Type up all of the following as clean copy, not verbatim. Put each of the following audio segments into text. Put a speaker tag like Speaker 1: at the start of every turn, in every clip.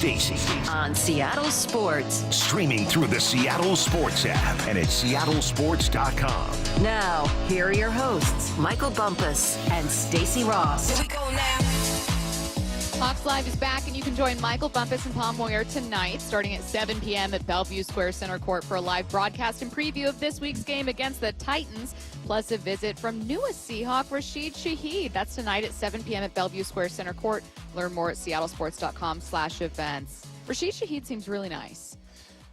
Speaker 1: Stacy
Speaker 2: on Seattle Sports.
Speaker 1: Streaming through the Seattle Sports app and at seattlesports.com.
Speaker 2: Now, here are your hosts, Michael Bumpus and Stacy Ross.
Speaker 3: Here we go now.
Speaker 4: Hawks Live is back, and you can join Michael Bumpus and Tom Moyer tonight, starting at 7 p.m. at Bellevue Square Center Court for a live broadcast and preview of this week's game against the Titans, plus a visit from newest Seahawk Rashid Shaheed. That's tonight at 7 p.m. at Bellevue Square Center Court. Learn more at seattlesports.com/events. Rashid Shaheed seems really nice.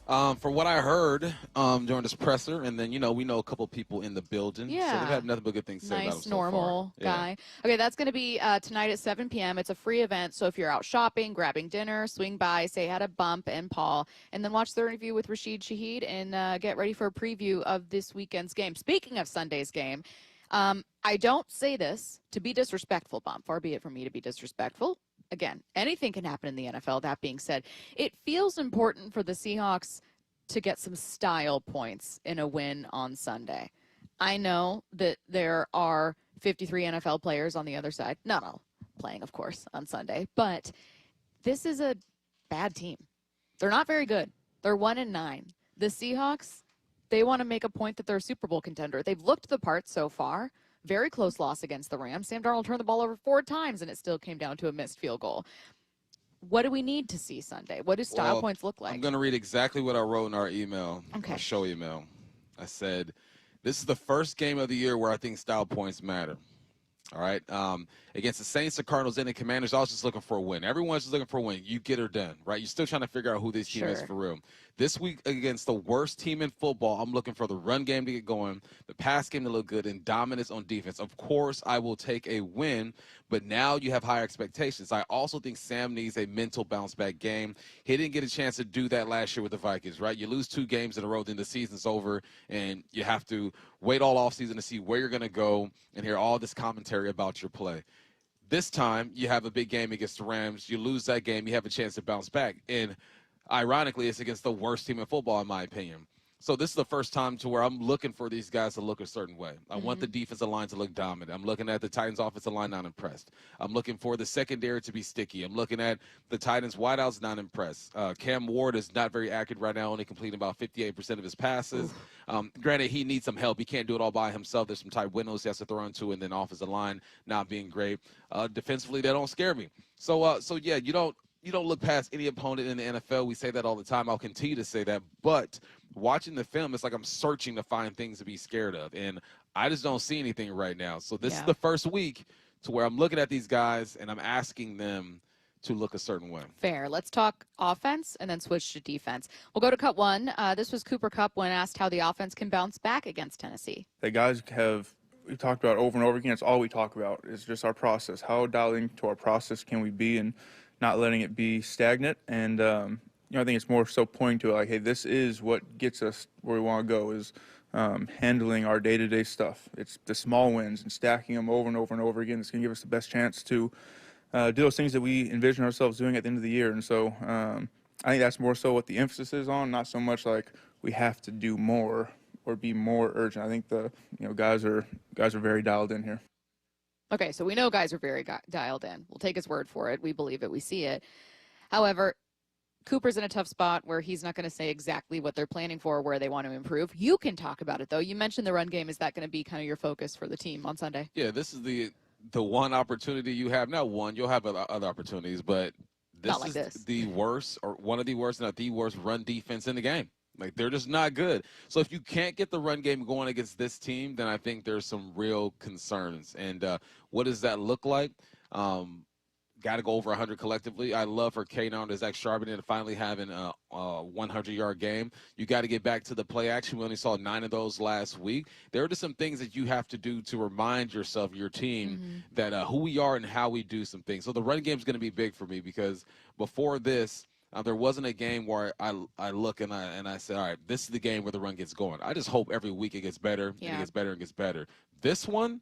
Speaker 5: For what I heard during this presser, and then, we know a couple people in the building.
Speaker 4: Yeah.
Speaker 5: So we've had nothing but good things to say about him
Speaker 4: Nice,
Speaker 5: so
Speaker 4: normal
Speaker 5: far.
Speaker 4: guy.
Speaker 5: Yeah.
Speaker 4: Okay, that's going to be tonight at 7 p.m. It's a free event, so if you're out shopping, grabbing dinner, swing by, say hi to Bump and Paul, and then watch the interview with Rashid Shaheed and get ready for a preview of this weekend's game. Speaking of Sunday's game, I don't say this to be disrespectful, Bump. Far be it from me to be disrespectful. Again, anything can happen in the NFL. That being said, it feels important for the Seahawks to get some style points in a win on Sunday. I know that there are 53 NFL players on the other side. Not all playing, of course, on Sunday. But this is a bad team. They're not very good. They're 1-9. The Seahawks, they want to make a point that they're a Super Bowl contender. They've looked the part so far. Very close loss against the Rams. Sam Darnold turned the ball over 4 times, and it still came down to a missed field goal. What do we need to see Sunday? What do style points look like?
Speaker 5: I'm going to read exactly what I wrote in our email,
Speaker 4: Okay.
Speaker 5: our show email. I said, this is the first game of the year where I think style points matter. All right. Against the Saints, the Cardinals, and the Commanders, I was just looking for a win. Everyone's just looking for a win. You get her done, right? You're still trying to figure out who this team is for real. This week against the worst team in football, I'm looking for the run game to get going, the pass game to look good, and dominance on defense. Of course, I will take a win, but now you have higher expectations. I also think Sam needs a mental bounce-back game. He didn't get a chance to do that last year with the Vikings, right? You lose 2 games in a row, then the season's over, and you have to wait all offseason to see where you're going to go and hear all this commentary about your play. This time, you have a big game against the Rams. You lose that game, you have a chance to bounce back. And ironically, it's against the worst team in football, in my opinion. So this is the first time to where I'm looking for these guys to look a certain way. I want the defensive line to look dominant. I'm looking at the Titans' offensive line, not impressed. I'm looking for the secondary to be sticky. I'm looking at the Titans' wideouts, not impressed. Cam Ward is not very accurate right now, only completing about 58% of his passes. Granted, he needs some help. He can't do it all by himself. There's some tight windows he has to throw into, and then offensive line not being great. Defensively, they don't scare me. So yeah, you don't look past any opponent in the NFL. We say that all the time. I'll continue to say that. But watching the film, it's like I'm searching to find things to be scared of. And I just don't see anything right now. So this is the first week to where I'm looking at these guys and I'm asking them to look a certain way.
Speaker 4: Fair. Let's talk offense and then switch to defense. We'll go to cut 1. This was Cooper Kupp when asked how the offense can bounce back against Tennessee.
Speaker 6: The guys we've talked about over and over again. It's all we talk about is just our process. How dialed into our process can we be and not letting it be stagnant. And, I think it's more so pointing to like, hey, this is what gets us where we want to go is handling our day-to-day stuff. It's the small wins and stacking them over and over and over again. It's going to give us the best chance to do those things that we envision ourselves doing at the end of the year. And so I think that's more so what the emphasis is on, not so much like we have to do more or be more urgent. I think the guys are very dialed in here.
Speaker 4: Okay, so we know guys are very dialed in. We'll take his word for it. We believe it. We see it. However, Cooper's in a tough spot where he's not going to say exactly what they're planning for or where they want to improve. You can talk about it, though. You mentioned the run game. Is that going to be kind of your focus for the team on Sunday?
Speaker 5: Yeah, this is the one opportunity you have. Not one. You'll have other opportunities, but this is the worst or one of the worst, not the worst run defense in the game. Like, they're just not good. So if you can't get the run game going against this team, then I think there's some real concerns. And what does that look like? Got to go over 100 collectively. I love for K-Now to Zach Charbonnet finally having a 100-yard game. You got to get back to the play action. We only saw 9 of those last week. There are just some things that you have to do to remind yourself, your team, that who we are and how we do some things. So the run game is going to be big for me because before this, there wasn't a game where I look and I say, all right, this is the game where the run gets going. I just hope every week it gets better and it gets better and gets better. This one,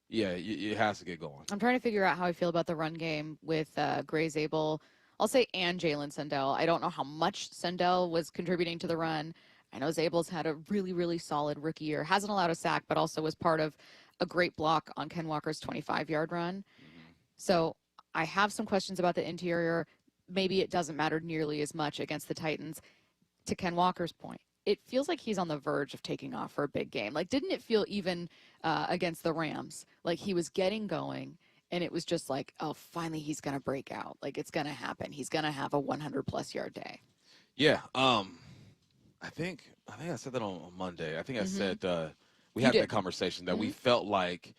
Speaker 5: yeah, it has to get going.
Speaker 4: I'm trying to figure out how I feel about the run game with Raible, I'll say, and Jalen Sendell. I don't know how much Sendell was contributing to the run. I know Zabel's had a really, really solid rookie year. Hasn't allowed a sack, but also was part of a great block on Ken Walker's 25-yard run. So I have some questions about the interior. maybe it doesn't matter nearly as much against the Titans. To Ken Walker's point, it feels like he's on the verge of taking off for a big game. Like, didn't it feel even against the Rams like he was getting going, and it was just like, oh, finally he's going to break out. Like, it's going to happen. He's going to have a 100-plus yard day.
Speaker 5: Yeah. I think I said that on Monday. I think I said we
Speaker 4: You
Speaker 5: had
Speaker 4: did.
Speaker 5: that conversation that we felt like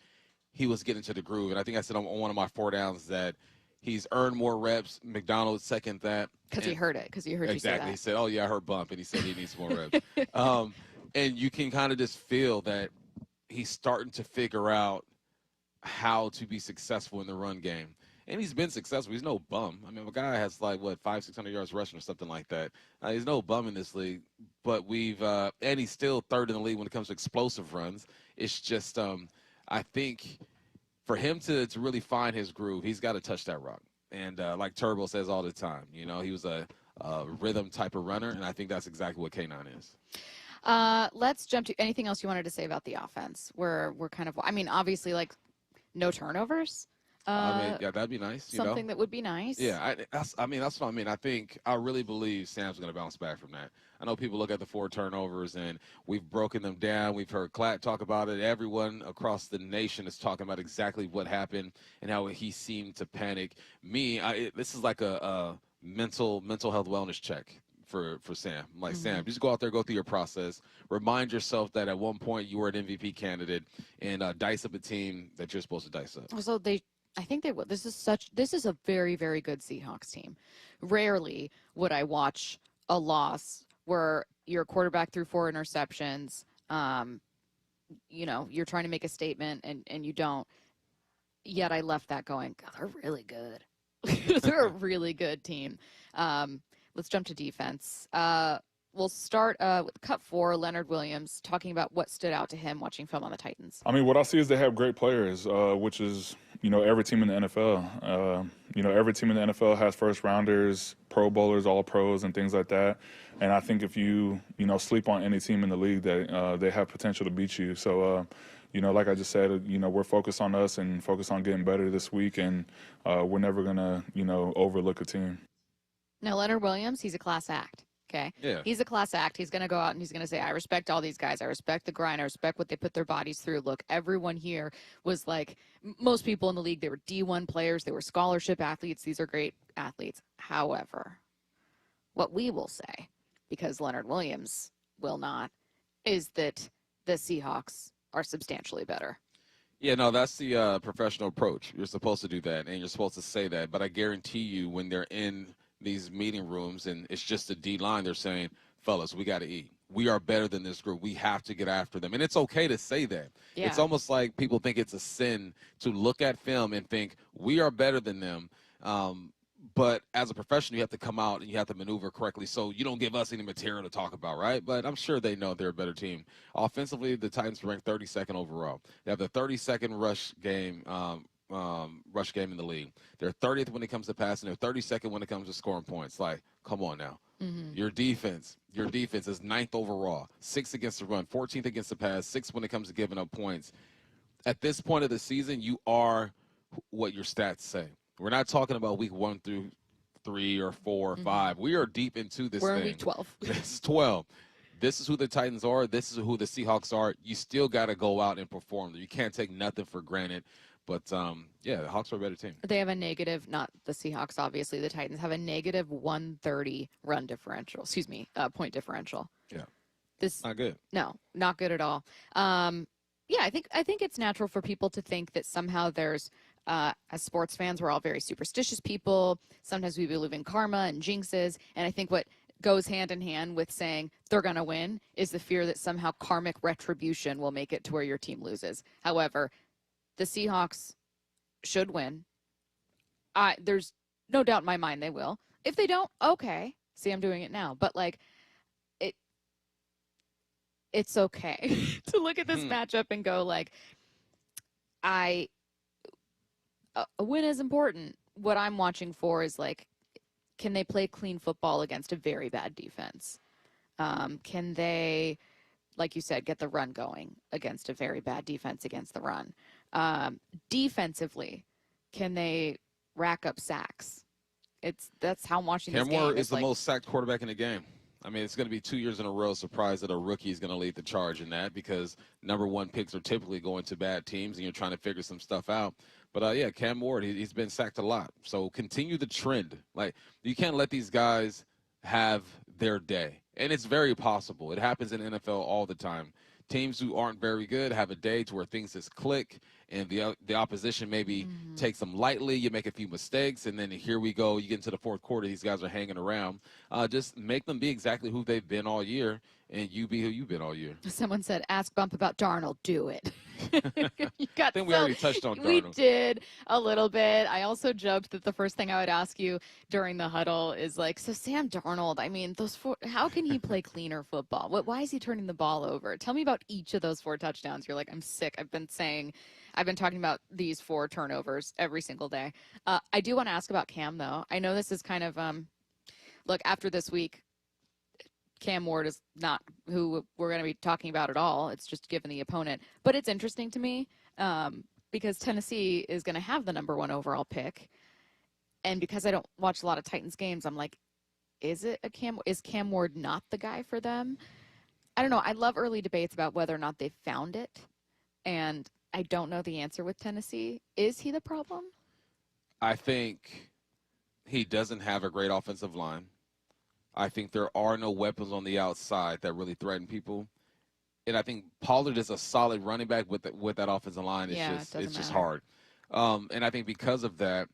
Speaker 5: he was getting to the groove. And I think I said on one of my 4 downs that he's earned more reps. McDonald second that.
Speaker 4: Because he heard it. Because he heard
Speaker 5: Exactly.
Speaker 4: you say that.
Speaker 5: He said, oh, yeah, I heard bump. And he said he needs more reps. And you can kind of just feel that he's starting to figure out how to be successful in the run game. And he's been successful. He's no bum. I mean, a guy has like, 500-600 yards rushing or something like that. He's no bum in this league. But and he's still third in the league when it comes to explosive runs. It's just, I think for him to really find his groove, he's got to touch that rock. And like Turbo says all the time, he was a rhythm type of runner, and I think that's exactly what K9 is.
Speaker 4: Let's jump to anything else you wanted to say about the offense. We're kind of, obviously, like, no turnovers.
Speaker 5: Yeah, that'd be nice.
Speaker 4: Something that would be nice.
Speaker 5: Yeah, that's what I mean. I really believe Sam's going to bounce back from that. I know people look at the 4 turnovers, and we've broken them down. We've heard Klatt talk about it. Everyone across the nation is talking about exactly what happened and how he seemed to panic. This is like a mental health wellness check for Sam. I'm like, Sam, just go out there, go through your process. Remind yourself that at one point you were an MVP candidate, and dice up a team that you're supposed to dice up.
Speaker 4: So I think they will. This is a very, very good Seahawks team. Rarely would I watch a loss where your quarterback threw 4 interceptions. You're trying to make a statement and you don't. Yet I left that going, God, they're really good. They're a really good team. Let's jump to defense. We'll start with cut 4, Leonard Williams, talking about what stood out to him watching film on the Titans.
Speaker 3: What I see is they have great players, which is, every team in the NFL. Every team in the NFL has first-rounders, Pro Bowlers, All-Pros, and things like that. And I think if you, sleep on any team in the league, that they have potential to beat you. So, like I just said, we're focused on us and focused on getting better this week, and we're never going to, overlook a team.
Speaker 4: Now, Leonard Williams, he's a class act. Okay.
Speaker 5: Yeah.
Speaker 4: He's a class act. He's going to go out and he's going to say, I respect all these guys. I respect the grind. I respect what they put their bodies through. Look, everyone here was like, most people in the league, they were D1 players. They were scholarship athletes. These are great athletes. However, what we will say, because Leonard Williams will not, is that the Seahawks are substantially better.
Speaker 5: Yeah, no, that's the professional approach. You're supposed to do that, and you're supposed to say that. But I guarantee you when they're in these meeting rooms and it's just a D line, they're saying, fellas, we got to eat. We are better than this group. We have to get after them. And it's okay to say that.
Speaker 4: Yeah.
Speaker 5: It's almost like people think it's a sin to look at film and think we are better than them. But as a professional, you have to come out and you have to maneuver correctly so you don't give us any material to talk about, right? But I'm sure they know they're a better team. Offensively, the Titans rank 32nd overall. They have the 32nd rush game in the league. They're 30th when it comes to passing. They're 32nd when it comes to scoring points. Like, come on now. Your defense is 9th overall, 6th against the run, 14th against the pass, 6th when it comes to giving up points. At this point of the season, you are what your stats say. We're not talking about week 1 through 3 or 4 or 5. We are deep into this
Speaker 4: We're
Speaker 5: thing.
Speaker 4: in week 12.
Speaker 5: This is 12. This is who the Titans are. This is who the Seahawks are. You still got to go out and perform. You can't take nothing for granted. But, the Hawks are a better team.
Speaker 4: They have a negative, not the Seahawks, obviously. The Titans have a negative 130 point differential.
Speaker 5: Yeah.
Speaker 4: This
Speaker 5: Not good.
Speaker 4: No, not good at all. I think it's natural for people to think that somehow there's, as sports fans, we're all very superstitious people. Sometimes we believe in karma and jinxes. And I think what goes hand in hand with saying they're going to win is the fear that somehow karmic retribution will make it to where your team loses. However, the Seahawks should win. There's no doubt in my mind they will. If they don't, okay. See, I'm doing it now. But, it's okay to look at this matchup and go, a win is important. What I'm watching for is, can they play clean football against a very bad defense? Can they, like you said, get the run going against a very bad defense against the run? Defensively, can they rack up sacks? That's how I'm watching
Speaker 5: Cam
Speaker 4: this game.
Speaker 5: Ward
Speaker 4: It's
Speaker 5: is the
Speaker 4: like,
Speaker 5: most sacked quarterback in the game. I mean, it's going to be 2 years in a row surprised that a rookie is going to lead the charge in that because number one picks are typically going to bad teams and you're trying to figure some stuff out. But, yeah, Cam Ward, he's been sacked a lot. So continue the trend. Like, you can't let these guys have their day. And it's very possible. It happens in the NFL all the time. Teams who aren't very good have a day to where things just click and the opposition maybe takes them lightly. You make a few mistakes, and then here we go. You get into the fourth quarter. These guys are hanging around. Just make them be exactly who they've been all year, and you be who you've been all year.
Speaker 4: someone said, ask Bump about Darnold. Do it.
Speaker 5: I think we already touched on Darnold.
Speaker 4: We did a little bit. I also joked that the first thing I would ask you during the huddle is like, so Sam Darnold, I mean, how can he play cleaner football? Why is he turning the ball over? Tell me about each of those 4 touchdowns. You're like, I'm sick. I've been talking about these 4 turnovers every single day. I do want to ask about Cam, though. I know this is kind of, look, after this week, Cam Ward is not who we're going to be talking about at all. It's just given the opponent. But it's interesting to me because Tennessee is going to have the number 1 overall pick. And because I don't watch a lot of Titans games, I'm like, is Cam Ward not the guy for them? I don't know. I love early debates about whether or not they found it. And I don't know the answer with Tennessee. Is he the problem?
Speaker 5: I think he doesn't have a great offensive line. I think there are no weapons on the outside that really threaten people. And I think Pollard is a solid running back with that offensive line. It's just hard. And I think because of that,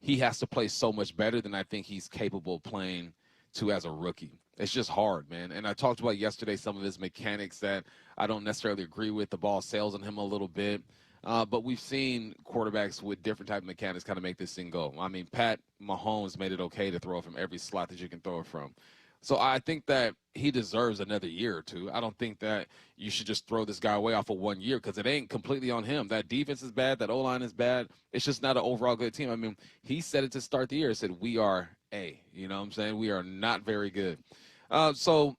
Speaker 5: he has to play so much better than I think he's capable of playing to as a rookie. It's just hard, man. And I talked about yesterday some of his mechanics that I don't necessarily agree with. The ball sails on him a little bit. But we've seen quarterbacks with different type of mechanics kind of make this thing go. I mean, Pat Mahomes made it okay to throw from every slot that you can throw it from. So I think that he deserves another year or two. I don't think that you should just throw this guy away off of 1 year because it ain't completely on him. That defense is bad. That O-line is bad. It's just not an overall good team. I mean, he said it to start the year. He said, we are A. You know what I'm saying? We are not very good. So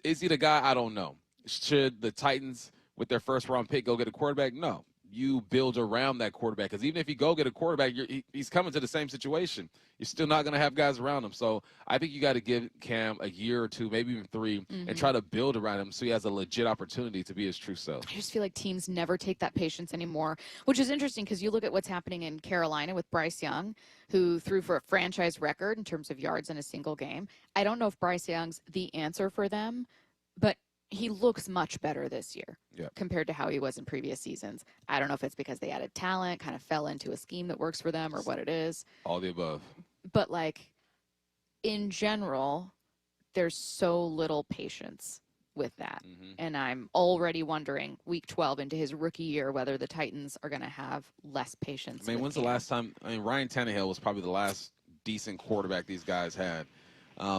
Speaker 5: is he the guy? I don't know. Should the Titans, with their first-round pick, go get a quarterback? No. You build around that quarterback because even if you go get a quarterback, he's coming to the same situation. You're still not going to have guys around him. So I think you got to give Cam a year or 2, maybe even 3, and try to build around him so he has a legit opportunity to be his true self.
Speaker 4: I just feel like teams never take that patience anymore, which is interesting because you look at what's happening in Carolina with Bryce Young, who threw for a franchise record in terms of yards in a single game. I don't know if Bryce Young's the answer for them, but he looks much better this year compared to how he was in previous seasons. I don't know if it's because they added talent, kind of fell into a scheme that works for them or what it is.
Speaker 5: All the above.
Speaker 4: But, like, in general, there's so little patience with that. And I'm already wondering, week 12 into his rookie year, whether the Titans are going to have less patience.
Speaker 5: I mean, when's the last time? I mean, Ryan Tannehill was probably the last decent quarterback these guys had.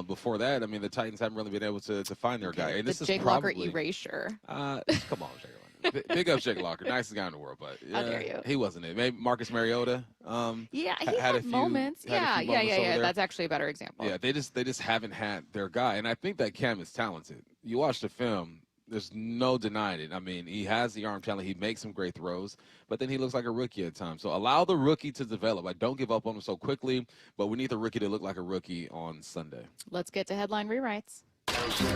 Speaker 5: Before that, I mean, the Titans haven't really been able to find their guy. And this is
Speaker 4: Jake
Speaker 5: probably
Speaker 4: Locker erasure.
Speaker 5: Come on, Jake Locker. Big up Jake Locker, nicest guy in the world, but
Speaker 4: How dare you?
Speaker 5: He wasn't it. Maybe Marcus Mariota.
Speaker 4: He
Speaker 5: had a few
Speaker 4: moments. Yeah. That's actually a better example.
Speaker 5: Yeah, they just haven't had their guy, and I think that Cam is talented. You watch the film. There's no denying it. I mean, he has the arm talent. He makes some great throws, but then he looks like a rookie at times. So allow the rookie to develop. I don't give up on him so quickly, but we need the rookie to look like a rookie on Sunday.
Speaker 4: Let's get to headline rewrites.
Speaker 7: Extra,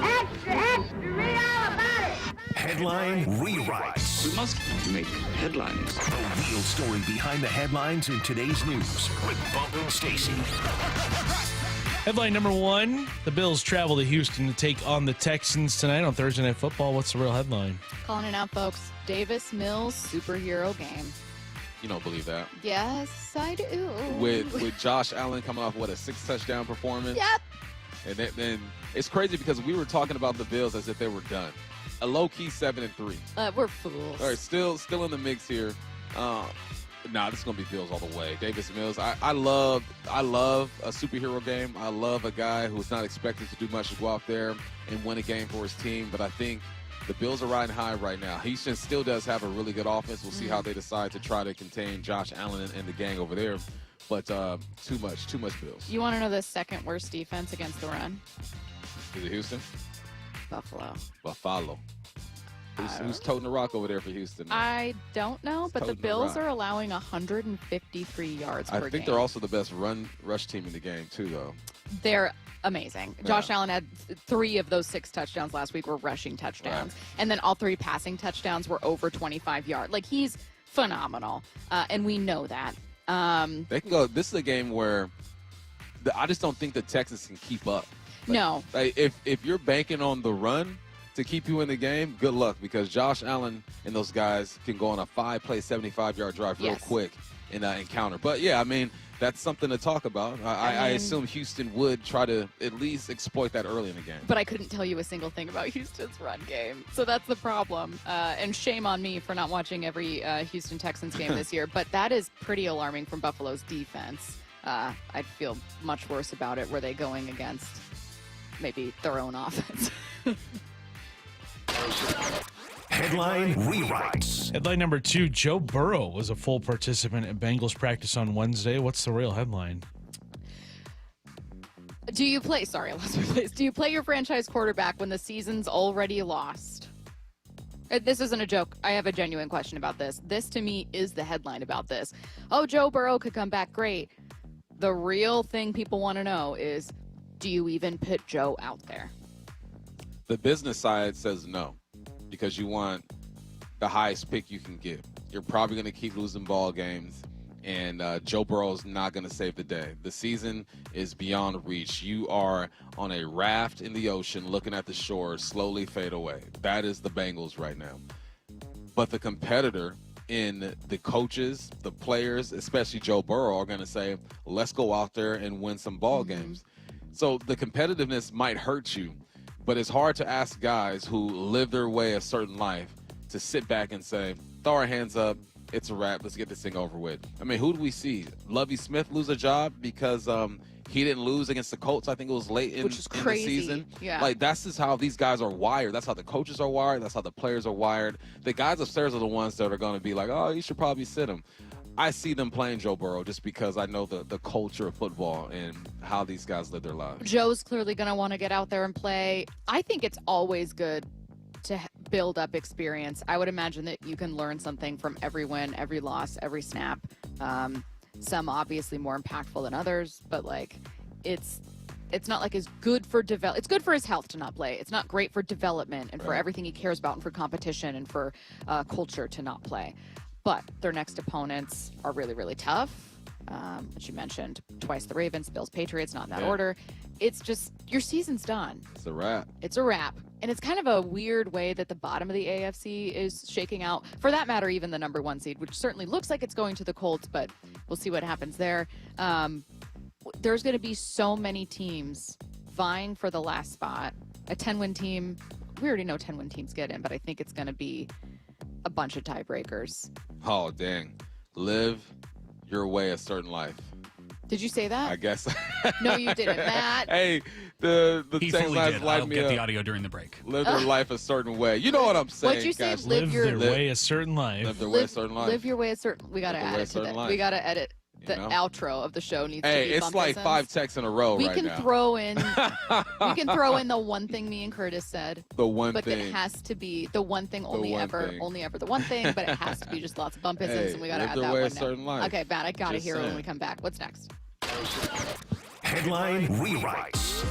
Speaker 7: read all about it.
Speaker 1: Headline rewrites.
Speaker 8: We must make headlines.
Speaker 1: The real story behind the headlines in today's news with Bump and Stacy.
Speaker 9: Headline number 1, the Bills travel to Houston to take on the Texans tonight on Thursday Night Football. What's the real headline?
Speaker 4: Calling it out, folks. Davis Mills superhero game.
Speaker 5: You don't believe that?
Speaker 4: Yes, I do.
Speaker 5: With Josh Allen coming off, a 6-touchdown performance?
Speaker 4: Yep.
Speaker 5: And then it's crazy because we were talking about the Bills as if they were done. A low-key 7-3.
Speaker 4: We're fools.
Speaker 5: All right, still in the mix here. This is gonna be Bills all the way. Davis Mills. I love a superhero game. I love a guy who's not expected to do much to go out there and win a game for his team. But I think the Bills are riding high right now. Houston still does have a really good offense. We'll see how they decide to try to contain Josh Allen and the gang over there. But too much Bills.
Speaker 4: You want to know the second worst defense against the run?
Speaker 5: Is it Houston?
Speaker 4: Buffalo.
Speaker 5: Who's toting the rock over there for Houston?
Speaker 4: I don't know, but the
Speaker 5: toting the
Speaker 4: Bills
Speaker 5: rock?
Speaker 4: are allowing 153 yards per game.
Speaker 5: I think they're also the best rush team in the game, too, though.
Speaker 4: They're amazing.
Speaker 5: Yeah.
Speaker 4: Josh Allen had 3 of those 6 touchdowns last week were rushing touchdowns. Right. And then all 3 passing touchdowns were over 25 yards. Like, he's phenomenal, and we know that.
Speaker 5: They can go. This is a game where I just don't think the Texans can keep up.
Speaker 4: No.
Speaker 5: If you're banking on the run to keep you in the game, good luck, because Josh Allen and those guys can go on a 5-play, 75-yard drive real quick and encounter. But, yeah, I mean, that's something to talk about. I assume Houston would try to at least exploit that early in the game.
Speaker 4: But I couldn't tell you a single thing about Houston's run game. So that's the problem. And shame on me for not watching every Houston Texans game this year. But that is pretty alarming from Buffalo's defense. I'd feel much worse about it. Were they going against maybe their own offense?
Speaker 1: Headline rewrites.
Speaker 9: Headline number 2, Joe Burrow was a full participant at Bengals practice on Wednesday. What's the real headline?
Speaker 4: Do you play your franchise quarterback when the season's already lost? This isn't a joke. I have a genuine question about this. This, to me, is the headline about this. Oh, Joe Burrow could come back. Great. The real thing people want to know is, do you even put Joe out there?
Speaker 5: The business side says no, because you want the highest pick you can get. You're probably going to keep losing ball games, and Joe Burrow's not going to save the day. The season is beyond reach. You are on a raft in the ocean looking at the shore slowly fade away. That is the Bengals right now. But the competitor in the coaches, the players, especially Joe Burrow, are going to say, let's go out there and win some ball games. So the competitiveness might hurt you, but it's hard to ask guys who live their way a certain life to sit back and say, throw our hands up, it's a wrap, let's get this thing over with. I mean, who do we see? Lovie Smith lose a job because he didn't lose against the Colts. I think it was late in the season.
Speaker 4: Yeah.
Speaker 5: Like, that's just how these guys are wired. That's how the coaches are wired. That's how the players are wired. The guys upstairs are the ones that are going to be like, oh, you should probably sit him. I see them playing Joe Burrow just because I know the culture of football and how these guys live their lives.
Speaker 4: Joe's clearly going to want to get out there and play. I think it's always good to build up experience. I would imagine that you can learn something from every win, every loss, every snap. Some obviously more impactful than others, but like it's not like it's good for it's good for his health to not play. It's not great for development and for everything he cares about and for competition and for culture to not play. But their next opponents are really, really tough. Which you mentioned twice, the Ravens, Bills, Patriots, not in that order. It's just, your season's done.
Speaker 5: It's a wrap.
Speaker 4: It's a wrap. And it's kind of a weird way that the bottom of the AFC is shaking out. For that matter, even the number 1 seed, which certainly looks like it's going to the Colts, but we'll see what happens there. There's going to be so many teams vying for the last spot. A 10-win team, we already know 10-win teams get in, but I think it's going to be a bunch of tiebreakers.
Speaker 5: Oh, dang. Live your way a certain life.
Speaker 4: Did you say that?
Speaker 5: I guess.
Speaker 4: No, you didn't, Matt.
Speaker 5: Hey, the
Speaker 10: he
Speaker 5: Texans
Speaker 10: fully did.
Speaker 5: light
Speaker 10: I'll
Speaker 5: me
Speaker 10: get
Speaker 5: up.
Speaker 10: the audio during the break.
Speaker 5: Live their life a certain way. You know what I'm saying,
Speaker 4: What'd you say?
Speaker 5: guys.
Speaker 9: Live their way a certain life.
Speaker 5: Live their way a certain life.
Speaker 4: Live your way a certain. We got to add it to that. We got to edit. The outro of the show needs to be
Speaker 5: Hey, it's like 5 texts in a row
Speaker 4: we
Speaker 5: right
Speaker 4: can
Speaker 5: now.
Speaker 4: throw in we can throw in the one thing me and Curtis said.
Speaker 5: The one
Speaker 4: but
Speaker 5: thing.
Speaker 4: But it has to be the one thing only
Speaker 5: one
Speaker 4: ever.
Speaker 5: thing.
Speaker 4: Only ever the one thing, but it has to be just lots of bumpisms,
Speaker 5: Hey,
Speaker 4: and we got to
Speaker 5: live
Speaker 4: add
Speaker 5: their
Speaker 4: that
Speaker 5: way a
Speaker 4: one
Speaker 5: certain
Speaker 4: now.
Speaker 5: life.
Speaker 4: Okay, Matt, I got to
Speaker 5: Just
Speaker 4: hear it when
Speaker 5: saying.
Speaker 4: we come back. What's next?
Speaker 1: Headline rewrites.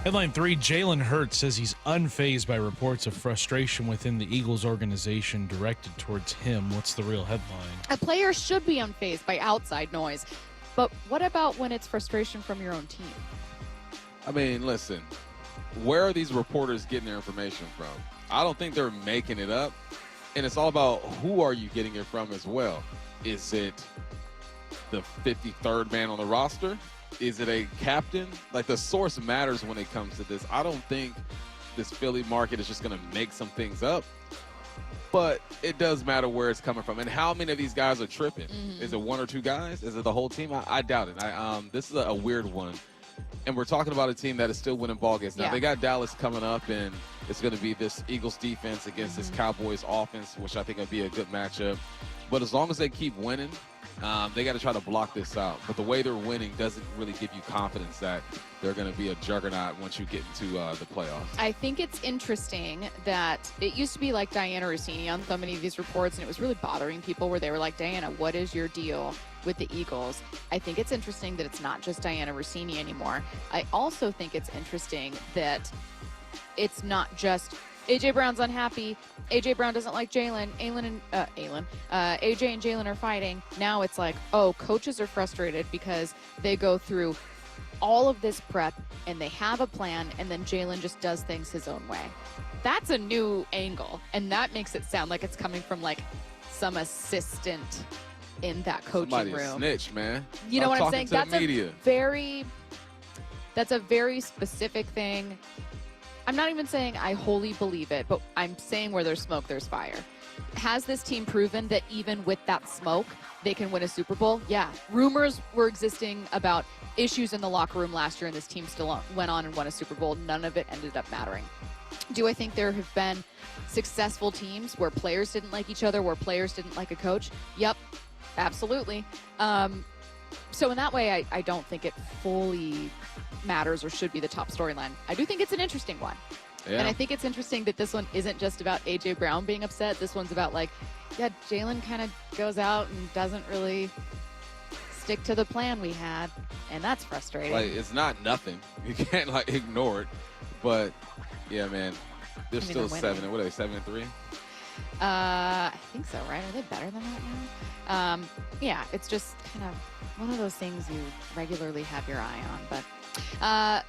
Speaker 9: Headline 3, Jalen Hurts says he's unfazed by reports of frustration within the Eagles organization directed towards him. What's the real headline?
Speaker 4: A player should be unfazed by outside noise. But what about when it's frustration from your own team?
Speaker 5: I mean, listen, where are these reporters getting their information from? I don't think they're making it up. And it's all about who are you getting it from as well. Is it the 53rd man on the roster? Is it a captain? Like, the source matters when it comes to this. I don't think this Philly market is just going to make some things up. But it does matter where it's coming from. And how many of these guys are tripping? Is it 1 or 2 guys? Is it the whole team? I doubt it. This is a weird one. And we're talking about a team that is still winning ball games. Now, they got Dallas coming up, and it's going to be this Eagles defense against this Cowboys offense, which I think will be a good matchup. But as long as they keep winning, They got to try to block this out. But the way they're winning doesn't really give you confidence that they're going to be a juggernaut once you get into the playoffs.
Speaker 4: I think it's interesting that it used to be like Diana Rossini on so many of these reports, and it was really bothering people where they were like, Diana, what is your deal with the Eagles? I think it's interesting that it's not just Diana Rossini anymore. I also think it's interesting that it's not just A.J. Brown's unhappy. A.J. Brown doesn't like Jalen. A.J. and Jalen are fighting. Now it's like, oh, coaches are frustrated because they go through all of this prep and they have a plan, and then Jalen just does things his own way. That's a new angle, and that makes it sound like it's coming from like some assistant in that coaching
Speaker 5: Somebody
Speaker 4: room.
Speaker 5: Snitch, man.
Speaker 4: You know what I'm saying?
Speaker 5: That's
Speaker 4: a very specific thing. I'm not even saying I wholly believe it, but I'm saying where there's smoke, there's fire. Has this team proven that even with that smoke, they can win a Super Bowl? Yeah. Rumors were existing about issues in the locker room last year, and this team still went on and won a Super Bowl. None of it ended up mattering. Do I think there have been successful teams where players didn't like each other, where players didn't like a coach? Yep, absolutely. So in that way, I don't think it fully matters or should be the top storyline. I do think it's an interesting one. Yeah. And I think it's interesting that this one isn't just about A.J. Brown being upset. This one's about like, yeah, Jalen kind of goes out and doesn't really stick to the plan we had, and that's frustrating.
Speaker 5: Like, it's not nothing. You can't like ignore it. But yeah, man, they're still 7. What are they, 7-3?
Speaker 4: I think so, right? Are they better than that now? Yeah, it's just kind of one of those things you regularly have your eye on. But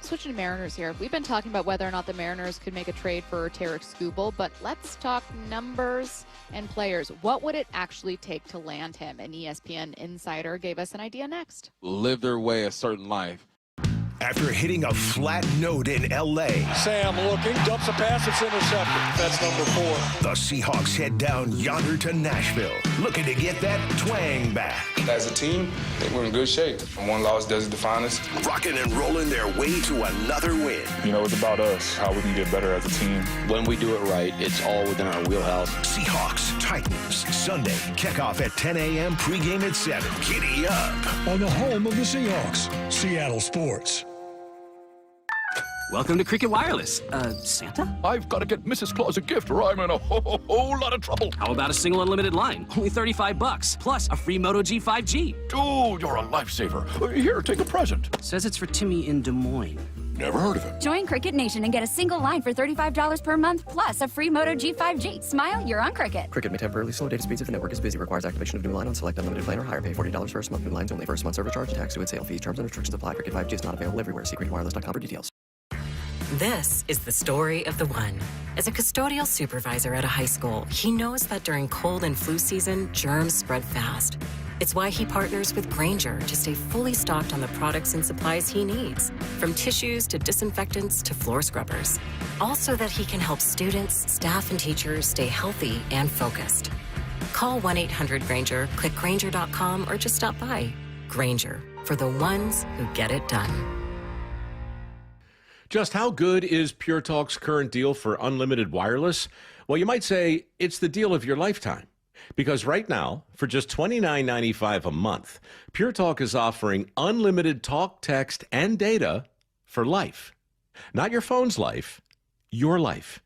Speaker 4: switching to Mariners here. We've been talking about whether or not the Mariners could make a trade for Tarik Skubal, but let's talk numbers and players. What would it actually take to land him? An ESPN Insider gave us an idea next.
Speaker 5: Live their way a certain life.
Speaker 1: After hitting a flat note in L.A.,
Speaker 10: Sam looking, dumps a pass, it's intercepted. That's number 4.
Speaker 1: The Seahawks head down yonder to Nashville, looking to get that twang back.
Speaker 11: As a team, I think we're in good shape. One loss doesn't define us.
Speaker 1: Rocking and rolling their way to another win.
Speaker 3: You know, it's about us, how we can get better as a team.
Speaker 12: When we do it right, it's all within our wheelhouse.
Speaker 1: Seahawks, Titans, Sunday, kickoff at 10 a.m., pregame at 7. Giddy up.
Speaker 13: On the home of the Seahawks, Seattle Sports.
Speaker 14: Welcome to Cricket Wireless. Santa?
Speaker 15: I've got to get Mrs. Claus a gift or I'm in a whole lot of trouble.
Speaker 14: How about a single unlimited line? Only $35, plus a free Moto G 5G.
Speaker 15: Dude, you're a lifesaver. Here, take a present.
Speaker 14: Says it's for Timmy in Des Moines.
Speaker 15: Never heard of him.
Speaker 16: Join Cricket Nation and get a single line for $35 per month, plus a free Moto G 5G. Smile, you're on Cricket.
Speaker 17: Cricket may temporarily slow data speeds if the network is busy. Requires activation of new line on select unlimited plan or higher. Pay $40 first month. New lines only. First month service charge. Tax to sale fees. Terms and restrictions apply. Cricket 5G is not available everywhere. See cricketwireless.com for details.
Speaker 18: This is the story of the one. As a custodial supervisor at a high school, he knows that during cold and flu season, germs spread fast. It's why he partners with Grainger to stay fully stocked on the products and supplies he needs, from tissues to disinfectants to floor scrubbers. Also that he can help students, staff, and teachers stay healthy and focused. Call 1-800-GRAINGER, click Grainger.com, or just stop by. Grainger, for the ones who get it done.
Speaker 19: Just how good is Pure Talk's current deal for unlimited wireless? Well, you might say it's the deal of your lifetime. Because right now, for just $29.95 a month, Pure Talk is offering unlimited talk, text, and data for life. Not your phone's life, your life.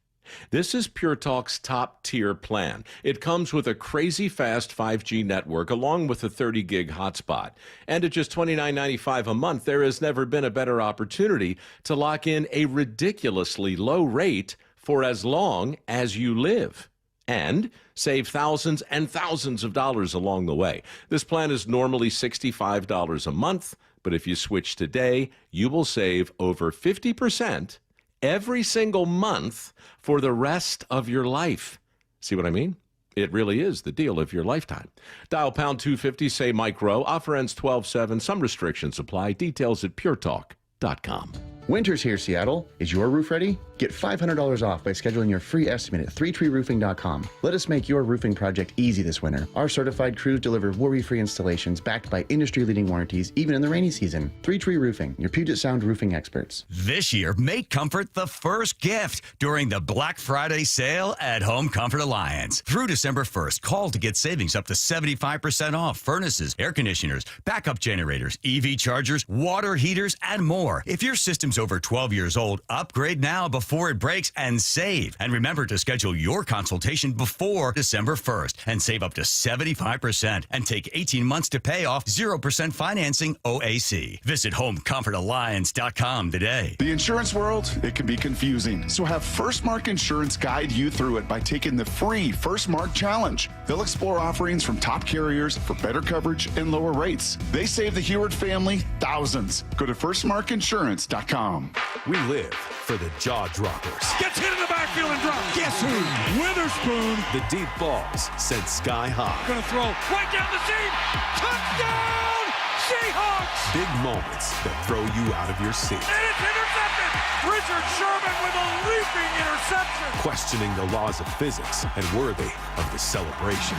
Speaker 19: This is Pure Talk's top-tier plan. It comes with a crazy fast 5G network along with a 30-gig hotspot. And at just $29.95 a month, there has never been a better opportunity to lock in a ridiculously low rate for as long as you live. And save thousands and thousands of dollars along the way. This plan is normally $65 a month, but if you switch today, you will save over 50% every single month for the rest of your life. See what I mean? It really is the deal of your lifetime. Dial pound 250, say Mike Rowe. Offer ends 12/7. Some restrictions apply. Details at puretalk.com.
Speaker 20: Winter's here, Seattle. Is your roof ready? Get $500 off by scheduling your free estimate at 3treeroofing.com. Let us make your roofing project easy this winter. Our certified crews deliver worry-free installations backed by industry-leading warranties, even in the rainy season. 3Tree Roofing, your Puget Sound roofing experts.
Speaker 21: This year, make comfort the first gift during the Black Friday sale at Home Comfort Alliance. Through December 1st, call to get savings up to 75% off furnaces, air conditioners, backup generators, EV chargers, water heaters, and more. If your system's over 12 years old, upgrade now before it breaks and save. And remember to schedule your consultation before December 1st and save up to 75% and take 18 months to pay off 0% financing OAC. Visit HomeComfortAlliance.com today.
Speaker 22: The insurance world, it can be confusing. So have First Mark Insurance guide you through it by taking the free First Mark Challenge. They'll explore offerings from top carriers for better coverage and lower rates. They save the Heward family thousands. Go to FirstMarkInsurance.com.
Speaker 23: We live for the jaw droppers.
Speaker 10: Gets hit in the backfield and drops.
Speaker 23: Guess who?
Speaker 10: Witherspoon.
Speaker 23: The deep balls sent sky high.
Speaker 10: Gonna throw right down the seam. Touchdown, Seahawks!
Speaker 23: Big moments that throw you out of your seat.
Speaker 10: And it's intercepted. Richard Sherman with a leaping interception.
Speaker 23: Questioning the laws of physics and worthy of the celebration.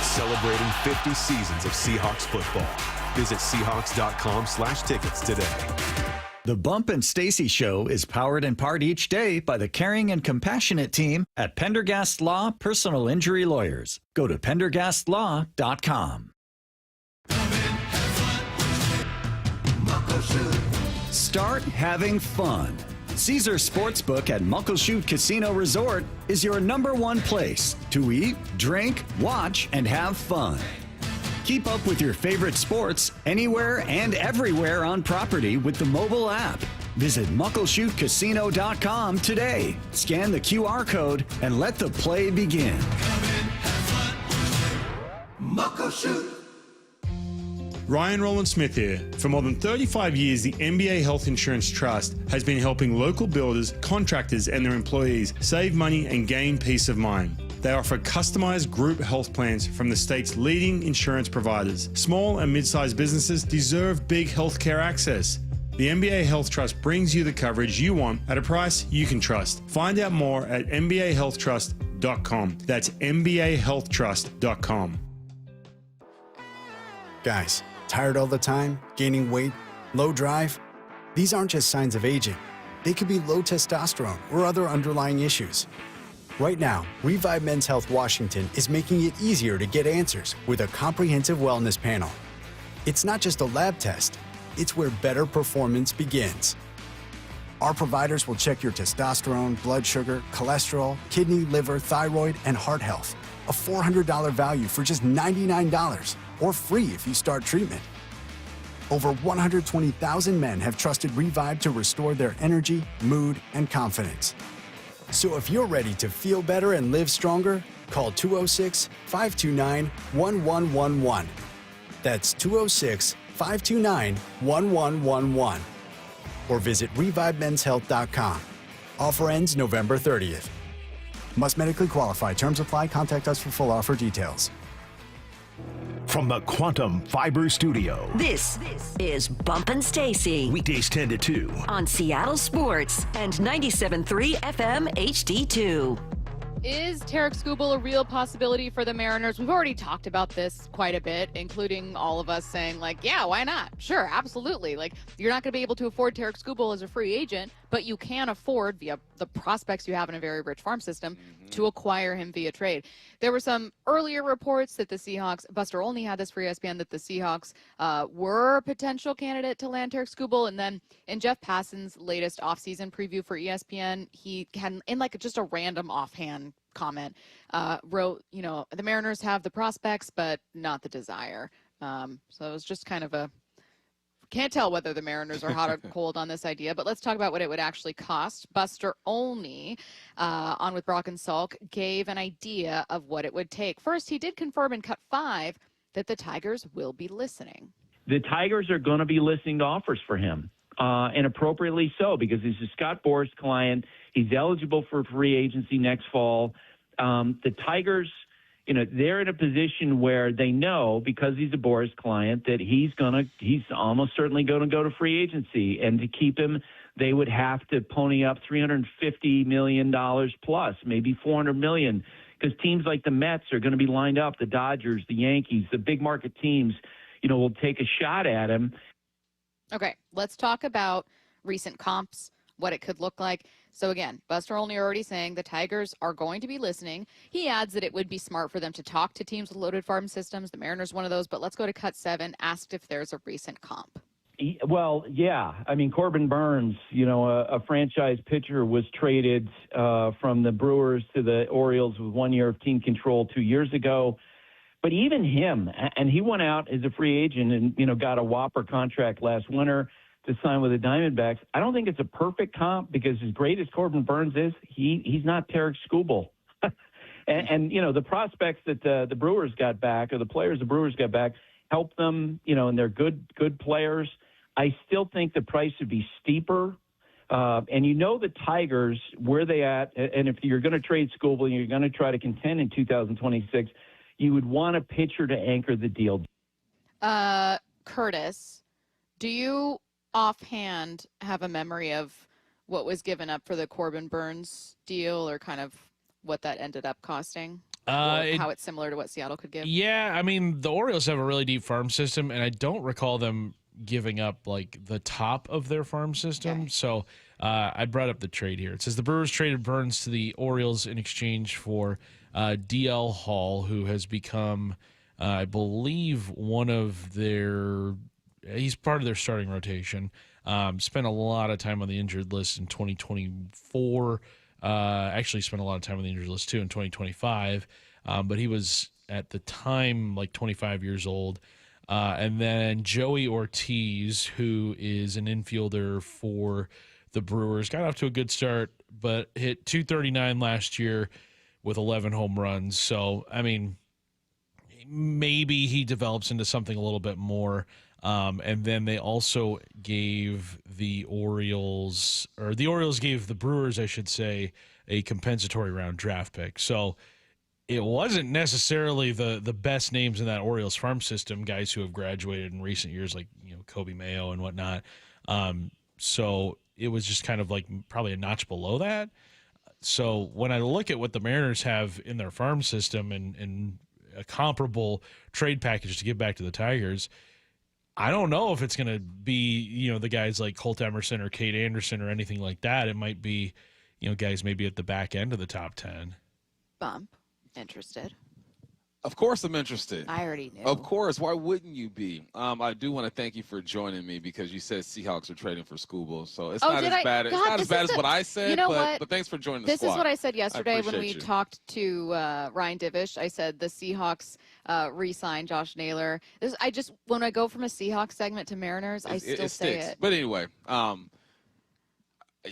Speaker 23: Celebrating 50 seasons of Seahawks football. Visit Seahawks.com/tickets today.
Speaker 24: The Bump and Stacy Show is powered in part each day by the caring and compassionate team at Pendergast Law Personal Injury Lawyers. Go to pendergastlaw.com. Start having fun. Caesar Sportsbook at Muckleshoot Casino Resort is your #1 place to eat, drink, watch, and have fun. Keep up with your favorite sports anywhere and everywhere on property with the mobile app. Visit MuckleshootCasino.com today. Scan the QR code and let the play begin.
Speaker 25: Muckleshoot.
Speaker 26: Ryan Roland Smith here. For more than 35 years, the NBA Health Insurance Trust has been helping local builders, contractors, and their employees save money and gain peace of mind. They offer customized group health plans from the state's leading insurance providers. Small and mid-sized businesses deserve big healthcare access. The NBA Health Trust brings you the coverage you want at a price you can trust. Find out more at MBAHealthTrust.com. That's MBAHealthTrust.com.
Speaker 27: Guys, tired all the time? Gaining weight? Low drive? These aren't just signs of aging. They could be low testosterone or other underlying issues. Right now, Revive Men's Health Washington is making it easier to get answers with a comprehensive wellness panel. It's not just a lab test, it's where better performance begins. Our providers will check your testosterone, blood sugar, cholesterol, kidney, liver, thyroid, and heart health. A $400 value for just $99, or free if you start treatment. Over 120,000 men have trusted Revive to restore their energy, mood, and confidence. So if you're ready to feel better and live stronger, call 206-529-1111. That's 206-529-1111. Or visit ReviveMen'sHealth.com. Offer ends November 30th. Must medically qualify. Terms apply. Contact us for full offer details.
Speaker 1: From the Quantum Fiber Studio.
Speaker 2: This is Bumpin' Stacy.
Speaker 1: Weekdays 10 to 2.
Speaker 2: On Seattle Sports and 97.3 FM HD2.
Speaker 4: Is Tarik Skubal a real possibility for the Mariners? We've already talked about this quite a bit, including all of us saying, like, yeah, why not? Sure, absolutely. Like, you're not going to be able to afford Tarik Skubal as a free agent, but you can afford, via the prospects you have in a very rich farm system, to acquire him via trade. There were some earlier reports that the Seahawks, Buster Olney had this for ESPN, that the Seahawks were a potential candidate to land Tarik Skubal. And then in Jeff Passan's latest offseason preview for ESPN, he had, in like just a random offhand comment, wrote, you know, the Mariners have the prospects, but not the desire. So it was just kind of a, can't tell whether the Mariners are hot or cold on this idea, but let's talk about what it would actually cost. Buster Olney, on with Brock and Salk, gave an idea of what it would take. First, he did confirm in Cut 5 that the Tigers will be listening.
Speaker 28: The Tigers are going to be listening to offers for him, and appropriately so, because he's a Scott Boras client. He's eligible for free agency next fall. The Tigers, they're in a position where they know, because he's a Boras client, that he's almost certainly going to go to free agency. And to keep him, they would have to pony up $350 million plus, maybe $400 million, because teams like the Mets are going to be lined up, the Dodgers, the Yankees, the big market teams, will take a shot at him.
Speaker 4: Okay, let's talk about recent comps, what it could look like. So again, Buster Olney already saying the Tigers are going to be listening. He adds that it would be smart for them to talk to teams with loaded farm systems. The Mariners, one of those. But let's go to Cut 7, asked if there's a recent comp.
Speaker 28: Well, yeah. I mean, Corbin Burns, a franchise pitcher, was traded from the Brewers to the Orioles with 1 year of team control 2 years ago. But even him, and he went out as a free agent and, got a whopper contract last winter to sign with the Diamondbacks. I don't think it's a perfect comp, because as great as Corbin Burns is, he's not Tarik Skubal. and the prospects that the Brewers got back, or the players the Brewers got back, helped them, and they're good players. I still think the price would be steeper. And the Tigers, where they at, and if you're going to trade Skubal and you're going to try to contend in 2026, you would want a pitcher to anchor the deal.
Speaker 4: Curtis, do you offhand have a memory of what was given up for the Corbin Burns deal, or kind of what that ended up costing? How it's similar to what Seattle could give?
Speaker 3: Yeah, I mean, the Orioles have a really deep farm system, and I don't recall them giving up like the top of their farm system. Okay. So I brought up the trade here. It says the Brewers traded Burns to the Orioles in exchange for DL Hall, who has become, I believe, he's part of their starting rotation. Spent a lot of time on the injured list in 2024. Actually spent a lot of time on the injured list too in 2025. But he was at the time like 25 years old. And then Joey Ortiz, who is an infielder for the Brewers, got off to a good start, but hit .239 last year with 11 home runs. So, I mean, maybe he develops into something a little bit more. And then they also gave the Orioles gave the Brewers, I should say, a compensatory round draft pick. So it wasn't necessarily the best names in that Orioles farm system, guys who have graduated in recent years, like, Kobe Mayo and whatnot. So it was just kind of like probably a notch below that. So when I look at what the Mariners have in their farm system and a comparable trade package to give back to the Tigers, I don't know if it's going to be, the guys like Colt Emerson or Kate Anderson or anything like that. It might be, guys maybe at the back end of the top 10.
Speaker 4: Bump. Interested?
Speaker 5: Of course I'm interested.
Speaker 4: I already knew.
Speaker 5: Of course. Why wouldn't you be? I do want to thank you for joining me, because you said Seahawks are trading for Skubal. So it's not as bad. It's not as bad as what I said, but thanks for joining the squad.
Speaker 4: This is what I said yesterday when we talked to Ryan Divish. I said the Seahawks re-signed Josh Naylor. When I go from a Seahawks segment to Mariners, I still say it.
Speaker 5: But anyway,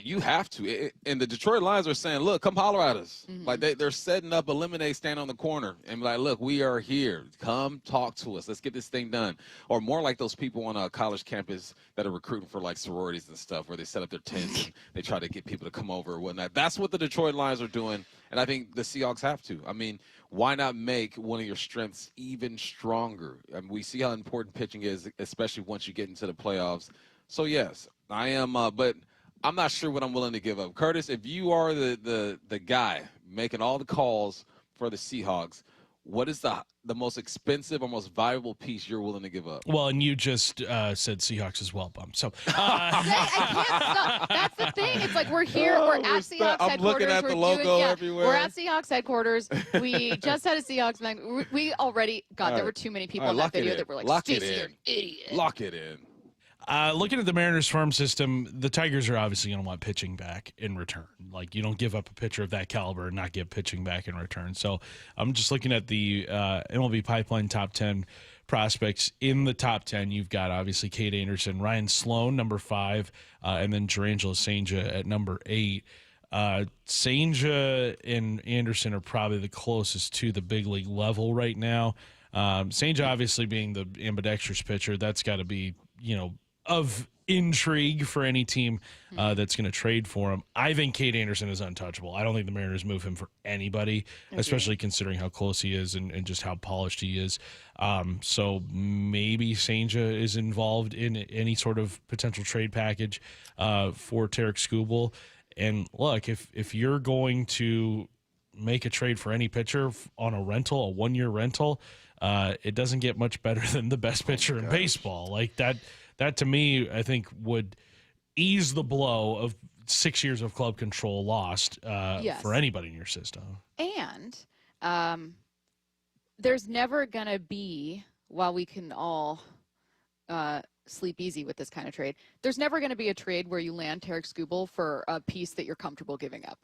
Speaker 5: you have to. And the Detroit Lions are saying, look, come holler at us. Mm-hmm. Like they're setting up a lemonade stand on the corner and be like, look, we are here. Come talk to us. Let's get this thing done. Or more like those people on a college campus that are recruiting for like sororities and stuff, where they set up their tents and they try to get people to come over or whatnot. That's what the Detroit Lions are doing. And I think the Seahawks have to. I mean, why not make one of your strengths even stronger? I mean, we see how important pitching is, especially once you get into the playoffs. So, yes, I am, but I'm not sure what I'm willing to give up. Curtis, if you are the guy making all the calls for the Seahawks, what is the most expensive or most valuable piece you're willing to give up?
Speaker 3: Well, and you just said Seahawks as well, Bump. So
Speaker 4: I can't stop. That's the thing. It's like we're here. We're at Seahawks headquarters.
Speaker 5: I'm looking at the logo everywhere.
Speaker 4: We're at Seahawks headquarters. We just had a Seahawks match. We already got. There were too many people in that video that were like, "Stacy, you're an idiot."
Speaker 5: Lock it in.
Speaker 3: Looking at the Mariners farm system, the Tigers are obviously going to want pitching back in return. Like, you don't give up a pitcher of that caliber and not get pitching back in return. So I'm just looking at the MLB Pipeline top 10 prospects. In the top 10, you've got obviously Kate Anderson, Ryan Sloan, number 5, and then Jarangelo Sainja at number 8. Sainja and Anderson are probably the closest to the big league level right now. Sainja obviously being the ambidextrous pitcher, that's got to be, of intrigue for any team that's going to trade for him. I think Cade Anderson is untouchable. I don't think the Mariners move him for anybody, especially considering how close he is and just how polished he is. So maybe Senja is involved in any sort of potential trade package for Tarik Skubal. And look, if you're going to make a trade for any pitcher on a rental, a 1-year rental, it doesn't get much better than the best pitcher in baseball. Like that to me, I think would ease the blow of 6 years of club control lost for anybody in your system.
Speaker 4: And there's never going to be, while we can all sleep easy with this kind of trade, there's never going to be a trade where you land Tarik Skubal for a piece that you're comfortable giving up.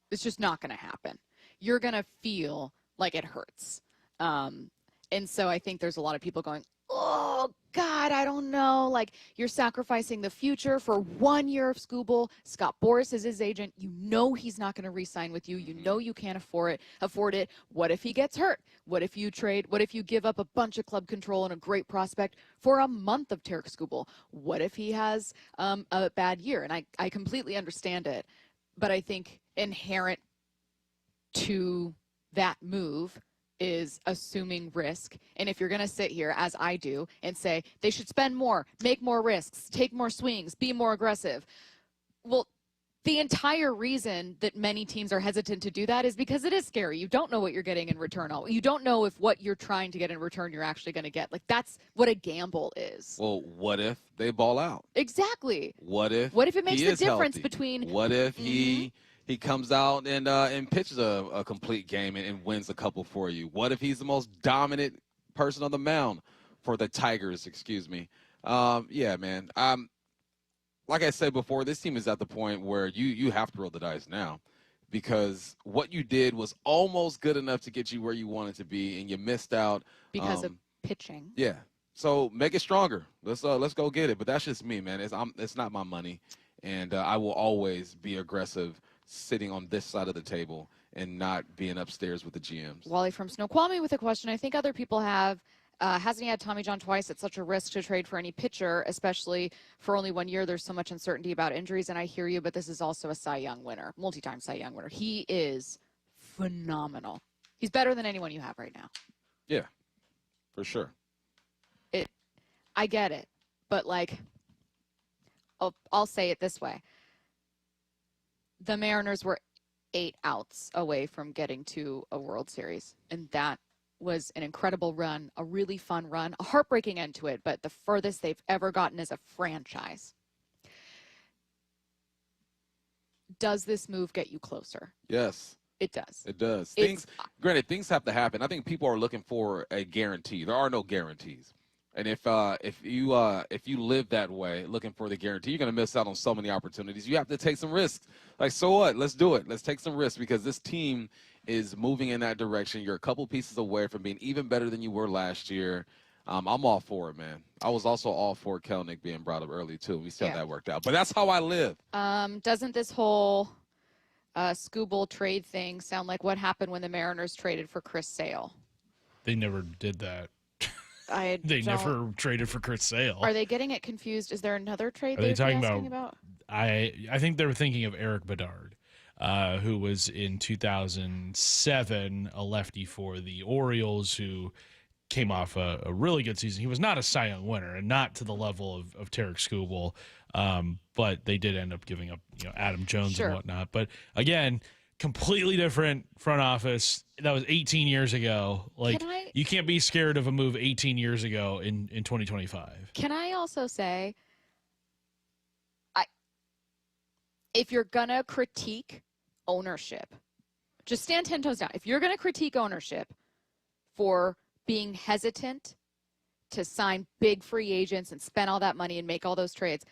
Speaker 4: It's just not going to happen. You're going to feel like it hurts. And so I think there's a lot of people going, oh, God, I don't know. Like, you're sacrificing the future for 1 year of Skubal. Scott Boras is his agent. You know he's not going to re-sign with you. You know you can't afford it. What if he gets hurt? What if you trade? What if you give up a bunch of club control and a great prospect for a month of Tarik Skubal? What if he has a bad year? And I completely understand it. But I think inherent to that move is assuming risk. And if you're going to sit here, as I do, and say they should spend more, make more risks, take more swings, be more aggressive, well, the entire reason that many teams are hesitant to do that is because it is scary. You don't know what you're getting in return. You don't know if what you're trying to get in return you're actually going to get. Like, that's what a gamble is.
Speaker 5: Well, what if they ball out?
Speaker 4: Exactly.
Speaker 5: What if
Speaker 4: it makes the difference
Speaker 5: healthy?
Speaker 4: Between
Speaker 5: what if he comes out and pitches a complete game and wins a couple for you? What if he's the most dominant person on the mound for the Tigers? Excuse me. Yeah, man. Like I said before, this team is at the point where you have to roll the dice now, because what you did was almost good enough to get you where you wanted to be, and you missed out
Speaker 4: because of pitching.
Speaker 5: Yeah. So make it stronger. Let's go get it. But that's just me, man. It's not my money, and I will always be aggressive, sitting on this side of the table and not being upstairs with the GMs.
Speaker 4: Wally from Snoqualmie with a question I think other people have. Hasn't he had Tommy John twice? It's such a risk to trade for any pitcher, especially for only 1 year. There's so much uncertainty about injuries, and I hear you, but this is also a Cy Young winner, multi-time Cy Young winner. He is phenomenal. He's better than anyone you have right now.
Speaker 5: Yeah, for sure.
Speaker 4: I get it, but like, I'll say it this way. The Mariners were 8 outs away from getting to a World Series, and that was an incredible run, a really fun run, a heartbreaking end to it, but the furthest they've ever gotten as a franchise. Does this move get you closer?
Speaker 5: Yes.
Speaker 4: It does.
Speaker 5: It does. Granted, things have to happen. I think people are looking for a guarantee. There are no guarantees. And if you live that way, looking for the guarantee, you're going to miss out on so many opportunities. You have to take some risks. Like, so what? Let's do it. Let's take some risks, because this team is moving in that direction. You're a couple pieces away from being even better than you were last year. I'm all for it, man. I was also all for Kelnick being brought up early, too. We see how that worked out. But that's how I live.
Speaker 4: Doesn't this whole Skubal trade thing sound like what happened when the Mariners traded for Chris Sale?
Speaker 3: They never did that.
Speaker 4: They
Speaker 3: never traded for Chris Sale.
Speaker 4: Are they getting it confused? Is there another trade
Speaker 3: Are they talking
Speaker 4: about?
Speaker 3: I think they were thinking of Eric Bedard, who was in 2007 a lefty for the Orioles, who came off a really good season. He was not a Cy Young winner, and not to the level of Tarik Skubal, but they did end up giving up Adam Jones and whatnot. But again, completely different front office. That was 18 years ago. Like, you can't be scared of a move 18 years ago in 2025.
Speaker 4: Can I also say, if you're going to critique ownership, just stand 10 toes down. If you're going to critique ownership for being hesitant to sign big free agents and spend all that money and make all those trades,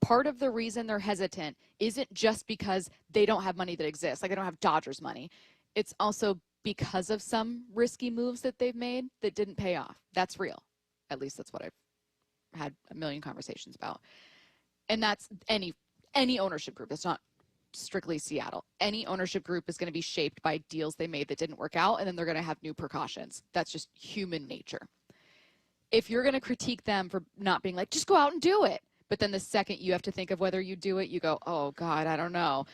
Speaker 4: part of the reason they're hesitant isn't just because they don't have money that exists. Like, they don't have Dodgers money. It's also because of some risky moves that they've made that didn't pay off. That's real. At least that's what I've had a million conversations about. And that's any ownership group. It's not strictly Seattle. Any ownership group is going to be shaped by deals they made that didn't work out, and then they're going to have new precautions. That's just human nature. If you're going to critique them for not being like, just go out and do it, But then the second you have to think of whether you do it, you go, oh, God, I don't know.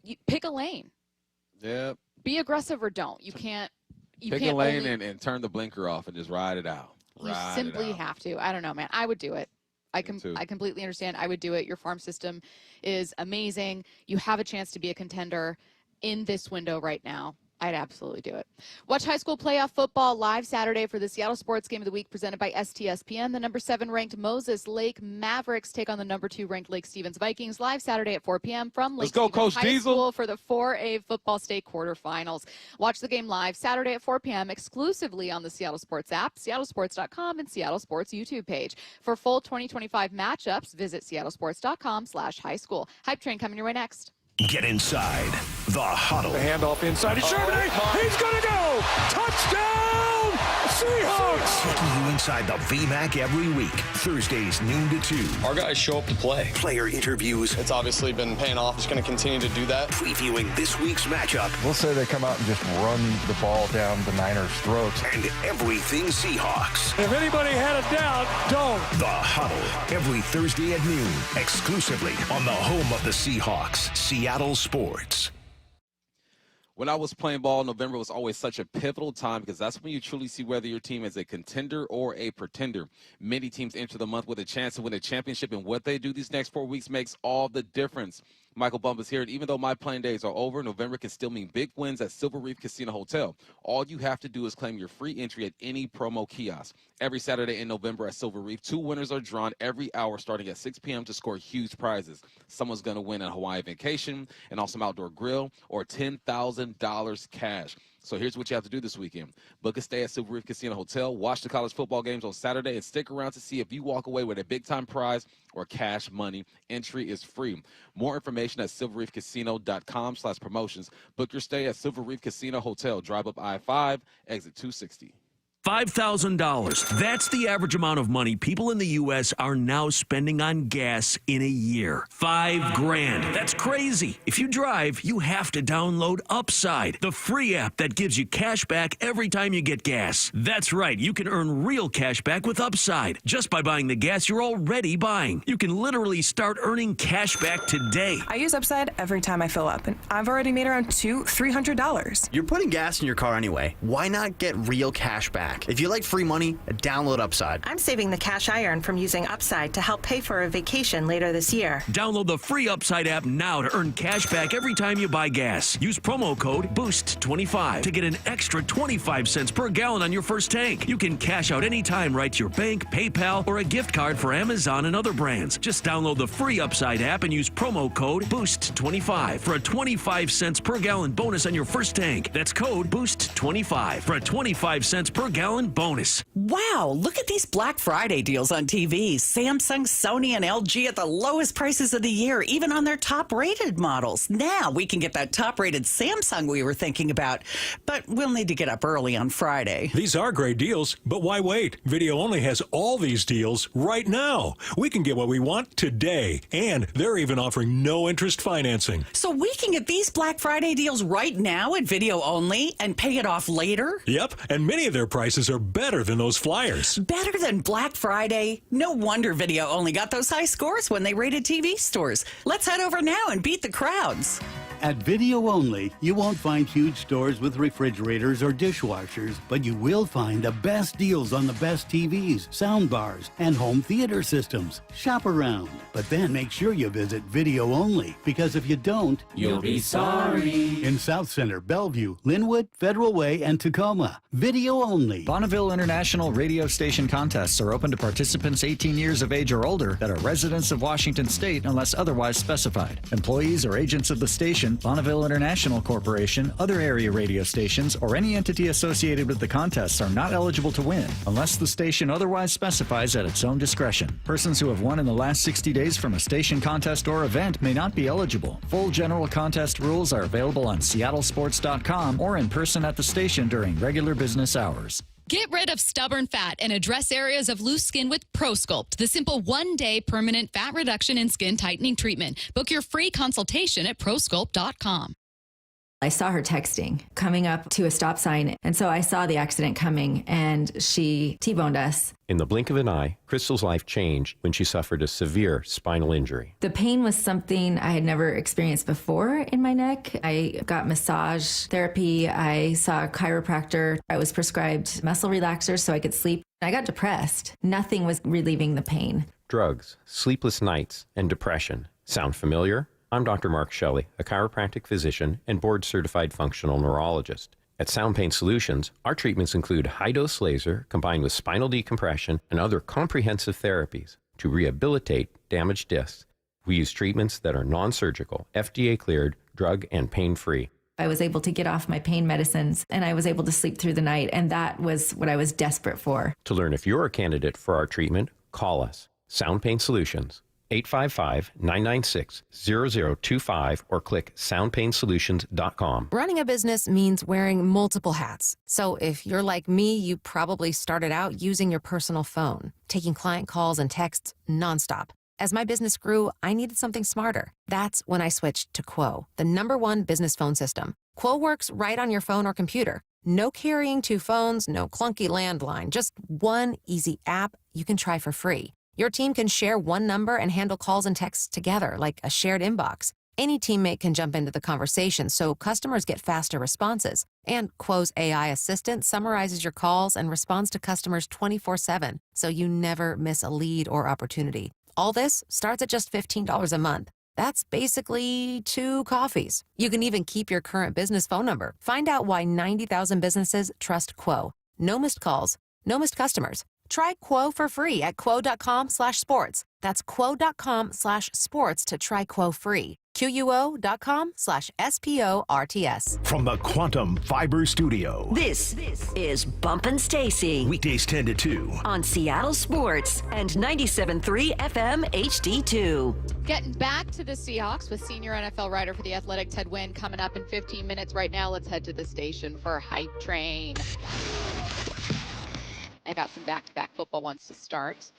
Speaker 4: You pick a lane.
Speaker 5: Yeah.
Speaker 4: Be aggressive or don't. You can't.
Speaker 5: Pick a lane and turn the blinker off and just ride it out.
Speaker 4: You simply have to. I don't know, man. I would do it. I completely understand. I would do it. Your farm system is amazing. You have a chance to be a contender in this window right now. I'd absolutely do it. Watch high school playoff football live Saturday for the Seattle Sports Game of the Week presented by STSPN. The number 7 ranked Moses Lake Mavericks take on the number 2 ranked Lake Stevens Vikings live Saturday at 4 p.m. from Lake Stevens
Speaker 5: Coach
Speaker 4: High
Speaker 5: Diesel.
Speaker 4: School for the 4A football state quarterfinals. Watch the game live Saturday at 4 p.m. exclusively on the Seattle Sports app, seattlesports.com, and Seattle Sports YouTube page. For full 2025 matchups, visit seattlesports.com/highschool. Hype Train coming your way next.
Speaker 1: Get inside the huddle.
Speaker 10: The handoff inside to Charbonnet. He's going to go. Touchdown, Seahawks.
Speaker 1: Taking you inside the VMAC every week. Thursdays, noon to 2.
Speaker 6: Our guys show up to play.
Speaker 1: Player interviews.
Speaker 6: It's obviously been paying off. It's going to continue to do that.
Speaker 1: Previewing this week's matchup.
Speaker 7: We'll say they come out and just run the ball down the Niners' throats.
Speaker 1: And everything Seahawks.
Speaker 10: If anybody had a doubt, don't.
Speaker 1: The Huddle. Every Thursday at noon. Exclusively on the home of the Seahawks. Seattle Sports.
Speaker 5: When I was playing ball, November was always such a pivotal time because that's when you truly see whether your team is a contender or a pretender. Many teams enter the month with a chance to win a championship, and what they do these next 4 weeks makes all the difference. Michael Bumpus here, and even though my playing days are over, November can still mean big wins at Silver Reef Casino Hotel. All you have to do is claim your free entry at any promo kiosk. Every Saturday in November at Silver Reef, 2 winners are drawn every hour starting at 6 p.m. to score huge prizes. Someone's going to win a Hawaii vacation, an awesome outdoor grill, or $10,000 cash. So here's what you have to do this weekend. Book a stay at Silver Reef Casino Hotel, watch the college football games on Saturday, and stick around to see if you walk away with a big-time prize or cash money. Entry is free. More information at silverreefcasino.com/promotions. Book your stay at Silver Reef Casino Hotel. Drive up I-5, exit 260.
Speaker 8: $5,000. That's the average amount of money people in the U.S. are now spending on gas in a year. $5,000. That's crazy. If you drive, you have to download Upside, the free app that gives you cash back every time you get gas. That's right. You can earn real cash back with Upside just by buying the gas you're already buying. You can literally start earning cash back today.
Speaker 9: I use Upside every time I fill up, and I've already made around $300.
Speaker 11: You're putting gas in your car anyway. Why not get real cash back? If you like free money, download Upside.
Speaker 12: I'm saving the cash I earn from using Upside to help pay for a vacation later this year.
Speaker 8: Download the free Upside app now to earn cash back every time you buy gas. Use promo code BOOST25 to get an extra 25 cents per gallon on your first tank. You can cash out anytime right to your bank, PayPal, or a gift card for Amazon and other brands. Just download the free Upside app and use promo code BOOST25 for a 25 cents per gallon bonus on your first tank. That's code BOOST25 for a 25 cents per gallon bonus.
Speaker 13: Wow, look at these Black Friday deals on TVs. Samsung, Sony, and LG at the lowest prices of the year, even on their top-rated models. Now we can get that top-rated Samsung we were thinking about, but we'll need to get up early on Friday.
Speaker 14: These are great deals, but why wait? Video Only has all these deals right now. We can get what we want today, and they're even offering no interest financing.
Speaker 13: So we can get these Black Friday deals right now at Video Only and pay it off later?
Speaker 14: Yep, and many of their prices are better than those flyers.
Speaker 13: Better than Black Friday? No wonder Video Only got those high scores when they rated TV stores. Let's head over now and beat the crowds.
Speaker 29: At Video Only, you won't find huge stores with refrigerators or dishwashers, but you will find the best deals on the best TVs, soundbars, and home theater systems. Shop around, but then make sure you visit Video Only, because if you don't,
Speaker 30: you'll be sorry.
Speaker 29: In South Center, Bellevue, Linwood, Federal Way, and Tacoma. Video Only.
Speaker 24: Bonneville International radio station contests are open to participants 18 years of age or older that are residents of Washington State unless otherwise specified. Employees or agents of the station, Bonneville International Corporation, other area radio stations, or any entity associated with the contests are not eligible to win unless the station otherwise specifies at its own discretion. Persons who have won in the last 60 days from a station contest or event may not be eligible. Full general contest rules are available on seattlesports.com or in person at the station during regular business hours.
Speaker 31: Get rid of stubborn fat and address areas of loose skin with ProSculpt, the simple one-day permanent fat reduction and skin tightening treatment. Book your free consultation at prosculpt.com.
Speaker 15: I saw her texting, coming up to a stop sign. And so I saw the accident coming, and she T-boned us.
Speaker 16: In the blink of an eye, Crystal's life changed when she suffered a severe spinal injury.
Speaker 15: The pain was something I had never experienced before in my neck. I got massage therapy. I saw a chiropractor. I was prescribed muscle relaxers so I could sleep. I got depressed. Nothing was relieving the pain.
Speaker 16: Drugs, sleepless nights, and depression. Sound familiar? I'm Dr. Mark Shelley, a chiropractic physician and board-certified functional neurologist. At Sound Pain Solutions, our treatments include high-dose laser combined with spinal decompression and other comprehensive therapies to rehabilitate damaged discs. We use treatments that are non-surgical, FDA-cleared, drug and pain-free.
Speaker 15: I was able to get off my pain medicines, and I was able to sleep through the night, and that was what I was desperate for.
Speaker 16: To learn if you're a candidate for our treatment, call us. Sound Pain Solutions, 855-996-0025, or click soundpainsolutions.com.
Speaker 17: Running a business means wearing multiple hats. So if you're like me, you probably started out using your personal phone, taking client calls and texts nonstop. As my business grew, I needed something smarter. That's when I switched to Quo, the #1 business phone system. Quo works right on your phone or computer. No carrying 2 phones, no clunky landline, just one easy app you can try for free. Your team can share one number and handle calls and texts together like a shared inbox. Any teammate can jump into the conversation, so customers get faster responses. And Quo's AI assistant summarizes your calls and responds to customers 24/7, so you never miss a lead or opportunity. All this starts at just $15 a month. That's basically 2 coffees. You can even keep your current business phone number. Find out why 90,000 businesses trust Quo. No missed calls, no missed customers. Try Quo for free at quo.com/sports. That's quo.com/sports to try Quo free. QUO.com/SPORTS.
Speaker 1: From the Quantum Fiber Studio.
Speaker 2: This is Bumpin' Stacy.
Speaker 1: Weekdays 10 to 2.
Speaker 2: On Seattle Sports and 97.3 FM HD2.
Speaker 4: Getting back to the Seahawks with senior NFL writer for The Athletic, Ted Nguyen, coming up in 15 minutes. Right now, let's head to the station for Hype Train. I got some back-to-back football ones to start.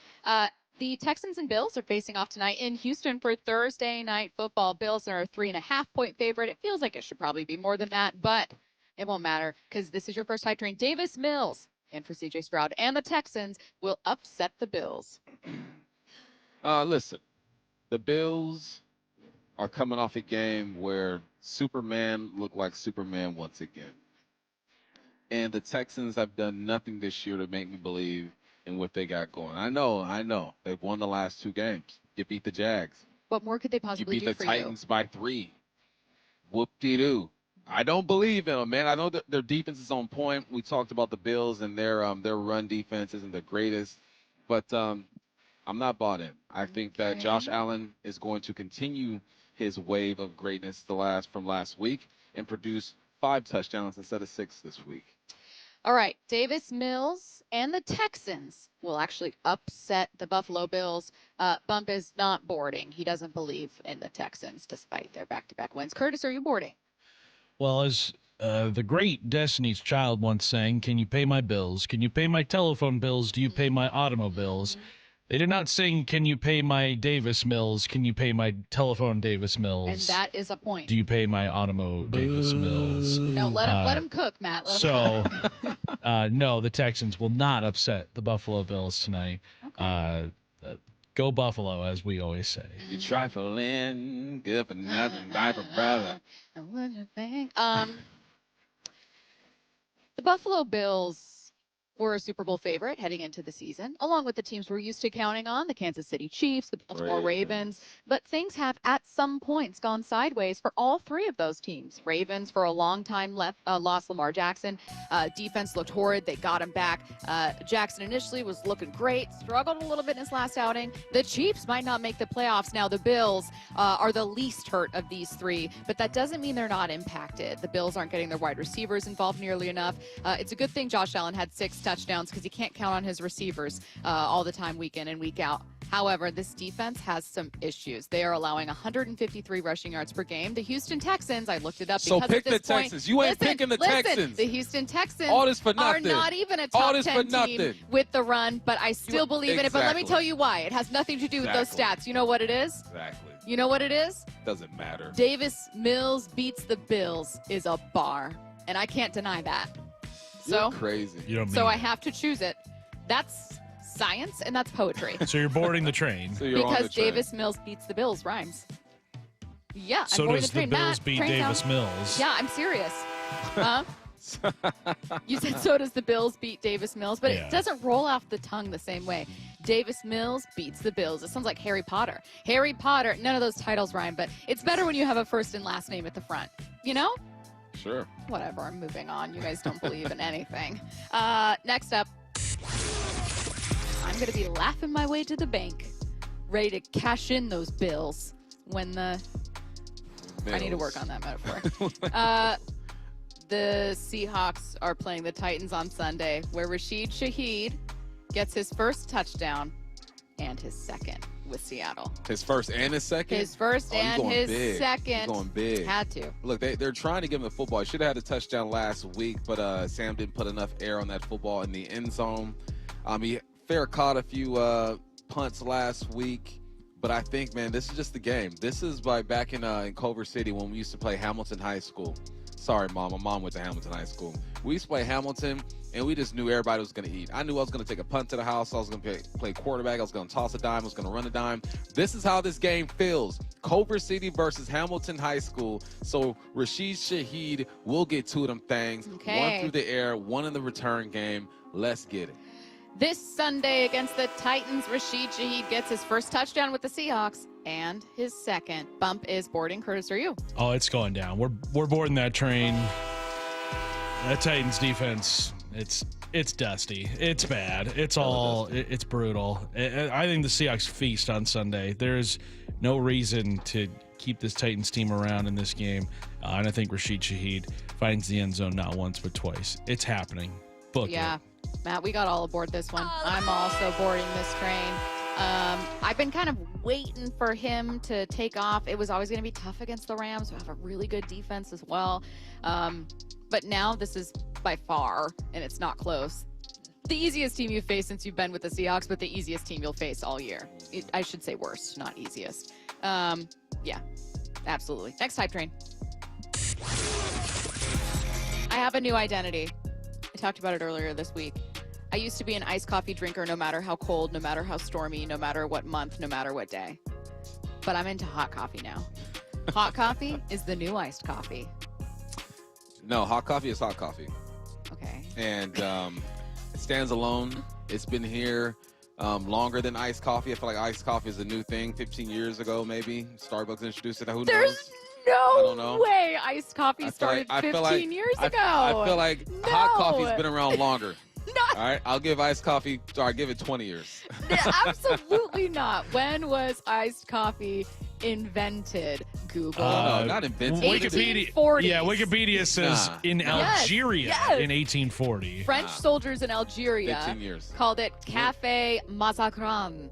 Speaker 4: The Texans and Bills are facing off tonight in Houston for Thursday night football. Bills are a 3.5-point favorite. It feels like it should probably be more than that, but it won't matter because this is your first Hype Train. Davis Mills and for CJ Stroud and the Texans will upset the Bills.
Speaker 5: Listen, the Bills are coming off a game where Superman looked like Superman once again. And the Texans have done nothing this year to make me believe in what they got going. I know. They've won the last 2 games. You beat the Jags.
Speaker 4: What more could they possibly do for you?
Speaker 5: You beat the Titans by 3. Whoop-de-doo. I don't believe in them, man. I know that their defense is on point. We talked about the Bills and their run defense isn't the greatest. But I'm not bought in. I think that Josh Allen is going to continue his wave of greatness from last week and produce 5 touchdowns instead of 6 this week.
Speaker 4: All right, Davis Mills and the Texans will actually upset the Buffalo Bills. Bump is not boarding. He doesn't believe in the Texans despite their back-to-back wins. Curtis, are you boarding?
Speaker 3: Well, as the great Destiny's Child once sang, can you pay my bills? Can you pay my telephone bills? Do you pay my automobiles? They did not sing, can you pay my Davis Mills? Can you pay my telephone Davis Mills?
Speaker 4: And that is a point.
Speaker 3: Do you pay my automo Davis Mills?
Speaker 4: No, let him cook, Matt.
Speaker 3: No, the Texans will not upset the Buffalo Bills tonight. Okay. Go Buffalo, as we always say.
Speaker 5: You trifling, good for nothing, die for brother.
Speaker 4: What you think? The Buffalo Bills were a Super Bowl favorite heading into the season, along with the teams we're used to counting on, the Kansas City Chiefs, the Baltimore Ravens. But things have, at some points, gone sideways for all 3 of those teams. Ravens, for a long time, lost Lamar Jackson. Defense looked horrid. They got him back. Jackson initially was looking great, struggled a little bit in his last outing. The Chiefs might not make the playoffs. Now, the Bills are the least hurt of these 3, but that doesn't mean they're not impacted. The Bills aren't getting their wide receivers involved nearly enough. It's a good thing Josh Allen had 6 touchdowns because he can't count on his receivers all the time, week in and week out. However, this defense has some issues. They are allowing 153 rushing yards per game. The Houston Texans, I looked it up.
Speaker 5: So pick the Texans. You ain't picking the Texans.
Speaker 4: The Houston Texans
Speaker 5: All this for
Speaker 4: are
Speaker 5: nothing.
Speaker 4: not even a top 10 team with the run, but I still believe in it. But let me tell you why. It has nothing to do with those stats. You know what it is?
Speaker 5: Exactly.
Speaker 4: You know what it is?
Speaker 5: Doesn't matter.
Speaker 4: Davis Mills beats the Bills is a bar, and I can't deny that.
Speaker 5: You're crazy.
Speaker 3: You don't mean
Speaker 4: So I have to choose it. That's science, and that's poetry.
Speaker 3: So you're boarding the train.
Speaker 4: Because Davis Mills beats the Bills rhymes. Yeah,
Speaker 3: So
Speaker 4: I'm boarding
Speaker 3: does
Speaker 4: the train.
Speaker 3: the Bills
Speaker 4: Matt,
Speaker 3: beat
Speaker 4: train
Speaker 3: Davis
Speaker 4: sound.
Speaker 3: Mills?
Speaker 4: Yeah, I'm serious. You said so does the Bills beat Davis Mills, but it doesn't roll off the tongue the same way. Davis Mills beats the Bills. It sounds like Harry Potter. Harry Potter, none of those titles rhyme, but it's better when you have a first and last name at the front. You know?
Speaker 5: Sure.
Speaker 4: Whatever, I'm moving on. You guys don't believe in anything. Next up, I'm going to be laughing my way to the bank, ready to cash in those bills when the...
Speaker 5: Bills.
Speaker 4: I need to work on that metaphor. The Seahawks are playing the Titans on Sunday, where Rashid Shaheed gets his first touchdown and his second with Seattle.
Speaker 5: His first and his second?
Speaker 4: His first and his
Speaker 5: big.
Speaker 4: second.
Speaker 5: He's going big.
Speaker 4: Had to.
Speaker 5: Look, they're trying to give him the football. He should have had a touchdown last week, but Sam didn't put enough air on that football in the end zone. He caught a few punts last week, but I think, man, this is just the game. This is back in Culver City when we used to play Hamilton High School. Sorry, Mom. My mom went to Hamilton High School. We used to play Hamilton, and we just knew everybody was going to eat. I knew I was going to take a punt to the house. I was going to play quarterback. I was going to toss a dime. I was going to run a dime. This is how this game feels. Culver City versus Hamilton High School. So Rashid Shaheed will get two of them things.
Speaker 4: Okay.
Speaker 5: One through the air, one in the return game. Let's get it.
Speaker 4: This Sunday against the Titans, Rashid Shaheed gets his first touchdown with the Seahawks and his second. Bump is boarding. Curtis, are you?
Speaker 3: Oh, it's going down. We're boarding that train. That Titans defense, it's dusty. It's bad. It's brutal. I think the Seahawks feast on Sunday. There's no reason to keep this Titans team around in this game. And I think Rashid Shaheed finds the end zone not once but twice. It's happening. Book it.
Speaker 4: Matt, we got all aboard this one. I'm also boarding this train. I've been kind of waiting for him to take off. It was always going to be tough against the Rams, who have a really good defense as well. But now this is by far, and it's not close, the easiest team you've faced since you've been with the Seahawks, but the easiest team you'll face all year. I should say worst, not easiest. Yeah, absolutely. Next hype train. I have a new identity. I talked about it earlier this week. I used to be an iced coffee drinker no matter how cold, no matter how stormy, no matter what month, no matter what day. But I'm into hot coffee now. Hot coffee is the new iced coffee.
Speaker 5: No, hot coffee is hot coffee.
Speaker 4: Okay.
Speaker 5: And it stands alone. It's been here longer than iced coffee. I feel like iced coffee is a new thing 15 years ago, maybe. Starbucks introduced it. Who knows? I don't know.
Speaker 4: Way iced coffee started 15 years ago.
Speaker 5: I feel like hot coffee's been around longer. All right, I'll give iced coffee, give it 20 years.
Speaker 4: Absolutely not. When was iced coffee invented? Google.
Speaker 5: No, not invented.
Speaker 3: Wikipedia.
Speaker 4: 1840s.
Speaker 3: Yeah, Wikipedia says in Algeria in 1840.
Speaker 4: French soldiers in Algeria
Speaker 5: 15 years.
Speaker 4: called it Café Mazagran.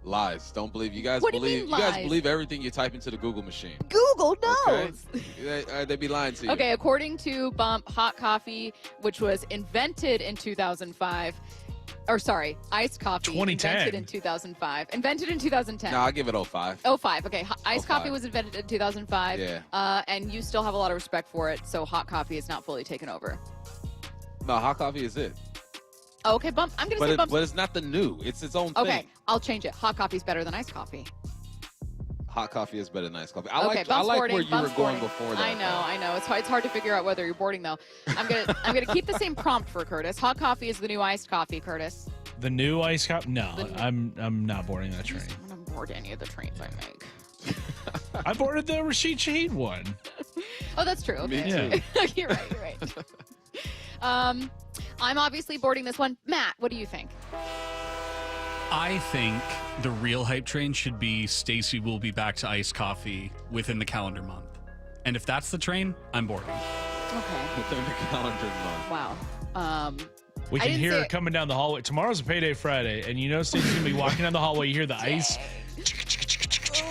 Speaker 5: Lies. Don't believe. You guys
Speaker 4: What do you
Speaker 5: believe.
Speaker 4: mean
Speaker 5: You guys
Speaker 4: lies?
Speaker 5: believe everything you type into the Google machine.
Speaker 4: Google knows.
Speaker 5: Okay? They be lying to you.
Speaker 4: Okay, according to Bump, hot coffee, which was invented in 2005, or sorry, iced coffee
Speaker 3: 2010.
Speaker 4: invented in 2005. Invented in 2010.
Speaker 5: No, I'll give it 05.
Speaker 4: 05. Okay, iced coffee was invented in 2005.
Speaker 5: Yeah.
Speaker 4: And you still have a lot of respect for it, so hot coffee is not fully taken over.
Speaker 5: No, hot coffee is it.
Speaker 4: Okay, Bump. I'm going to say Bump.
Speaker 5: But it's not the new. It's its own thing.
Speaker 4: Okay, I'll change it. Hot coffee is better than iced coffee.
Speaker 5: Hot coffee is better than iced coffee.
Speaker 4: Okay,
Speaker 5: I like
Speaker 4: boarding,
Speaker 5: where you were going
Speaker 4: boarding.
Speaker 5: before that.
Speaker 4: I know. It's hard to figure out whether you're boarding though. I'm gonna keep the same prompt for Curtis. Hot coffee is the new iced coffee, Curtis.
Speaker 3: The new iced coffee? No, I'm not boarding that train.
Speaker 4: I don't board any of the trains I make.
Speaker 3: I boarded the Rashid Shaheed one.
Speaker 4: Oh, that's true. Okay.
Speaker 3: Me too.
Speaker 4: You're right. I'm obviously boarding this one. Matt, what do you think?
Speaker 6: I think the real hype train should be Stacy will be back to iced coffee within the calendar month. And if that's the train, I'm boarding.
Speaker 4: Okay.
Speaker 5: Within the calendar month.
Speaker 4: Wow.
Speaker 3: We can hear her coming down the hallway. Tomorrow's a payday Friday, and you know Stacy's going to be walking down the hallway. You hear the ice.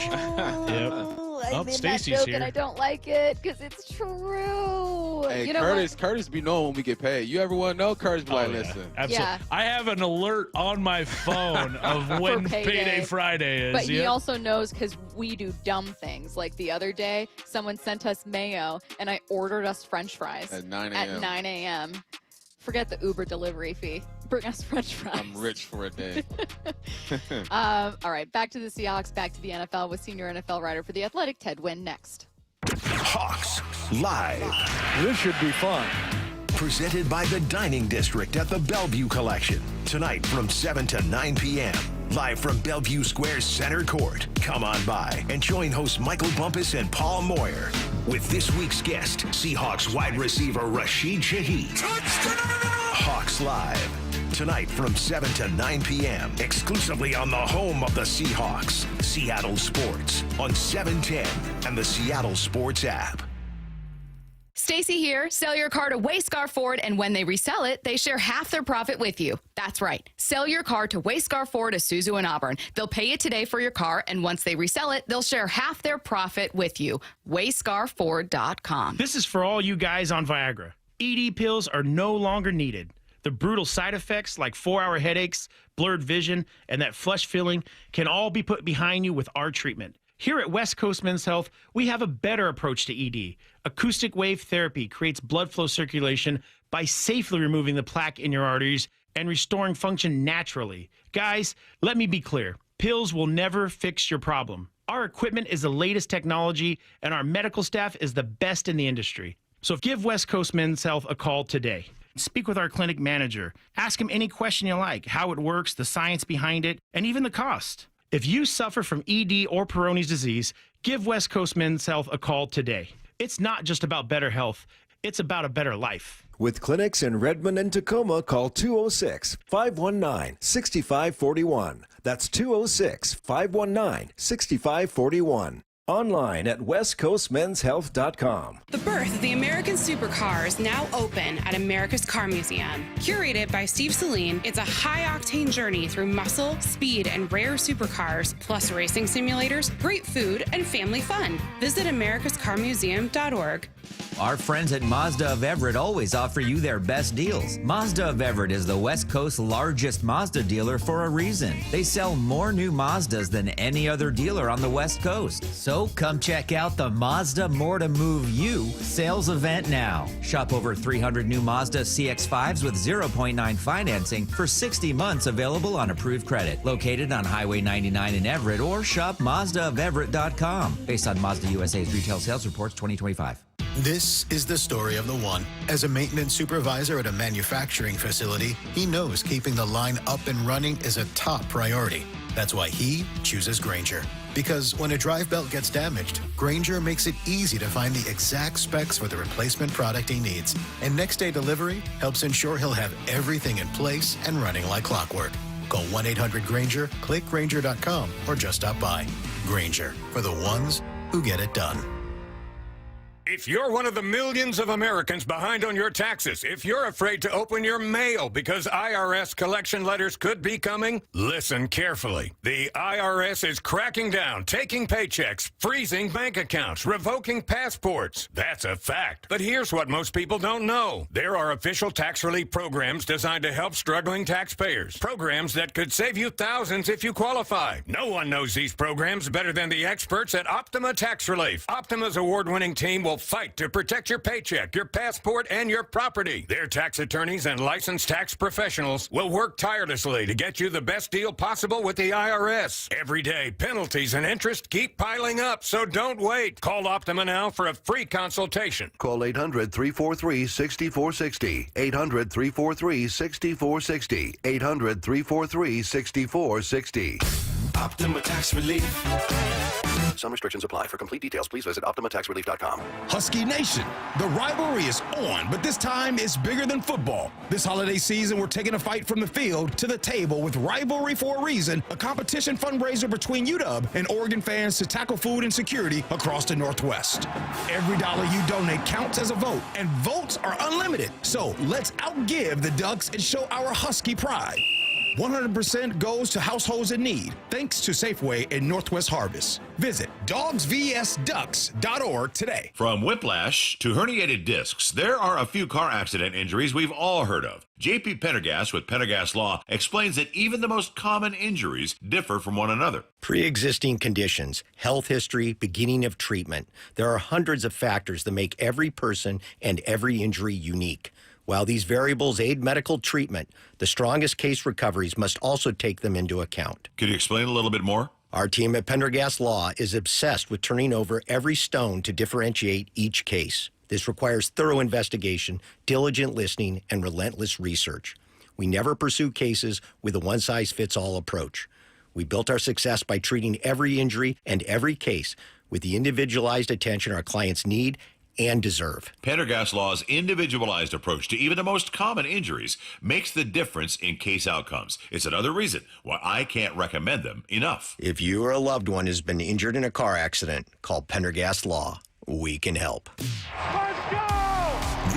Speaker 3: Yep.
Speaker 4: I made that
Speaker 3: Stacy's
Speaker 4: joke
Speaker 3: here.
Speaker 4: and I don't like it because it's true.
Speaker 5: Hey,
Speaker 4: you know
Speaker 5: Curtis be knowing when we get paid. You ever want to know? Curtis be like, listen.
Speaker 3: Absolutely.
Speaker 4: Yeah.
Speaker 3: I have an alert on my phone of when payday Friday is.
Speaker 4: But he
Speaker 3: Yep.
Speaker 4: also knows because we do dumb things. Like the other day, someone sent us mayo, and I ordered us French fries
Speaker 5: At 9
Speaker 4: At
Speaker 5: a.m.
Speaker 4: 9 a.m. Forget the Uber delivery fee. Bring us French fries.
Speaker 5: I'm rich for a day.
Speaker 4: All right, back to the Seahawks, back to the NFL with senior NFL writer for The Athletic, Ted Nguyen, next.
Speaker 1: Hawks Live.
Speaker 10: This should be fun.
Speaker 1: Presented by the Dining District at the Bellevue Collection. Tonight from 7 to 9 p.m. Live from Bellevue Square Center Court. Come on by and join hosts Michael Bumpus and Paul Moyer. With this week's guest, Seahawks wide receiver Rashid Shaheed. Hawks Live. Tonight from 7 to 9 p.m. exclusively on the home of the Seahawks, Seattle Sports, on 710 and the Seattle Sports app.
Speaker 31: Stacy here. Sell your car to Wayscar Ford, and when they resell it, they share half their profit with you. That's right. Sell your car to Wayscar Ford, Isuzu, and Auburn. They'll pay you today for your car, and once they resell it, they'll share half their profit with you. WayscarFord.com.
Speaker 7: This is for all you guys on Viagra. ED pills are no longer needed. The brutal side effects like 4-hour headaches, blurred vision, and that flush feeling can all be put behind you with our treatment. Here at West Coast Men's Health, we have a better approach to ED. Acoustic wave therapy creates blood flow circulation by safely removing the plaque in your arteries and restoring function naturally. Guys, let me be clear. Pills will never fix your problem. Our equipment is the latest technology, and our medical staff is the best in the industry. So give West Coast Men's Health a call today. Speak with our clinic manager. Ask him any question you like, how it works, the science behind it, and even the cost. If you suffer from ED or Peyronie's disease, give West Coast Men's Health a call today. It's not just about better health, it's about a better life.
Speaker 18: With clinics in Redmond and Tacoma, call 206-519-6541. That's 206-519-6541. Online at westcoastmenshealth.com.
Speaker 19: The birth of the American Supercar is now open at America's Car Museum. Curated by Steve Saline, it's a high-octane journey through muscle, speed, and rare supercars, plus racing simulators, great food, and family fun. Visit americascarmuseum.org.
Speaker 20: Our friends at Mazda of Everett always offer you their best deals. Mazda of Everett is the West Coast's largest Mazda dealer for a reason. They sell more new Mazdas than any other dealer on the West Coast. So come check out the Mazda More to Move You sales event now. Shop over 300 new Mazda CX-5s with 0.9 financing for 60 months, available on approved credit. Located on Highway 99 in Everett, or shop MazdaofEverett.com. Based on Mazda USA's retail sales reports 2025.
Speaker 21: This is the story of the one. As a maintenance supervisor at a manufacturing facility, he knows keeping the line up and running is a top priority. That's why he chooses Grainger. Because when a drive belt gets damaged, Grainger makes it easy to find the exact specs for the replacement product he needs. And next day delivery helps ensure he'll have everything in place and running like clockwork. Call 1-800-GRAINGER, click Grainger.com, or just stop by. Grainger, for the ones who get it done.
Speaker 22: If you're one of the millions of Americans behind on your taxes, if you're afraid to open your mail because IRS collection letters could be coming, listen carefully. The IRS is cracking down, taking paychecks, freezing bank accounts, revoking passports. That's a fact. But here's what most people don't know. There are official tax relief programs designed to help struggling taxpayers. Programs that could save you thousands if you qualify. No one knows these programs better than the experts at Optima Tax Relief. Optima's award-winning team will fight to protect your paycheck, your passport, and your property. Their tax attorneys and licensed tax professionals will work tirelessly to get you the best deal possible with the IRS. Every day, penalties and interest keep piling up, so don't wait. Call Optima now for a free consultation.
Speaker 23: Call 800-343-6460. 800-343-6460. 800-343-6460.
Speaker 25: Optima Tax Relief.
Speaker 23: Some restrictions apply. For complete details, please visit OptimaTaxRelief.com.
Speaker 26: Husky Nation, the rivalry is on, but this time it's bigger than football. This holiday season, we're taking a fight from the field to the table with Rivalry for a Reason, a competition fundraiser between UW and Oregon fans to tackle food insecurity across the Northwest. Every dollar you donate counts as a vote, and votes are unlimited. So let's outgive the Ducks and show our Husky pride. 100% goes to households in need, thanks to Safeway and Northwest Harvest. Visit dogsvsducks.org today.
Speaker 8: From whiplash to herniated discs, there are a few car accident injuries we've all heard of. JP Pendergast with Pendergast Law explains that even the most common injuries differ from one another.
Speaker 9: Pre-existing conditions, health history, beginning of treatment. There are hundreds of factors that make every person and every injury unique. While these variables aid medical treatment, the strongest case recoveries must also take them into account.
Speaker 8: Could you explain a little bit more?
Speaker 9: Our team at Pendergast Law is obsessed with turning over every stone to differentiate each case. This requires thorough investigation, diligent listening, and relentless research. We never pursue cases with a one-size-fits-all approach. We built our success by treating every injury and every case with the individualized attention our clients need and deserve.
Speaker 8: Pendergast Law's individualized approach to even the most common injuries makes the difference in case outcomes. It's another reason why I can't recommend them enough.
Speaker 9: If you or a loved one has been injured in a car accident, call Pendergast Law. We can help.
Speaker 1: Let's go!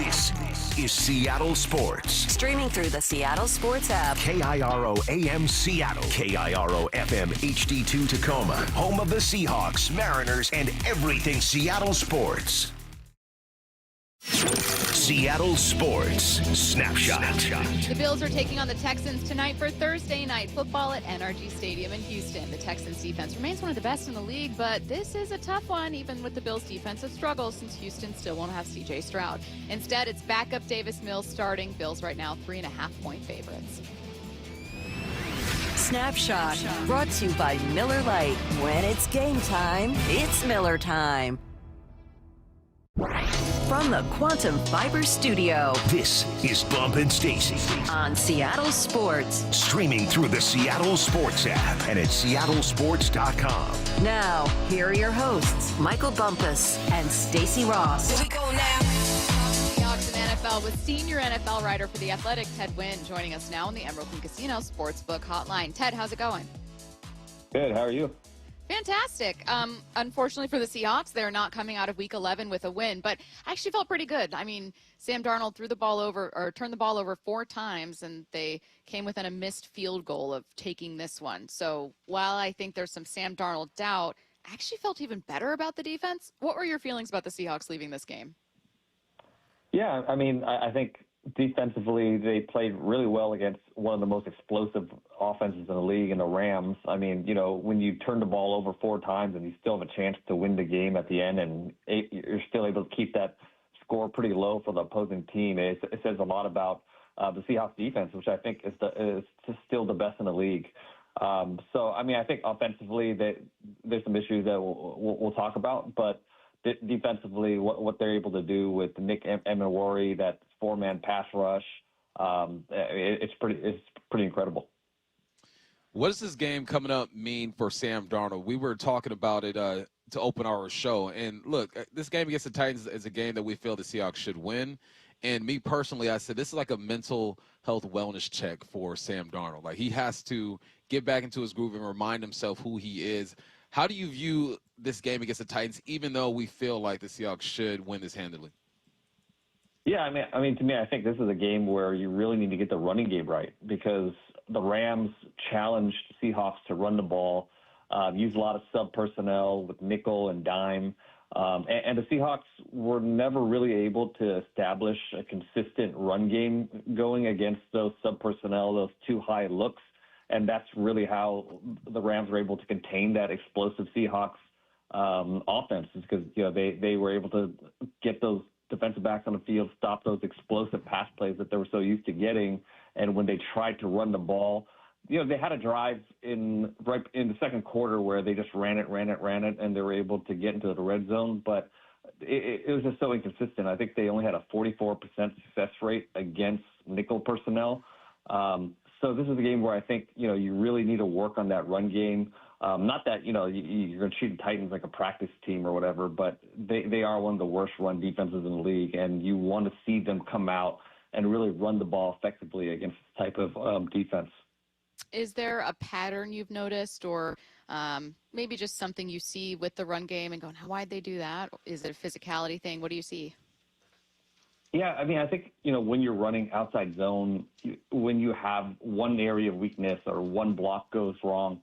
Speaker 1: This is Seattle Sports.
Speaker 2: Streaming through the Seattle Sports app.
Speaker 1: KIRO AM Seattle. KIRO FM HD2 Tacoma. Home of the Seahawks, Mariners, and everything Seattle sports. Seattle Sports Snapshot.
Speaker 4: The Bills are taking on the Texans tonight for Thursday night football at NRG Stadium in Houston. The Texans defense remains one of the best in the league, but this is a tough one, even with the Bills' defensive struggles, since Houston still won't have C.J. Stroud. Instead, it's backup Davis Mills starting. Bills right now 3.5-point favorites.
Speaker 2: Snapshot brought to you by Miller Lite. When it's game time, it's Miller time. From the Quantum Fiber Studio,
Speaker 1: this is Bump and Stacy
Speaker 2: on Seattle Sports.
Speaker 1: Streaming through the Seattle Sports app and at seattlesports.com.
Speaker 2: Now, here are your hosts, Michael Bumpus and Stacy Ross.
Speaker 4: Here we go now. Seahawks and NFL with senior NFL writer for The Athletic, Ted Nguyen, joining us now on the Emerald and Casino Sportsbook Hotline. Ted, how's it going?
Speaker 11: Good. How are you?
Speaker 4: Fantastic. Unfortunately for the Seahawks, they're not coming out of Week 11 with a win, but I actually felt pretty good. I mean, Sam Darnold turned the ball over 4 times, and they came within a missed field goal of taking this one. So while I think there's some Sam Darnold doubt, I actually felt even better about the defense. What were your feelings about the Seahawks leaving this game?
Speaker 11: Yeah, I mean, I think defensively they played really well against one of the most explosive offenses in the league in the Rams. I mean, you know, when you turn the ball over 4 times and you still have a chance to win the game at the end, and you're still able to keep that score pretty low for the opposing team, it says a lot about the Seahawks defense, which I think is still the best in the league. So, I mean, I think offensively there's some issues that we'll talk about, but defensively, what they're able to do with Nick Emenwari, that 4-man pass rush, it's pretty incredible.
Speaker 5: What does this game coming up mean for Sam Darnold? We were talking about it to open our show, and look, this game against the Titans is a game that we feel the Seahawks should win. And me personally, I said this is like a mental health wellness check for Sam Darnold. Like, he has to get back into his groove and remind himself who he is. How do you view this game against the Titans, even though we feel like the Seahawks should win this handily?
Speaker 11: Yeah, I mean, to me, I think this is a game where you really need to get the running game right, because the Rams challenged Seahawks to run the ball, use a lot of sub personnel with nickel and dime, and the Seahawks were never really able to establish a consistent run game going against those sub personnel, those too high looks. And that's really how the Rams were able to contain that explosive Seahawks offense, because they were able to get those defensive backs on the field, stop those explosive pass plays that they were so used to getting. And when they tried to run the ball, they had a drive right in the second quarter where they just ran it, and they were able to get into the red zone. But it was just so inconsistent. I think they only had a 44% success rate against nickel personnel. So this is a game where I think, you really need to work on that run game. Not that, you're going to treat the Titans like a practice team or whatever, but they are one of the worst run defenses in the league, and you want to see them come out and really run the ball effectively against this type of defense.
Speaker 4: Is there a pattern you've noticed, or maybe just something you see with the run game and going, why'd they do that? Is it a physicality thing? What do you see?
Speaker 11: Yeah, I mean, I think, when you're running outside zone, when you have one area of weakness or one block goes wrong,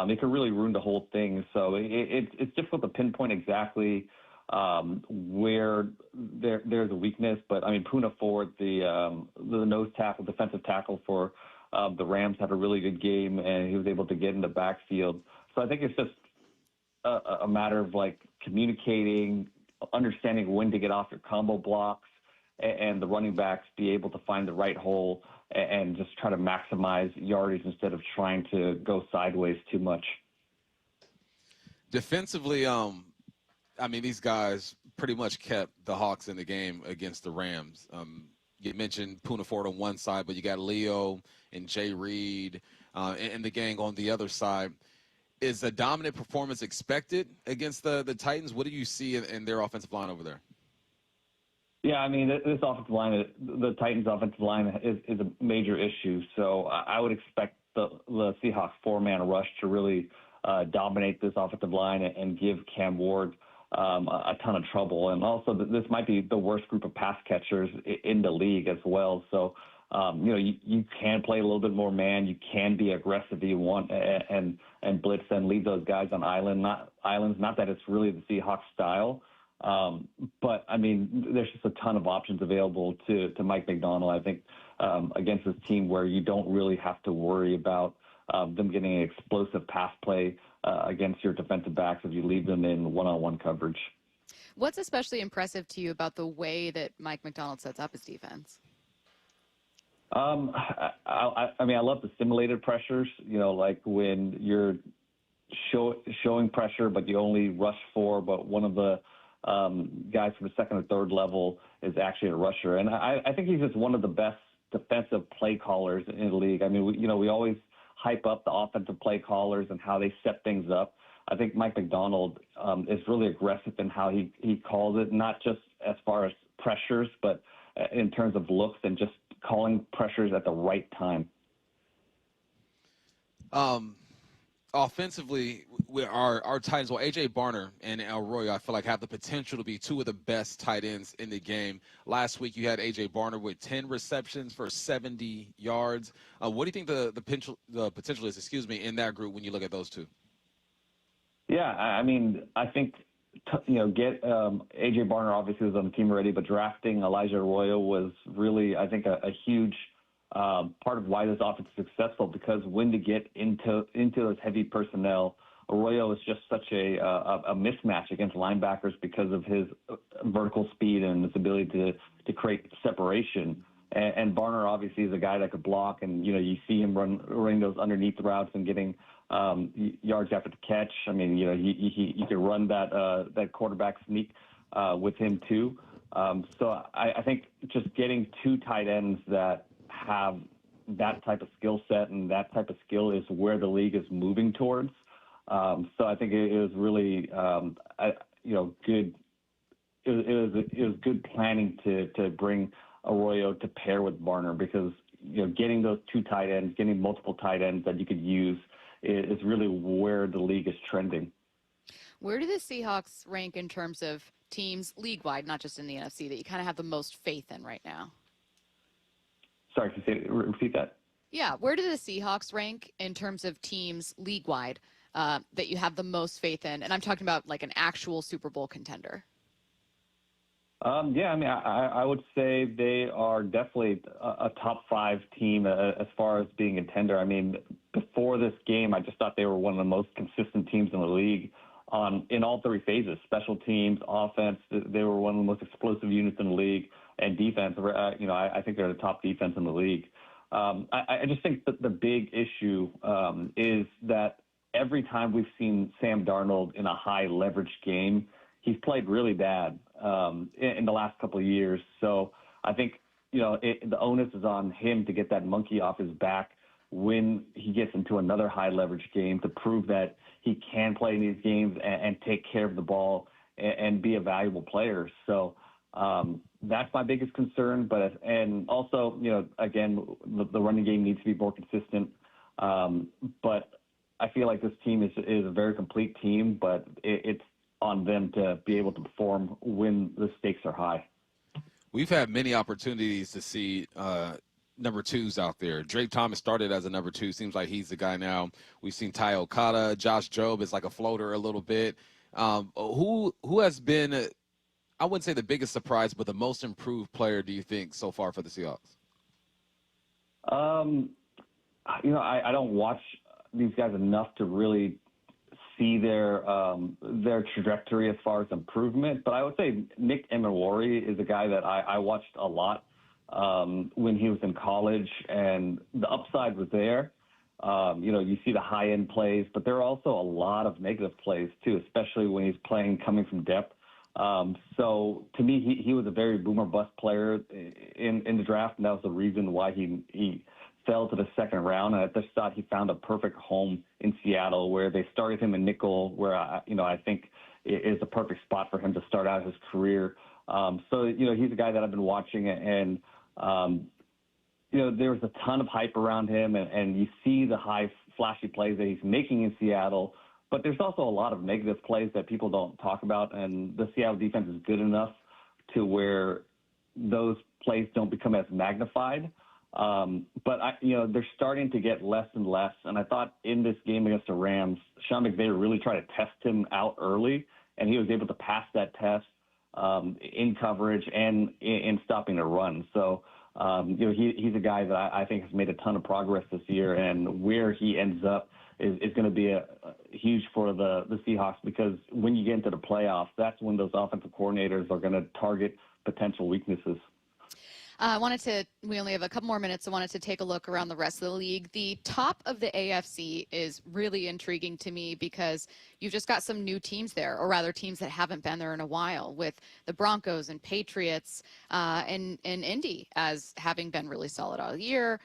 Speaker 11: it can really ruin the whole thing. So it's difficult to pinpoint exactly where there's a weakness. But, I mean, Poona Ford, the nose tackle, defensive tackle for the Rams, had a really good game, and he was able to get in the backfield. So I think it's just a matter of, communicating, understanding when to get off your combo blocks, and the running backs be able to find the right hole and just try to maximize yardage instead of trying to go sideways too much.
Speaker 5: Defensively, these guys pretty much kept the Hawks in the game against the Rams. You mentioned Poona Ford on one side, but you got Leo and Jay Reed and the gang on the other side. Is a dominant performance expected against the Titans? What do you see in their offensive line over there?
Speaker 11: Yeah, I mean, this offensive line, the Titans' offensive line is a major issue. So I would expect the Seahawks four-man rush to really dominate this offensive line and give Cam Ward a ton of trouble. And also, this might be the worst group of pass catchers in the league as well. So, you can play a little bit more man. You can be aggressive if you want and blitz and leave those guys on islands. Not that it's really the Seahawks style. But, I mean, there's just a ton of options available to Mike Macdonald, I think, against this team where you don't really have to worry about them getting an explosive pass play against your defensive backs if you leave them in one-on-one coverage.
Speaker 4: What's especially impressive to you about the way that Mike Macdonald sets up his defense?
Speaker 11: I love the simulated pressures, like when you're showing pressure, but you only rush four, but one of the guys from the second or third level is actually a rusher. And I think he's just one of the best defensive play callers in the league. I mean, we always hype up the offensive play callers and how they set things up. I think Mike Macdonald is really aggressive in how he calls it, not just as far as pressures, but in terms of looks and just calling pressures at the right time.
Speaker 5: Offensively, our tight ends, A.J. Barner and Arroyo, I feel like have the potential to be two of the best tight ends in the game. Last week, you had A.J. Barner with 10 receptions for 70 yards. What do you think the potential is, in that group when you look at those two?
Speaker 11: Yeah, I mean, I think, A.J. Barner obviously was on the team already, but drafting Elijah Arroyo was really, I think, a huge part of why this offense is successful, because when to get into those heavy personnel, Arroyo is just such a mismatch against linebackers because of his vertical speed and his ability to create separation. And Barner obviously is a guy that could block, and you see him running those underneath routes and getting yards after the catch. I mean, he could run that quarterback sneak with him too. So I think just getting two tight ends that have that type of skill set and that type of skill is where the league is moving towards. So I think it was really, good. It was good planning to bring Arroyo to pair with Barner, because getting those two tight ends, getting multiple tight ends that you could use is really where the league is trending.
Speaker 4: Where do the Seahawks rank in terms of teams league-wide, not just in the NFC, that you kind of have the most faith in right now?
Speaker 11: Sorry, can you repeat that?
Speaker 4: Yeah, where do the Seahawks rank in terms of teams league-wide that you have the most faith in? And I'm talking about like an actual Super Bowl contender.
Speaker 11: Yeah, I mean, I would say they are definitely a top five team as far as being a contender. I mean, before this game, I just thought they were one of the most consistent teams in the league in all three phases: special teams, offense. They were one of the most explosive units in the league, and defense. I think they're the top defense in the league. I just think that the big issue is that every time we've seen Sam Darnold in a high leverage game, he's played really bad in the last couple of years. So I think, the onus is on him to get that monkey off his back when he gets into another high leverage game, to prove that he can play in these games and take care of the ball and be a valuable player. So that's my biggest concern. And also, again, the running game needs to be more consistent. But I feel like this team is a very complete team, but it's on them to be able to perform when the stakes are high.
Speaker 5: We've had many opportunities to see number twos out there. Drake Thomas started as a number two. Seems like he's the guy now. We've seen Ty Okada. Josh Jobe is like a floater a little bit. Who has been, I wouldn't say the biggest surprise, but the most improved player do you think so far for the Seahawks?
Speaker 11: I don't watch these guys enough to really see their trajectory as far as improvement. But I would say Nick Emenwari is a guy that I watched a lot when he was in college, and the upside was there. You see the high-end plays, but there are also a lot of negative plays too, especially when he's playing coming from depth. So to me, he was a very boomer bust player in the draft, and that was the reason why he fell to the second round. And I just thought he found a perfect home in Seattle, where they started him in nickel, where I think is a perfect spot for him to start out his career. So he's a guy that I've been watching, and there was a ton of hype around him, and you see the high flashy plays that he's making in Seattle. But there's also a lot of negative plays that people don't talk about, and the Seattle defense is good enough to where those plays don't become as magnified. But they're starting to get less and less. And I thought in this game against the Rams, Sean McVay really tried to test him out early, and he was able to pass that test in coverage and in stopping the run. So, he's a guy that I think has made a ton of progress this year, and where he ends up is going to be huge for the Seahawks, because when you get into the playoffs, that's when those offensive coordinators are going to target potential weaknesses.
Speaker 4: We only have a couple more minutes. I wanted to take a look around the rest of the league. The top of the AFC is really intriguing to me, because you've just got some new teams there, or rather teams that haven't been there in a while, with the Broncos and Patriots and Indy as having been really solid all year,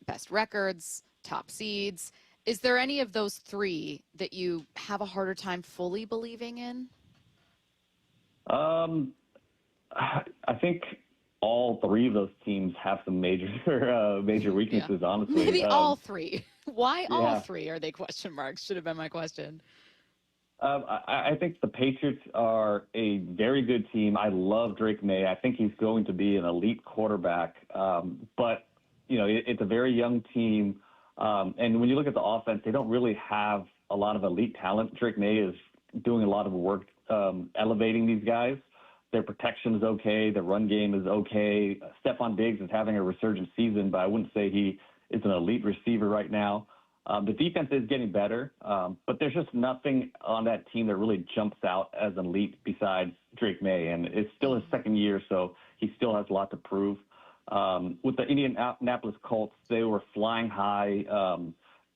Speaker 4: best records, top seeds. Is there any of those three that you have a harder time fully believing in?
Speaker 11: I think all three of those teams have some major weaknesses, honestly.
Speaker 4: Maybe all three. Why all three? Are they question marks? Should have been my question.
Speaker 11: I think the Patriots are a very good team. I love Drake May. I think he's going to be an elite quarterback. But, it's a very young team. And when you look at the offense, they don't really have a lot of elite talent. Drake May is doing a lot of work elevating these guys. Their protection is okay. Their run game is okay. Stephon Diggs is having a resurgent season, but I wouldn't say he is an elite receiver right now. The defense is getting better, but there's just nothing on that team that really jumps out as an elite besides Drake May. And it's still his second year, so he still has a lot to prove. With the Indianapolis Colts, they were flying high,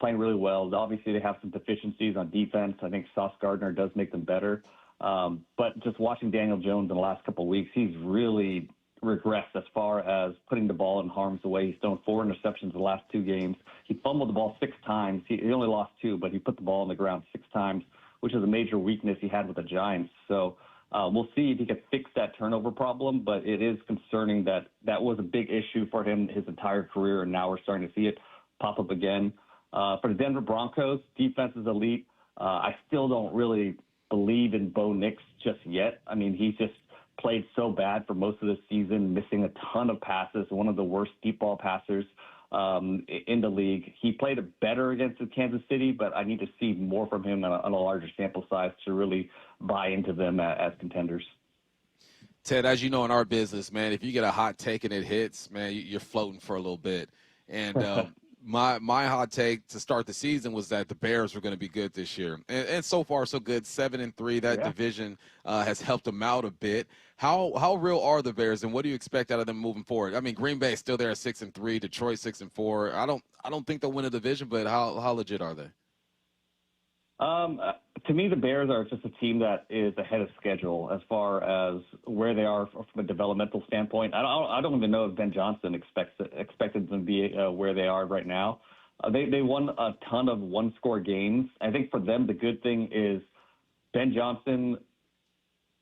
Speaker 11: playing really well. Obviously, they have some deficiencies on defense. I think Sauce Gardner does make them better. But just watching Daniel Jones in the last couple of weeks, he's really regressed as far as putting the ball in harm's way. He's thrown 4 interceptions in the last 2 games. He fumbled the ball 6 times. He only lost 2, but he put the ball on the ground 6 times, which is a major weakness he had with the Giants. So we'll see if he can fix that turnover problem, but it is concerning that was a big issue for him his entire career, and now we're starting to see it pop up again. For the Denver Broncos, defense is elite. I still don't really believe in Bo Nix just yet. I mean, he's just played so bad for most of the season, missing a ton of passes, one of the worst deep ball passers in the league. He played better against Kansas City, but I need to see more from him on a larger sample size to really buy into them as contenders.
Speaker 5: Ted, as you know, in our business, man, if you get a hot take and it hits, man, you're floating for a little bit. And my hot take to start the season was that the Bears were going to be good this year. And so far, so good, 7-3. That division has helped them out a bit. How real are the Bears, and what do you expect out of them moving forward? I mean, Green Bay is still there at 6-3, Detroit 6-4. I don't think they'll win a division, but how legit are they?
Speaker 11: To me, the Bears are just a team that is ahead of schedule as far as where they are from a developmental standpoint. I don't even know if Ben Johnson expected them to be where they are right now. They won a ton of one-score games. I think for them, the good thing is Ben Johnson,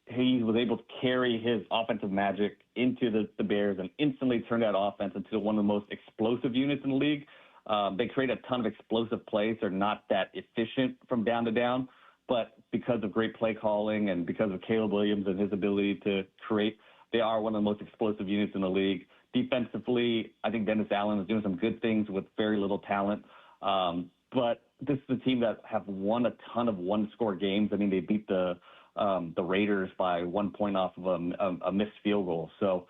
Speaker 11: he was able to carry his offensive magic into the Bears and instantly turn that offense into one of the most explosive units in the league. They create a ton of explosive plays. They're not that efficient from down to down, but because of great play calling and because of Caleb Williams and his ability to create They are one of the most explosive units in the league. Defensively, I think Dennis Allen is doing some good things with very little talent. But this is a team that have won a ton of one-score games. I mean, they beat the Raiders by 1 point off of a missed field goal. So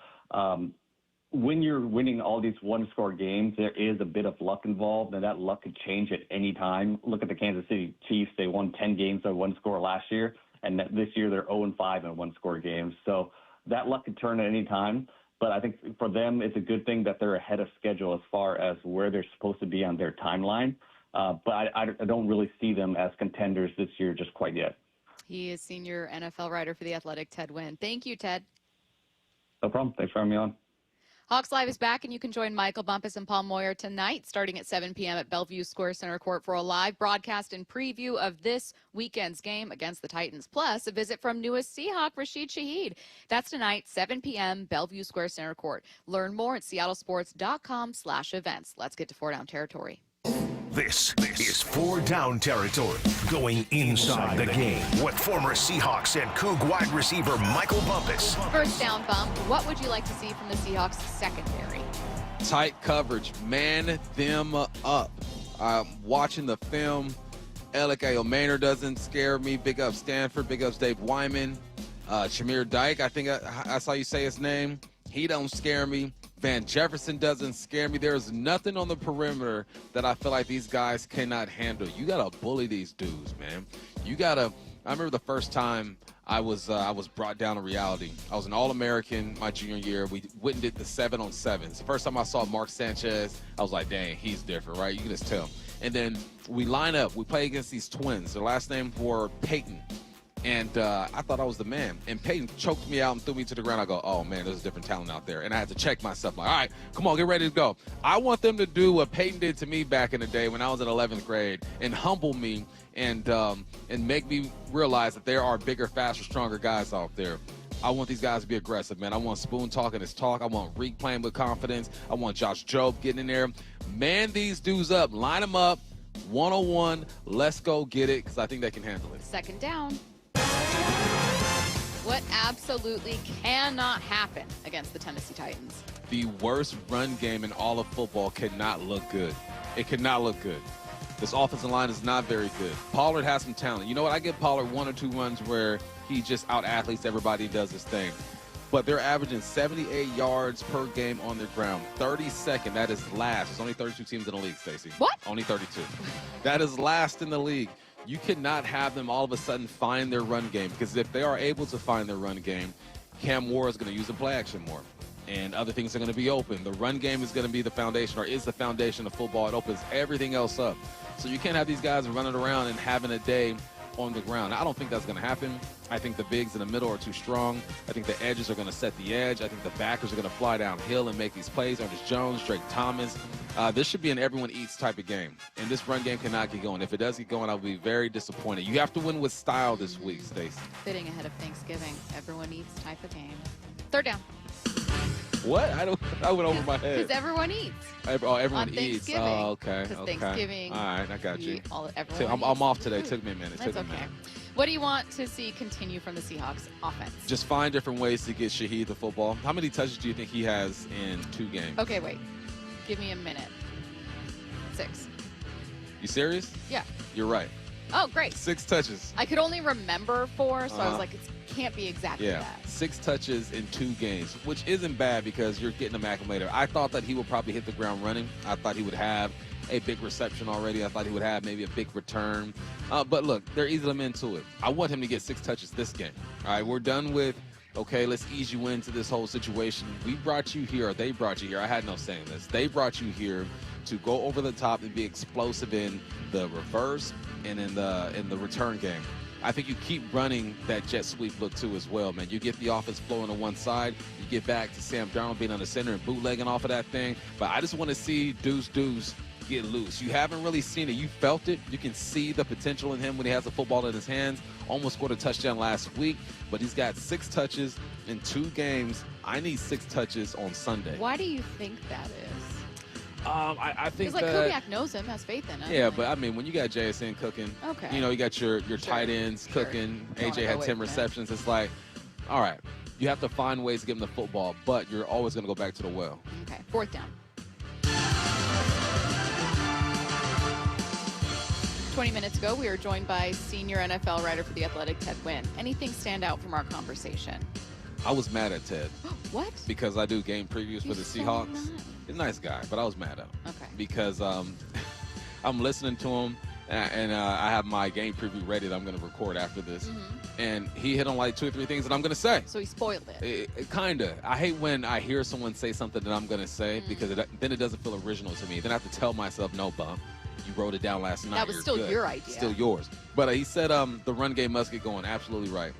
Speaker 11: when you're winning all these one-score games, there is a bit of luck involved, and that luck could change at any time. Look at the Kansas City Chiefs. They won 10 games by one score last year, and this year they're 0-5 in one-score games. So that luck could turn at any time. But I think for them, it's a good thing that they're ahead of schedule as far as where they're supposed to be on their timeline. But I don't really see them as contenders this year just quite yet.
Speaker 4: He is senior NFL writer for The Athletic, Ted Nguyen. Thank you, Ted.
Speaker 11: No problem. Thanks for having me on.
Speaker 4: Hawks Live is back, and you can join Michael Bumpus and Paul Moyer tonight, starting at 7 p.m. at Bellevue Square Center Court for a live broadcast and preview of this weekend's game against the Titans, plus a visit from newest Seahawk Rashid Shaheed. That's tonight, 7 p.m., Bellevue Square Center Court. Learn more at seattlesports.com/events. Let's get to 4 Down territory.
Speaker 1: This is 4 Down territory, going inside the game with former Seahawks and Coug wide receiver Michael Bumpus.
Speaker 4: First down, Bump. What would you like to see from the Seahawks secondary?
Speaker 5: Tight coverage. Man them up. Watching the film, Alec Maynard doesn't scare me. Big up Stanford. Big up Dave Wyman. Shamir Dyke, I think I saw you say his name. He don't scare me. Van Jefferson doesn't scare me. There's nothing on the perimeter that I feel like these guys cannot handle. You got to bully these dudes, man. You got to – I remember the first time I was brought down to reality. I was an All-American my junior year. We went and did the 7-on-7s. The first time I saw Mark Sanchez, I was like, dang, he's different, right? You can just tell. And then we line up. We play against these twins. Their last name were Peyton. And I thought I was the man. And Peyton choked me out and threw me to the ground. I go, oh, man, there's a different talent out there. And I had to check myself. Like, all right, come on, get ready to go. I want them to do what Peyton did to me back in the day when I was in 11th grade and humble me and make me realize that there are bigger, faster, stronger guys out there. I want these guys to be aggressive, man. I want Spoon talking his talk. I want Riq playing with confidence. I want Josh Jobe getting in there. Man these dudes up. Line them up. 1-on-1. Let's go get it, because I think they can handle it.
Speaker 4: Second down. What absolutely cannot happen against the Tennessee Titans?
Speaker 5: The worst run game in all of football cannot look good. It cannot look good. This offensive line is not very good. Pollard has some talent. You know what? I give Pollard 1 or 2 runs where he just out-athletes everybody and does his thing. But they're averaging 78 yards per game on the ground. 32nd, that is last. There's only 32 teams in the league, Stacy.
Speaker 4: What?
Speaker 5: Only 32. That is last in the league. You cannot have them all of a sudden find their run game, because if they are able to find their run game, Cam Moore is going to use the play action more, and other things are going to be open. The run game is going to be the foundation, or is the foundation of football. It opens everything else up. So you can't have these guys running around and having a day on the ground. I don't think that's going to happen. I think the bigs in the middle are too strong. I think the edges are going to set the edge. I think the backers are going to fly downhill and make these plays. Ernest Jones, Drake Thomas. This should be an everyone eats type of game. And this run game cannot get going. If it does get going, I'll be very disappointed. You have to win with style this week, Stacy.
Speaker 4: Fitting ahead of Thanksgiving. Everyone eats type of game. Third down.
Speaker 5: What? I went over my head.
Speaker 4: Because everyone eats.
Speaker 5: Everyone
Speaker 4: on
Speaker 5: eats.
Speaker 4: Thanksgiving.
Speaker 5: Oh, okay.
Speaker 4: Because
Speaker 5: okay.
Speaker 4: Thanksgiving.
Speaker 5: All right, I got you.
Speaker 4: Everyone
Speaker 5: I'm off today. It took me a minute.
Speaker 4: That's okay. What do you want to see continue from the Seahawks offense?
Speaker 5: Just find different ways to get Shaheed the football. How many touches do you think he has in 2 games?
Speaker 4: Okay, wait. Give me a minute. 6.
Speaker 5: You serious?
Speaker 4: Yeah.
Speaker 5: You're right.
Speaker 4: Oh, great.
Speaker 5: 6 touches.
Speaker 4: I could only remember 4, so I was like, it can't be exactly that.
Speaker 5: 6 touches in 2 games, which isn't bad because you're getting him acclimated. I thought that he would probably hit the ground running. I thought he would have a big reception already. I thought he would have maybe a big return. But look, they're easing him into it. I want him to get 6 touches this game. All right, we're done with, okay, let's ease you into this whole situation. We brought you here, or they brought you here. I had no say in this. They brought you here to go over the top and be explosive in the reverse and in the return game. I think you keep running that jet sweep look too as well, man. You get the offense flowing on one side. You get back to Sam Darnold being on the center and bootlegging off of that thing. But I just want to see Deuce get loose. You haven't really seen it. You felt it. You can see the potential in him when he has the football in his hands. Almost scored a touchdown last week, but he's got 6 touches in 2 games. I need 6 touches on Sunday.
Speaker 4: Why do you think that is?
Speaker 5: I think
Speaker 4: because Kubiak knows him, has faith in him.
Speaker 5: Yeah, but I mean, when you got JSN cooking,
Speaker 4: okay,
Speaker 5: you know, you got your tight ends cooking. AJ had 10 receptions. It's like, all right, You have to find ways to get them the football, but you're always going to go back to the well.
Speaker 4: Okay, 4th down. 20 minutes ago, we were joined by senior NFL writer for The Athletic, Ted Nguyen. Anything stand out from our conversation?
Speaker 5: I was mad at Ted.
Speaker 4: What?
Speaker 5: Because I do game previews for the Seahawks. He's a nice guy, but I was mad at him.
Speaker 4: Okay.
Speaker 5: Because I'm listening to him, and I have my game preview ready that I'm going to record after this. And he hit on like 2 or 3 things that I'm going to say.
Speaker 4: So he spoiled it.
Speaker 5: Kind of. I hate when I hear someone say something that I'm going to say because then it doesn't feel original to me. Then I have to tell myself, no, bump. You wrote it down last night.
Speaker 4: That was
Speaker 5: You're
Speaker 4: still
Speaker 5: good.
Speaker 4: your idea.
Speaker 5: Still yours. But he said the run game must get going. Absolutely right.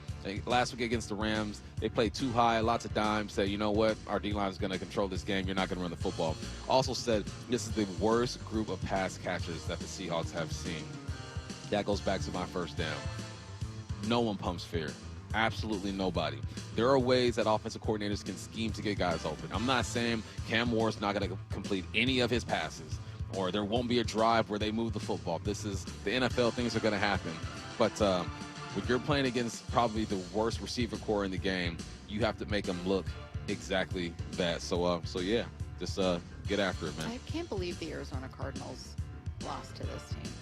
Speaker 5: Last week against the Rams, they played too high, lots of dimes. Said, you know what? Our D-line is going to control this game. You're not going to run the football. Also said this is the worst group of pass catches that the Seahawks have seen. That goes back to my first down. No one pumps fear. Absolutely nobody. There are ways that offensive coordinators can scheme to get guys open. I'm not saying Cam Moore's not going to complete any of his passes, or there won't be a drive where they move the football. This is the NFL. Things are going to happen. But when you're playing against probably the worst receiver core in the game, you have to make them look exactly that. So yeah, just get after it, man.
Speaker 4: I can't believe the Arizona Cardinals lost to this team.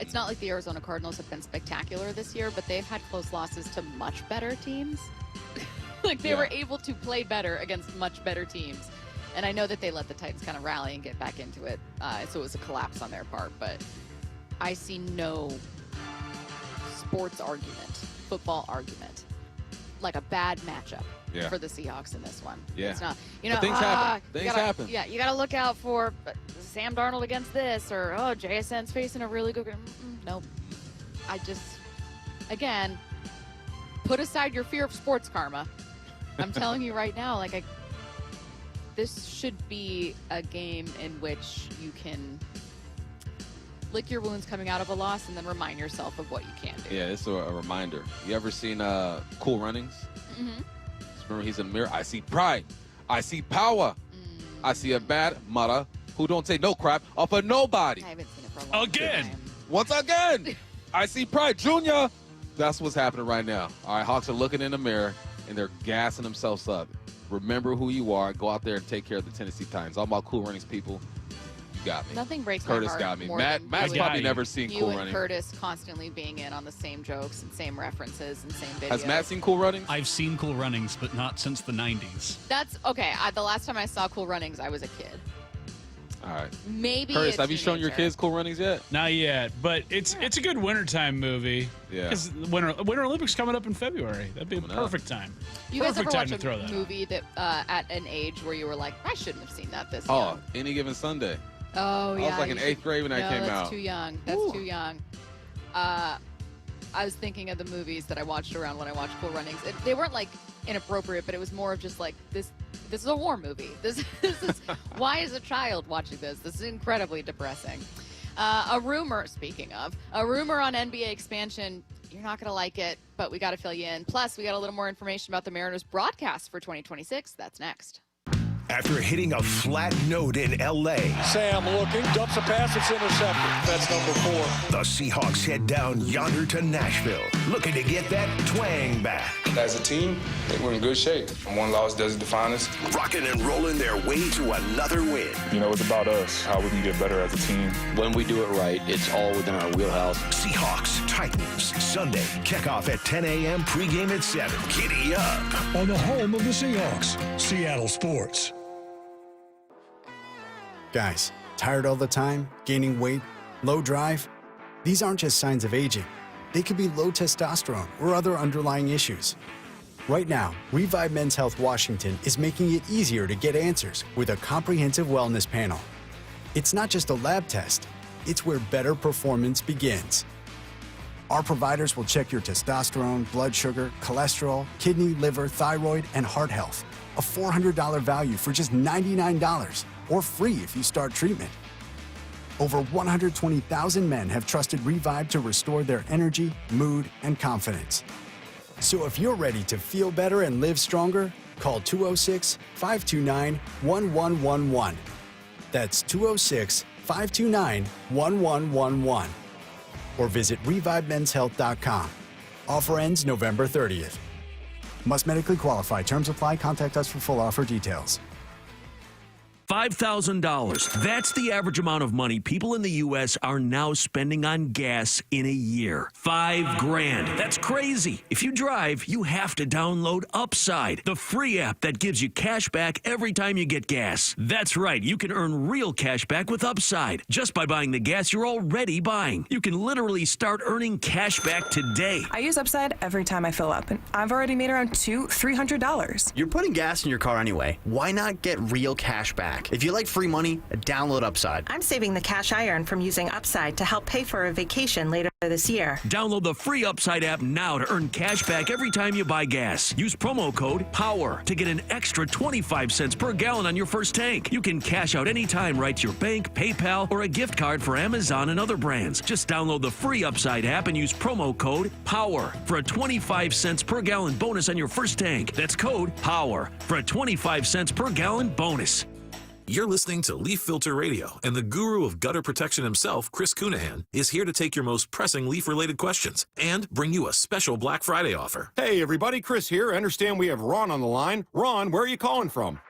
Speaker 4: It's not like the Arizona Cardinals have been spectacular this year, but they've had close losses to much better teams. Like they were able to play better against much better teams. And I know that they let the Titans kind of rally and get back into it. So it was a collapse on their part. But I see no sports argument, football argument, like a bad matchup for the Seahawks in this one.
Speaker 5: Yeah.
Speaker 4: It's not, you know,
Speaker 5: but things happen. Things happen.
Speaker 4: Yeah, you got to look out for Sam Darnold against this, or, oh, JSN's facing a really good. Nope. I just, again, put aside your fear of sports karma. I'm telling you right now, like, this should be a game in which you can lick your wounds coming out of a loss and then remind yourself of what you can do.
Speaker 5: Yeah, it's a reminder. You ever seen Cool Runnings?
Speaker 4: Mm-hmm.
Speaker 5: Remember, he's in the mirror. I see pride. I see power. I see a bad mother who don't take no crap off of nobody.
Speaker 4: I haven't seen it for a long time.
Speaker 5: Once again, I see pride. Junior. That's what's happening right now. All right, Hawks are looking in the mirror, and they're gassing themselves up. Remember who you are. Go out there and take care of the Tennessee Titans. All about Cool Runnings, people. You got me.
Speaker 4: Nothing breaks
Speaker 5: Curtis
Speaker 4: my heart
Speaker 5: got me.
Speaker 4: more
Speaker 5: Matt's
Speaker 4: than
Speaker 5: probably never seen
Speaker 4: you
Speaker 5: Cool
Speaker 4: and
Speaker 5: Runnings.
Speaker 4: Curtis constantly being in on the same jokes and same references and same videos.
Speaker 5: Has Matt seen Cool Runnings?
Speaker 6: I've seen Cool Runnings, but not since the 90s.
Speaker 4: That's okay. The last time I saw Cool Runnings, I was a kid.
Speaker 5: All right.
Speaker 4: Maybe
Speaker 5: Curtis,
Speaker 4: a
Speaker 5: have you shown your
Speaker 4: teenager.
Speaker 5: kids Cool Runnings yet?
Speaker 3: Not yet, but it's a good wintertime movie.
Speaker 5: Yeah.
Speaker 3: Because the Winter Olympics coming up in February. That'd be a perfect time.
Speaker 4: You guys
Speaker 3: Perfect
Speaker 4: ever
Speaker 3: time
Speaker 4: watch
Speaker 3: to throw
Speaker 4: a
Speaker 3: that.
Speaker 4: movie that at an age where you were like, I shouldn't have seen that this
Speaker 5: Oh,
Speaker 4: young?
Speaker 5: Any Given Sunday.
Speaker 4: Oh, yeah.
Speaker 5: I was like
Speaker 4: you
Speaker 5: in
Speaker 4: should-
Speaker 5: 8th grade when that
Speaker 4: no,
Speaker 5: came
Speaker 4: that's
Speaker 5: out.
Speaker 4: too young. That's too young. I was thinking of the movies that I watched around when I watched Cool Runnings. They weren't like inappropriate, but it was more of just like this is a war movie. This is why is a child watching this? This is incredibly depressing. A rumor on NBA expansion. You're not going to like it, but we got to fill you in. Plus, we got a little more information about the Mariners broadcast for 2026. That's next.
Speaker 1: After hitting a flat note in L.A.,
Speaker 10: Sam looking, dumps a pass, it's intercepted. That's number 4.
Speaker 1: the Seahawks head down yonder to Nashville, looking to get that twang back.
Speaker 12: As a team, we're in good shape. One loss doesn't define us.
Speaker 1: Rocking and rolling their way to another win.
Speaker 12: You know, it's about us, how we can get better as a team.
Speaker 13: When we do it right, it's all within our wheelhouse.
Speaker 1: Seahawks, Titans, Sunday. Kickoff at 10 a.m., pregame at 7. Giddy up.
Speaker 10: On the home of the Seahawks, Seattle Sports.
Speaker 14: Guys, tired all the time, gaining weight, low drive? These aren't just signs of aging. They could be low testosterone or other underlying issues. Right now, Revive Men's Health Washington is making it easier to get answers with a comprehensive wellness panel. It's not just a lab test, it's where better performance begins. Our providers will check your testosterone, blood sugar, cholesterol, kidney, liver, thyroid, and heart health. A $400 value for just $99, or free if you start treatment. Over 120,000 men have trusted Revive to restore their energy, mood, and confidence. So if you're ready to feel better and live stronger, call 206-529-1111. That's 206-529-1111. Or visit ReviveMen'sHealth.com. Offer ends November 30th. Must medically qualify. Terms apply. Contact us for full offer details.
Speaker 7: $5,000. That's the average amount of money people in the U.S. are now spending on gas in a year. $5,000. That's crazy. If you drive, you have to download Upside, the free app that gives you cash back every time you get gas. That's right. You can earn real cash back with Upside just by buying the gas you're already buying. You can literally start earning cash back today.
Speaker 15: I use Upside every time I fill up, and I've already made around $200-$300.
Speaker 16: You're putting gas in your car anyway. Why not get real cash back? If you like free money, download Upside.
Speaker 17: I'm saving the cash I earn from using Upside to help pay for a vacation later this year.
Speaker 7: Download the free Upside app now to earn cash back every time you buy gas. Use promo code POWER to get an extra 25 cents per gallon on your first tank. You can cash out anytime right to your bank, PayPal, or a gift card for Amazon and other brands. Just download the free Upside app and use promo code POWER for a 25 cents per gallon bonus on your first tank. That's code POWER for a 25 cents per gallon bonus.
Speaker 18: You're listening to Leaf Filter Radio, and the guru of gutter protection himself, Chris Cunahan, is here to take your most pressing leaf-related questions and bring you a special Black Friday offer.
Speaker 24: Hey, everybody, Chris here. I understand we have Ron on the line. Ron, where are you calling from?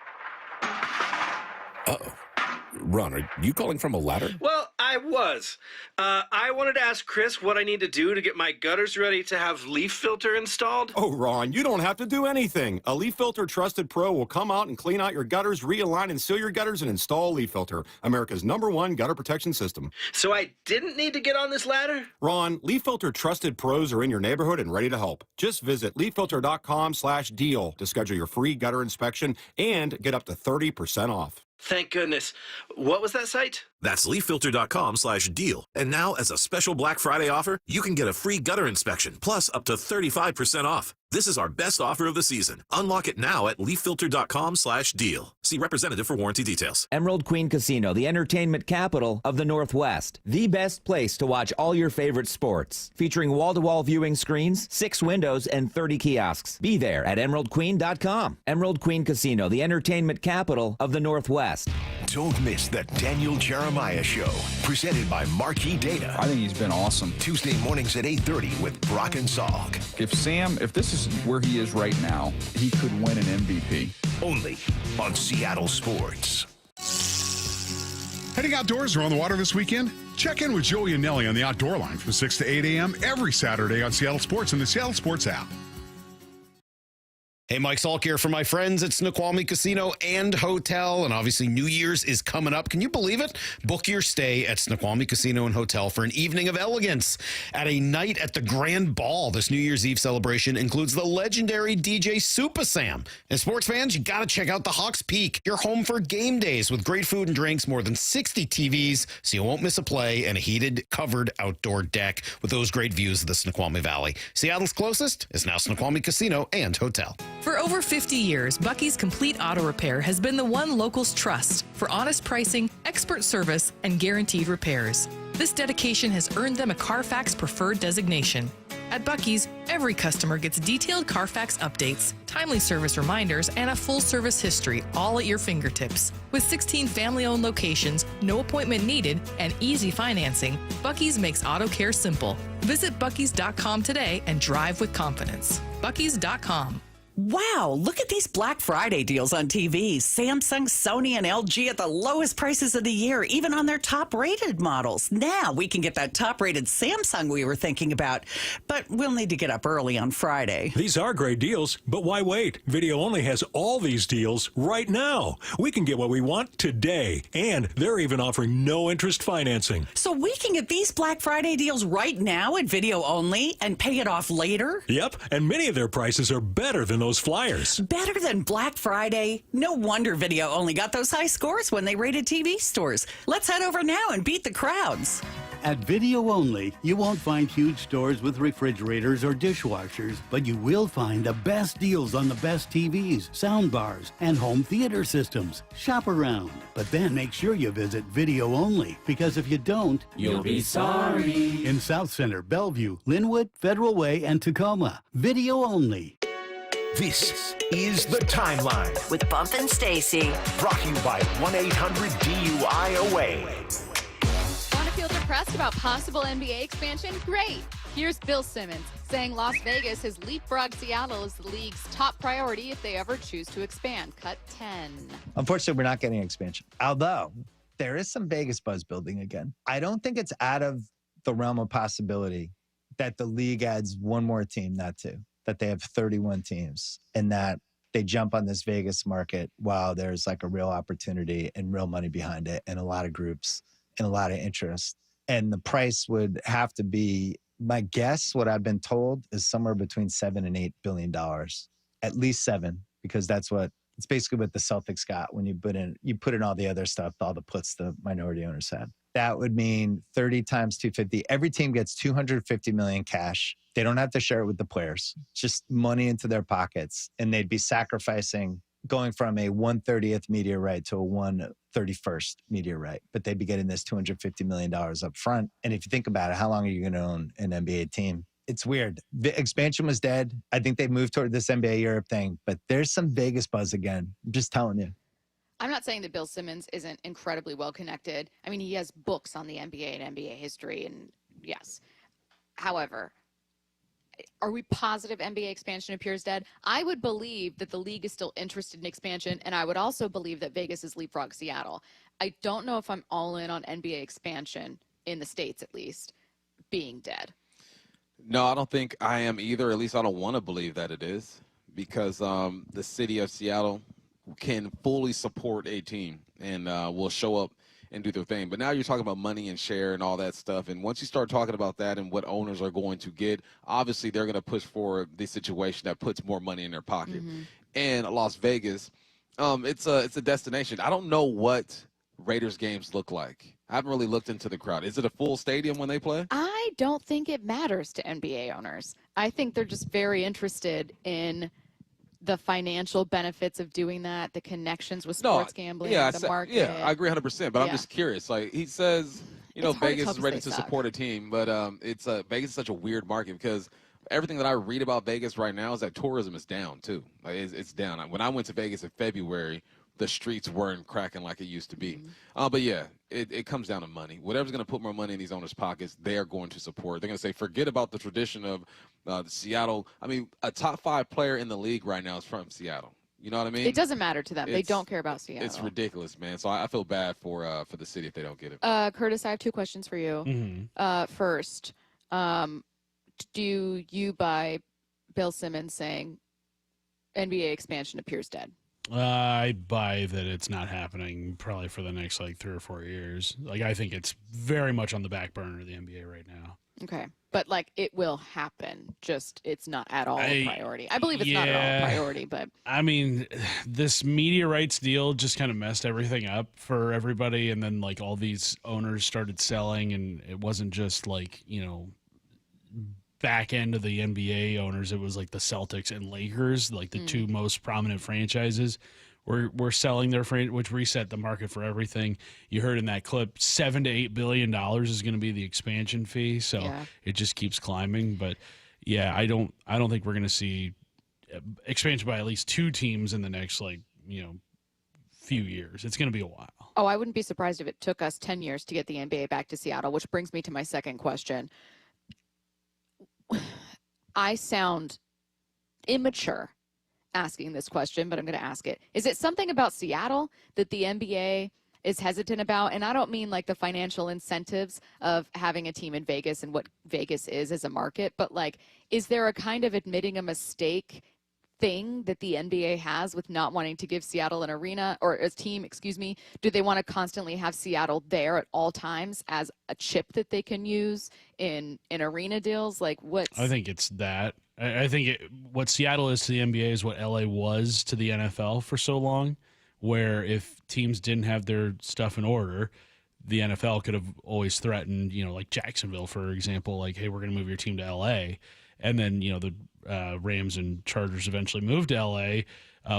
Speaker 27: Uh-oh. Ron, are you calling from a ladder?
Speaker 28: Well, I was. I wanted to ask Chris what I need to do to get my gutters ready to have leaf filter installed.
Speaker 24: Oh, Ron, you don't have to do anything. A Leaf Filter Trusted Pro will come out and clean out your gutters, realign and seal your gutters, and install Leaf Filter, America's #1 gutter protection system.
Speaker 28: So I didn't need to get on this ladder?
Speaker 24: Ron, Leaf Filter Trusted Pros are in your neighborhood and ready to help. Just visit leaffilter.com/deal to schedule your free gutter inspection and get up to 30% off.
Speaker 28: Thank goodness. What was that site?
Speaker 18: That's leaffilter.com/deal. And now, as a special Black Friday offer, you can get a free gutter inspection, plus up to 35% off. This is our best offer of the season. Unlock it now at leaffilter.com/deal. See representative for warranty details.
Speaker 20: Emerald Queen Casino, the entertainment capital of the Northwest. The best place to watch all your favorite sports. Featuring wall-to-wall viewing screens, 6 windows, and 30 kiosks. Be there at emeraldqueen.com. Emerald Queen Casino, the entertainment capital of the Northwest.
Speaker 1: Don't miss the Daniel Jeremiah Show, presented by Marquee Data.
Speaker 29: I think he's been awesome.
Speaker 1: Tuesday mornings at 8:30 with Brock and Salk.
Speaker 29: If this is where he is right now, he could win an MVP.
Speaker 1: Only on Seattle Sports.
Speaker 30: Heading outdoors or on the water this weekend? Check in with Joey and Nelly on the Outdoor Line from 6 to 8 a.m. every Saturday on Seattle Sports and the Seattle Sports app.
Speaker 31: Hey, Mike Salk here for my friends at Snoqualmie Casino and Hotel, and obviously New Year's is coming up. Can you believe it? Book your stay at Snoqualmie Casino and Hotel for an evening of elegance at a night at the Grand Ball. This New Year's Eve celebration includes the legendary DJ Super Sam. And sports fans, you got to check out the Hawks Peak. You're home for game days with great food and drinks, more than 60 TVs, so you won't miss a play, and a heated, covered outdoor deck with those great views of the Snoqualmie Valley. Seattle's closest is now Snoqualmie Casino and Hotel.
Speaker 32: For over 50 years, Bucky's Complete Auto Repair has been the one locals trust for honest pricing, expert service, and guaranteed repairs. This dedication has earned them a Carfax Preferred designation. At Bucky's, every customer gets detailed Carfax updates, timely service reminders, and a full service history, all at your fingertips. With 16 family-owned locations, no appointment needed, and easy financing, Bucky's makes auto care simple. Visit Bucky's.com today and drive with confidence. Bucky's.com.
Speaker 33: Wow, look at these Black Friday deals on TVs. Samsung, Sony, and LG at the lowest prices of the year, even on their top-rated models. Now we can get that top-rated Samsung we were thinking about, but we'll need to get up early on Friday.
Speaker 10: These are great deals, but why wait? Video Only has all these deals right now. We can get what we want today, and they're even offering no-interest financing.
Speaker 33: So we can get these Black Friday deals right now at Video Only and pay it off later?
Speaker 10: Yep, and many of their prices are better than those flyers.
Speaker 33: Better than Black Friday? No wonder Video Only got those high scores when they rated TV stores. Let's head over now and beat the crowds.
Speaker 34: At Video Only, you won't find huge stores with refrigerators or dishwashers, but you will find the best deals on the best TVs, sound bars, and home theater systems. Shop around, but then make sure you visit Video Only, because if you don't,
Speaker 35: you'll be sorry.
Speaker 34: In South Center, Bellevue, Linwood, Federal Way, and Tacoma. Video Only.
Speaker 1: This is The Timeline
Speaker 2: with Bump and Stacy.
Speaker 1: Brought to you by 1-800-DUI-AWAY.
Speaker 4: Want to feel depressed about possible NBA expansion? Great! Here's Bill Simmons, saying Las Vegas has leapfrogged Seattle as the league's top priority if they ever choose to expand. Cut 10.
Speaker 3: Unfortunately, we're not getting expansion. Although there is some Vegas buzz building again. I don't think it's out of the realm of possibility that the league adds one more team, not two, that they have 31 teams and that they jump on this Vegas market while there's like a real opportunity and real money behind it and a lot of groups and a lot of interest. And the price would have to be, my guess, what I've been told, is somewhere between $7 and $8 billion, at least $7, because that's what it's basically what the Celtics got when you put in all the other stuff, all the puts the minority owners had. That would mean 30 times 250. Every team gets $250 million cash. They don't have to share it with the players, just money into their pockets. And they'd be sacrificing going from a 1/30th media right to a 1/31st media right. But they'd be getting this $250 million up front. And if you think about it, how long are you going to own an NBA team? It's weird. The expansion was dead. I think they moved toward this NBA Europe thing, but there's some Vegas buzz again. I'm just telling you.
Speaker 4: I'm not saying that Bill Simmons isn't incredibly well connected. I mean, he has books on the NBA and NBA history, and yes. However, are we positive NBA expansion appears dead? I would believe that the league is still interested in expansion, and I would also believe that Vegas is leapfrog Seattle. I don't know if I'm all in on NBA expansion, in the States at least, being dead.
Speaker 5: No, I don't think I am either. At least I don't want to believe that it is, because the city of Seattle can fully support a team and will show up and do their thing. But now you're talking about money and share and all that stuff. And once you start talking about that and what owners are going to get, obviously they're going to push for the situation that puts more money in their pocket. Mm-hmm. And Las Vegas, it's a destination. I don't know what Raiders games look like. I haven't really looked into the crowd. Is it a full stadium when they play?
Speaker 4: I don't think it matters to NBA owners. I think they're just very interested in the financial benefits of doing that, the connections with sports gambling, the market.
Speaker 5: Yeah, I agree 100%. But I'm just curious. Like he says, Vegas is ready to support a team, but Vegas is such a weird market because everything that I read about Vegas right now is that tourism is down too. Like it's down. When I went to Vegas in February, the streets weren't cracking like it used to be. Mm-hmm. But yeah, it comes down to money. Whatever's going to put more money in these owners' pockets, they are going to support. They're going to say, forget about the tradition of the Seattle. I mean, a top 5 player in the league right now is from Seattle. You know what I mean?
Speaker 4: It doesn't matter to them. They don't care about Seattle.
Speaker 5: It's ridiculous, man. So I feel bad for the city if they don't get it.
Speaker 4: Curtis, I have 2 questions for you. Mm-hmm. First, do you buy Bill Simmons saying NBA expansion appears dead?
Speaker 6: I buy that it's not happening probably for the next 3 or 4 years. I think it's very much on the back burner of the NBA right now.
Speaker 4: Okay. But it will happen. Just it's not at all a priority. I believe it's not at all a priority, but
Speaker 6: I mean, this media rights deal just kind of messed everything up for everybody, and then all these owners started selling, and it wasn't just back end of the NBA owners. It was the Celtics and Lakers, the 2 most prominent franchises were selling their which reset the market for everything. You heard in that clip, $7 to $8 billion is going to be the expansion fee. So it just keeps climbing. But yeah, I don't think we're going to see expansion by at least 2 teams in the next few years. It's going to be a while.
Speaker 4: Oh, I wouldn't be surprised if it took us 10 years to get the NBA back to Seattle, which brings me to my second question. I sound immature asking this question, but I'm going to ask it. Is it something about Seattle that the NBA is hesitant about? And I don't mean the financial incentives of having a team in Vegas and what Vegas is as a market, but is there a kind of admitting a mistake thing that the NBA has with not wanting to give Seattle an arena or a team, do they want to constantly have Seattle there at all times as a chip that they can use in arena deals? I
Speaker 6: think it's that. I think what Seattle is to the NBA is what LA was to the NFL for so long, where if teams didn't have their stuff in order, the NFL could have always threatened, like Jacksonville, for example, hey, we're going to move your team to LA. And then, the Rams and Chargers eventually moved to L.A.,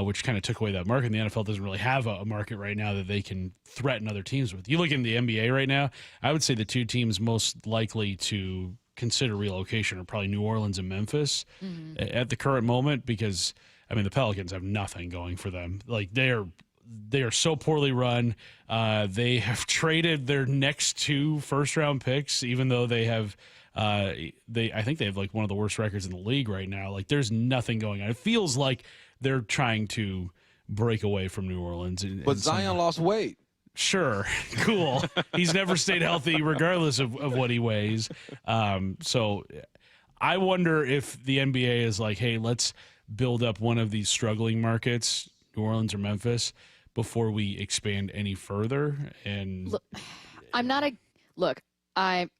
Speaker 6: which kind of took away that market. And the NFL doesn't really have a market right now that they can threaten other teams with. You look in the NBA right now, I would say the 2 teams most likely to consider relocation are probably New Orleans and Memphis at the current moment because, the Pelicans have nothing going for them. They are so poorly run. They have traded their next 2 first-round picks, even though they have I think they have like one of the worst records in the league right now. Like there's nothing going on. It feels like they're trying to break away from New Orleans.
Speaker 5: But Zion lost weight.
Speaker 6: Sure. Cool. He's never stayed healthy regardless of what he weighs. So I wonder if the NBA is like, hey, let's build up one of these struggling markets, New Orleans or Memphis, before we expand any further. And
Speaker 4: look,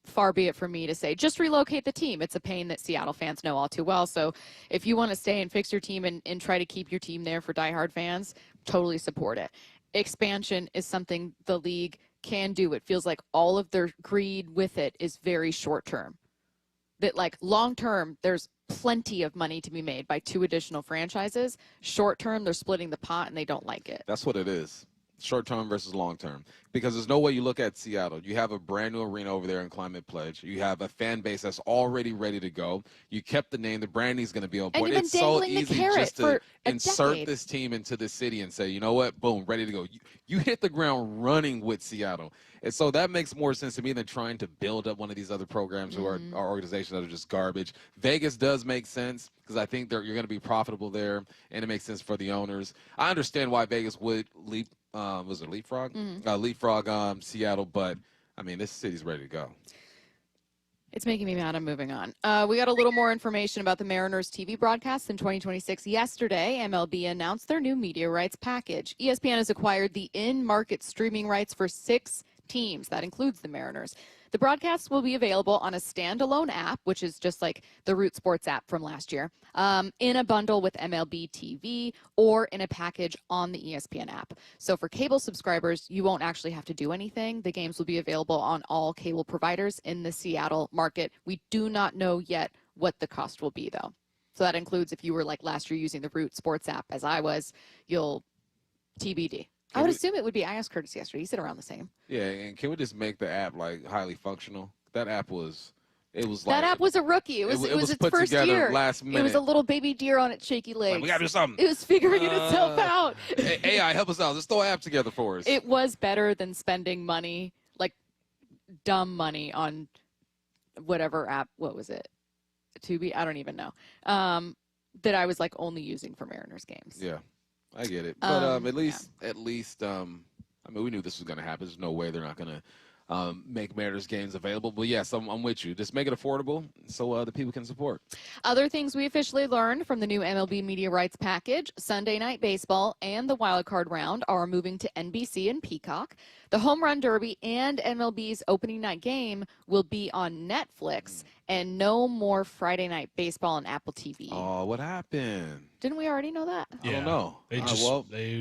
Speaker 4: far be it from me to say just relocate the team. It's a pain that Seattle fans know all too well. So if you want to stay and fix your team and try to keep your team there for diehard fans, totally support it. Expansion is something the league can do. It feels like all of their greed with it is very short term. That like long term, there's plenty of money to be made by 2 additional franchises. Short term, they're splitting the pot and they don't like it.
Speaker 5: That's what it is. Short term versus long term. Because there's no way you look at Seattle. You have a brand new arena over there in Climate Pledge. You have a fan base that's already ready to go. You kept the name. The branding's going to be on point. It's so easy just to insert this team into the city and say, you know what, boom, ready to go. You hit the ground running with Seattle. And so that makes more sense to me than trying to build up one of these other programs who are organizations that are just garbage. Vegas does make sense because I think you're going to be profitable there, and it makes sense for the owners. I understand why Vegas would leapfrog Seattle, but I mean, this city's ready to go.
Speaker 4: It's making me mad. I'm moving on. We got a little more information about the Mariners TV broadcasts in 2026. Yesterday, MLB announced their new media rights package. ESPN has acquired the in-market streaming rights for 6 teams. That includes the Mariners. The broadcasts will be available on a standalone app, which is just like the Root Sports app from last year, in a bundle with MLB TV or in a package on the ESPN app. So for cable subscribers, you won't actually have to do anything. The games will be available on all cable providers in the Seattle market. We do not know yet what the cost will be, though. So that includes if you were like last year using the Root Sports app, as I was, you'll TBD. I would assume it would be. I asked Curtis yesterday. He said around the same.
Speaker 5: Yeah, and can we just make the app like highly functional? That app was
Speaker 4: a rookie. It was its
Speaker 5: put
Speaker 4: first
Speaker 5: together
Speaker 4: year.
Speaker 5: Last minute.
Speaker 4: It was a little baby deer on its shaky legs.
Speaker 5: Like, we gotta do something.
Speaker 4: It was figuring itself out.
Speaker 5: AI, help us out. Let's throw an app together for us.
Speaker 4: It was better than spending money, like dumb money, on whatever app. What was it? Tubi? I don't even know. That I was like only using for Mariners games.
Speaker 5: Yeah. I get it, but at least, I mean, we knew this was going to happen. There's no way they're not going to make Mariners games available. But yes, I'm with you. Just make it affordable so the people can support.
Speaker 4: Other things we officially learned from the new MLB media rights package: Sunday Night Baseball and the Wild Card Round are moving to NBC and Peacock. The Home Run Derby and MLB's opening night game will be on Netflix, and no more Friday Night Baseball on Apple TV.
Speaker 5: Oh, what happened?
Speaker 4: Didn't we already know that?
Speaker 5: I don't know.
Speaker 6: They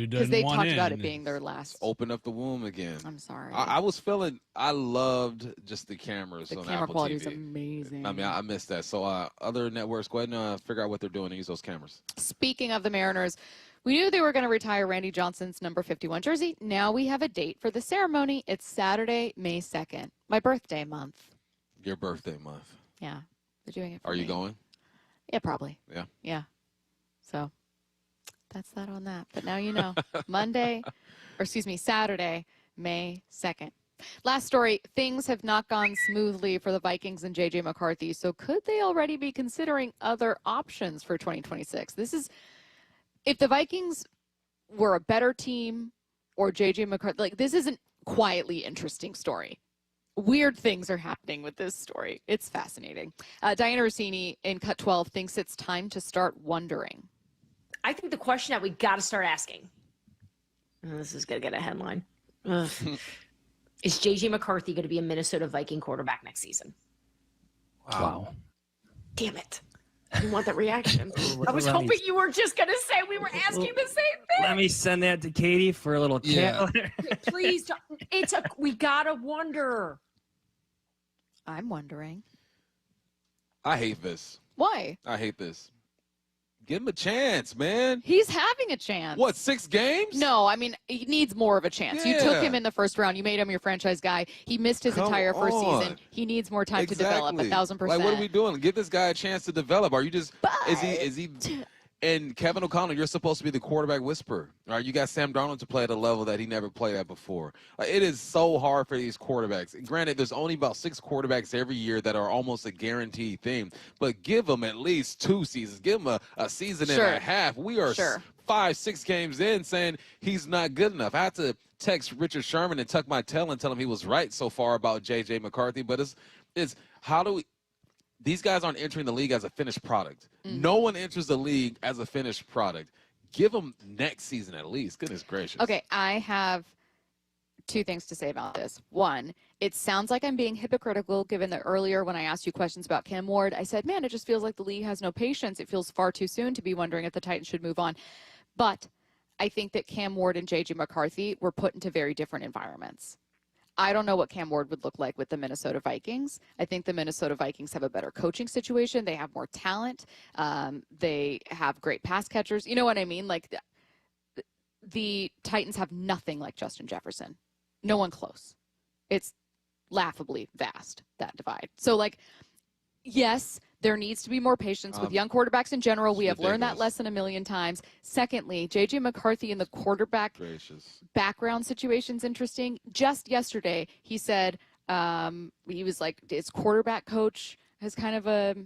Speaker 4: because they talked about it being their last.
Speaker 5: Open up the womb again.
Speaker 4: I'm sorry.
Speaker 5: I loved just the cameras on Apple TV.
Speaker 4: The camera quality is amazing.
Speaker 5: I mean, I missed that. So other networks, go ahead and figure out what they're doing and use those cameras.
Speaker 4: Speaking of the Mariners, we knew they were going to retire Randy Johnson's number 51 jersey. Now we have a date for the ceremony. It's Saturday, May 2nd. My birthday month.
Speaker 5: Your birthday month.
Speaker 4: Yeah. They're doing it for
Speaker 5: me. Are you
Speaker 4: me.
Speaker 5: going?
Speaker 4: Yeah, probably.
Speaker 5: Yeah.
Speaker 4: Yeah. So that's that on that. But now you know. Saturday, May 2nd. Last story, things have not gone smoothly for the Vikings and J.J. McCarthy. So could they already be considering other options for 2026? This is, if the Vikings were a better team or J.J. McCarthy, like, this is a quietly interesting story. Weird things are happening with this story. It's fascinating. Diana Rossini in Cut 12 thinks it's time to start wondering.
Speaker 8: I think the question that we got to start asking, and this is going to get a headline, is J.J. McCarthy going to be a Minnesota Viking quarterback next season?
Speaker 9: Wow.
Speaker 8: Damn it. I didn't want that reaction. I was hoping you were just going to say we were asking the same thing.
Speaker 9: Let me send that to Katie for a little chat.
Speaker 8: Please, we got to wonder.
Speaker 4: I'm wondering.
Speaker 5: I hate this.
Speaker 4: Why?
Speaker 5: I hate this. Give him a chance, man.
Speaker 4: He's having a chance.
Speaker 5: What, 6 games?
Speaker 4: No, I mean, he needs more of a chance.
Speaker 5: Yeah.
Speaker 4: You took him in the first round. You made him your franchise guy. He missed his entire first season. He needs more time to develop, 1,000%.
Speaker 5: Like, what are we doing? Give this guy a chance to develop. Are you just, is he And Kevin O'Connell, you're supposed to be the quarterback whisperer. All right, you got Sam Darnold to play at a level that he never played at before. It is so hard for these quarterbacks. And granted, there's only about 6 quarterbacks every year that are almost a guaranteed thing. But give them at least 2 seasons. Give them a season and a half. We are 5-6 games in saying he's not good enough. I had to text Richard Sherman and tuck my tail and tell him he was right so far about J.J. McCarthy. But it's how do we – these guys aren't entering the league as a finished product. No one enters the league as a finished product. Give them next season at least. Goodness gracious.
Speaker 4: Okay, I have 2 things to say about this. One, it sounds like I'm being hypocritical given that earlier when I asked you questions about Cam Ward, I said, man, it just feels like the league has no patience. It feels far too soon to be wondering if the Titans should move on. But I think that Cam Ward and J.J. McCarthy were put into very different environments. I don't know what Cam Ward would look like with the Minnesota Vikings. I think the Minnesota Vikings have a better coaching situation. They have more talent. They have great pass catchers. You know what I mean? Like the Titans have nothing like Justin Jefferson. No one close. It's laughably vast, that divide. So, like, yes, there needs to be more patience with young quarterbacks in general. We have learned that lesson a million times. Secondly, J.J. McCarthy in the quarterback background situation is interesting. Just yesterday, he said he was like, his quarterback coach has kind of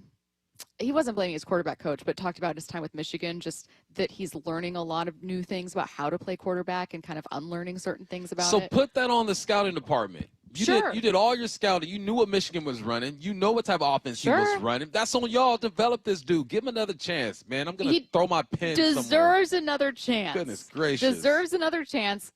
Speaker 4: he wasn't blaming his quarterback coach, but talked about his time with Michigan, just that he's learning a lot of new things about how to play quarterback and kind of unlearning certain things about it.
Speaker 5: So put that on the scouting department. You did all your scouting. You knew what Michigan was running. You know what type of offense he was running. That's on y'all. Develop this dude. Give him another chance, man. I'm going to throw my pen
Speaker 4: deserves another chance.
Speaker 5: Goodness gracious.
Speaker 4: Deserves another chance.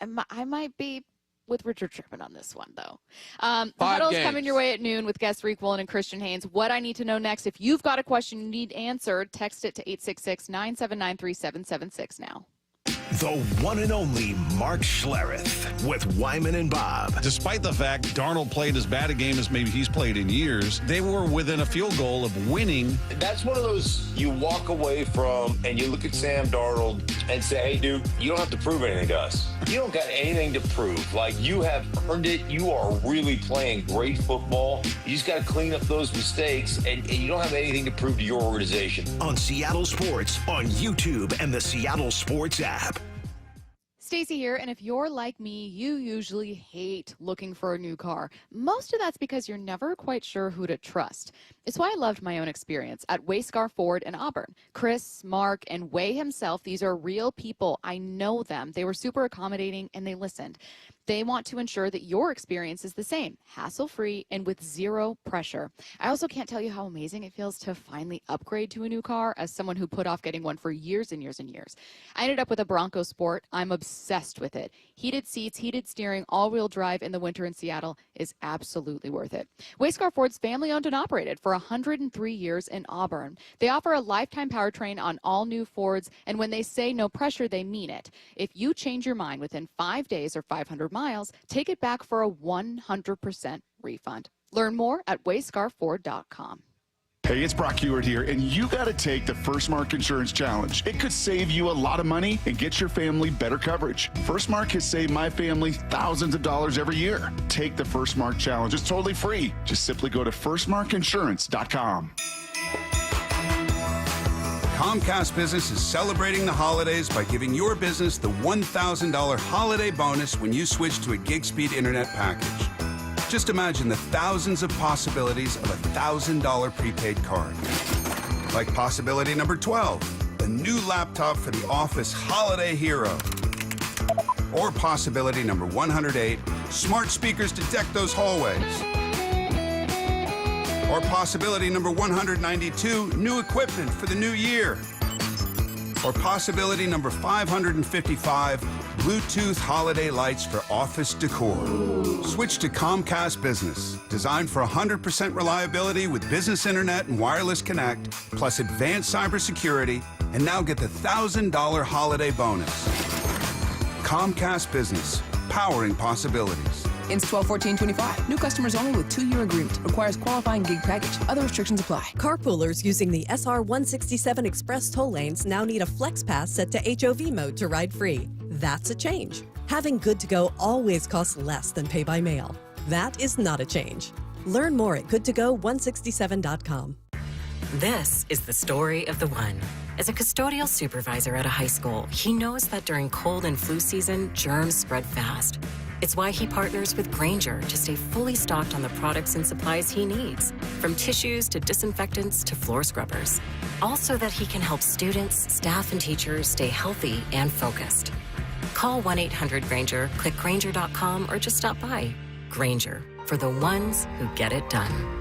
Speaker 4: I might be with Richard Sherman on this one, though. The Huddle's coming your way at noon with guests Riq Woolen and Christian Haynes. What I need to know next, if you've got a question you need answered, text it to 866-979-3776 now.
Speaker 1: The one and only Mark Schlereth with Wyman and Bob.
Speaker 7: Despite the fact Darnold played as bad a game as maybe he's played in years, they were within a field goal of winning.
Speaker 11: That's one of those you walk away from and you look at Sam Darnold and say, hey, dude, you don't have to prove anything to us. You don't got anything to prove. Like, you have earned it. You are really playing great football. You just got to clean up those mistakes, and you don't have anything to prove to your organization.
Speaker 1: On Seattle Sports, on YouTube, and the Seattle Sports app.
Speaker 4: Stacy here, and if you're like me, you usually hate looking for a new car. Most of that's because you're never quite sure who to trust. It's why I loved my own experience at Wayscar Ford in Auburn. Chris, Mark, and Way himself, these are real people. I know them. They were super accommodating, and they listened. They want to ensure that your experience is the same, hassle-free and with zero pressure. I also can't tell you how amazing it feels to finally upgrade to a new car as someone who put off getting one for years and years and years. I ended up with a Bronco Sport. I'm obsessed with it. Heated seats, heated steering, all-wheel drive in the winter in Seattle is absolutely worth it. Wayscar Ford's family-owned and operated for 103 years in Auburn. They offer a lifetime powertrain on all new Fords, and when they say no pressure, they mean it. If you change your mind within 5 days or 500 miles, take it back for a 100% refund. Learn more at wayscarford.com.
Speaker 12: Hey, it's Brock Hewitt here, and you got to take the First Mark Insurance Challenge. It could save you a lot of money and get your family better coverage. First Mark has saved my family thousands of dollars every year. Take the First Mark Challenge. It's totally free. Just simply go to firstmarkinsurance.com.
Speaker 13: Comcast Business is celebrating the holidays by giving your business the $1,000 holiday bonus when you switch to a gig speed internet package. Just imagine the thousands of possibilities of a $1,000 prepaid card. Like possibility number 12, a new laptop for the office holiday hero. Or possibility number 108, smart speakers to deck those hallways. Or possibility number 192, new equipment for the new year. Or possibility number 555, Bluetooth holiday lights for office decor. Switch to Comcast Business, designed for 100% reliability with business internet and wireless connect, plus advanced cybersecurity, and now get the $1,000 holiday bonus. Comcast Business, powering possibilities.
Speaker 14: Ends 12/14/25. New customers only with 2-year agreement. Requires qualifying gig package. Other restrictions apply.
Speaker 15: Carpoolers using the SR 167 Express toll lanes now need a Flex Pass set to HOV mode to ride free. That's a change. Having Good to Go always costs less than pay by mail. That is not a change. Learn more at goodtogo167.com.
Speaker 16: This is the story of the one. As a custodial supervisor at a high school, he knows that during cold and flu season, germs spread fast. It's why he partners with Grainger to stay fully stocked on the products and supplies he needs, from tissues to disinfectants to floor scrubbers. All so that he can help students, staff, and teachers stay healthy and focused. Call 1-800-GRAINGER, click Grainger.com, or just stop by. Grainger, for the ones who get it done.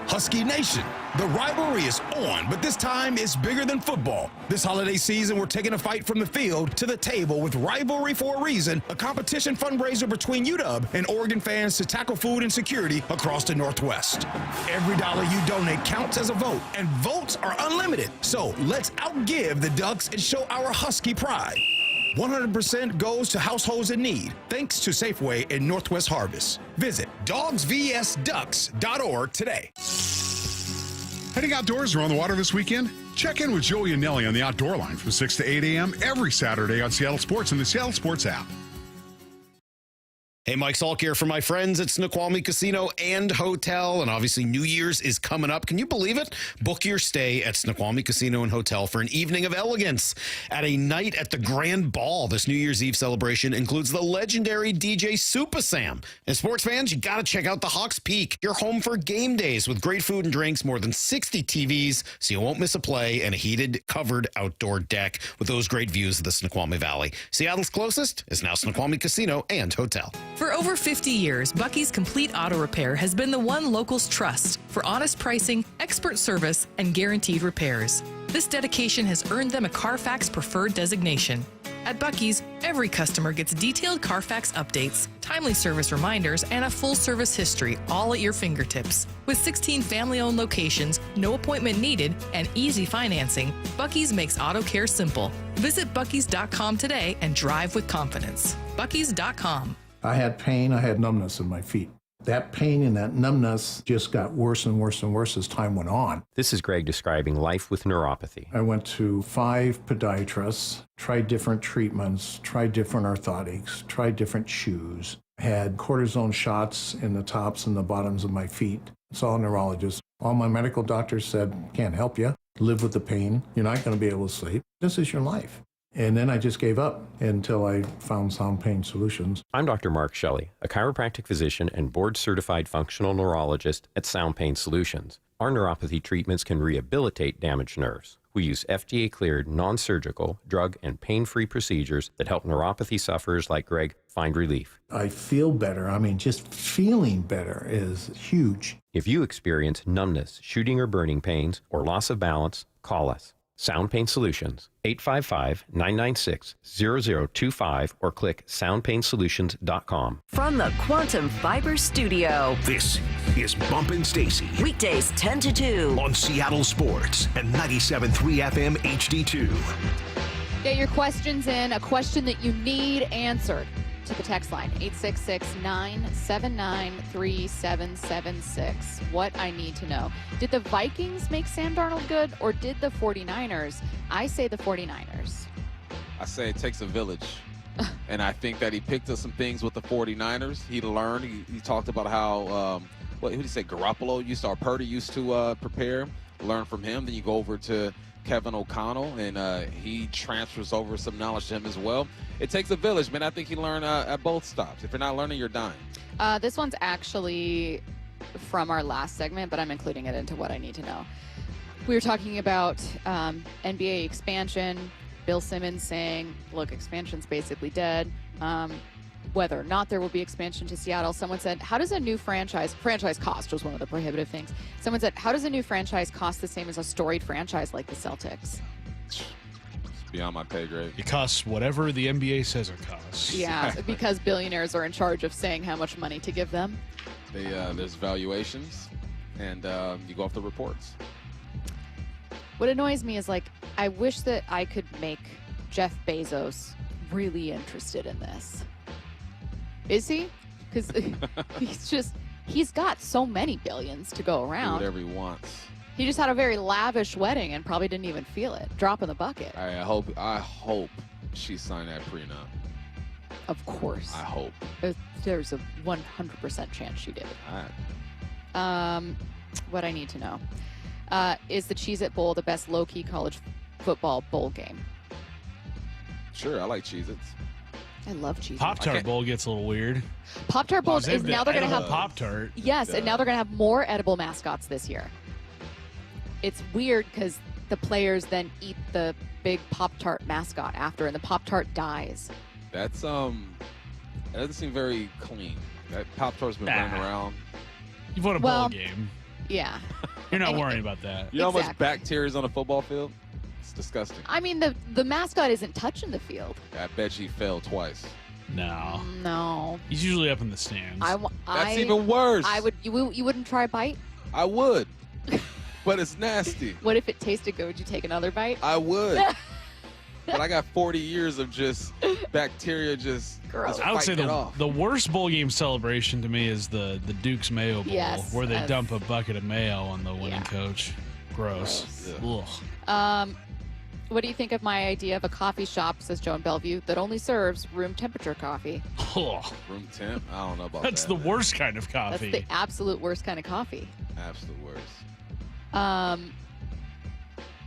Speaker 31: Husky Nation, the rivalry is on, but this time it's bigger than football. This holiday season, we're taking a fight from the field to the table with Rivalry for a Reason, a competition fundraiser between UW and Oregon fans to tackle food insecurity across the Northwest. Every dollar you donate counts as a vote, and votes are unlimited. So let's outgive the Ducks and show our Husky pride. 100% goes to households in need, thanks to Safeway and Northwest Harvest. Visit dogsvsducks.org today.
Speaker 17: Heading outdoors or on the water this weekend? Check in with Joey and Nelly on the Outdoor Line from 6 to 8 a.m. every Saturday on Seattle Sports and the Seattle Sports app.
Speaker 31: Hey, Mike Salk here for my friends at Snoqualmie Casino and Hotel, and obviously New Year's is coming up. Can you believe it? Book your stay at Snoqualmie Casino and Hotel for an evening of elegance at a night at the Grand Ball. This New Year's Eve celebration includes the legendary DJ Super Sam. And sports fans, you got to check out the Hawks Peak. You're home for game days with great food and drinks, more than 60 TVs, so you won't miss a play, and a heated, covered outdoor deck with those great views of the Snoqualmie Valley. Seattle's closest is now Snoqualmie Casino and Hotel.
Speaker 32: For over 50 years, Bucky's Complete Auto Repair has been the one locals trust for honest pricing, expert service, and guaranteed repairs. This dedication has earned them a Carfax Preferred designation. At Bucky's, every customer gets detailed Carfax updates, timely service reminders, and a full service history, all at your fingertips. With 16 family-owned locations, no appointment needed, and easy financing, Bucky's makes auto care simple. Visit Bucky's.com today and drive with confidence. Bucky's.com.
Speaker 18: I had pain, I had numbness in my feet. That pain and that numbness just got worse and worse and worse as time went on.
Speaker 19: This is Greg describing life with neuropathy.
Speaker 18: I went to 5 podiatrists, tried different treatments, tried different orthotics, tried different shoes, had cortisone shots in the tops and the bottoms of my feet. Saw a neurologist. All my medical doctors said, can't help you. Live with the pain. You're not going to be able to sleep. This is your life. And then I just gave up until I found Sound Pain Solutions.
Speaker 19: I'm Dr. Mark Shelley, a chiropractic physician and board-certified functional neurologist at Sound Pain Solutions. Our neuropathy treatments can rehabilitate damaged nerves. We use FDA-cleared, non-surgical, drug and pain-free procedures that help neuropathy sufferers like Greg find relief.
Speaker 18: I feel better. I mean, just feeling better is huge.
Speaker 19: If you experience numbness, shooting or burning pains, or loss of balance, call us. Sound Pain Solutions, 855-996-0025, or click soundpainsolutions.com.
Speaker 2: From the Quantum Fiber Studio,
Speaker 1: this is Bumpin' Stacy.
Speaker 2: Weekdays 10 to 2
Speaker 1: on Seattle Sports and 97.3 FM HD2.
Speaker 4: Get your questions in, a question that you need answered, to the text line, 866-979-3776. What I need to know. Did the Vikings make Sam Darnold good, or did the 49ers? I say the 49ers.
Speaker 5: I say it takes a village. And I think that he picked up some things with the 49ers. He learned. He talked about how, what did he say, Purdy used to prepare. Learn from him. Then you go over to Kevin O'Connell, and he transfers over some knowledge to him as well. It takes a village, man. I think he learned at both stops. If you're not learning, you're dying.
Speaker 4: This one's actually from our last segment, but I'm including it into what I need to know. We were talking about NBA expansion. Bill Simmons saying, look, expansion's basically dead. Whether or not there will be expansion to Seattle. Someone said, how does a new franchise cost was one of the prohibitive things. Someone said, how does a new franchise cost the same as a storied franchise like the Celtics?
Speaker 5: It's beyond my pay grade.
Speaker 6: It costs whatever the NBA says it costs.
Speaker 4: Yeah, because billionaires are in charge of saying how much money to give them.
Speaker 5: There's valuations, and you go off the reports.
Speaker 4: What annoys me is, like, I wish that I could make Jeff Bezos really interested in this. Is he? Because he's got so many billions to go around.
Speaker 5: Do whatever he wants.
Speaker 4: He just had a very lavish wedding and probably didn't even feel it. Drop in the bucket.
Speaker 5: I hope she signed that prenup.
Speaker 4: Of course.
Speaker 5: I hope.
Speaker 4: There's a 100% chance she did.
Speaker 5: All right.
Speaker 4: What I need to know. Is the Cheez-It Bowl the best low-key college football bowl game?
Speaker 5: Sure, I like Cheez-Its.
Speaker 4: I love Cheez-Its.
Speaker 6: Pop-Tart Bowl gets a little weird.
Speaker 4: Pop-Tart Bowl is now they're going to have
Speaker 6: Pop-Tart.
Speaker 4: Yes, and now they're going to have more edible mascots this year. It's weird because the players then eat the big Pop-Tart mascot after, and the Pop-Tart dies.
Speaker 5: That's that doesn't seem very clean. That Pop-Tart's been running around.
Speaker 6: You've won a bowl game.
Speaker 4: Yeah.
Speaker 6: You're not worrying about that.
Speaker 5: You know how much bacteria is on a football field? It's disgusting.
Speaker 4: I mean, the mascot isn't touching the field.
Speaker 5: I bet he fell twice.
Speaker 6: No.
Speaker 4: No.
Speaker 6: He's usually up in the stands.
Speaker 5: That's even worse.
Speaker 4: You wouldn't try a bite?
Speaker 5: I would. But it's nasty.
Speaker 4: What if it tasted good? Would you take another bite?
Speaker 5: I would. But I got 40 years of just bacteria just
Speaker 6: I would say the worst bowl game celebration to me is the Duke's Mayo Bowl,
Speaker 4: Yes,
Speaker 6: where they dump a bucket of mayo on the winning coach. Gross. Ugh.
Speaker 4: What do you think of my idea of a coffee shop, says Joe in Bellevue, that only serves room temperature coffee?
Speaker 5: Room temp? I don't know about that.
Speaker 6: That's the worst kind of coffee.
Speaker 4: That's the absolute worst kind of coffee.
Speaker 5: Absolute worst.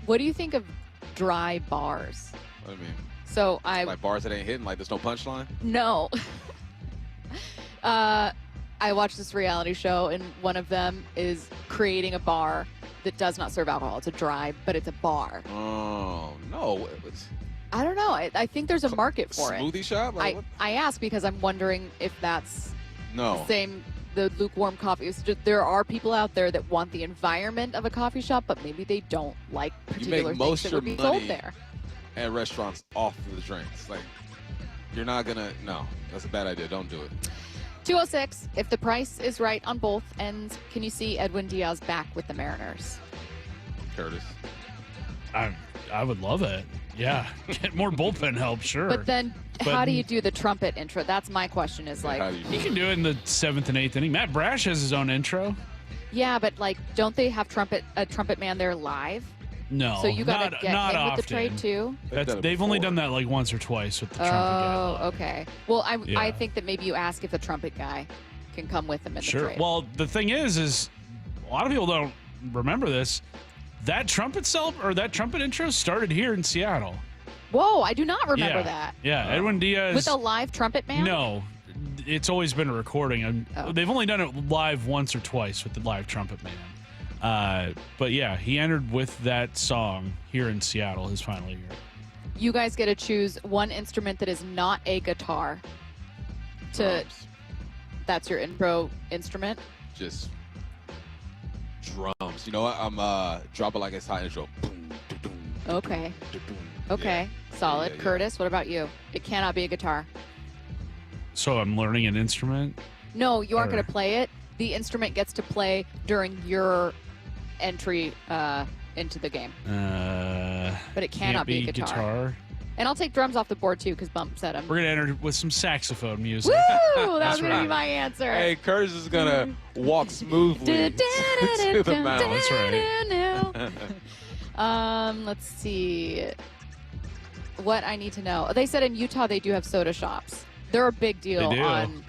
Speaker 4: What do you think of dry bars?
Speaker 5: What do you mean?
Speaker 4: So
Speaker 5: like bars that ain't hitting, like there's no punchline?
Speaker 4: No. I watched this reality show, and one of them is creating a bar that does not serve alcohol. It's a dry, but it's a bar.
Speaker 5: Oh, no.
Speaker 4: I don't know. I think there's a market for it.
Speaker 5: Smoothie shop? Like,
Speaker 4: I ask because I'm wondering if that's
Speaker 5: no.
Speaker 4: the lukewarm coffee. It's just, there are people out there that want the environment of a coffee shop, but maybe they don't like particular things that would be sold there.
Speaker 5: At restaurants off of the drinks. Like, you're not going to, no, that's a bad idea. Don't do it.
Speaker 4: 206, if the price is right on both ends, can you see Edwin Diaz back with the Mariners?
Speaker 5: Curtis.
Speaker 6: I would love it. Yeah. Get more bullpen help, sure.
Speaker 4: But then how do you do the trumpet intro? That's my question is like.
Speaker 6: You can do it in the 7th and 8th inning. Matt Brash has his own intro.
Speaker 4: Yeah, but like, don't they have a trumpet man there live?
Speaker 6: No,
Speaker 4: so you got to get
Speaker 6: not
Speaker 4: him
Speaker 6: often.
Speaker 4: with the trade too?
Speaker 6: They've only done that like once or twice with the trumpet guy.
Speaker 4: Oh, okay. Well, I think that maybe you ask if the trumpet guy can come with him in the trade.
Speaker 6: Well, the thing is a lot of people don't remember this. That trumpet intro started here in Seattle.
Speaker 4: Whoa, I do not remember that.
Speaker 6: Yeah, Edwin Diaz.
Speaker 4: With a live trumpet man?
Speaker 6: No, it's always been a recording. And they've only done it live once or twice with the live trumpet man. But yeah, he entered with that song here in Seattle his final year.
Speaker 4: You guys get to choose one instrument that is not a guitar. That's your intro instrument?
Speaker 5: Just drums. You know what? I'm drop it like it's hot intro.
Speaker 4: Okay. Okay. Solid.
Speaker 5: Yeah.
Speaker 4: Curtis, what about you? It cannot be a guitar.
Speaker 6: So I'm learning an instrument?
Speaker 4: No, you aren't going to play it. The instrument gets to play during your entry into the game. But it cannot be a guitar. And I'll take drums off the board too because Bump said them.
Speaker 6: We're going to enter with some saxophone music.
Speaker 4: Woo! That was going to be my answer.
Speaker 5: Hey, Curtis is going to walk smoothly to the mound.
Speaker 6: That's right.
Speaker 4: Let's see. What I need to know. They said in Utah they do have soda shops. They're a big deal on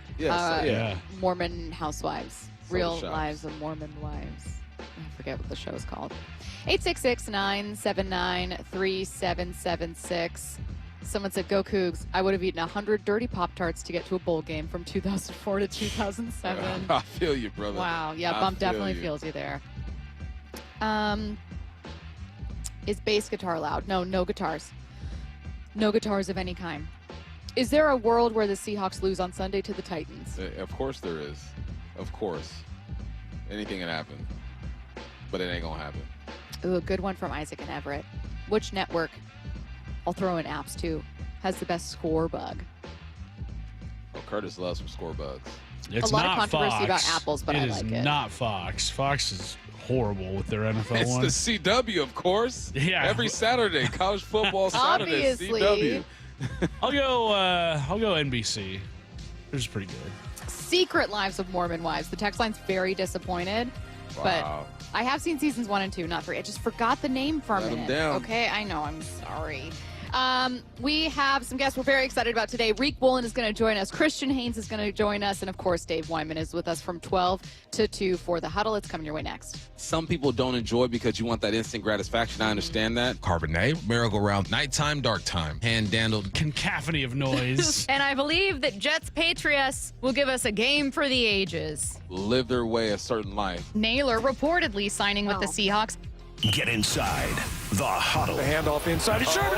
Speaker 4: Mormon housewives. Real Lives of Mormon Wives. I forget what the show's called. 866-979-3776. Someone said, go Cougs. I would have eaten 100 dirty Pop-Tarts to get to a bowl game from 2004 to 2007.
Speaker 5: I feel you, brother.
Speaker 4: Wow. Yeah, Bump definitely feels you there. Is bass guitar allowed? No guitars. No guitars of any kind. Is there a world where the Seahawks lose on Sunday to the Titans?
Speaker 5: Of course there is. Of course. Anything can happen. But it ain't going to happen.
Speaker 4: Ooh, a good one from Isaac and Everett. Which network, I'll throw in apps too, has the best score bug?
Speaker 5: Oh, Curtis loves some score bugs.
Speaker 6: It's
Speaker 4: a lot
Speaker 6: not
Speaker 4: of controversy
Speaker 6: Fox.
Speaker 4: about apples, but I like it.
Speaker 6: It is not Fox. Fox is horrible with their NFL one.
Speaker 5: It's the CW, of course.
Speaker 6: Yeah.
Speaker 5: Every Saturday, college football Saturday,
Speaker 4: Obviously.
Speaker 5: CW.
Speaker 6: I'll go NBC. They're just pretty good.
Speaker 4: Secret Lives of Mormon Wives. The text line's very disappointed, but I have seen seasons 1 and 2, not 3. I just forgot the name for a minute.
Speaker 5: Down.
Speaker 4: Okay, I know. I'm sorry. We have some guests we're very excited about today. Riq Woolen is going to join us. Christian Haynes is going to join us. And, of course, Dave Wyman is with us from 12 to 2 for The Huddle. It's coming your way next.
Speaker 5: Some people don't enjoy because you want that instant gratification. I understand that.
Speaker 10: Cabernet, merry-go-round, nighttime, dark time, hand-dandled.
Speaker 6: Cacophony of noise.
Speaker 20: And I believe that Jets Patriots will give us a game for the ages.
Speaker 5: Live their way a certain life.
Speaker 20: Naylor reportedly signing with the Seahawks.
Speaker 1: Get inside The Huddle.
Speaker 21: The handoff inside. He's going to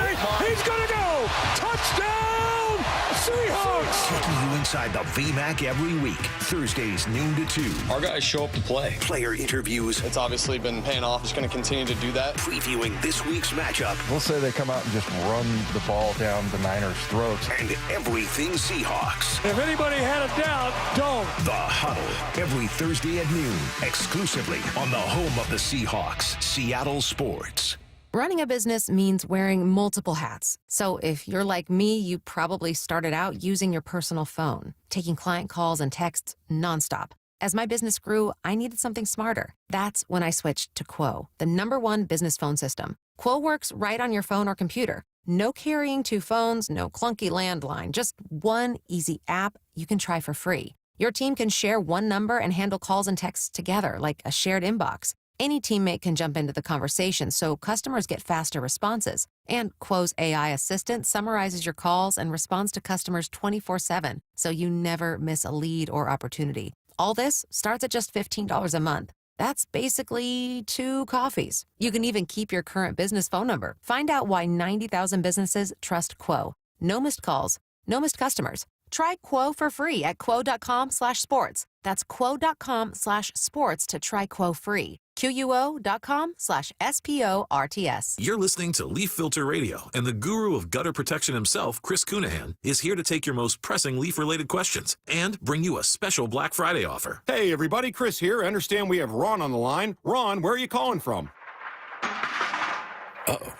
Speaker 21: go. Touchdown, Seahawks.
Speaker 1: Taking you inside the VMAC every week. Thursdays, noon to 2.
Speaker 20: Our guys show up to play.
Speaker 1: Player interviews.
Speaker 20: It's obviously been paying off. Just going to continue to do that.
Speaker 1: Previewing this week's matchup.
Speaker 21: We'll say they come out and just run the ball down the Niners' throats.
Speaker 1: And everything Seahawks.
Speaker 21: If anybody had a doubt, don't.
Speaker 1: The Huddle. Every Thursday at noon. Exclusively on the home of the Seahawks. Seattle Sports.
Speaker 22: Running a business means wearing multiple hats. So if you're like me, you probably started out using your personal phone, taking client calls and texts nonstop. As my business grew, I needed something smarter. That's when I switched to Quo, the #1 business phone system. Quo works right on your phone or computer. No carrying 2 phones, no clunky landline, just one easy app you can try for free. Your team can share one number and handle calls and texts together like a shared inbox. Any teammate can jump into the conversation, so customers get faster responses. And Quo's AI assistant summarizes your calls and responds to customers 24/7, so you never miss a lead or opportunity. All this starts at just $15 a month. That's basically 2 coffees. You can even keep your current business phone number. Find out why 90,000 businesses trust Quo. No missed calls, no missed customers. Try Quo for free at quo.com/sports. That's quo.com/sports to try Quo free. QUO.com/SPORTS.
Speaker 23: You're listening to Leaf Filter Radio, and the guru of gutter protection himself, Chris Cunahan, is here to take your most pressing leaf-related questions and bring you a special Black Friday offer.
Speaker 21: Hey, everybody, Chris here. I understand we have Ron on the line. Ron, where are you calling from?
Speaker 23: Uh-oh.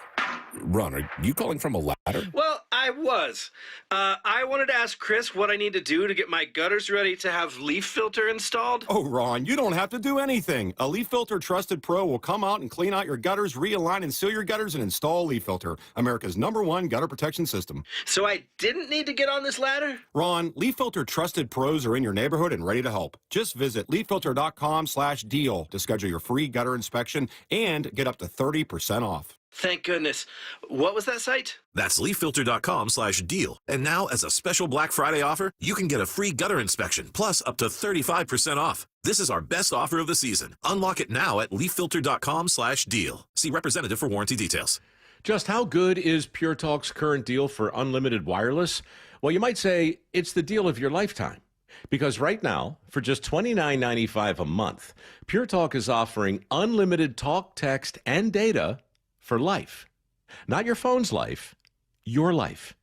Speaker 23: Ron, are you calling from a ladder?
Speaker 24: Well, I was. I wanted to ask Chris what I need to do to get my gutters ready to have leaf filter installed.
Speaker 21: Oh, Ron, you don't have to do anything. A Leaf Filter Trusted Pro will come out and clean out your gutters, realign and seal your gutters, and install Leaf Filter, America's #1 gutter protection system.
Speaker 24: So I didn't need to get on this ladder?
Speaker 21: Ron, Leaf Filter Trusted Pros are in your neighborhood and ready to help. Just visit leaffilter.com/deal to schedule your free gutter inspection and get up to 30% off.
Speaker 24: Thank goodness. What was that site?
Speaker 23: That's leaffilter.com/deal. And now, as a special Black Friday offer, you can get a free gutter inspection, plus up to 35% off. This is our best offer of the season. Unlock it now at leaffilter.com/deal. See representative for warranty details.
Speaker 25: Just how good is Pure Talk's current deal for unlimited wireless? Well, you might say it's the deal of your lifetime. Because right now, for just $29.95 a month, Pure Talk is offering unlimited talk, text, and data for life. Not your phone's life, your life.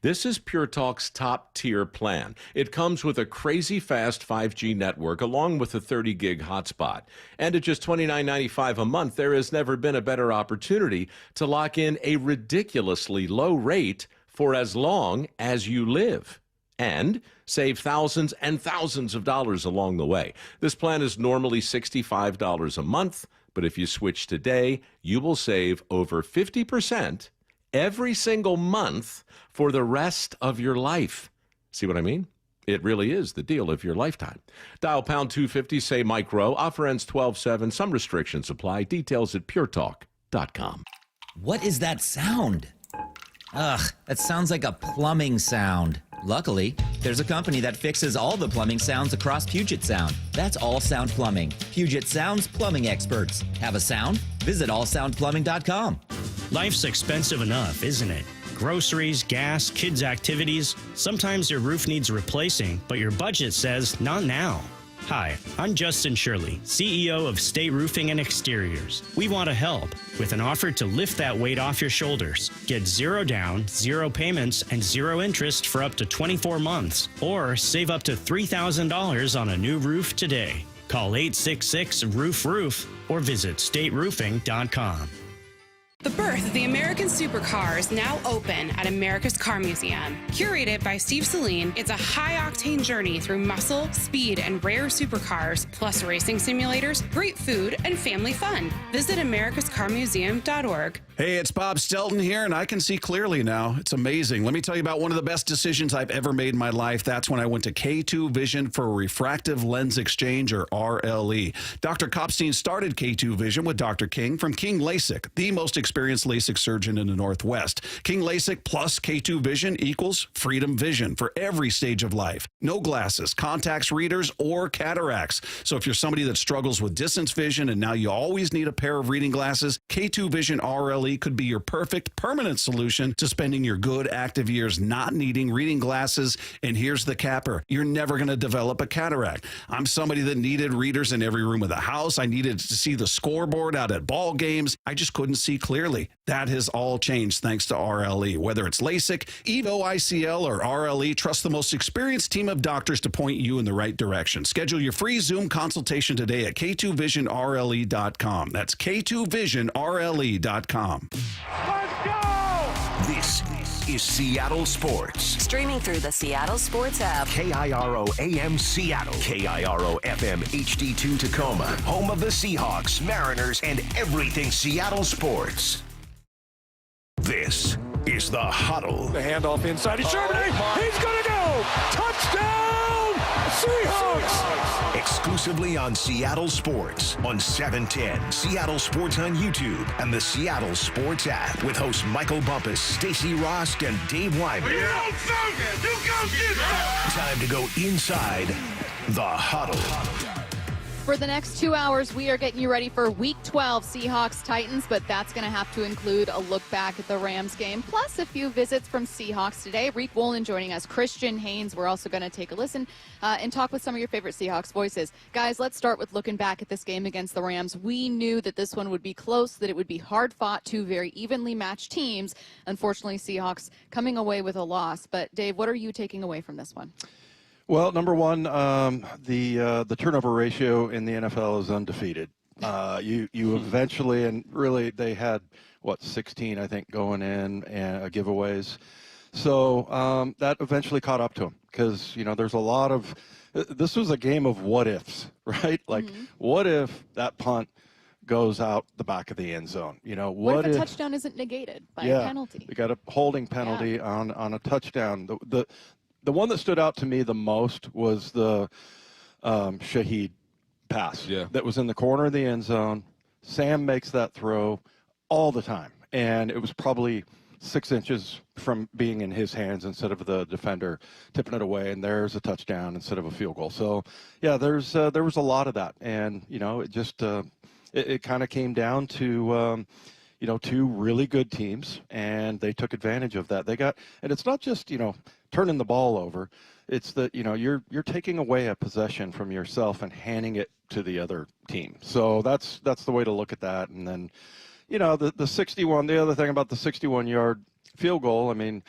Speaker 25: This is Pure Talk's top-tier plan. It comes with a crazy fast 5G network along with a 30-gig hotspot. And at just $29.95 a month, there has never been a better opportunity to lock in a ridiculously low rate for as long as you live. And save thousands and thousands of dollars along the way. This plan is normally $65 a month, but if you switch today, you will save over 50% every single month for the rest of your life. See what I mean? It really is the deal of your lifetime. Dial pound 250, say micro. Offer ends 12/7. Some restrictions apply. Details at puretalk.com.
Speaker 26: What is that sound? Ugh, that sounds like a plumbing sound. Luckily, there's a company that fixes all the plumbing sounds across Puget Sound. That's All Sound Plumbing. Puget Sound's plumbing experts. Have a sound? Visit allsoundplumbing.com.
Speaker 27: Life's expensive enough, isn't it? Groceries, gas, kids' activities. Sometimes your roof needs replacing, but your budget says not now. Hi, I'm Justin Shirley, CEO of State Roofing and Exteriors. We want to help with an offer to lift that weight off your shoulders. Get 0 down, 0 payments, and 0 interest for up to 24 months. Or save up to $3,000 on a new roof today. Call 866-ROOF-ROOF or visit stateroofing.com.
Speaker 3: The birth of the American supercar is now open at America's Car Museum. Curated by Steve Saline, it's a high-octane journey through muscle, speed, and rare supercars, plus racing simulators, great food, and family fun. Visit americascarmuseum.org.
Speaker 7: Hey, it's Bob Stelton here, and I can see clearly now. It's amazing. Let me tell you about one of the best decisions I've ever made in my life. That's when I went to K2 Vision for Refractive Lens Exchange, or RLE. Dr. Kopstein started K2 Vision with Dr. King from King LASIK, the most experienced LASIK surgeon in the Northwest. King LASIK plus K2 Vision equals freedom vision for every stage of life. No glasses, contacts, readers, or cataracts. So if you're somebody that struggles with distance vision and now you always need a pair of reading glasses, K2 Vision RLE could be your perfect permanent solution to spending your good active years not needing reading glasses. And here's the capper. You're never going to develop a cataract. I'm somebody that needed readers in every room of the house. I needed to see the scoreboard out at ball games. I just couldn't see clearly. That has all changed thanks to RLE. Whether it's LASIK, EVO ICL, or RLE, trust the most experienced team of doctors to point you in the right direction. Schedule your free Zoom consultation today at K2VisionRLE.com. That's K2VisionRLE.com.
Speaker 1: Let's go! This is Seattle Sports.
Speaker 2: Streaming through the Seattle Sports app.
Speaker 1: KIRO AM Seattle. KIRO FM HD2 Tacoma. Home of the Seahawks, Mariners, and everything Seattle sports. This is The Huddle.
Speaker 8: The handoff inside. He's Germany. He's going to go. Touchdown, Seahawks.
Speaker 1: Exclusively on Seattle Sports on 710, Seattle Sports on YouTube, and the Seattle Sports app with hosts Michael Bumpus, Stacy Rosk, and Dave Raible. Time to go inside The Huddle.
Speaker 4: For the next 2 hours, we are getting you ready for Week 12 Seahawks-Titans, but that's going to have to include a look back at the Rams game, plus a few visits from Seahawks today. Riq Woolen joining us, Christian Haynes. We're also going to take a listen and talk with some of your favorite Seahawks voices. Guys, let's start with looking back at this game against the Rams. We knew that this one would be close, that it would be hard-fought, two very evenly matched teams. Unfortunately, Seahawks coming away with a loss. But, Dave, what are you taking away from this one?
Speaker 9: Well, number one, the turnover ratio in the NFL is undefeated. You eventually, and really they had, 16, I think, going in and giveaways. So that eventually caught up to them because, there's a lot of, this was a game of what ifs, right? Like, what if that punt goes out the back of the end zone?
Speaker 4: What if a touchdown isn't negated by a penalty?
Speaker 9: You got a holding penalty on a touchdown. The one that stood out to me the most was the Shaheed pass that was in the corner of the end zone. Sam makes that throw all the time, and it was probably 6 inches from being in his hands instead of the defender tipping it away, and there's a touchdown instead of a field goal. So, yeah, there was a lot of that, and, it just it kind of came down to two really good teams, and they took advantage of that. And it's not just, turning the ball over. It's that, you're taking away a possession from yourself and handing it to the other team. So that's the way to look at that. And then, the 61, the other thing about the 61-yard field goal, I mean,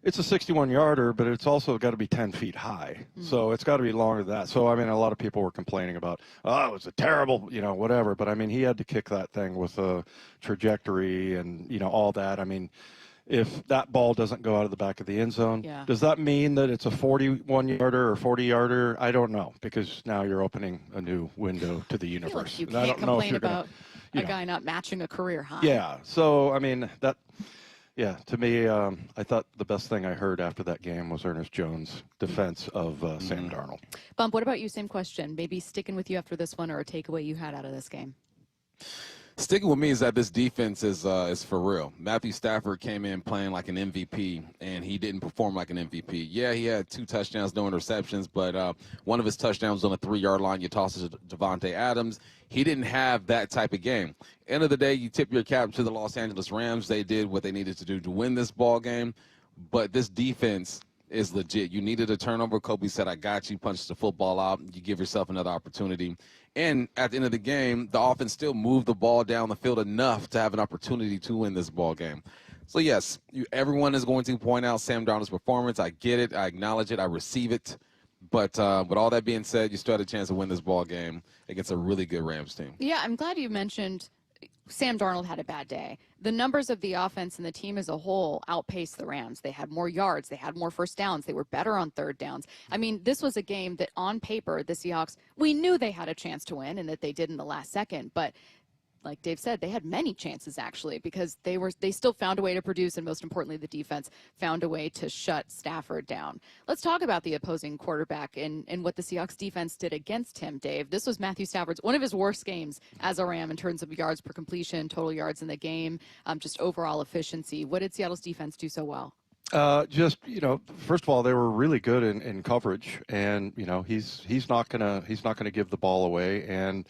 Speaker 9: it's a 61-yarder, but it's also got to be 10 feet high. So it's got to be longer than that. So, I mean, a lot of people were complaining about, it was a terrible, whatever. But, I mean, he had to kick that thing with a trajectory and, all that. I mean, if that ball doesn't go out of the back of the end zone, does that mean that it's a 41-yarder or 40-yarder? I don't know, because now you're opening a new window to the universe.
Speaker 4: You can't complain about a guy not matching a career high.
Speaker 9: Yeah. So, I mean, to me, I thought the best thing I heard after that game was Ernest Jones' defense of Sam Darnold.
Speaker 4: Bump, what about you? Same question. Maybe sticking with you after this one, or a takeaway you had out of this game?
Speaker 5: Sticking with me is that this defense is for real. Matthew Stafford came in playing like an MVP, and he didn't perform like an MVP. Yeah, he had 2 touchdowns, no interceptions, but one of his touchdowns was on the 3-yard line. You toss it to Devontae Adams. He didn't have that type of game. End of the day, you tip your cap to the Los Angeles Rams. They did what they needed to do to win this ball game, but this defense is legit. You needed a turnover. Kobe said, I got you, punched the football out. You give yourself another opportunity. And at the end of the game, the offense still moved the ball down the field enough to have an opportunity to win this ball game. So, yes, everyone is going to point out Sam Darnold's performance. I get it. I acknowledge it. I receive it. But with all that being said, you still had a chance to win this ball game against a really good Rams team.
Speaker 4: Yeah, I'm glad you mentioned Sam Darnold had a bad day. The numbers of the offense and the team as a whole outpaced the Rams. They had more yards. They had more first downs. They were better on third downs. I mean, this was a game that on paper, the Seahawks, we knew they had a chance to win and that they did in the last second. But like Dave said, they had many chances actually because they still found a way to produce, and most importantly, the defense found a way to shut Stafford down. Let's talk about the opposing quarterback and what the Seahawks defense did against him, Dave. This was Matthew Stafford's one of his worst games as a Ram in terms of yards per completion, total yards in the game, just overall efficiency. What did Seattle's defense do so well?
Speaker 9: First of all, they were really good in coverage, and he's not gonna give the ball away, and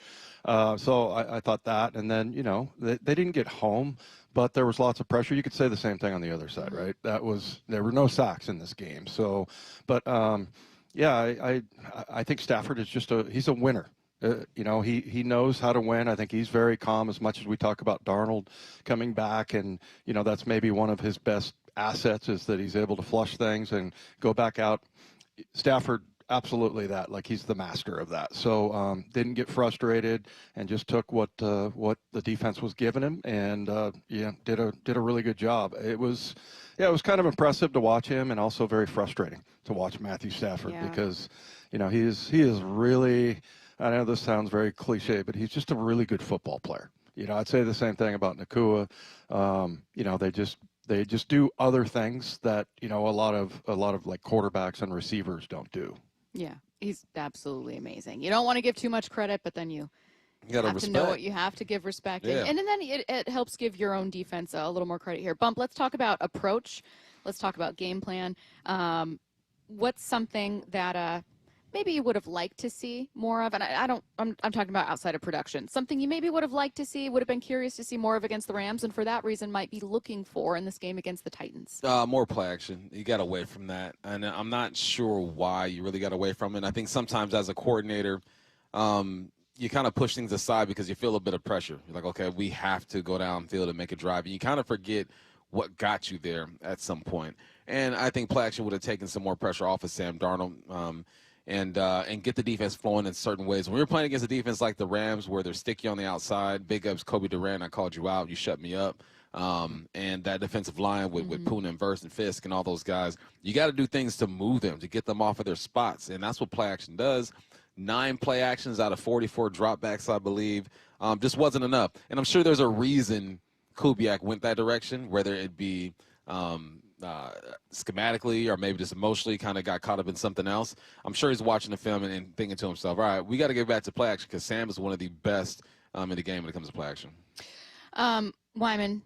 Speaker 9: so I thought that, and then they didn't get home, but there was lots of pressure. You could say the same thing on the other side, right? There were no sacks in this game, so but I think Stafford is he's a winner. He knows how to win. I think he's very calm, as much as we talk about Darnold coming back, and that's maybe one of his best assets is that he's able to flush things and go back out. Stafford, absolutely that. Like, he's the master of that. So didn't get frustrated and just took what the defense was giving him, and did a really good job. It was kind of impressive to watch him, and also very frustrating to watch Matthew Stafford because he is really. I know this sounds very cliche, but he's just a really good football player. I'd say the same thing about Nakua. They just do other things that a lot of like quarterbacks and receivers don't do.
Speaker 4: Yeah, he's absolutely amazing. You don't want to give too much credit, but then you have to know what you have to give respect.
Speaker 5: Yeah.
Speaker 4: And then it helps give your own defense a little more credit here. Bump, let's talk about approach. Let's talk about game plan. What's something that maybe you would have liked to see more of? And I'm talking about outside of production. Something you maybe would have liked to see, would have been curious to see more of against the Rams, and for that reason might be looking for in this game against the Titans.
Speaker 5: More play action. You got away from that. And I'm not sure why you really got away from it. I think sometimes as a coordinator, you kind of push things aside because you feel a bit of pressure. You're like, okay, we have to go downfield and make a drive. And you kind of forget what got you there at some point. And I think play action would have taken some more pressure off of Sam Darnold. And get the defense flowing in certain ways. When you're playing against a defense like the Rams, where they're sticky on the outside, big ups Kobe Durant, I called you out, you shut me up. And that defensive line with Poona and Verse and Fisk and all those guys, you got to do things to move them, to get them off of their spots. And that's what play action does. 9 play actions out of 44 dropbacks, I believe, just wasn't enough. And I'm sure there's a reason Kubiak went that direction, whether it be schematically or maybe just emotionally kind of got caught up in something else. I'm sure he's watching the film and thinking to himself, all right, we got to get back to play action because Sam is one of the best in the game when it comes to play action.
Speaker 4: Wyman,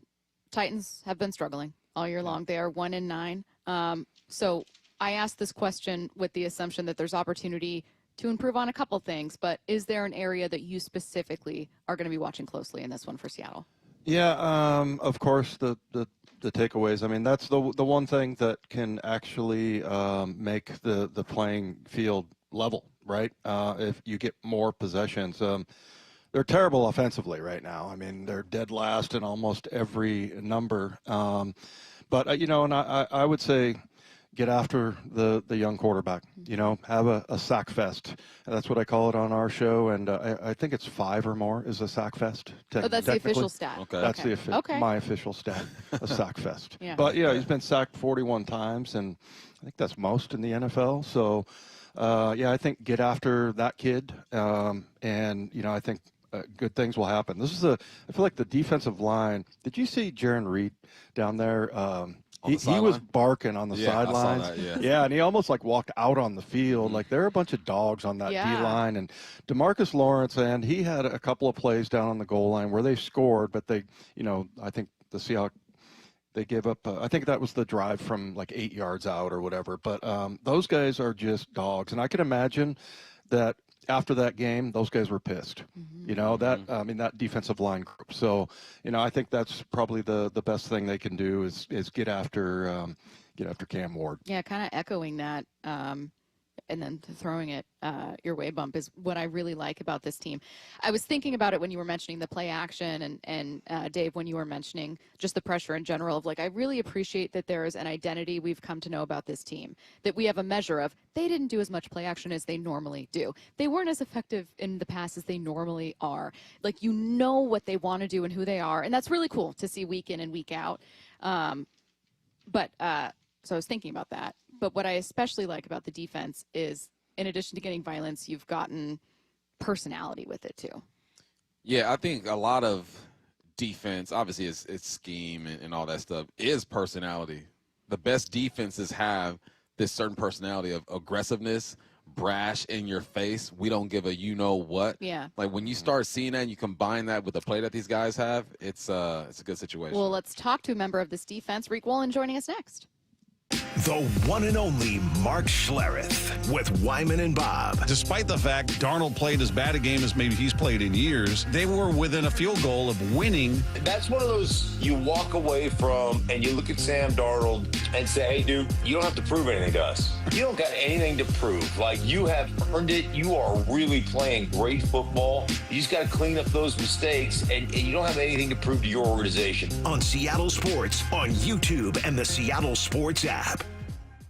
Speaker 4: Titans have been struggling all year long. They are 1-9. So I asked this question with the assumption that there's opportunity to improve on a couple things, but is there an area that you specifically are going to be watching closely in this one for Seattle?
Speaker 9: Yeah, of course, the takeaways. I mean, that's the one thing that can actually make the playing field level, right? If you get more possessions. They're terrible offensively right now. I mean, they're dead last in almost every number. But, and I would say get after the young quarterback, have a sack fest. That's what I call it on our show. And I think it's 5 or more is a sack fest.
Speaker 4: That's the official stat.
Speaker 5: Okay.
Speaker 9: That's my official stat, a sack fest.
Speaker 4: Yeah.
Speaker 9: But, he's been sacked 41 times, and I think that's most in the NFL. So, I think get after that kid. And, I think good things will happen. I feel like the defensive line, did you see Jaron Reed down there? He was barking on the sidelines.
Speaker 5: I saw that,
Speaker 9: yeah, and he almost walked out on the field. Like, there are a bunch of dogs on that D-line. And DeMarcus Lawrence, and he had a couple of plays down on the goal line where they scored, but they, I think the Seahawks, they gave up, I think that was the drive from 8 yards out or whatever. But those guys are just dogs. And I can imagine that after that game, those guys were pissed. That defensive line group. So, I think that's probably the best thing they can do is get after Cam Ward.
Speaker 4: Yeah, kind of echoing that. and then throwing it your way bump is what I really like about this team. I was thinking about it when you were mentioning the play action and Dave, when you were mentioning just the pressure in general of like, I really appreciate that there is an identity we've come to know about this team, that we have a measure of they didn't do as much play action as they normally do. They weren't as effective in the past as they normally are. Like, you know what they want to do and who they are. And that's really cool to see week in and week out. So I was thinking about that. But what I especially like about the defense is, in addition to getting violence, you've gotten personality with it too.
Speaker 5: Yeah, I think a lot of defense, obviously it's scheme and all that stuff, is personality. The best defenses have this certain personality of aggressiveness, brash, in your face. We don't give a you-know-what.
Speaker 4: Yeah.
Speaker 5: Like, when you start seeing that and you combine that with the play that these guys have, it's a good situation.
Speaker 4: Well, let's talk to a member of this defense, Riq Woolen, joining us next.
Speaker 1: The one and only Mark Schlereth with Wyman and Bob.
Speaker 7: Despite the fact Darnold played as bad a game as maybe he's played in years, they were within a field goal of winning.
Speaker 11: That's one of those you walk away from and you look at Sam Darnold and say, hey, dude, you don't have to prove anything to us. You don't got anything to prove. Like, you have earned it. You are really playing great football. You just got to clean up those mistakes, and you don't have anything to prove to your organization.
Speaker 1: On Seattle Sports, on YouTube, and the Seattle Sports app.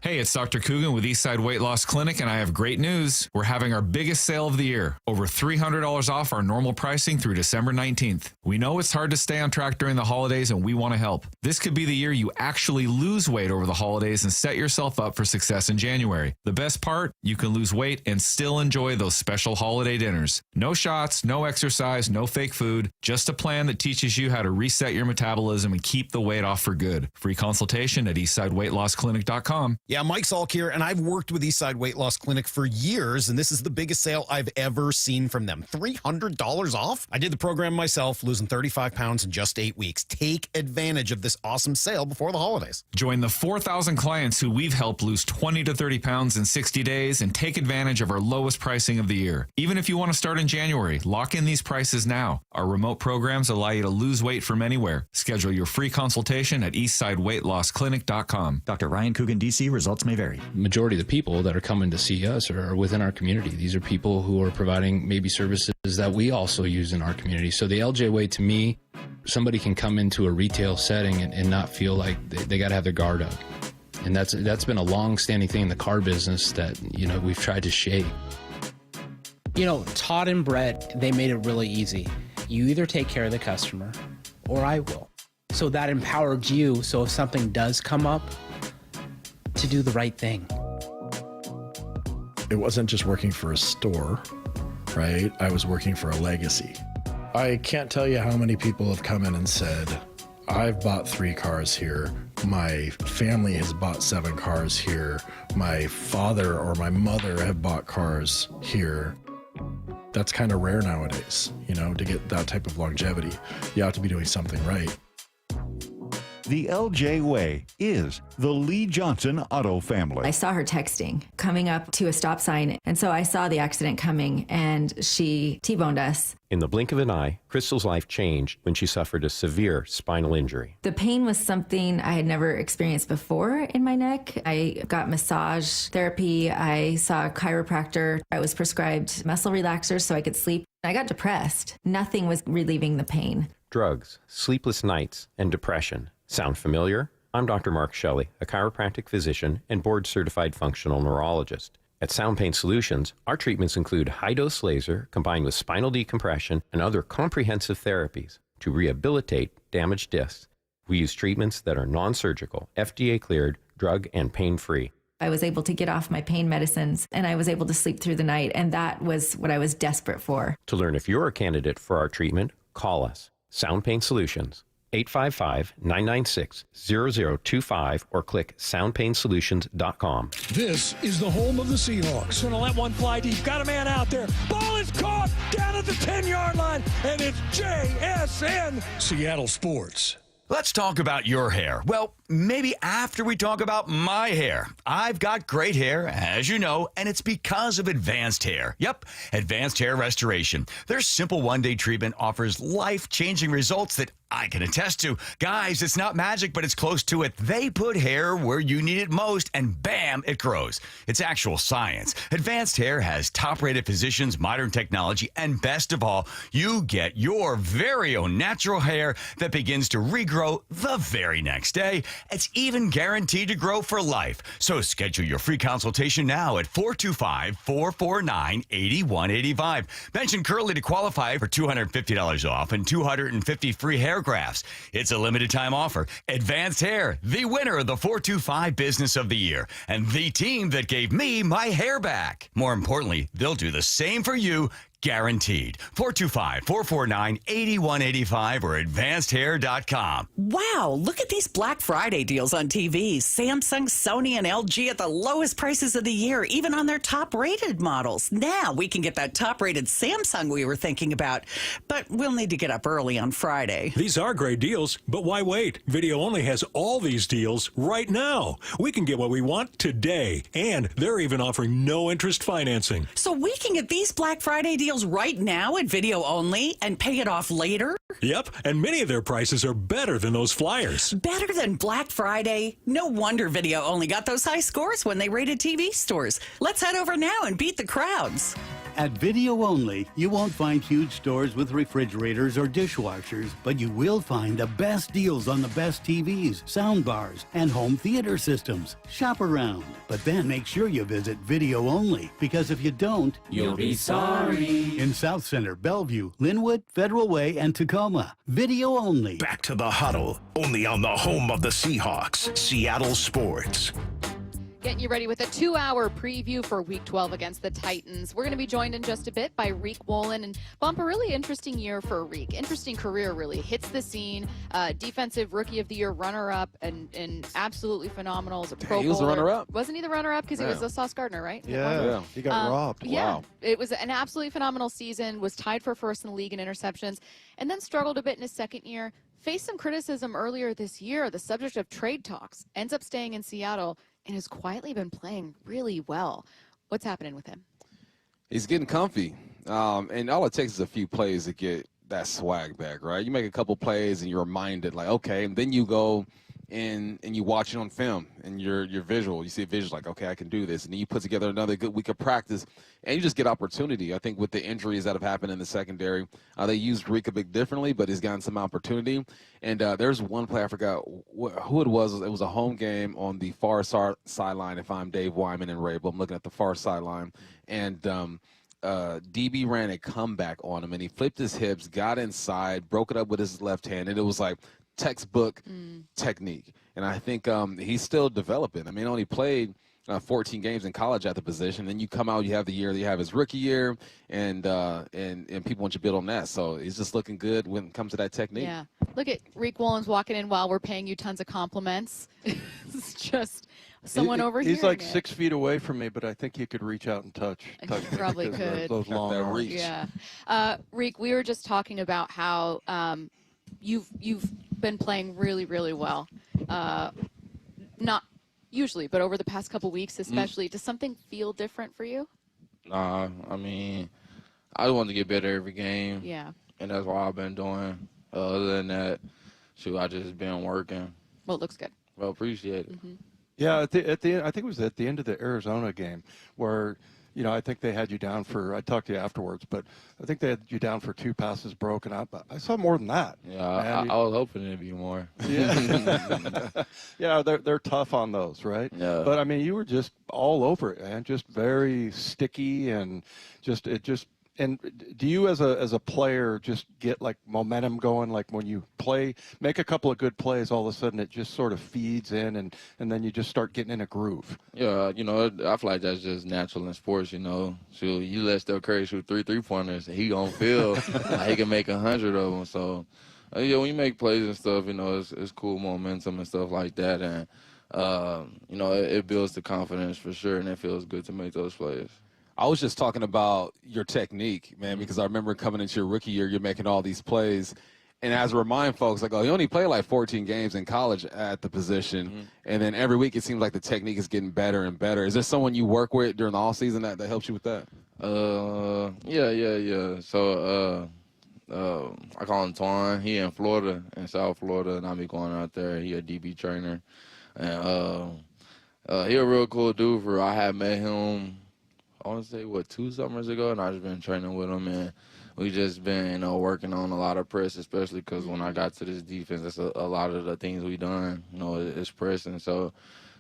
Speaker 12: Hey, it's Dr. Coogan with Eastside Weight Loss Clinic, and I have great news. We're having our biggest sale of the year. Over $300 off our normal pricing through December 19th. We know it's hard to stay on track during the holidays, and we want to help. This could be the year you actually lose weight over the holidays and set yourself up for success in January. The best part, you can lose weight and still enjoy those special holiday dinners. No shots, no exercise, no fake food. Just a plan that teaches you how to reset your metabolism and keep the weight off for good. Free consultation at eastsideweightlossclinic.com.
Speaker 13: Yeah, Mike Salk here, and I've worked with Eastside Weight Loss Clinic for years, and this is the biggest sale I've ever seen from them. $300 off? I did the program myself, losing 35 pounds in just 8 weeks. Take advantage of this awesome sale before the holidays.
Speaker 12: Join the 4,000 clients who we've helped lose 20 to 30 pounds in 60 days and take advantage of our lowest pricing of the year. Even if you want to start in January, lock in these prices now. Our remote programs allow you to lose weight from anywhere. Schedule your free consultation at eastsideweightlossclinic.com.
Speaker 14: Dr. Ryan Coogan, D.C. Results may vary.
Speaker 15: Majority of the people that are coming to see us are within our community. These are people who are providing maybe services that we also use in our community. So the LJ way, to me, somebody can come into a retail setting and not feel like they got to have their guard up. And that's been a long-standing thing in the car business that, we've tried to shape.
Speaker 16: Todd and Brett, they made it really easy. You either take care of the customer or I will. So that empowered you, so if something does come up, to do the right thing.
Speaker 18: It wasn't just working for a store, right? I was working for a legacy. I can't tell you how many people have come in and said, I've bought 3 cars here. My family has bought 7 cars here. My father or my mother have bought cars here. That's kind of rare nowadays, to get that type of longevity. You have to be doing something right.
Speaker 17: The LJ Way is the Lee Johnson Auto family.
Speaker 28: I saw her texting, coming up to a stop sign, and so I saw the accident coming, and she T-boned us.
Speaker 19: In the blink of an eye, Crystal's life changed when she suffered a severe spinal injury.
Speaker 28: The pain was something I had never experienced before in my neck. I got massage therapy. I saw a chiropractor. I was prescribed muscle relaxers so I could sleep. I got depressed. Nothing was relieving the pain.
Speaker 19: Drugs, sleepless nights, and depression. Sound familiar? I'm Dr. Mark Shelley, a chiropractic physician and board-certified functional neurologist. At Sound Pain Solutions, our treatments include high-dose laser combined with spinal decompression and other comprehensive therapies to rehabilitate damaged discs. We use treatments that are non-surgical, FDA-cleared, drug and pain-free.
Speaker 28: I was able to get off my pain medicines, and I was able to sleep through the night, and that was what I was desperate for.
Speaker 19: To learn if you're a candidate for our treatment, call us. Sound Pain Solutions. 855-996-0025 or click soundpainsolutions.com.
Speaker 8: This is the home of the Seahawks. Going to let one fly deep. Got a man out there. Ball is caught down at the 10-yard line, and it's JSN Seattle Sports.
Speaker 29: Let's talk about your hair. Well, maybe after we talk about my hair. I've got great hair, as you know, and it's because of Advanced Hair. Yep, Advanced Hair Restoration. Their simple one-day treatment offers life-changing results that I can attest to. Guys, it's not magic, but it's close to it. They put hair where you need it most, and bam, it grows. It's actual science. Advanced Hair has top-rated physicians, modern technology, and best of all, you get your very own natural hair that begins to regrow the very next day. It's even guaranteed to grow for life. So schedule your free consultation now at 425-449-8185. Mention Curly to qualify for $250 off and 250 free hair grafts. It's a limited time offer. Advanced Hair, the winner of the 425 Business of the Year, and the team that gave me my hair back. More importantly, they'll do the same for you. Guaranteed. 425-449-8185 or advancedhair.com.
Speaker 6: Wow, look at these Black Friday deals on TVs. Samsung, Sony, and LG at the lowest prices of the year, even on their top-rated models. Now we can get that top-rated Samsung we were thinking about, but we'll need to get up early on Friday.
Speaker 8: These are great deals, but why wait? Video Only has all these deals right now. We can get what we want today, and they're even offering no-interest financing.
Speaker 6: So we can get these Black Friday deals right now at Video Only and pay it off later?
Speaker 8: Yep, and many of their prices are better than those flyers.
Speaker 6: Better than Black Friday? No wonder Video Only got those high scores when they rated TV stores. Let's head over now and beat the crowds.
Speaker 10: At Video Only, you won't find huge stores with refrigerators or dishwashers, but you will find the best deals on the best TVs, soundbars, and home theater systems. Shop around, but then make sure you visit Video Only, because if you don't,
Speaker 1: you'll be sorry.
Speaker 10: In South Center, Bellevue, Linwood, Federal Way, and Tacoma. Video Only.
Speaker 1: Back to the huddle, only on the home of the Seahawks, Seattle Sports.
Speaker 4: Getting you ready with a 2-hour preview for Week 12 against the Titans. We're going to be joined in just a bit by Riq Woolen. And Bump, a really interesting year for Riq. Interesting career, really. Hits the scene. Defensive Rookie of the Year runner-up and absolutely phenomenal as a Pro Bowler.
Speaker 5: He was the runner-up?
Speaker 4: Wasn't he the runner-up? Because he was a Sauce Gardner, right?
Speaker 9: Yeah, he got robbed.
Speaker 4: Yeah,
Speaker 9: Wow.
Speaker 4: It was an absolutely phenomenal season. Was tied for first in the league in interceptions. And then struggled a bit in his second year. Faced some criticism earlier this year. The subject of trade talks. Ends up staying in Seattle. And has quietly been playing really well. What's happening with him?
Speaker 5: He's getting comfy. And all it takes is a few plays to get that swag back, right? You make a couple plays and you're reminded, like, okay, and then you go and you watch it on film and you're visual. You see a visual like, okay, I can do this. And then you put together another good week of practice and you just get opportunity. I think with the injuries that have happened in the secondary, they used Riq a bit differently, but he's gotten some opportunity. And there's one play, I forgot who it was. It was a home game on the far sideline. If I'm Dave Wyman and Raible, I'm looking at the far sideline. And DB ran a comeback on him and he flipped his hips, got inside, broke it up with his left hand. And it was like textbook technique. And I think he's still developing. I mean, only played 14 games in college at the position. Then you come out, you have the year, you have his rookie year, and people want you to build on that. So he's just looking good when it comes to that technique.
Speaker 4: Yeah. Look at Riq Woolen's walking in while we're paying you tons of compliments. It's just someone over here.
Speaker 9: He's like 6 feet away from me, but I think you could reach out and touch me.
Speaker 4: Probably could.
Speaker 9: Those long arms.
Speaker 4: Yeah. Riq, we were just talking about how you've been playing really, really well. Not usually, but over the past couple weeks especially. Does something feel different for you?
Speaker 20: I mean, I want to get better every game.
Speaker 4: Yeah.
Speaker 20: And that's what I've been doing. Other than that, I just been working.
Speaker 4: Well, it looks good.
Speaker 20: Well, appreciate it.
Speaker 4: Mm-hmm.
Speaker 9: Yeah, at the end, I think it was at the end of the Arizona game where, I think they had you down for, I talked to you afterwards, but I think they had you down for 2 passes broken up. I saw more than that.
Speaker 20: Yeah, I was hoping it'd be more.
Speaker 9: Yeah, yeah, they're tough on those, right?
Speaker 20: Yeah.
Speaker 9: But, I mean, you were just all over it, man, just very sticky and and do you as a player just get like momentum going, like when you make a couple of good plays, all of a sudden it just sort of feeds in and then you just start getting in a groove?
Speaker 20: Yeah, I feel like that's just natural in sports, So you let Steph Curry shoot 3 3-pointers and he gonna feel like he can make 100 of them. So, when you make plays and stuff, it's cool momentum and stuff like that. And, it builds the confidence for sure, and it feels good to make those plays.
Speaker 5: I was just talking about your technique, man, because I remember coming into your rookie year, you're making all these plays. And as I remind folks, you only played like 14 games in college at the position. And then every week it seems like the technique is getting better and better. Is there someone you work with during the off season that helps you with that?
Speaker 20: Yeah. So, I call him Twan. He in Florida, in South Florida, and I be going out there. He a DB trainer. And he a real cool dude. I had met him, I want to say, 2 summers ago, and I just been training with him, and we just been, working on a lot of press, especially because when I got to this defense, that's a lot of the things we done, is pressing. So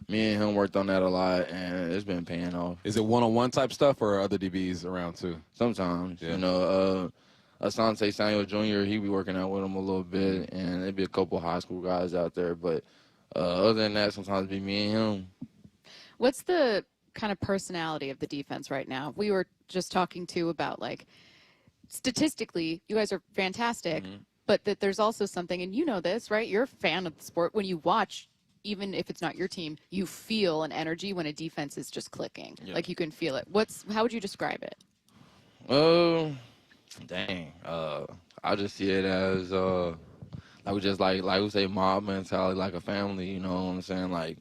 Speaker 20: me and him worked on that a lot, and it's been paying off.
Speaker 5: Is it one-on-one type stuff, or are other DBs around too?
Speaker 20: Sometimes, Asante Samuel Jr., he be working out with him a little bit, and there'd be a couple high school guys out there. But other than that, sometimes it'd be me and him.
Speaker 4: What's the kind of personality of the defense right now? We were just talking, too, about, statistically, you guys are fantastic, but that there's also something, and you know this, right? You're a fan of the sport. When you watch, even if it's not your team, you feel an energy when a defense is just clicking. Yeah. You can feel it. How would you describe it?
Speaker 20: I just see it as we just like we say mob mentality, like a family, you know what I'm saying?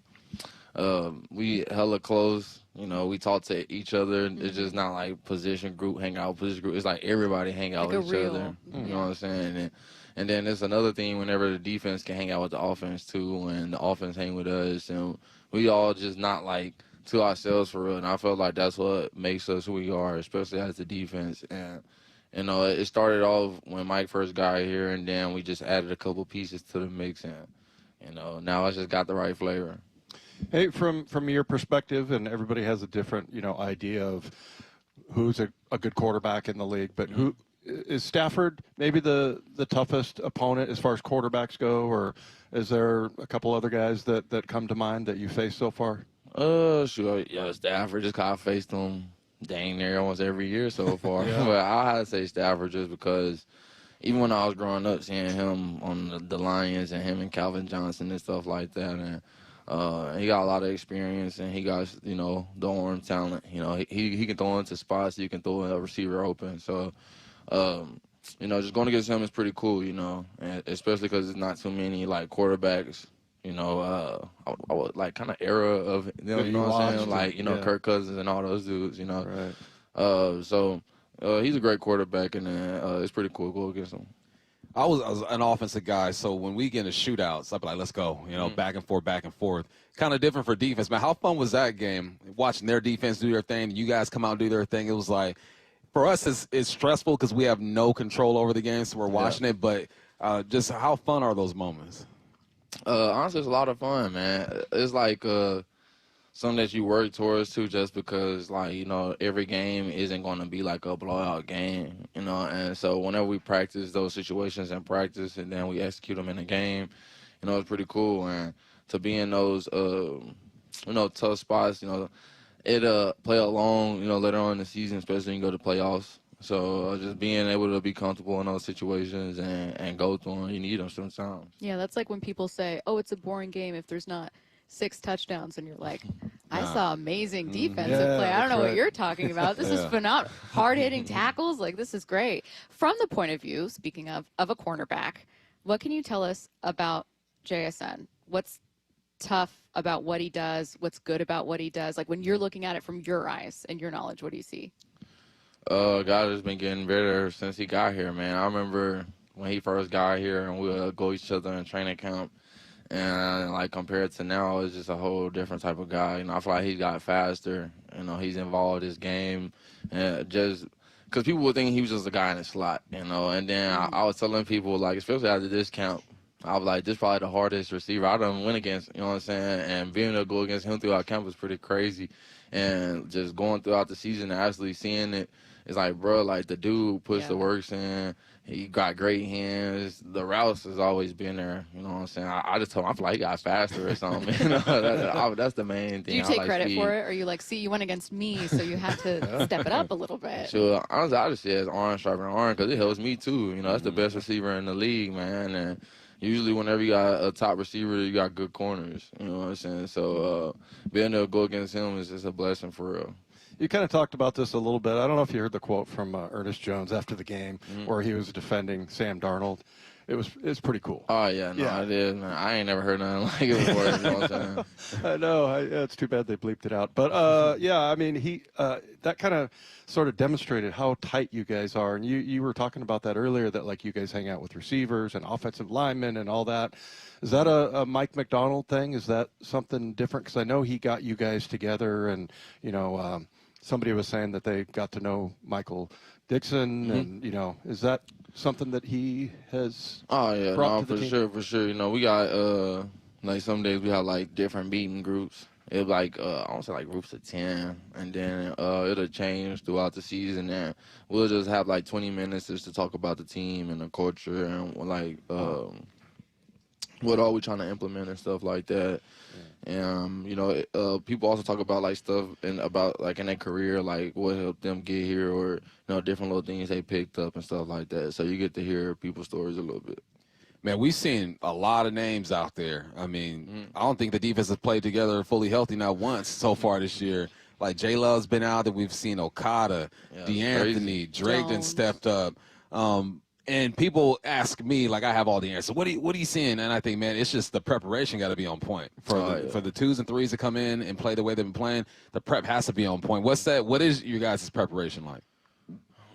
Speaker 20: We hella close, we talk to each other. It's just not like position group hang out, position group. It's like everybody hang out with each other. You know what I'm saying? And then there's another thing whenever the defense can hang out with the offense too, and the offense hang with us, and we all just not to ourselves for real. And I feel like that's what makes us who we are, especially as the defense. And it started off when Mike first got here, and then we just added a couple pieces to the mix, and now it's just got the right flavor.
Speaker 9: Hey, from your perspective, and everybody has a different idea of who's a good quarterback in the league, but who is Stafford maybe the toughest opponent as far as quarterbacks go, or is there a couple other guys that come to mind that you faced so far?
Speaker 20: Sure, yeah, Stafford, just kind of faced him dang near almost every year so far. Yeah. But I had to say Stafford just because even when I was growing up, seeing him on the Lions and him and Calvin Johnson and stuff like that, and he got a lot of experience, and he got, the arm talent. He can throw into spots. You can throw a receiver open. So, just going against him is pretty cool, and especially because it's not too many, quarterbacks, I would, kind of era of, you know what I'm saying? Kirk Cousins and all those dudes,
Speaker 9: Right.
Speaker 20: So he's a great quarterback, and it's pretty cool to go against him.
Speaker 5: I was an offensive guy, so when we get into shootouts, I'd be like, let's go, back and forth. Kind of different for defense, man. How fun was that game, watching their defense do their thing, and you guys come out and do their thing? It was like, for us, it's stressful because we have no control over the game, so we're watching it, but just how fun are those moments?
Speaker 20: Honestly, it's a lot of fun, man. It's something that you work towards too, just because every game isn't going to be like a blowout game, and so whenever we practice those situations in practice and then we execute them in a game, it's pretty cool. And to be in those tough spots, it'll play along later on in the season, especially when you go to playoffs. So just being able to be comfortable in those situations and go through them, you need them sometimes.
Speaker 4: Yeah, that's like when people say, oh, it's a boring game if there's not 6 touchdowns, and you're like, I saw amazing defensive play. I don't know what you're talking about. This is phenomenal. Hard-hitting tackles. This is great. From the point of view, speaking of a cornerback, what can you tell us about JSN? What's tough about what he does? What's good about what he does? When you're looking at it from your eyes and your knowledge, what do you see?
Speaker 20: God has been getting better since he got here, man. I remember when he first got here, and we would go each other in training camp. And compared to now, it's just a whole different type of guy. I feel like he got faster. He's involved in his game, and just because people would think he was just a guy in a slot. And then I was telling people, especially after this camp, I was like, this is probably the hardest receiver I done went against. You know what I'm saying? And being able to go against him throughout camp was pretty crazy. And just going throughout the season and actually seeing it, it's like, bro, the dude puts the works in. He got great hands. The routes has always been there. You know what I'm saying? I just told him, I feel like he got faster or something. That's the main thing.
Speaker 4: Do you take credit for it? Or are you like, see, you went against me, so you have to step it up a little bit?
Speaker 20: Sure. Honestly, I just say it's arm sharpening arm because it helps me too. That's the best receiver in the league, man. And usually whenever you got a top receiver, you got good corners. You know what I'm saying? So being able to go against him is just a blessing for real.
Speaker 9: You kind of talked about this a little bit. I don't know if you heard the quote from Ernest Jones after the game where he was defending Sam Darnold. it's pretty cool.
Speaker 20: Oh yeah, no, it is, man. I ain't never heard nothing like it before. You know what I'm saying?
Speaker 9: I know. It's too bad they bleeped it out. But yeah, I mean, that kind of sort of demonstrated how tight you guys are. And you were talking about that earlier, that like you guys hang out with receivers and offensive linemen and all that. Is that a Mike McDonald thing? Is that something different? Because I know he got you guys together, and somebody was saying that they got to know Michael Dixon, and is that something that he has?
Speaker 20: Oh yeah,
Speaker 9: brought
Speaker 20: no,
Speaker 9: to the team?
Speaker 20: for sure. We got like some days we have like different meeting groups. It's like I don't say like groups of 10, and then it'll change throughout the season, and we'll just have like 20 minutes just to talk about the team and the culture and like what are we trying to implement and stuff like that. And people also talk about like stuff and about like in their career, like what helped them get here, or different little things they picked up and stuff like that. So you get to hear people's stories a little bit.
Speaker 5: Man, we've seen a lot of names out there. I mean, I don't think the defense has played together fully healthy not once so far this year. Like J-Love's been out there. We've seen Okada, D'Anthony, Drake done stepped up. And people ask me, like, I have all the answers. What are you seeing? And I think, man, it's just the preparation got to be on point for the 2s and 3s to come in and play the way they've been playing. The prep has to be on point. What is your guys' preparation like?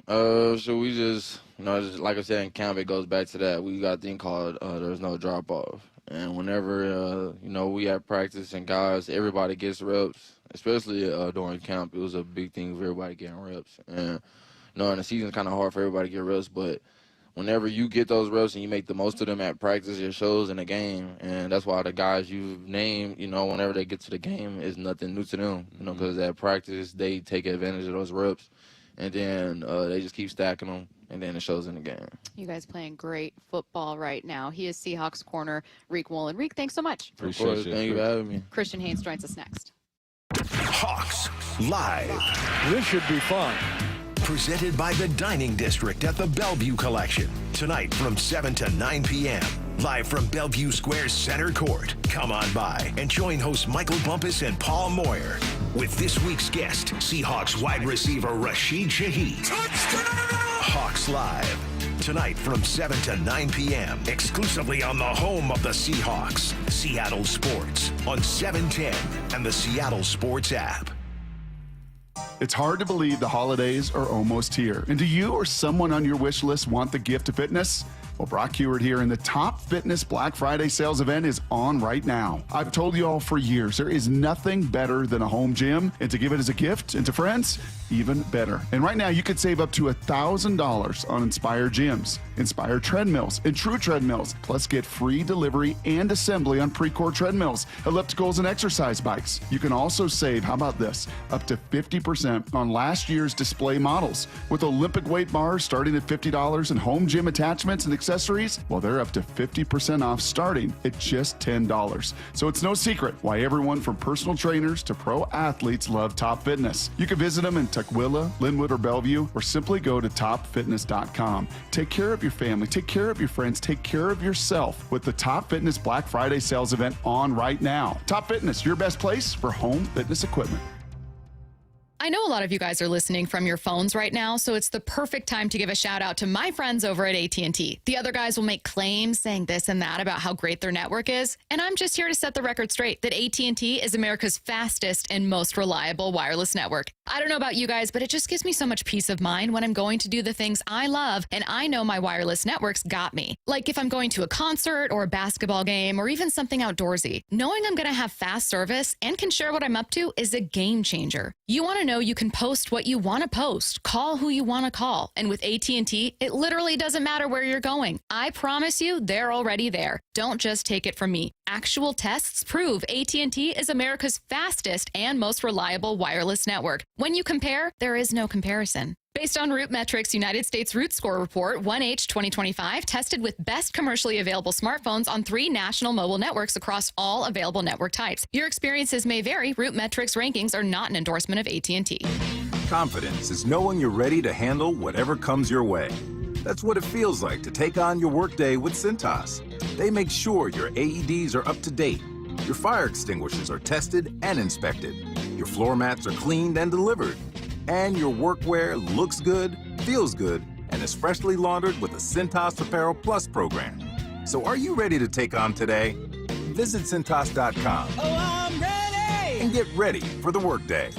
Speaker 20: So we just, just like I said in camp, it goes back to that. We got a thing called there's no drop off. And whenever we have practice and guys, everybody gets reps, especially during camp. It was a big thing for everybody getting reps. And in the season's kind of hard for everybody to get reps, but whenever you get those reps and you make the most of them at practice, it shows in the game. And that's why the guys you've named, whenever they get to the game, is nothing new to them. Because at practice, they take advantage of those reps. And then they just keep stacking them, and then it shows in the game.
Speaker 4: You guys playing great football right now. He is Seahawks corner Riq Woolen. Riq, thanks so much.
Speaker 5: Appreciate you.
Speaker 20: Thank you for having me.
Speaker 4: Christian Haynes joins us next.
Speaker 1: Hawks Live.
Speaker 8: This should be fun.
Speaker 1: Presented by the Dining District at the Bellevue Collection. Tonight from 7 to 9 p.m. Live from Bellevue Square Center Court. Come on by and join hosts Michael Bumpus and Paul Moyer. With this week's guest, Seahawks wide receiver Rashid Shaheed. Touchdown! Hawks Live. Tonight from 7 to 9 p.m. Exclusively on the home of the Seahawks. Seattle Sports on 710 and the Seattle Sports app.
Speaker 2: It's hard to believe the holidays are almost here. And do you or someone on your wish list want the gift of fitness? Well, Brock Heward here, and the Top Fitness Black Friday sales event is on right now. I've told you all for years, there is nothing better than a home gym, and to give it as a gift and to friends, even better. And right now, you could save up to $1,000 on Inspire gyms, Inspire treadmills, and True treadmills, plus get free delivery and assembly on Precor treadmills, ellipticals, and exercise bikes. You can also save, how about this, up to 50% on last year's display models. With Olympic weight bars starting at $50 and home gym attachments and accessories, well, they're up to 50% off starting at just $10. So it's no secret why everyone from personal trainers to pro athletes love Top Fitness. You can visit them in Tukwila, Linwood, or Bellevue, or simply go to topfitness.com. Take care of your family, take care of your friends, take care of yourself with the Top Fitness Black Friday sales event on right now. Top Fitness, your best place for home fitness equipment.
Speaker 4: I know a lot of you guys are listening from your phones right now, so it's the perfect time to give a shout out to my friends over at AT&T. The other guys will make claims saying this and that about how great their network is, and I'm just here to set the record straight that AT&T is America's fastest and most reliable wireless network. I don't know about you guys, but it just gives me so much peace of mind when I'm going to do the things I love, and I know my wireless network's got me. Like if I'm going to a concert or a basketball game or even something outdoorsy, knowing I'm going to have fast service and can share what I'm up to is a game changer. You want to know you can post what you want to post, call who you want to call. And with AT&T, it literally doesn't matter where you're going. I promise you, they're already there. Don't just take it from me. Actual tests prove AT&T is America's fastest and most reliable wireless network. When you compare, there is no comparison. Based on Root Metrics' United States Root Score Report, 1H 2025 tested with best commercially available smartphones on 3 national mobile networks across all available network types. Your experiences may vary. Root Metrics rankings are not an endorsement of AT&T.
Speaker 3: Confidence is knowing you're ready to handle whatever comes your way. That's what it feels like to take on your workday with Cintas. They make sure your AEDs are up to date, your fire extinguishers are tested and inspected, your floor mats are cleaned and delivered, and your workwear looks good, feels good, and is freshly laundered with the Cintas Apparel Plus program. So are you ready to take on today? Visit Cintas.com and get ready for the workday.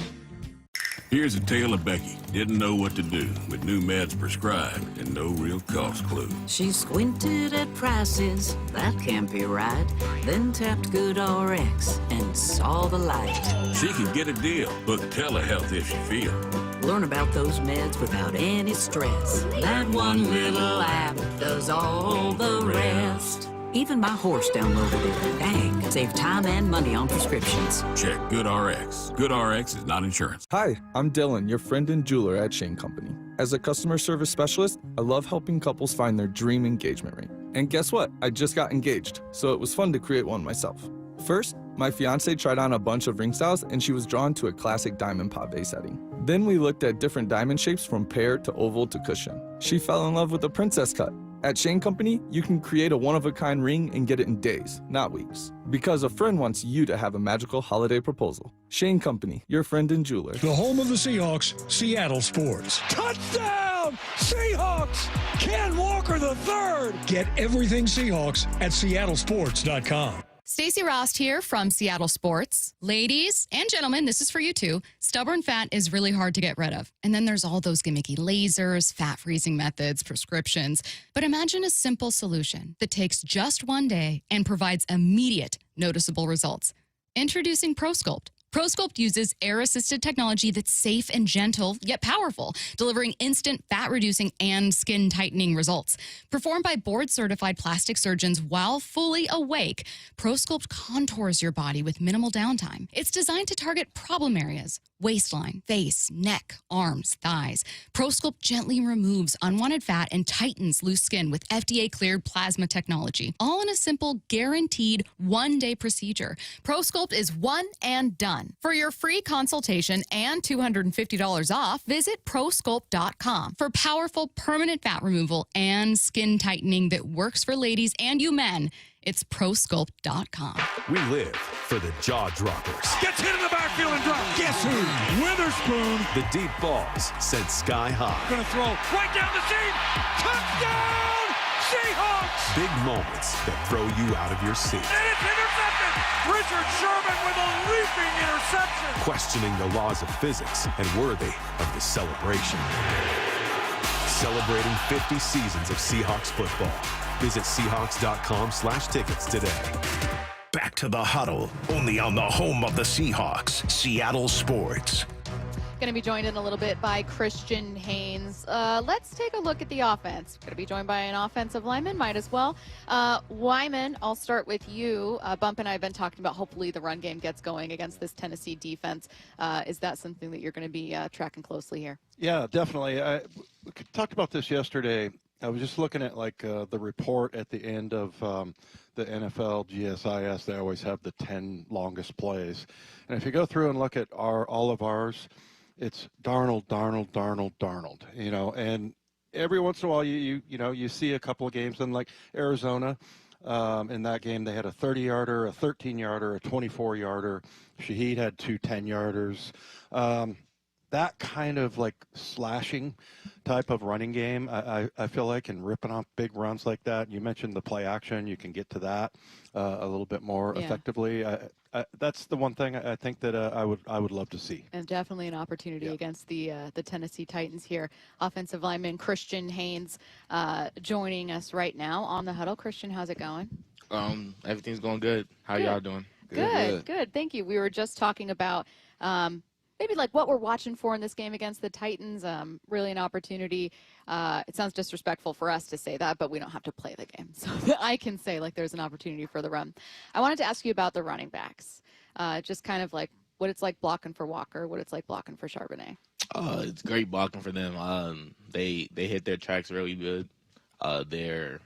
Speaker 7: Here's a tale of Becky. Didn't know what to do with new meds prescribed and no real cost clue.
Speaker 11: She squinted at prices, that can't be right. Then tapped GoodRx and saw the light.
Speaker 7: She can get a deal. Book telehealth if she feel.
Speaker 11: Learn about those meds without any stress. That one little app does all the rest. Even my horse downloaded it. Dang, save time and money on prescriptions.
Speaker 7: Check GoodRx. GoodRx is not insurance.
Speaker 21: Hi, I'm Dylan, your friend and jeweler at Shane Company. As a customer service specialist, I love helping couples find their dream engagement ring. And guess what? I just got engaged, so it was fun to create one myself. First, my fiance tried on a bunch of ring styles and she was drawn to a classic diamond pave setting. Then we looked at different diamond shapes from pear to oval to cushion. She fell in love with the princess cut. At Shane Company, you can create a one-of-a-kind ring and get it in days, not weeks. Because a friend wants you to have a magical holiday proposal. Shane Company, your friend and jeweler.
Speaker 8: The home of the Seahawks, Seattle Sports. Touchdown! Seahawks! Ken Walker III! Get everything Seahawks at seattlesports.com.
Speaker 22: Stacy Rost here from Seattle Sports. Ladies and gentlemen, this is for you too. Stubborn fat is really hard to get rid of. And then there's all those gimmicky lasers, fat freezing methods, prescriptions. But imagine a simple solution that takes just one day and provides immediate, noticeable results. Introducing ProSculpt. ProSculpt uses air-assisted technology that's safe and gentle, yet powerful, delivering instant fat-reducing and skin-tightening results. Performed by board-certified plastic surgeons while fully awake, ProSculpt contours your body with minimal downtime. It's designed to target problem areas: waistline, face, neck, arms, thighs. ProSculpt gently removes unwanted fat and tightens loose skin with FDA-cleared plasma technology, all in a simple, guaranteed one-day procedure. ProSculpt is one and done. For your free consultation and $250 off, visit ProSculpt.com. For powerful permanent fat removal and skin tightening that works for ladies and you men, it's ProSculpt.com.
Speaker 23: We live for the jaw droppers.
Speaker 8: Gets hit in the backfield and dropped. Guess who? Witherspoon.
Speaker 23: The deep balls sent sky high.
Speaker 8: Gonna throw right down the seam. Touchdown! Seahawks!
Speaker 23: Big moments that throw you out of your seat.
Speaker 8: And it's intercepted! Richard Sherman with a leaping interception!
Speaker 23: Questioning the laws of physics and worthy of the celebration. Celebrating 50 seasons of Seahawks football. Visit Seahawks.com/tickets today.
Speaker 1: Back to the huddle, only on the home of the Seahawks, Seattle Sports.
Speaker 4: Going to be joined in a little bit by Christian Haynes. Let's take a look at the offense. Going to be joined by an offensive lineman, might as well. Wyman, I'll start with you. Bump and I have been talking about hopefully the run game gets going against this Tennessee defense. Is that something that you're going to be tracking closely here?
Speaker 9: Yeah, definitely. We talked about this yesterday. I was just looking at the report at the end of the NFL GSIS. They always have the 10 longest plays. And if you go through and look at all of ours, it's Darnold, you know, and every once in a while you see a couple of games in like Arizona. In that game, they had a 30-yarder, a 13-yarder, a 24-yarder. Shaheed had 2 10-yarders. That kind of like slashing type of running game, I feel like, and ripping off big runs like that. You mentioned the play action. You can get to that a little bit more effectively. That's the one thing I think that I would love to see.
Speaker 4: And definitely an opportunity against the Tennessee Titans here. Offensive lineman Christian Haynes joining us right now on the huddle. Christian, how's it going?
Speaker 24: Everything's going good. How y'all doing?
Speaker 4: Good. Thank you. We were just talking about maybe like what we're watching for in this game against the Titans. Really an opportunity. It sounds disrespectful for us to say that, but we don't have to play the game. So I can say like there's an opportunity for the run. I wanted to ask you about the running backs. Just kind of like what it's like blocking for Walker, what it's like blocking for Charbonnet.
Speaker 24: It's great blocking for them. They hit their tracks really good. They're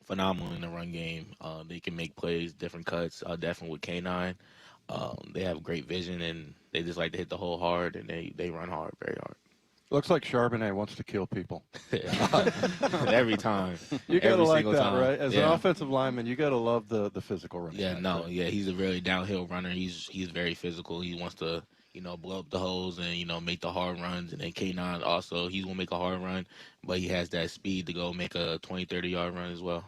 Speaker 24: phenomenal in the run game. They can make plays, different cuts, definitely with K9. They have great vision, and they just like to hit the hole hard, and they run hard, very hard.
Speaker 9: Looks like Charbonnet wants to kill people.
Speaker 24: Every time.
Speaker 9: You got to like that,
Speaker 24: time.
Speaker 9: right? As an offensive lineman, you got to love the physical running.
Speaker 24: He's a really downhill runner. He's very physical. He wants to, blow up the holes and, make the hard runs. And then K9 also, he's going to make a hard run, but he has that speed to go make a 20, 30-yard run as well.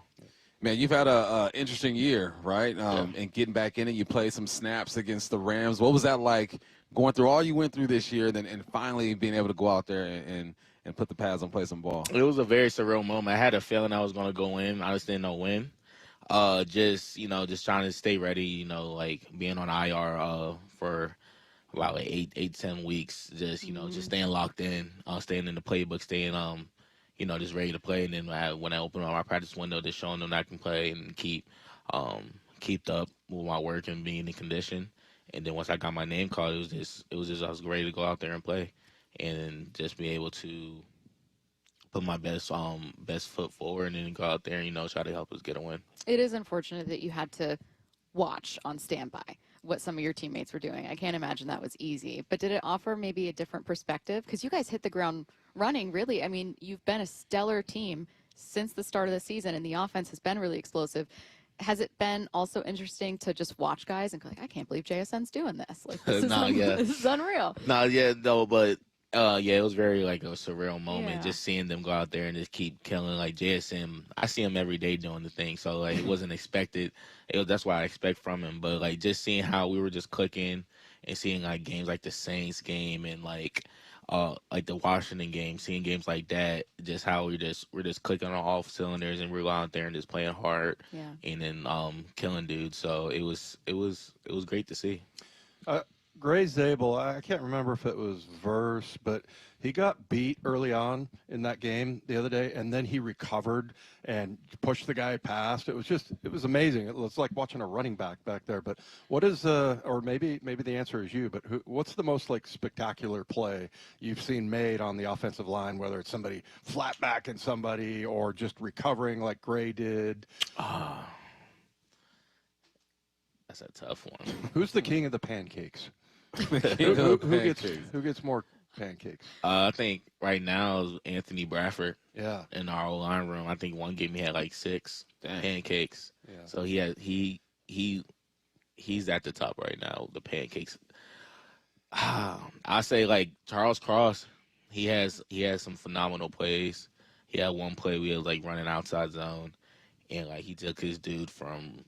Speaker 5: Man, you've had a interesting year, right? And getting back in it, you played some snaps against the Rams. What was that like, going through all you went through this year, and finally being able to go out there and put the pads on, play some ball?
Speaker 24: It was a very surreal moment. I had a feeling I was going to go in. I just didn't know when. Just trying to stay ready, like being on IR for about like 8-10 weeks. Just staying locked in, staying in the playbook, staying just ready to play. And then when I open up my practice window, just showing them that I can play and keep up with my work and being in condition. And then once I got my name called, it was just I was ready to go out there and play, and just be able to put my best foot forward and then go out there and try to help us get a win.
Speaker 4: It is unfortunate that you had to watch on standby what some of your teammates were doing. I can't imagine that was easy. But did it offer maybe a different perspective? Because you guys hit the ground running, really. I mean, you've been a stellar team since the start of the season, and the offense has been really explosive. Has it been also interesting to just watch guys and go like, I can't believe JSN's doing this. Like, this is unreal.
Speaker 24: It was very like a surreal moment, just seeing them go out there and just keep killing. Like JSN, I see him every day doing the thing, so like it wasn't expected. That's what I expect from him. But like just seeing how we were just clicking and seeing like games like the Saints game and like the Washington game, seeing games like that, just how we're just clicking on all cylinders and we're going out there and just playing hard, and then killing dudes. So it was great to see.
Speaker 9: Raible, I can't remember if it was Verse, but he got beat early on in that game the other day, and then he recovered and pushed the guy past. It was amazing. It was like watching a running back there. But what is, or maybe the answer is you, but what's the most like spectacular play you've seen made on the offensive line, whether it's somebody flat backing somebody or just recovering like Gray did?
Speaker 24: That's a tough one.
Speaker 9: Who's the king of the pancakes? Who gets more pancakes?
Speaker 24: I think right now is Anthony Bradford.
Speaker 9: Yeah.
Speaker 24: In our line room, I think one game he had like 6 pancakes. Yeah. So he's at the top right now. The pancakes. I say like Charles Cross. He has some phenomenal plays. He had one play we was like running outside zone, and like he took his dude from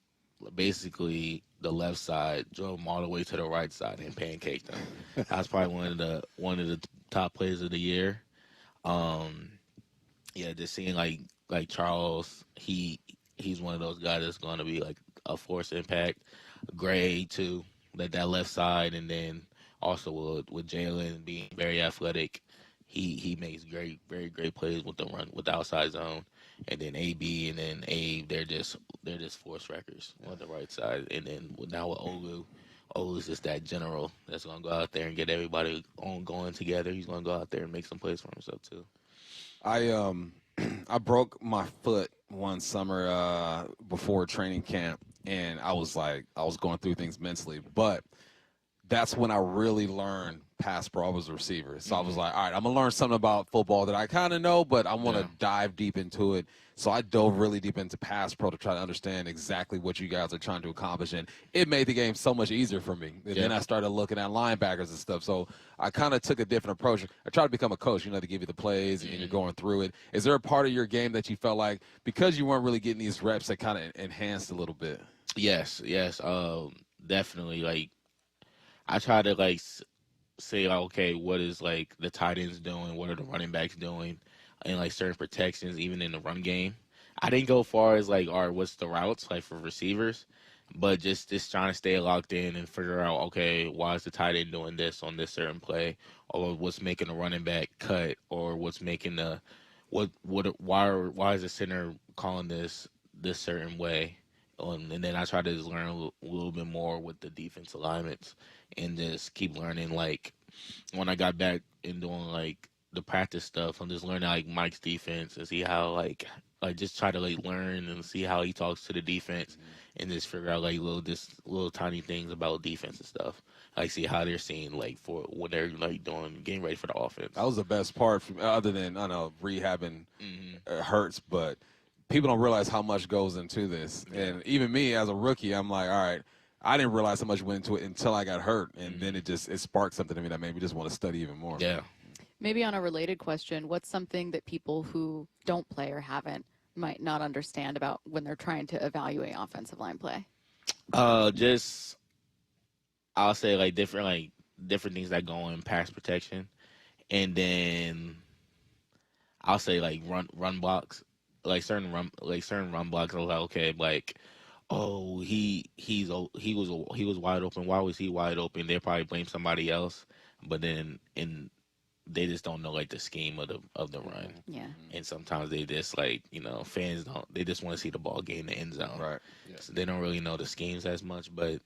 Speaker 24: basically the left side, drove him all the way to the right side and pancaked him. That's probably one of the top plays of the year. Just seeing like Charles, he's one of those guys that's going to be like a force impact. Gray too, that left side, and then also with Jalen being very athletic, he makes very great plays with the run with the outside zone. And then AB and then Abe, they're just force wreckers on the right side. And then now with Olu's just that general that's gonna go out there and get everybody going together. He's gonna go out there and make some plays for himself too.
Speaker 5: I broke my foot one summer before training camp, and I was going through things mentally, but that's when I really learned pass pro as a receiver. So I was like, all right, I'm going to learn something about football that I kind of know, but I want to dive deep into it. So I dove really deep into pass pro to try to understand exactly what you guys are trying to accomplish. And it made the game so much easier for me. And then I started looking at linebackers and stuff. So I kind of took a different approach. I tried to become a coach, to give you the plays and you're going through it. Is there a part of your game that you felt like, because you weren't really getting these reps, that kind of enhanced a little bit?
Speaker 24: Yes. Definitely. Like, I try to say okay, what is like the tight ends doing? What are the running backs doing? And like certain protections, even in the run game. I didn't go far as like, all right, what's the routes like for receivers? But just trying to stay locked in and figure out, okay, why is the tight end doing this on this certain play? Or what's making the running back cut? Or what's making why is the center calling this certain way? And then I try to just learn a little bit more with the defense alignments and just keep learning. Like when I got back and doing like the practice stuff, I'm just learning like Mike's defense and see how like just try to like learn and see how he talks to the defense and just figure out like little tiny things about defense and stuff. Like see how they're seeing like for when they're like getting ready for the offense.
Speaker 5: That was the best part from other than rehabbing hurts, but people don't realize how much goes into this. And even me as a rookie, I'm like, all right, I didn't realize how much went into it until I got hurt. And then it sparked something in me that made me just want to study even more.
Speaker 24: Yeah.
Speaker 4: Maybe on a related question, what's something that people who don't play or haven't might not understand about when they're trying to evaluate offensive line play?
Speaker 24: Just I'll say like different things that go in pass protection, and then I'll say like run blocks, like certain run blocks. I was like, okay, like, oh, he was wide open. Why was he wide open? They probably blame somebody else, but then they just don't know like the scheme of the run.
Speaker 4: Yeah.
Speaker 24: And sometimes they just like, fans they just want to see the ball get in the end zone.
Speaker 9: Right.
Speaker 24: Yeah. So they don't really know the schemes as much, but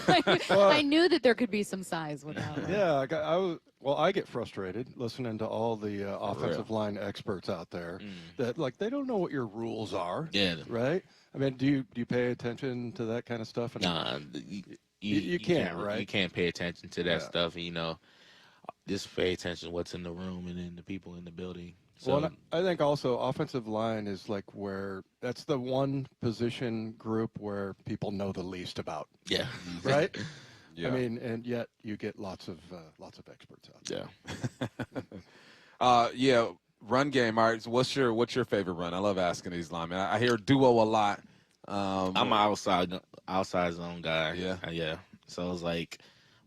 Speaker 4: I knew that there could be some size without it.
Speaker 9: Yeah, I get frustrated listening to all the offensive line experts out there that like they don't know what your rules are.
Speaker 24: Yeah.
Speaker 9: Right. I mean, do you pay attention to that kind of stuff?
Speaker 24: Nah,
Speaker 9: you can't, right?
Speaker 24: You can't pay attention to that stuff. Just pay attention to what's in the room and then the people in the building. So,
Speaker 9: Well, I think also offensive line is like that's the one position group where people know the least about.
Speaker 24: Yeah.
Speaker 9: Right.
Speaker 5: Yeah.
Speaker 9: I mean, and yet you get lots of experts out there.
Speaker 5: Yeah. Yeah. Run game. All right. So what's your favorite run? I love asking these linemen. I hear duo a lot.
Speaker 24: I'm an outside zone guy.
Speaker 5: Yeah.
Speaker 24: Yeah. So it was like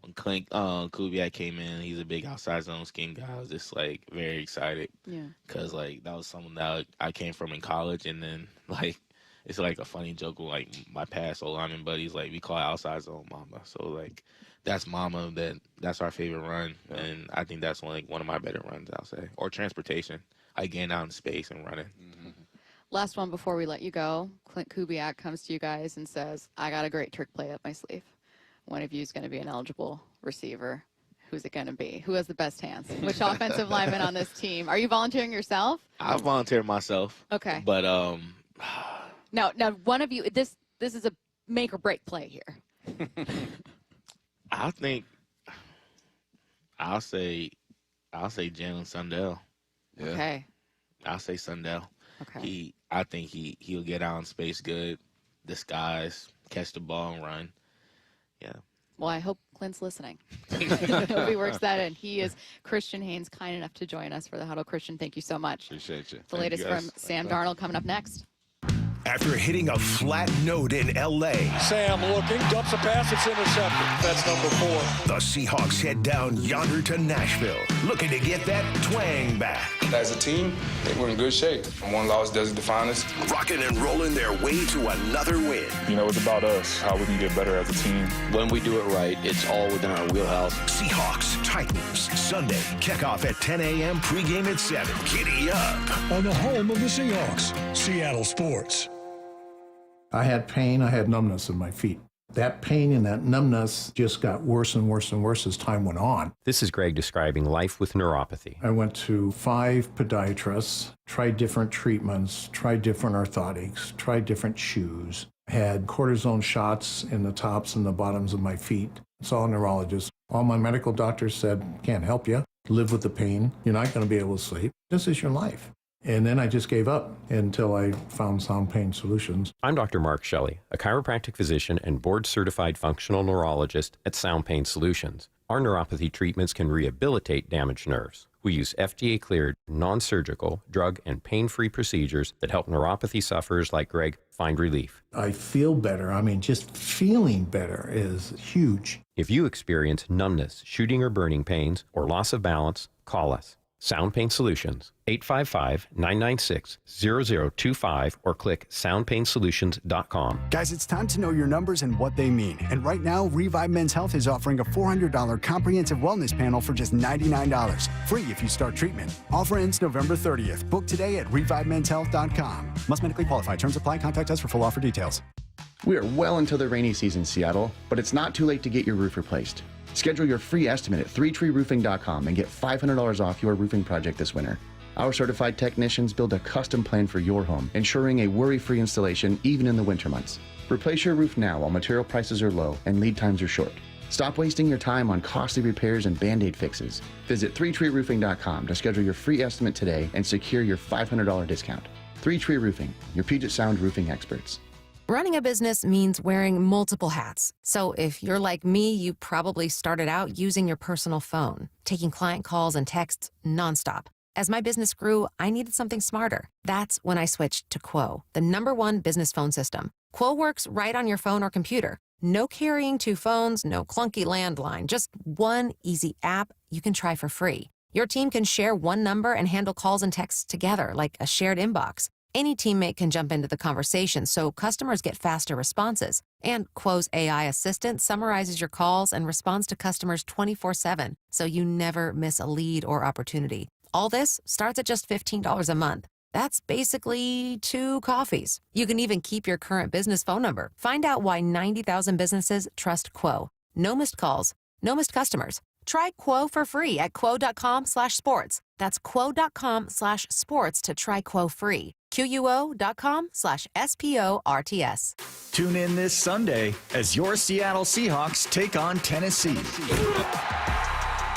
Speaker 24: when Kubiak came in, he's a big outside zone scheme guy. I was just like very excited.
Speaker 4: Yeah.
Speaker 24: Because like that was something that I came from in college, and then like it's like a funny joke with like my past old lineman buddies. Like we call it outside zone mama. So like that's mama. That's our favorite run, and I think that's one of my better runs. I'll say, or transportation. Like getting out in space and running.
Speaker 5: Mm-hmm.
Speaker 4: Last one before we let you go. Clint Kubiak comes to you guys and says, I got a great trick play up my sleeve. One of you is going to be an eligible receiver. Who's it going to be? Who has the best hands? Which offensive lineman on this team? Are you volunteering yourself?
Speaker 24: I volunteered myself.
Speaker 4: Okay.
Speaker 24: But
Speaker 4: Now one of you, this is a make or break play here.
Speaker 24: I think I'll say Jalen Sundell.
Speaker 5: Yeah.
Speaker 4: Okay.
Speaker 24: I'll say Sundell.
Speaker 4: Okay.
Speaker 24: I think he'll get out in space good, disguise, catch the ball and run. Yeah.
Speaker 4: Well, I hope Clint's listening. I hope he works that in. He is Christian Haynes, kind enough to join us for the huddle. Christian, thank you so much.
Speaker 5: Appreciate you.
Speaker 4: The latest from Sam Darnold coming up next.
Speaker 1: After hitting a flat note in L.A.,
Speaker 8: Sam looking, dumps a pass, it's intercepted. That's number 4.
Speaker 1: the Seahawks head down yonder to Nashville, looking to get that twang back.
Speaker 12: As a team, I think we're in good shape. One loss doesn't define us.
Speaker 1: Rocking and rolling their way to another win.
Speaker 12: It's about us, how we can get better as a team.
Speaker 13: When we do it right, it's all within our wheelhouse.
Speaker 1: Seahawks, Titans, Sunday. Kickoff at 10 a.m., pregame at 7. Giddy up.
Speaker 8: On the home of the Seahawks, Seattle Sports.
Speaker 14: I had pain, I had numbness in my feet. That pain and that numbness just got worse and worse and worse as time went on.
Speaker 19: This is Greg describing life with neuropathy.
Speaker 14: I went to 5 podiatrists, tried different treatments, tried different orthotics, tried different shoes, had cortisone shots in the tops and the bottoms of my feet. Saw a neurologist. All my medical doctors said, can't help you. Live with the pain. You're not going to be able to sleep. This is your life. And then I just gave up until I found Sound Pain Solutions.
Speaker 19: I'm Dr. Mark Shelley, a chiropractic physician and board-certified functional neurologist at Sound Pain Solutions. Our neuropathy treatments can rehabilitate damaged nerves. We use FDA-cleared, non-surgical, drug and pain-free procedures that help neuropathy sufferers like Greg find relief.
Speaker 14: I feel better. I mean, just feeling better is huge.
Speaker 19: If you experience numbness, shooting or burning pains, or loss of balance, call us. Sound Pain Solutions, 855-996-0025 or click soundpainsolutions.com.
Speaker 15: Guys, it's time to know your numbers and what they mean. And right now, Revive Men's Health is offering a $400 comprehensive wellness panel for just $99. Free if you start treatment. Offer ends November 30th. Book today at revivemenshealth.com. Must medically qualify. Terms apply. Contact us for full offer details.
Speaker 16: We are well into the rainy season, Seattle, but it's not too late to get your roof replaced. Schedule your free estimate at 3treeroofing.com and get $500 off your roofing project this winter. Our certified technicians build a custom plan for your home, ensuring a worry-free installation even in the winter months. Replace your roof now while material prices are low and lead times are short. Stop wasting your time on costly repairs and Band-Aid fixes. Visit 3treeroofing.com to schedule your free estimate today and secure your $500 discount. 3Tree Roofing, your Puget Sound roofing experts.
Speaker 18: Running a business means wearing multiple hats. So if you're like me, you probably started out using your personal phone, taking client calls and texts nonstop. As my business grew, I needed something smarter. That's when I switched to Quo, the #1 business phone system. Quo works right on your phone or computer. No carrying 2 phones, no clunky landline, just one easy app you can try for free. Your team can share one number and handle calls and texts together like a shared inbox. Any teammate can jump into the conversation, so customers get faster responses. And Quo's AI assistant summarizes your calls and responds to customers 24/7, so you never miss a lead or opportunity. All this starts at just $15 a month. That's basically 2 coffees. You can even keep your current business phone number. Find out why 90,000 businesses trust Quo. No missed calls, no missed customers. Try Quo for free at quo.com/sports. That's quo.com/sports to try Quo free. QUO.com/SPORTS.
Speaker 6: Tune in this Sunday as your Seattle Seahawks take on Tennessee.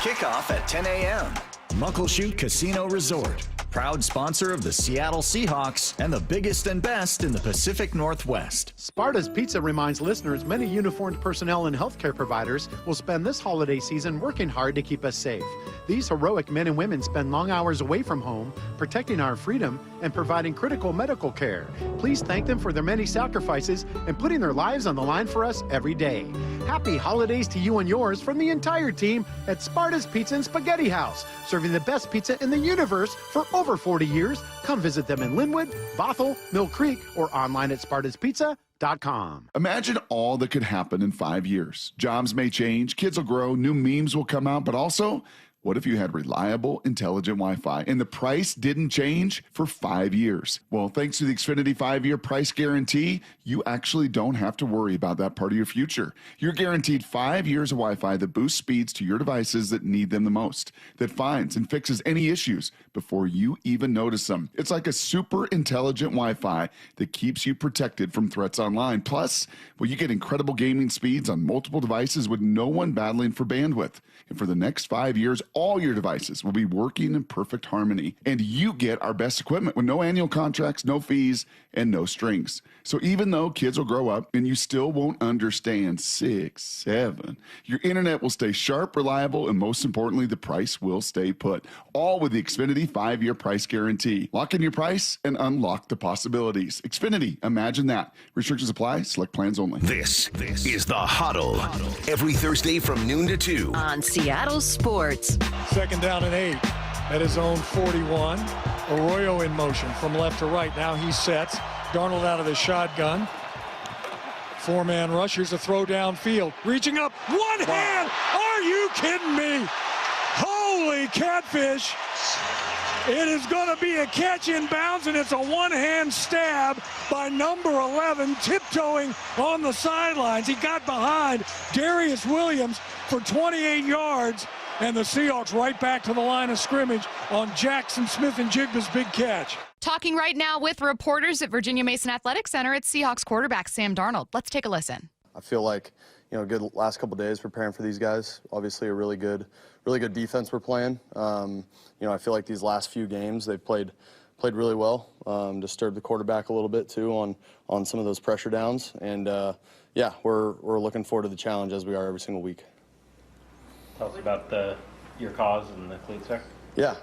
Speaker 6: Kickoff at 10 a.m. Muckleshoot Casino Resort, proud sponsor of the Seattle Seahawks and the biggest and best in the Pacific Northwest.
Speaker 10: Sparta's Pizza reminds listeners many uniformed personnel and healthcare providers will spend this holiday season working hard to keep us safe. These heroic men and women spend long hours away from home, protecting our freedom and providing critical medical care. Please thank them for their many sacrifices and putting their lives on the line for us every day. Happy holidays to you and yours from the entire team at Sparta's Pizza and Spaghetti House, serving the best pizza in the universe for over 40 years. Come visit them in Linwood, Bothell, Mill Creek, or online at spartaspizza.com.
Speaker 2: Imagine all that could happen in 5 years. Jobs may change, kids will grow, new memes will come out, but also, what if you had reliable, intelligent Wi-Fi and the price didn't change for 5 years? Well, thanks to the Xfinity 5-year price guarantee, you actually don't have to worry about that part of your future. You're guaranteed 5 years of Wi-Fi that boosts speeds to your devices that need them the most, that finds and fixes any issues before you even notice them. It's like a super intelligent Wi-Fi that keeps you protected from threats online. Plus, well, you get incredible gaming speeds on multiple devices with no one battling for bandwidth. And for the next 5 years, all your devices will be working in perfect harmony. And you get our best equipment with no annual contracts, no fees, and no strings. So even though kids will grow up and you still won't understand 6, 7, your internet will stay sharp, reliable, and most importantly, the price will stay put. All with the Xfinity 5-year price guarantee. Lock in your price and unlock the possibilities. Xfinity, imagine that. Restrictions apply. Select plans only.
Speaker 1: This is The Huddle. Every Thursday from noon to 2.
Speaker 17: On Seattle Sports.
Speaker 8: 2nd down and 8 at his own 41. Arroyo in motion from left to right. Now he sets. Darnold out of the shotgun. 4-man rush. Here's a throw downfield. Reaching up. One hand. Are you kidding me? Holy catfish. It is going to be a catch in bounds, and it's a one-hand stab by number 11, tiptoeing on the sidelines. He got behind Darius Williams for 28 yards, and the Seahawks right back to the line of scrimmage on Jackson Smith and Jigba's big catch.
Speaker 22: Talking right now with reporters at Virginia Mason Athletic Center, it's Seahawks quarterback Sam Darnold. Let's take a listen.
Speaker 20: I feel like, good last couple days preparing for these guys. Obviously a really good defense we're playing. I feel like these last few games they've played really well. Disturbed the quarterback a little bit too on some of those pressure downs. And we're looking forward to the challenge as we are every single week.
Speaker 25: Tell us about your cause and the cleats there.
Speaker 20: Yeah.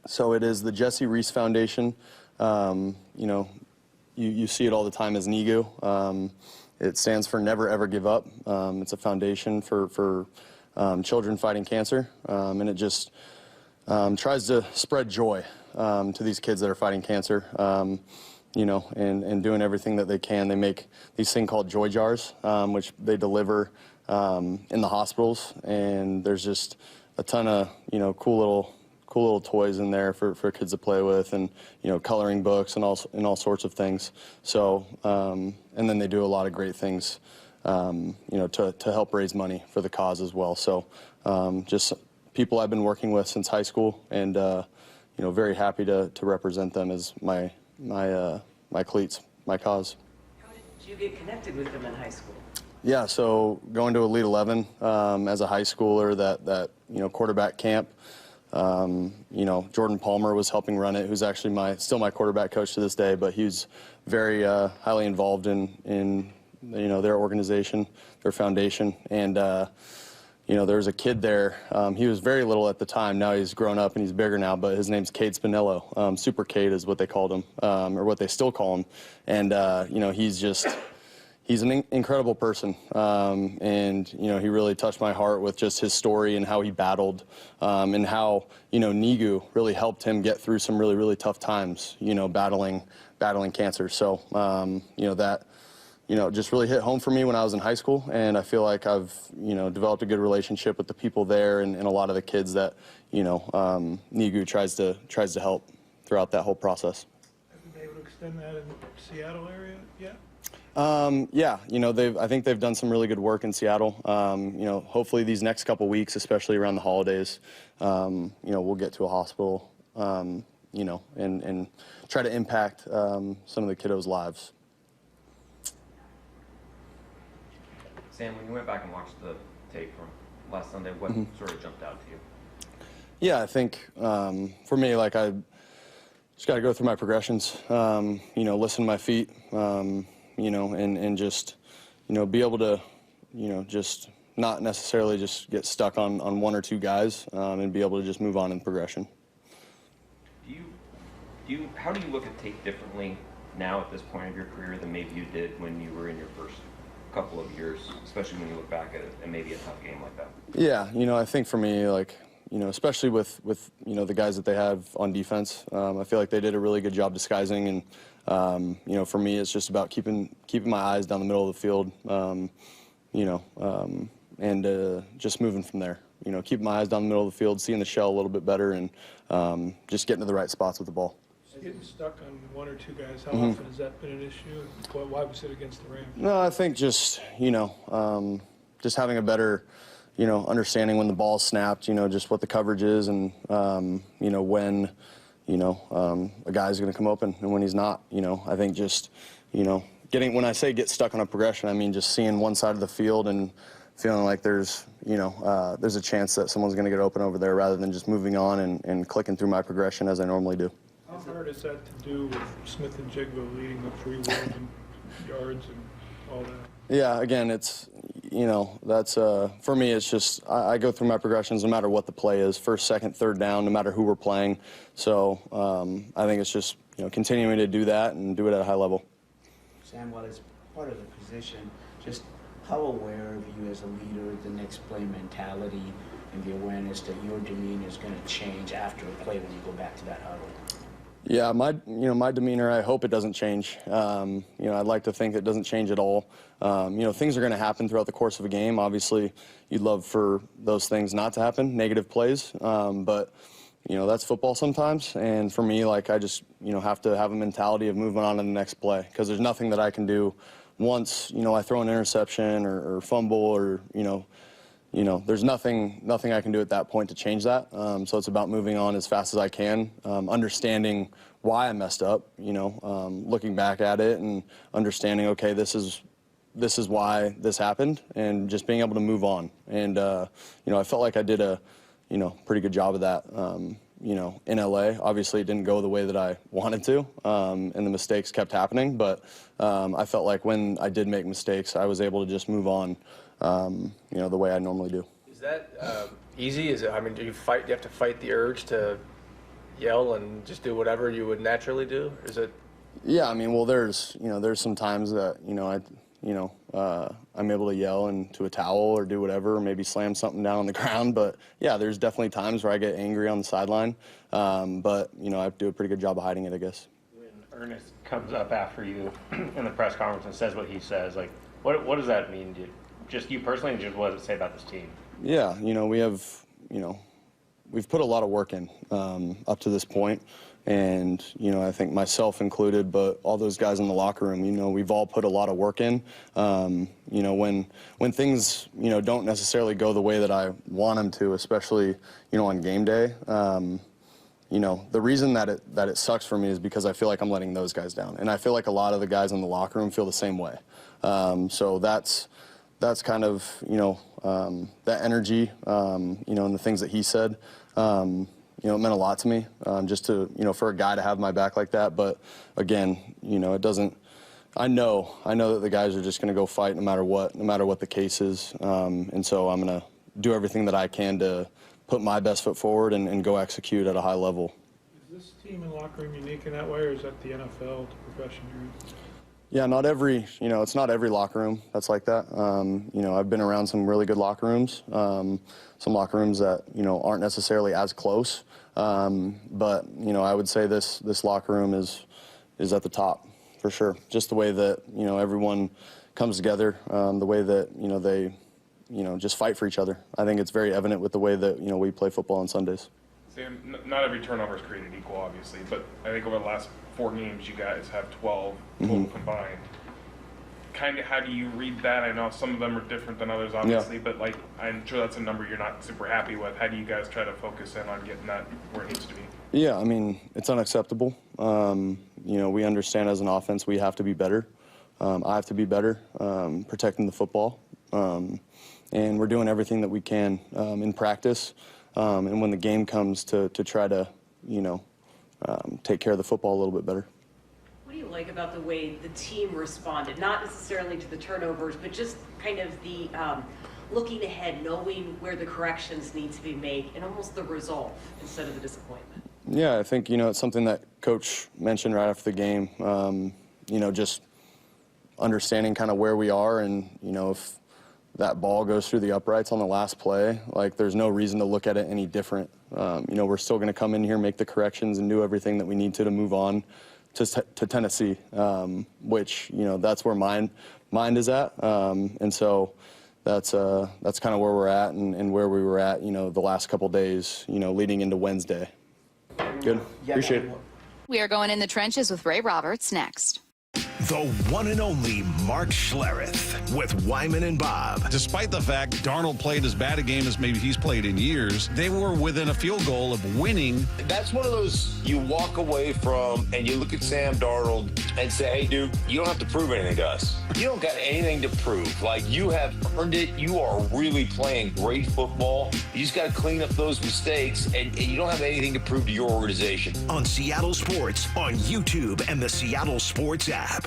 Speaker 20: So it is the Jesse Reese Foundation. You see it all the time as NEGU. It stands for Never Ever Give Up. It's a foundation for children fighting cancer, and it just tries to spread joy to these kids that are fighting cancer, and doing everything that they can. They make these things called joy jars, which they deliver in the hospitals, and there's just a ton of cool little toys in there for kids to play with, and coloring books and all sorts of things. So and then they do a lot of great things to help raise money for the cause as well. So just people I've been working with since high school, and very happy to represent them as my cleats, my cause.
Speaker 17: How did you get connected with them in high school?
Speaker 20: Yeah, so going to Elite 11 as a high schooler, that quarterback camp. Jordan Palmer was helping run it, who's actually still my quarterback coach to this day, but he's very highly involved in their organization, their foundation, and there was a kid there. He was very little at the time. Now he's grown up and he's bigger now, but his name's Cade Spinello. Super Cade is what they called him, or what they still call him. And, he's an incredible person. And, he really touched my heart with just his story and how he battled, and how, Nguyen really helped him get through some really, really tough times, battling cancer. So, that, just really hit home for me when I was in high school, and I feel like I've, developed a good relationship with the people there and a lot of the kids that, Nguyen tries to help throughout that whole process.
Speaker 8: Have you been able to extend that in the Seattle area yet?
Speaker 20: Yeah, I think they've done some really good work in Seattle. Hopefully these next couple weeks, especially around the holidays, we'll get to a hospital, and try to impact some of the kiddos' lives.
Speaker 3: Sam, when you went back and watched the tape from last Sunday, what sort of jumped out to you?
Speaker 20: Yeah, I think for me, I just got to go through my progressions, listen to my feet, and just, be able to, just not necessarily just get stuck on one or two guys, and be able to just move on in progression.
Speaker 3: How do you look at tape differently now at this point of your career than maybe you did when you were in your first couple of years, especially when you look back at it and maybe a tough game like that?
Speaker 20: Yeah, I think for me, especially with the guys that they have on defense, I feel like they did a really good job disguising, and for me, it's just about keeping my eyes down the middle of the field, and just moving from there. Keeping my eyes down the middle of the field, seeing the shell a little bit better, and just getting to the right spots with the ball.
Speaker 8: Getting stuck on one or two guys, how often has that been an issue? Why was it against the Rams?
Speaker 20: No, I think just, just having a better, understanding when the ball's snapped, just what the coverage is, and, when, a guy's going to come open and when he's not. I think just, when I say get stuck on a progression, I mean just seeing one side of the field and feeling like there's a chance that someone's going to get open over there rather than just moving on and clicking through my progression as I normally do.
Speaker 8: How hard is that to do with Smith and Jigba leading the free will and yards and all that?
Speaker 20: Yeah, again, it's, that's, for me, it's just, I go through my progressions no matter what the play is, first, second, third down, no matter who we're playing. So I think it's just, continuing to do that and do it at a high level.
Speaker 7: Sam, while it's part of the position, just how aware of you as a leader, the next play mentality, and the awareness that your demeanor is going to change after a play when you go back to that huddle?
Speaker 20: Yeah, my demeanor, I hope it doesn't change. I'd like to think it doesn't change at all. Things are going to happen throughout the course of a game. Obviously, you'd love for those things not to happen, negative plays. But, that's football sometimes. And for me, I just, have to have a mentality of moving on to the next play, because there's nothing that I can do once, I throw an interception or fumble or, there's nothing I can do at that point to change that. So it's about moving on as fast as I can, understanding why I messed up, looking back at it and understanding, okay, this is why this happened, and just being able to move on. And, I felt like I did a, pretty good job of that, in LA. Obviously, it didn't go the way that I wanted to, and the mistakes kept happening. But I felt like when I did make mistakes, I was able to just move on, the way I normally do.
Speaker 11: Is that easy? Is it? Do you fight? Do you have to fight the urge to yell and just do whatever you would naturally do? Or is it?
Speaker 20: Yeah, well, there's some times that I'm able to yell into a towel or do whatever, or maybe slam something down on the ground. But yeah, there's definitely times where I get angry on the sideline. But I do a pretty good job of hiding it, I guess.
Speaker 25: When Ernest comes up after you in the press conference and says what he says, what does that mean to you? Just you personally, and just what does it say about this team?
Speaker 20: Yeah, we have, we've put a lot of work in up to this point. And, I think myself included, but all those guys in the locker room, we've all put a lot of work in. When things, don't necessarily go the way that I want them to, especially, on game day, the reason that it sucks for me is because I feel like I'm letting those guys down. And I feel like a lot of the guys in the locker room feel the same way. So that's kind of, that energy, and the things that he said, it meant a lot to me, just to, for a guy to have my back like that. But again, it doesn't, I know that the guys are just going to go fight no matter what the case is. And so I'm going do everything that I can to put my best foot forward and go execute at a high level.
Speaker 5: Is this team and locker room unique in that way, or is that the NFL, the profession you're in?
Speaker 20: Yeah, not every, it's not every locker room that's like that. I've been around some really good locker rooms, some locker rooms that, aren't necessarily as close. But, I would say this locker room is at the top for sure. Just the way that, everyone comes together, the way that, they, just fight for each other. I think it's very evident with the way that, we play football on Sundays.
Speaker 9: Sam, not every turnover is created equal, obviously, but I think over the last 4 games, you guys have 12 total combined. Kind of, how do you read that? I know some of them are different than others, obviously, but I'm sure that's a number you're not super happy with. How do you guys try to focus in on getting that where it needs to be?
Speaker 20: Yeah, I mean, it's unacceptable. We understand as an offense we have to be better. I have to be better protecting the football. And we're doing everything that we can in practice. And when the game comes to try to, take care of the football a little bit better.
Speaker 17: What do you like about the way the team responded? Not necessarily to the turnovers, but just kind of the looking ahead, knowing where the corrections need to be made, and almost the resolve instead of the disappointment.
Speaker 20: Yeah, I think, it's something that Coach mentioned right after the game, just understanding kind of where we are and, if that ball goes through the uprights on the last play, there's no reason to look at it any different. We're still going to come in here, make the corrections, and do everything that we need to move on to Tennessee, which, that's where mind is at. And so that's kind of where we're at and where we were at, the last couple days, leading into Wednesday. Good. Appreciate it.
Speaker 21: We are going in the trenches with Ray Roberts next.
Speaker 1: The one and only Mark Schlereth with Wyman and Bob.
Speaker 23: Despite the fact Darnold played as bad a game as maybe he's played in years, they were within a field goal of winning.
Speaker 24: That's one of those you walk away from and you look at Sam Darnold and say, hey, dude, you don't have to prove anything to us. You don't got anything to prove. You have earned it. You are really playing great football. You just got to clean up those mistakes, and you don't have anything to prove to your organization.
Speaker 1: On Seattle Sports, on YouTube, and the Seattle Sports app.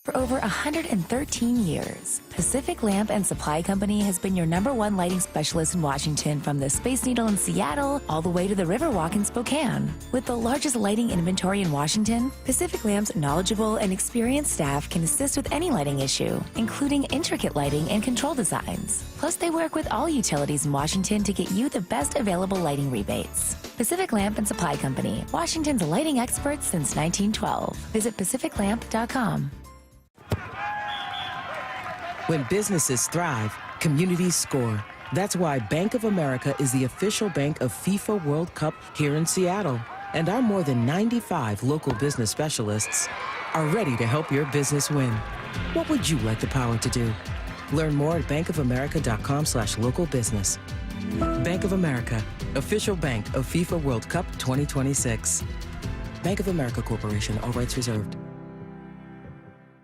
Speaker 26: For over 113 years, Pacific Lamp and Supply Company has been your #1 lighting specialist in Washington, from the Space Needle in Seattle all the way to the Riverwalk in Spokane. With the largest lighting inventory in Washington, Pacific Lamp's knowledgeable and experienced staff can assist with any lighting issue, including intricate lighting and control designs. Plus, they work with all utilities in Washington to get you the best available lighting rebates. Pacific Lamp and Supply Company, Washington's lighting experts since 1912. Visit pacificlamp.com.
Speaker 27: When businesses thrive, communities score. That's why Bank of America is the official bank of FIFA World Cup here in Seattle. And our more than 95 local business specialists are ready to help your business win. What would you like the power to do? Learn more at bankofamerica.com/local business. Bank of America, official bank of FIFA World Cup 2026. Bank of America Corporation, all rights reserved.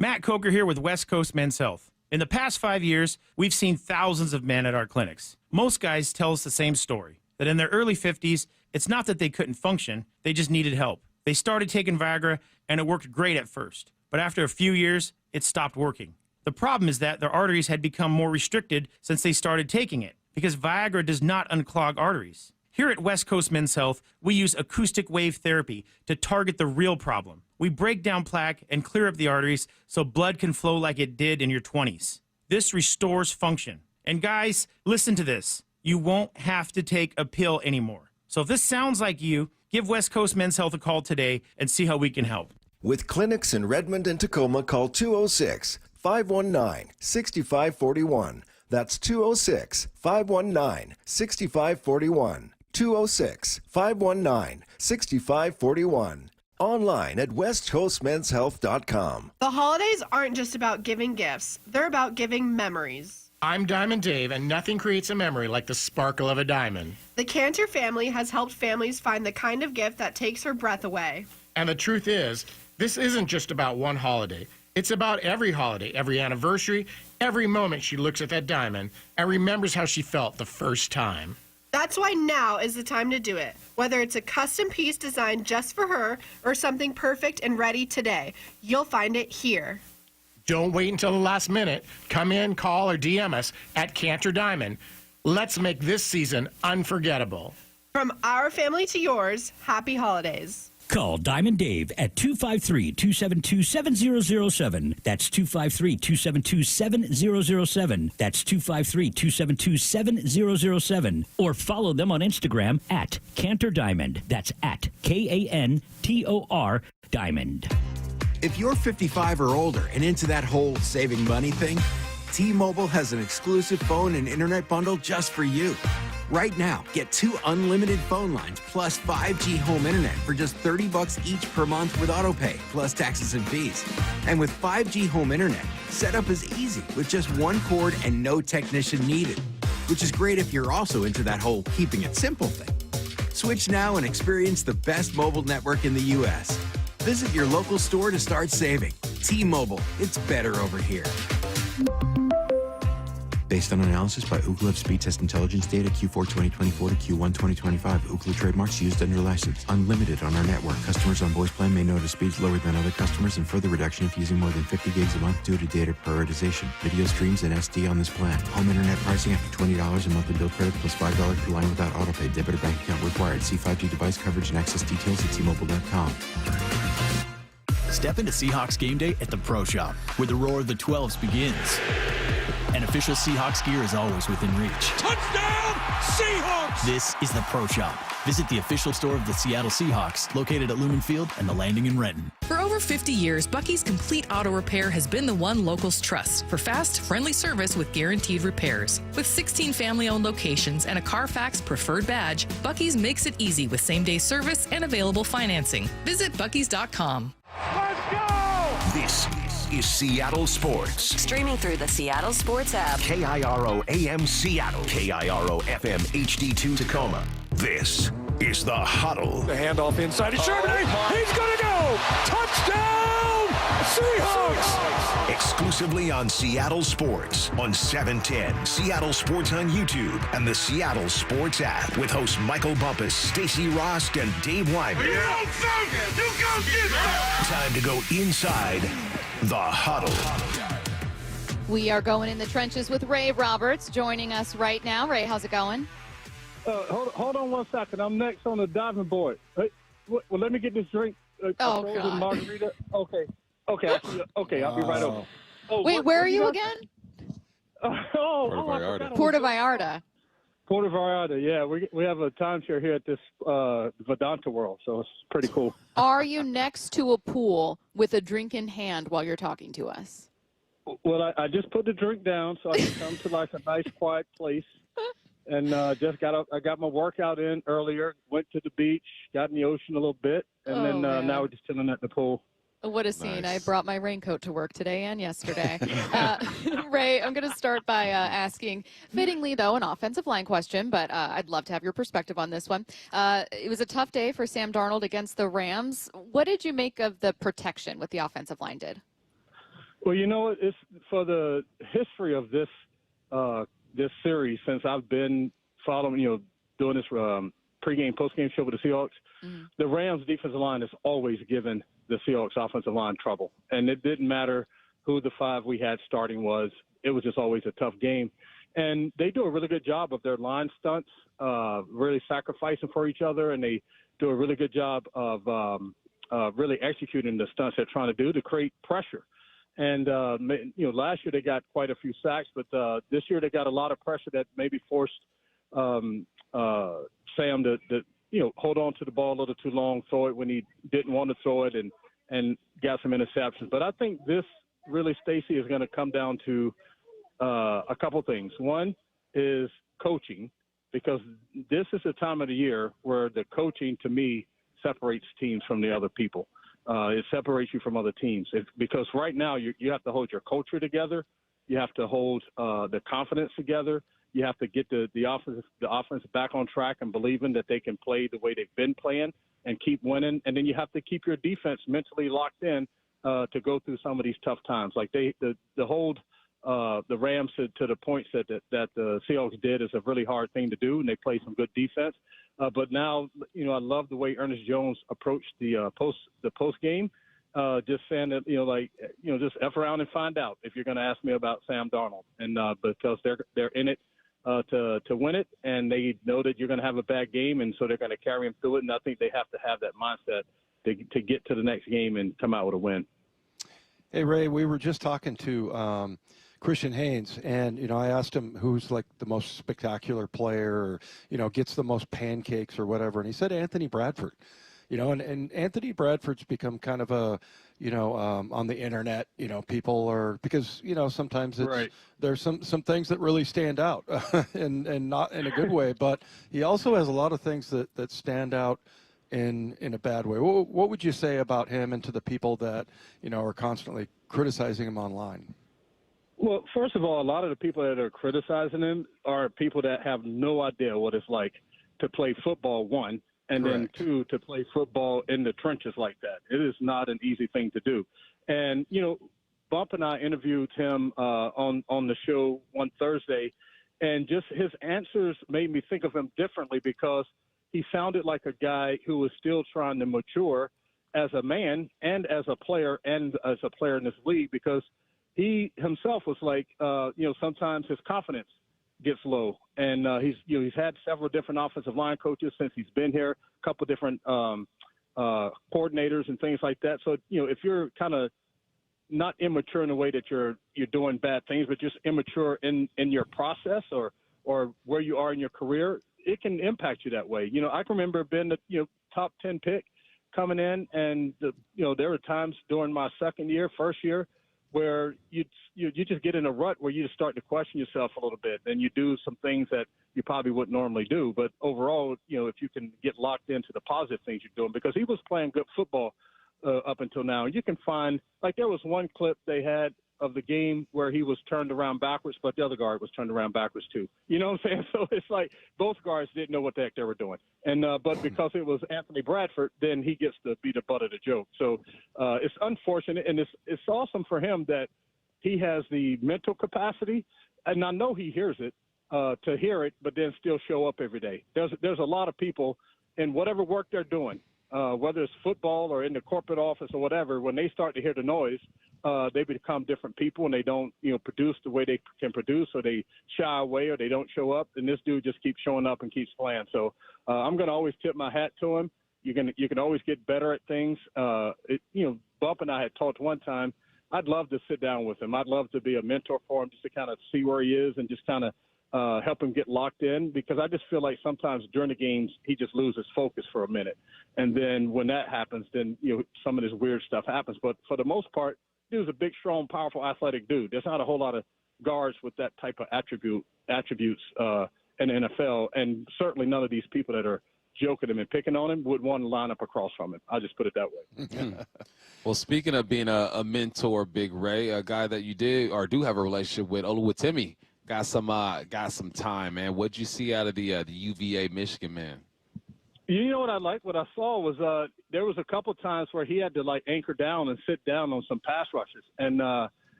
Speaker 28: Matt Coker here with West Coast Men's Health. In the past 5 years, we've seen thousands of men at our clinics. Most guys tell us the same story, that in their early 50s, it's not that they couldn't function, they just needed help. They started taking Viagra, and it worked great at first. But after a few years, it stopped working. The problem is that their arteries had become more restricted since they started taking it, because Viagra does not unclog arteries. Here at West Coast Men's Health, we use acoustic wave therapy to target the real problem. We break down plaque and clear up the arteries so blood can flow like it did in your 20s. This restores function. And guys, listen to this. You won't have to take a pill anymore. So if this sounds like you, give West Coast Men's Health a call today and see how we can help.
Speaker 29: With clinics in Redmond and Tacoma, call 206-519-6541. That's 206-519-6541. 206-519-6541. Online at westcoastmenshealth.com.
Speaker 30: The holidays aren't just about giving gifts. They're about giving memories.
Speaker 31: I'm Diamond Dave, and nothing creates a memory like the sparkle of a diamond.
Speaker 30: The Cantor family has helped families find the kind of gift that takes her breath away.
Speaker 31: And the truth is, this isn't just about one holiday. It's about every holiday, every anniversary, every moment she looks at that diamond and remembers how she felt the first time.
Speaker 30: That's why now is the time to do it. Whether it's a custom piece designed just for her or something perfect and ready today, you'll find it here.
Speaker 31: Don't wait until the last minute. Come in, call, or DM us at Cantor Diamond. Let's make this season unforgettable.
Speaker 30: From our family to yours, happy holidays.
Speaker 2: Call Diamond Dave at 253-272-7007. That's 253-272-7007. That's 253-272-7007. Or follow them on Instagram at Cantor Diamond. That's at Kantor Diamond.
Speaker 4: If you're 55 or older and into that whole saving money thing, T-Mobile has an exclusive phone and internet bundle just for you. Right now, get 2 unlimited phone lines plus 5G home internet for just $30 each per month with autopay, plus taxes and fees. And with 5G home internet, setup is easy with just 1 cord and no technician needed, which is great if you're also into that whole keeping it simple thing. Switch now and experience the best mobile network in the U.S. Visit your local store to start saving. T-Mobile, it's better over here.
Speaker 6: Based on analysis by Ookla Speed Test Intelligence data Q4 2024 to Q1 2025. Ookla trademarks used under license. Unlimited on our network. Customers on voice plan may notice speeds lower than other customers and further reduction if using more than 50 gigs a month due to data prioritization. Video streams and SD on this plan. Home internet pricing after $20 a monthly bill credit plus $5 per line without autopay. Debit or bank account required. See 5G device coverage and access details at T-Mobile.com.
Speaker 10: Step into Seahawks game day at the Pro Shop, where the roar of the 12s begins. And official Seahawks gear is always within reach.
Speaker 12: Touchdown, Seahawks!
Speaker 10: This is the Pro Shop. Visit the official store of the Seattle Seahawks, located at Lumen Field and the Landing in Renton.
Speaker 13: For over 50 years, Bucky's Complete Auto Repair has been the one locals trust for fast, friendly service with guaranteed repairs. With 16 family-owned locations and a Carfax preferred badge, Bucky's makes it easy with same-day service and available financing. Visit buckys.com.
Speaker 1: Let's go! This is Seattle Sports.
Speaker 14: Streaming through the Seattle Sports app.
Speaker 1: KIRO AM Seattle. KIRO FM HD2 Tacoma. This is The Huddle.
Speaker 8: The handoff inside to Sherman. He's going to go! Touchdown! Seahawks!
Speaker 1: Exclusively on Seattle Sports on 710. Seattle Sports on YouTube and the Seattle Sports app with hosts Michael Bumpus, Stacy Rost, and Dave Wyman. Time to go inside The Huddle.
Speaker 21: We are going in the trenches with Ray Roberts joining us right now. Ray, how's it going?
Speaker 15: Hold on 1 second. I'm next on the diving board. Hey, well, let me get this drink.
Speaker 21: Oh, God.
Speaker 15: Margarita. Okay. I'll be right over. Oh,
Speaker 21: wait, where are you again? Puerto Vallarta.
Speaker 15: Puerto Vallarta, yeah. We have a timeshare here at this Vedanta World, so it's pretty cool.
Speaker 21: Are you next to a pool with a drink in hand while you're talking to us?
Speaker 15: Well, I just put the drink down so I can come to like a nice quiet place. And I got my workout in earlier, went to the beach, got in the ocean a little bit, and now we're just chilling at the pool.
Speaker 21: What a scene. Nice. I brought my raincoat to work today and yesterday. Ray, I'm going to start by asking, fittingly, though, an offensive line question, but I'd love to have your perspective on this one. It was a tough day for Sam Darnold against the Rams. What did you make of the protection what the offensive line did?
Speaker 15: Well, you know, it's for the history of this this series, since I've been following, doing this pregame, postgame show with the Seahawks, the Rams defensive line has always given the Seahawks offensive line trouble. And it didn't matter who the 5 we had starting was. It was just always a tough game. And they do a really good job of their line stunts, really sacrificing for each other. And they do a really good job of really executing the stunts they're trying to do to create pressure. And, last year they got quite a few sacks, but this year they got a lot of pressure that maybe forced Sam to hold on to the ball a little too long, throw it when he didn't want to throw it, and got some interceptions. But I think this really, Stacy, is going to come down to a couple things. One is coaching, because this is the time of the year where the coaching, to me, separates teams from the other people. It separates you from other teams because right now you have to hold your culture together. You have to hold the confidence together. You have to get the offense back on track and believing that they can play the way they've been playing and keep winning. And then you have to keep your defense mentally locked in to go through some of these tough times. Like the hold the Rams to the points that the Seahawks did is a really hard thing to do, and they played some good defense. But now, I love the way Ernest Jones approached the post game, just saying that just F around and find out if you're going to ask me about Sam Darnold, and because they're in it to win it, and they know that you're going to have a bad game, and so they're going to carry him through it. And I think they have to have that mindset to get to the next game and come out with a win.
Speaker 3: Hey, Ray, we were just talking to Christian Haynes, and, I asked him who's like the most spectacular player or, gets the most pancakes or whatever. And he said Anthony Bradford, and Anthony Bradford's become kind of a, on the internet, people are, because, sometimes there's some things that really stand out and not in a good way, but he also has a lot of things that stand out in a bad way. What would you say about him and to the people that, are constantly criticizing him online?
Speaker 15: Well, first of all, a lot of the people that are criticizing him are people that have no idea what it's like to play football, one, and then two, to play football in the trenches like that. It is not an easy thing to do. And, Bump and I interviewed him on the show one Thursday, and just his answers made me think of him differently because he sounded like a guy who was still trying to mature as a man and as a player in this league, because he himself was like, sometimes his confidence gets low. And he's had several different offensive line coaches since he's been here, a couple different coordinators and things like that. So, if you're kind of not immature in the way that you're doing bad things, but just immature in your process or where you are in your career, it can impact you that way. I can remember being the top 10 pick coming in, and there were times during my first year, where you just get in a rut where you just start to question yourself a little bit, and you do some things that you probably wouldn't normally do. But overall, if you can get locked into the positive things you're doing, because he was playing good football up until now. You can find, like, there was one clip they had of the game where he was turned around backwards, but the other guard was turned around backwards too. You know what I'm saying? So it's like both guards didn't know what the heck they were doing. And but because it was Anthony Bradford, then he gets to be the butt of the joke. So it's unfortunate, and it's awesome for him that he has the mental capacity, and I know he hears it, to hear it, but then still show up every day. There's a lot of people in whatever work they're doing, whether it's football or in the corporate office or whatever, when they start to hear the noise, they become different people, and they don't, produce the way they can produce, or they shy away, or they don't show up. And this dude just keeps showing up and keeps playing. So I'm going to always tip my hat to him. You can always get better at things. Bump and I had talked one time. I'd love to sit down with him. I'd love to be a mentor for him, just to kind of see where he is and just kind of help him get locked in, because I just feel like sometimes during the games he just loses focus for a minute. And then when that happens, then, some of this weird stuff happens. But for the most part, he was a big, strong, powerful, athletic dude. There's not a whole lot of guards with that type of attributes in the NFL, and certainly none of these people that are joking him and picking on him would want to line up across from him. I'll just put it that way.
Speaker 5: Well, speaking of being a mentor, Big Ray, a guy that you did or do have a relationship with, Oluwatimi, got some time, man. What'd you see out of the UVA Michigan man?
Speaker 15: You know what I liked? What I saw was there was a couple times where he had to anchor down and sit down on some pass rushes and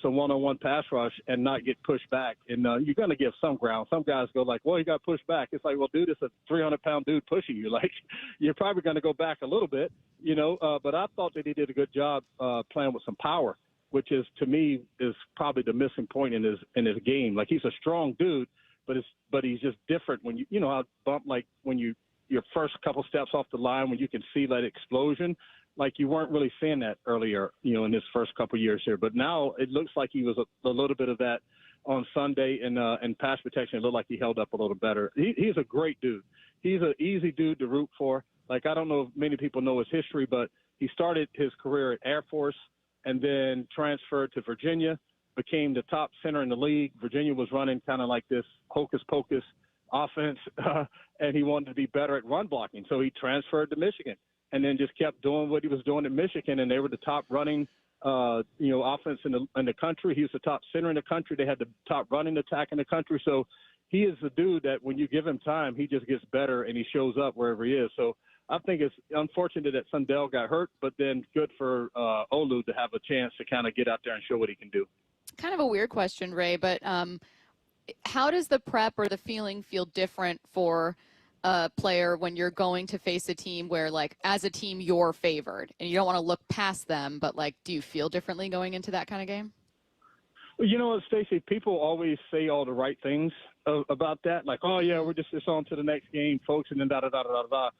Speaker 15: some one-on-one pass rush and not get pushed back. And you're going to give some ground. Some guys go well, he got pushed back. It's like, well, dude, it's a 300-pound dude pushing you. You're probably going to go back a little bit, But I thought that he did a good job playing with some power, which is, to me, is probably the missing point in his game. He's a strong dude, but he's just different when how Bump, when your first couple steps off the line, when you can see that explosion, you weren't really seeing that earlier, in his first couple years here. But now it looks like he was a little bit of that on Sunday, and pass protection. It looked like he held up a little better. He's a great dude. He's an easy dude to root for. I don't know if many people know his history, but he started his career at Air Force and then transferred to Virginia, became the top center in the league. Virginia was running kind of like this hocus-pocus offense, and he wanted to be better at run blocking. So he transferred to Michigan and then just kept doing what he was doing at Michigan, and they were the top running offense in the country. He was the top center in the country. They had the top running attack in the country. So he is the dude that when you give him time, he just gets better, and he shows up wherever he is. So I think it's unfortunate that Sundell got hurt, but then good for Olu to have a chance to kind of get out there and show what he can do.
Speaker 21: Kind of a weird question, Ray, but how does the prep or the feeling feel different for a player when you're going to face a team where, as a team, you're favored and you don't want to look past them, but, do you feel differently going into that kind of game?
Speaker 15: Well, you know what, Stacy? People always say all the right things about that. Like, oh, yeah, it's on to the next game, folks, and then da-da-da-da-da-da.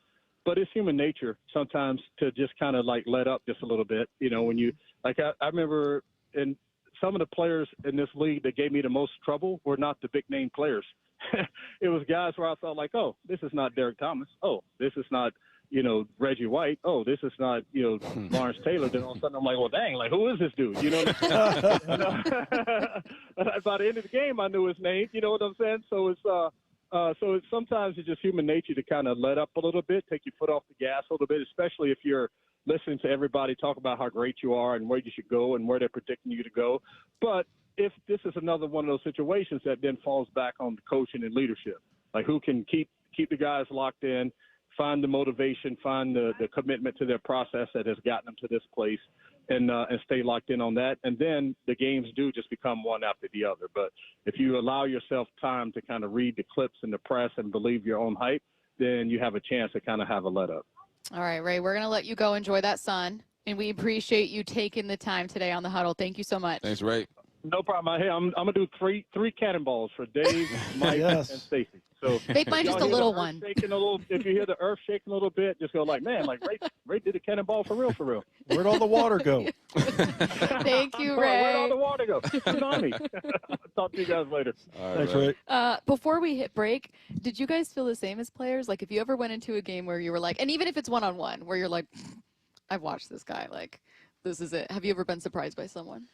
Speaker 15: But it's human nature sometimes to just kind of, like, let up just a little bit. You know, when you – like, I remember in some of the players in this league that gave me the most trouble were not the big-name players. It was guys where I thought, like, oh, this is not Derek Thomas. Oh, this is not – Reggie White. Oh, this is not, Lawrence Taylor. Then all of a sudden I'm like, well, dang, like, who is this dude? You know what I'm saying? By the end of the game, I knew his name. You know what I'm saying? So it's sometimes it's just human nature to kind of let up a little bit, take your foot off the gas a little bit, especially if you're listening to everybody talk about how great you are and where you should go and where they're predicting you to go. But if this is another one of those situations that then falls back on the coaching and leadership, like who can keep the guys locked in, find the motivation, find the commitment to their process that has gotten them to this place, and stay locked in on that. And then the games do just become one after the other. But if you allow yourself time to kind of read the clips in the press and believe your own hype, then you have a chance to kind of have a let up.
Speaker 21: All right, Ray, we're going to let you go enjoy that sun, and we appreciate you taking the time today on the huddle. Thank you so much.
Speaker 5: Thanks, Ray.
Speaker 15: No problem. Hey, I'm gonna do three cannonballs for Dave, Mike, and Stacy. So
Speaker 21: make mine just a little one.
Speaker 15: If you hear the earth shaking a little bit, just go like, man, like Ray did a cannonball for real, for real.
Speaker 3: Where'd all the water go?
Speaker 21: Thank you, Ray.
Speaker 15: Where'd all the water go? Tsunami. Talk to you guys later.
Speaker 3: Thanks, Ray.
Speaker 21: Before we hit break, did you guys feel the same as players? Like, if you ever went into a game where you were like, and even if it's one-on-one, where you're like, I've watched this guy, like, this is it. Have you ever been surprised by someone?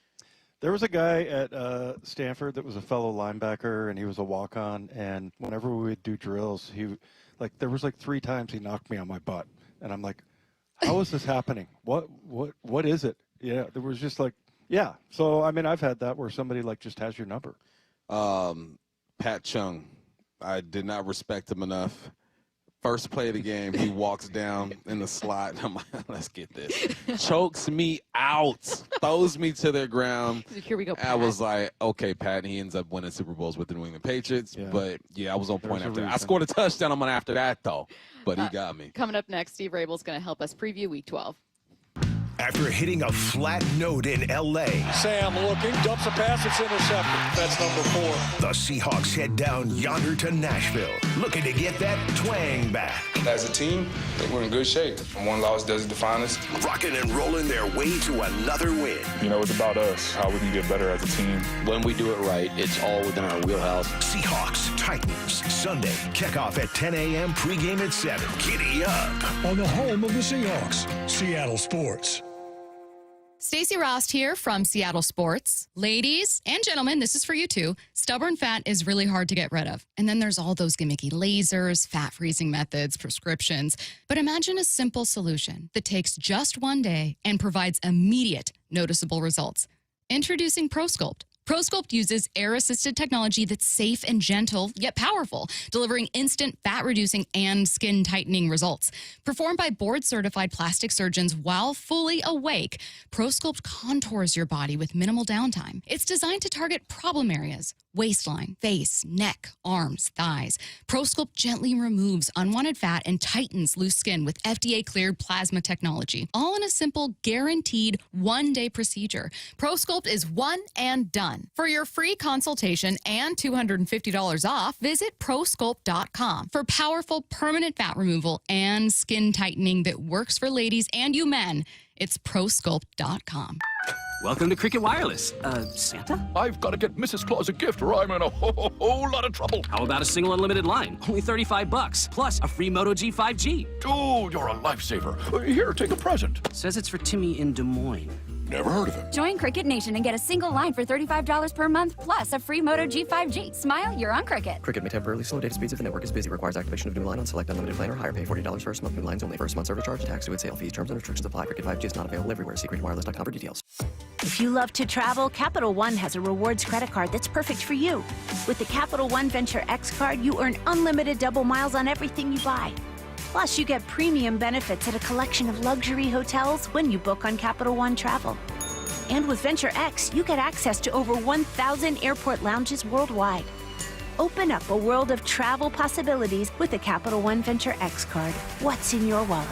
Speaker 3: There was a guy at Stanford that was a fellow linebacker, and he was a walk-on. And whenever we would do drills, there was 3 times he knocked me on my butt, and I'm like, "How is this happening? What is it?" Yeah, there was just yeah. So I mean, I've had that where somebody just has your number.
Speaker 5: Pat Chung, I did not respect him enough. First play of the game, he walks down in the slot. I'm like, let's get this. Chokes me out, throws me to the ground.
Speaker 21: Here we go, Pat.
Speaker 5: I was like, okay, Pat. And he ends up winning Super Bowls with the New England Patriots. Yeah. But, yeah, I was on point after that. I scored a touchdown on him after that, though. But he got me.
Speaker 21: Coming up next, Steve Raible's going to help us preview Week 12.
Speaker 1: After hitting a flat note in L.A.
Speaker 8: Sam looking, dumps a pass, it's intercepted. That's number 4.
Speaker 1: The Seahawks head down yonder to Nashville, looking to get that twang back.
Speaker 7: As a team, I think we're in good shape. One loss doesn't define us.
Speaker 1: Rocking and rolling their way to another win.
Speaker 9: It's about us, how we can get better as a team.
Speaker 11: When we do it right, it's all within our wheelhouse.
Speaker 1: Seahawks, Titans, Sunday. Kickoff at 10 a.m., pregame at 7. Giddy up.
Speaker 12: On the home of the Seahawks, Seattle Sports.
Speaker 16: Stacy Rost here from Seattle Sports. Ladies and gentlemen, this is for you too. Stubborn fat is really hard to get rid of. And then there's all those gimmicky lasers, fat freezing methods, prescriptions. But imagine a simple solution that takes just one day and provides immediate, noticeable results. Introducing ProSculpt. ProSculpt uses air-assisted technology that's safe and gentle, yet powerful, delivering instant fat-reducing and skin-tightening results. Performed by board-certified plastic surgeons while fully awake, ProSculpt contours your body with minimal downtime. It's designed to target problem areas: waistline, face, neck, arms, thighs. ProSculpt gently removes unwanted fat and tightens loose skin with FDA-cleared plasma technology, all in a simple, guaranteed one-day procedure. ProSculpt is one and done. For your free consultation and $250 off, visit ProSculpt.com for powerful permanent fat removal and skin tightening that works for ladies and you men. It's ProSculpt.com.
Speaker 17: Welcome to Cricket Wireless. Santa?
Speaker 18: I've got to get Mrs. Claus a gift or I'm in a whole lot of trouble.
Speaker 17: How about a single unlimited line? Only $35, plus a free Moto G 5G.
Speaker 18: Dude, you're a lifesaver. Here, take a present.
Speaker 17: Says it's for Timmy in Des Moines.
Speaker 18: Never heard of him.
Speaker 19: Join Cricket Nation and get a single line for $35 per month, plus a free Moto G 5G. Smile, you're on Cricket.
Speaker 20: Cricket may temporarily slow data speeds if the network is busy. Requires activation of new line on select unlimited plan or higher. Pay $40 first month. New lines only. First month service charge. Tax due at sale fees. Terms and restrictions apply. Cricket 5G is not available everywhere. See cricketwireless.com for details.
Speaker 22: If you love to travel, Capital One has a rewards credit card that's perfect for you. With the Capital One Venture X card, you earn unlimited double miles on everything you buy. Plus, you get premium benefits at a collection of luxury hotels when you book on Capital One Travel. And with Venture X, you get access to over 1,000 airport lounges worldwide. Open up a world of travel possibilities with the Capital One Venture X card. What's in your wallet?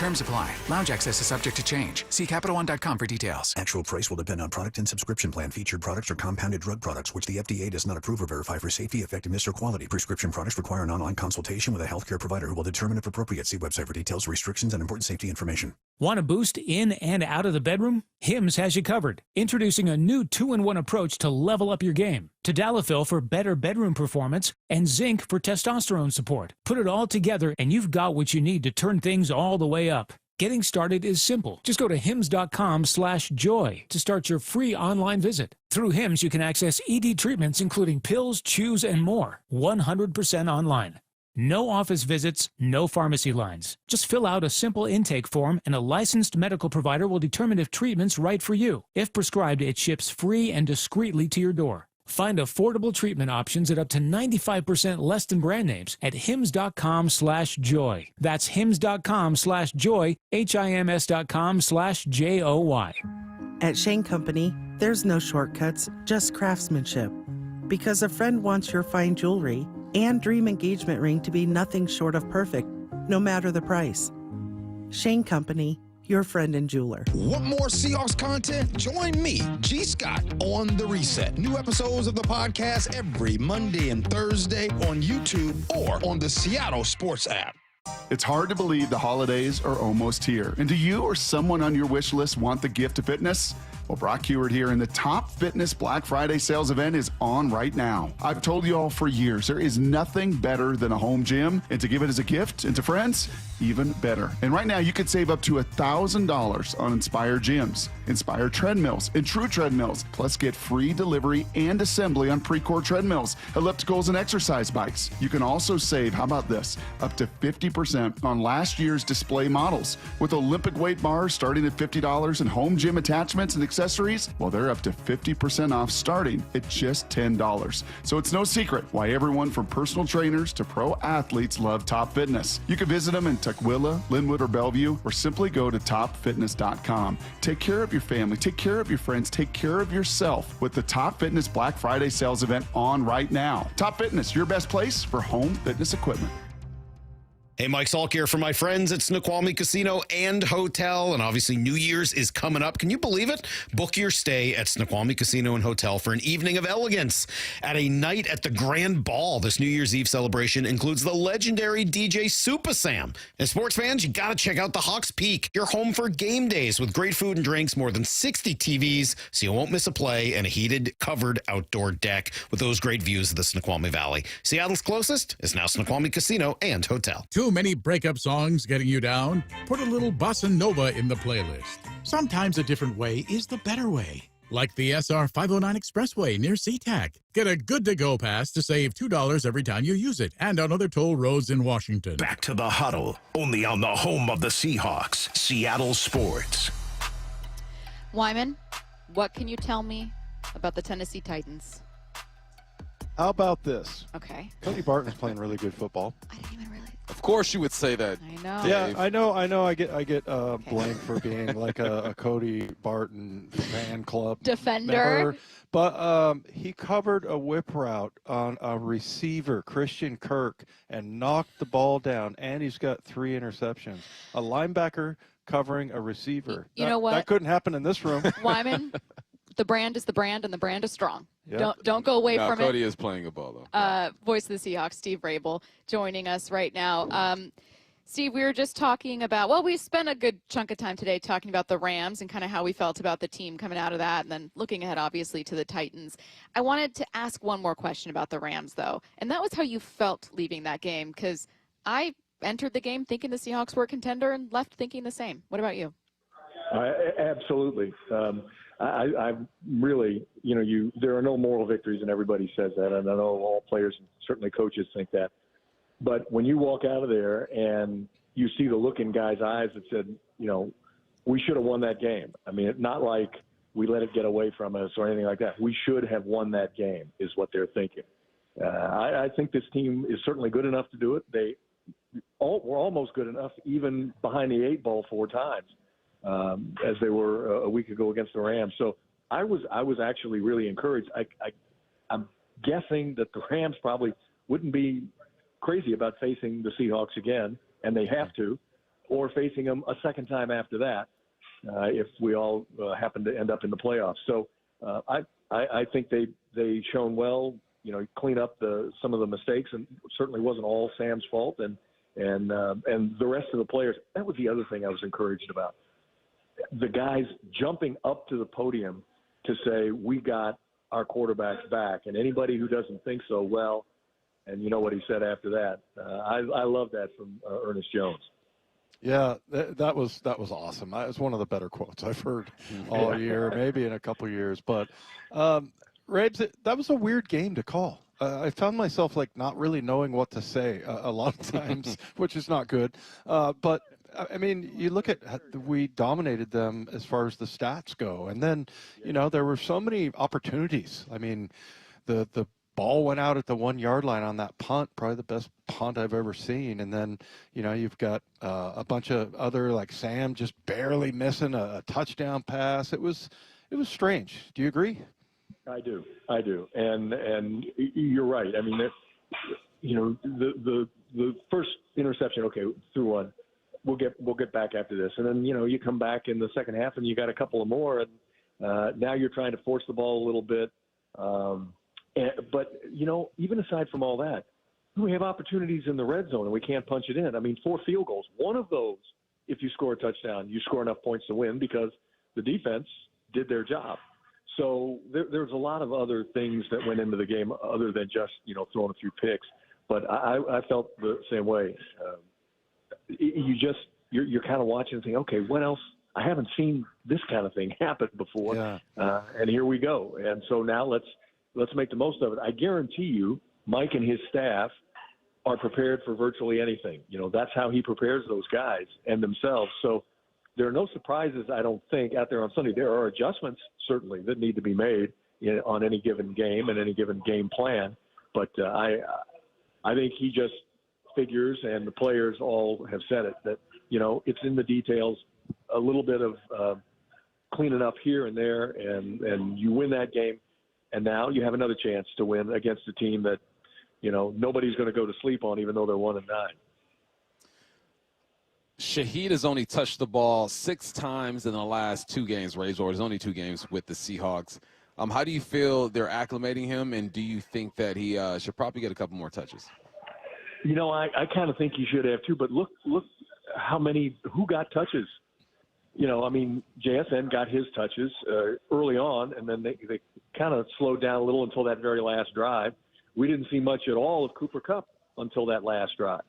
Speaker 2: Terms apply. Lounge access is subject to change. See CapitalOne.com for details.
Speaker 4: Actual price will depend on product and subscription plan. Featured products are compounded drug products, which the FDA does not approve or verify for safety, effectiveness, or quality. Prescription products require an online consultation with a healthcare provider who will determine if appropriate. See website for details, restrictions, and important safety information.
Speaker 23: Want to boost in and out of the bedroom? Hims has you covered. Introducing a new 2-in-1 approach to level up your game. Tadalafil for better bedroom performance and zinc for testosterone support. Put it all together and you've got what you need to turn things all the way up. Getting started is simple. Just go to hims.com/joy to start your free online visit. Through Hims, you can access ED treatments including pills, chews, and more. 100% online. No office visits, no pharmacy lines. Just fill out a simple intake form and a licensed medical provider will determine if treatment's right for you. If prescribed, it ships free and discreetly to your door. Find affordable treatment options at up to 95% less than brand names at hims.com/joy. That's hims.com/joy, hims.com/joy.
Speaker 24: At Shane Company, there's no shortcuts, just craftsmanship. Because a friend wants your fine jewelry and dream engagement ring to be nothing short of perfect, no matter the price. Shane Company, your friend and jeweler.
Speaker 25: Want more Seahawks content? Join me, G. Scott, on The Reset. New episodes of the podcast every Monday and Thursday on YouTube or on the Seattle Sports app.
Speaker 26: It's hard to believe the holidays are almost here. And do you or someone on your wish list want the gift of fitness? Well, Brock Heward here, and the Top Fitness Black Friday sales event is on right now. I've told you all for years, there is nothing better than a home gym, and to give it as a gift and to friends, even better. And right now, you could save up to $1,000 on Inspire gyms, Inspire treadmills, and True treadmills, plus get free delivery and assembly on Precor treadmills, ellipticals, and exercise bikes. You can also save, how about this, up to 50% on last year's display models. With Olympic weight bars starting at $50 and home gym attachments and accessories, well, they're up to 50% off starting at just $10. So it's no secret why everyone from personal trainers to pro athletes love Top Fitness. You can visit them in Tukwila, Linwood, or Bellevue, or simply go to topfitness.com. Take care of your family, take care of your friends, take care of yourself with the Top Fitness Black Friday sales event on right now. Top Fitness, your best place for home fitness equipment.
Speaker 27: Hey, Mike Salk here for my friends at Snoqualmie Casino and Hotel, and obviously New Year's is coming up. Can you believe it? Book your stay at Snoqualmie Casino and Hotel for an evening of elegance at a night at the Grand Ball. This New Year's Eve celebration includes the legendary DJ Super Sam. And sports fans, you got to check out the Hawks Peak. You're home for game days with great food and drinks, more than 60 TVs, so you won't miss a play, and a heated, covered outdoor deck with those great views of the Snoqualmie Valley. Seattle's closest is now Snoqualmie Casino and Hotel.
Speaker 28: Too many breakup songs getting you down? Put a little bossa nova in the playlist. Sometimes a different way is the better way. Like the SR 509 Expressway near SeaTac. Get a good-to-go pass to save $2 every time you use it, and on other toll roads in Washington.
Speaker 1: Back to the huddle, only on the home of the Seahawks, Seattle Sports.
Speaker 21: Wyman, what can you tell me about the Tennessee Titans?
Speaker 3: How about this?
Speaker 21: Okay.
Speaker 3: Cody Barton's playing really good football.
Speaker 21: I didn't even realize.
Speaker 5: Of course you would say that.
Speaker 21: I know.
Speaker 3: Yeah, I know. I get blamed for being like a Cody Barton fan club
Speaker 21: Defender.
Speaker 3: member. But he covered a whip route on a receiver, Christian Kirk, and knocked the ball down. And he's got 3 interceptions. A linebacker covering a receiver.
Speaker 21: You know what?
Speaker 3: That couldn't happen in this room.
Speaker 21: Wyman, the brand is the brand, and the brand is strong.
Speaker 3: Yep.
Speaker 21: Don't go away from
Speaker 5: Cody
Speaker 21: it.
Speaker 5: is playing a ball, though.
Speaker 21: Voice of the Seahawks, Steve Raible, joining us right now. Steve, we were just talking about, well, we spent a good chunk of time today talking about the Rams and kind of how we felt about the team coming out of that, and then looking ahead, obviously, to the Titans. I wanted to ask one more question about the Rams, though, and that was how you felt leaving that game, because I entered the game thinking the Seahawks were a contender and left thinking the same. What about you?
Speaker 15: Absolutely. I really, there are no moral victories, and everybody says that. And I know all players and certainly coaches think that. But when you walk out of there and you see the look in guys' eyes that said, we should have won that game. I mean, not like we let it get away from us or anything like that. We should have won that game is what they're thinking. I think this team is certainly good enough to do it. They were almost good enough, even behind the 8 ball 4 times. As they were a week ago against the Rams. So I was actually really encouraged. I'm guessing that the Rams probably wouldn't be crazy about facing the Seahawks again, and they have to,
Speaker 6: or facing them a second time after that if we all happen to end up in the playoffs. So I think they shown well, clean up some of the mistakes, and certainly wasn't all Sam's fault. And the rest of the players, that was the other thing I was encouraged about. The guys jumping up to the podium to say, we got our quarterbacks back. And anybody who doesn't think so, well, and you know what he said after that. I love that from Ernest Jones.
Speaker 3: Yeah, that was awesome. That was one of the better quotes I've heard all year, maybe in a couple years. But, Rabes, that was a weird game to call. I found myself not really knowing what to say a lot of times, which is not good. But I mean, you look at we dominated them as far as the stats go, and then there were so many opportunities. I mean, the ball went out at the 1 yard line on that punt, probably the best punt I've ever seen. And then you've got a bunch of other Sam just barely missing a touchdown pass. It was strange. Do you agree?
Speaker 6: I do, and you're right. I mean, the first interception, okay, threw one. We'll get back after this, and then you come back in the second half and you got a couple of more, and now you're trying to force the ball a little bit. But even aside from all that, we have opportunities in the red zone and we can't punch it in. I mean, 4 field goals. One of those, if you score a touchdown, you score enough points to win because the defense did their job. So there's a lot of other things that went into the game other than just, throwing a few picks. But I felt the same way. You're kind of watching and thinking, okay, what else? I haven't seen this kind of thing happen before.
Speaker 3: Yeah.
Speaker 6: And here we go. And so now let's make the most of it. I guarantee you, Mike and his staff are prepared for virtually anything. That's how he prepares those guys and themselves. So there are no surprises, I don't think, out there on Sunday. There are adjustments, certainly, that need to be made on any given game and any given game plan. But I think he just figures, and the players all have said it, that, it's in the details, a little bit of cleaning up here and there, and you win that game. And now you have another chance to win against a team that, nobody's going to go to sleep on, even though they're 1-9.
Speaker 5: Shaheed has only touched the ball 6 times in the last 2 games, Raible. There's only 2 games with the Seahawks. How do you feel they're acclimating him, and do you think that he should probably get a couple more touches?
Speaker 6: I kind of think he should have too, but look who got touches. I mean, JSN got his touches early on, and then they kind of slowed down a little until that very last drive. We didn't see much at all of Cooper Kupp until that last drive.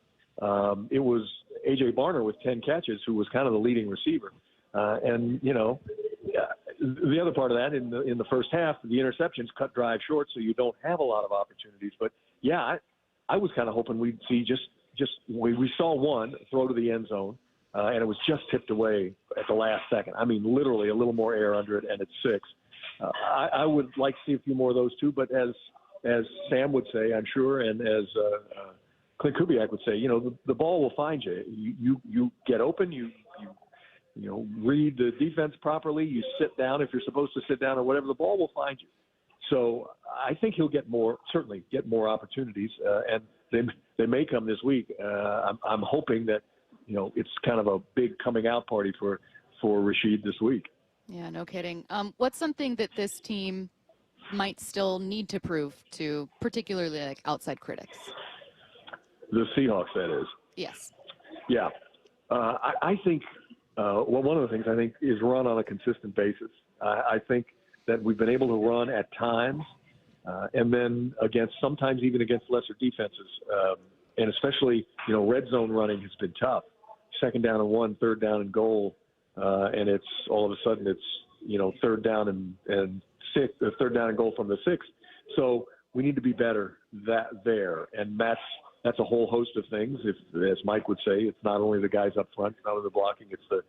Speaker 6: It was A.J. Barner with 10 catches, who was kind of the leading receiver. And the other part of that, in the first half, the interceptions cut drive short, so you don't have a lot of opportunities. But, yeah, I was kind of hoping we'd see we saw one throw to the end zone. And it was just tipped away at the last second. I mean, literally a little more air under it, and it's 6. I would like to see a few more of those too. But as Sam would say, I'm sure, and as Clint Kubiak would say, the ball will find you. You get open. You read the defense properly. You sit down if you're supposed to sit down or whatever. The ball will find you. So I think he'll certainly get more opportunities, and they may come this week. I'm hoping that. It's kind of a big coming out party for Rashid this week.
Speaker 21: Yeah, no kidding. What's something that this team might still need to prove to particularly outside critics?
Speaker 6: The Seahawks, that is.
Speaker 21: Yes.
Speaker 6: Yeah. I think, one of the things I think is run on a consistent basis. I think that we've been able to run at times and then sometimes even against lesser defenses. And especially, red zone running has been tough. 2nd down and 1, 3rd down and goal, and it's all of a sudden it's 3rd down and 6, 3rd down and goal from the 6. So we need to be better there, and that's a whole host of things. As Mike would say, it's not only the guys up front, it's not only the blocking, it's the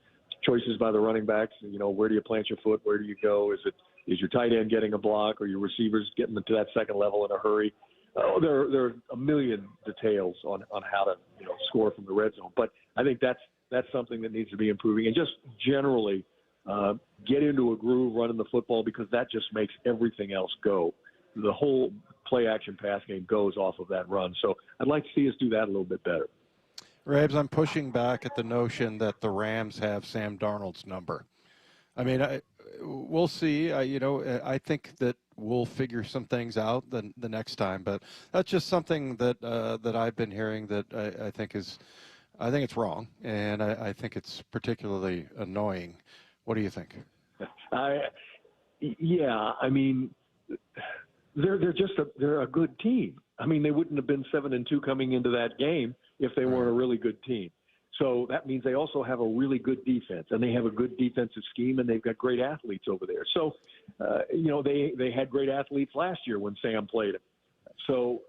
Speaker 6: choices by the running backs. Where do you plant your foot? Where do you go? Is your tight end getting a block, or your receivers getting to that second level in a hurry? There are a million details on how to score from the red zone, but I think that's something that needs to be improving, and just generally get into a groove running the football, because that just makes everything else go. The whole play action pass game goes off of that run. So I'd like to see us do that a little bit better.
Speaker 3: Rabes, I'm pushing back at the notion that the Rams have Sam Darnold's number. I mean, we'll see. I think that we'll figure some things out the next time, but that's just something that that I've been hearing that I think it's wrong, and I think it's particularly annoying. What do you think?
Speaker 6: Yeah, I mean, they're a good team. I mean, they wouldn't have been 7-2 coming into that game if they weren't a really good team. So that means they also have a really good defense, and they have a good defensive scheme, and they've got great athletes over there. So, they had great athletes last year when Sam played them. So,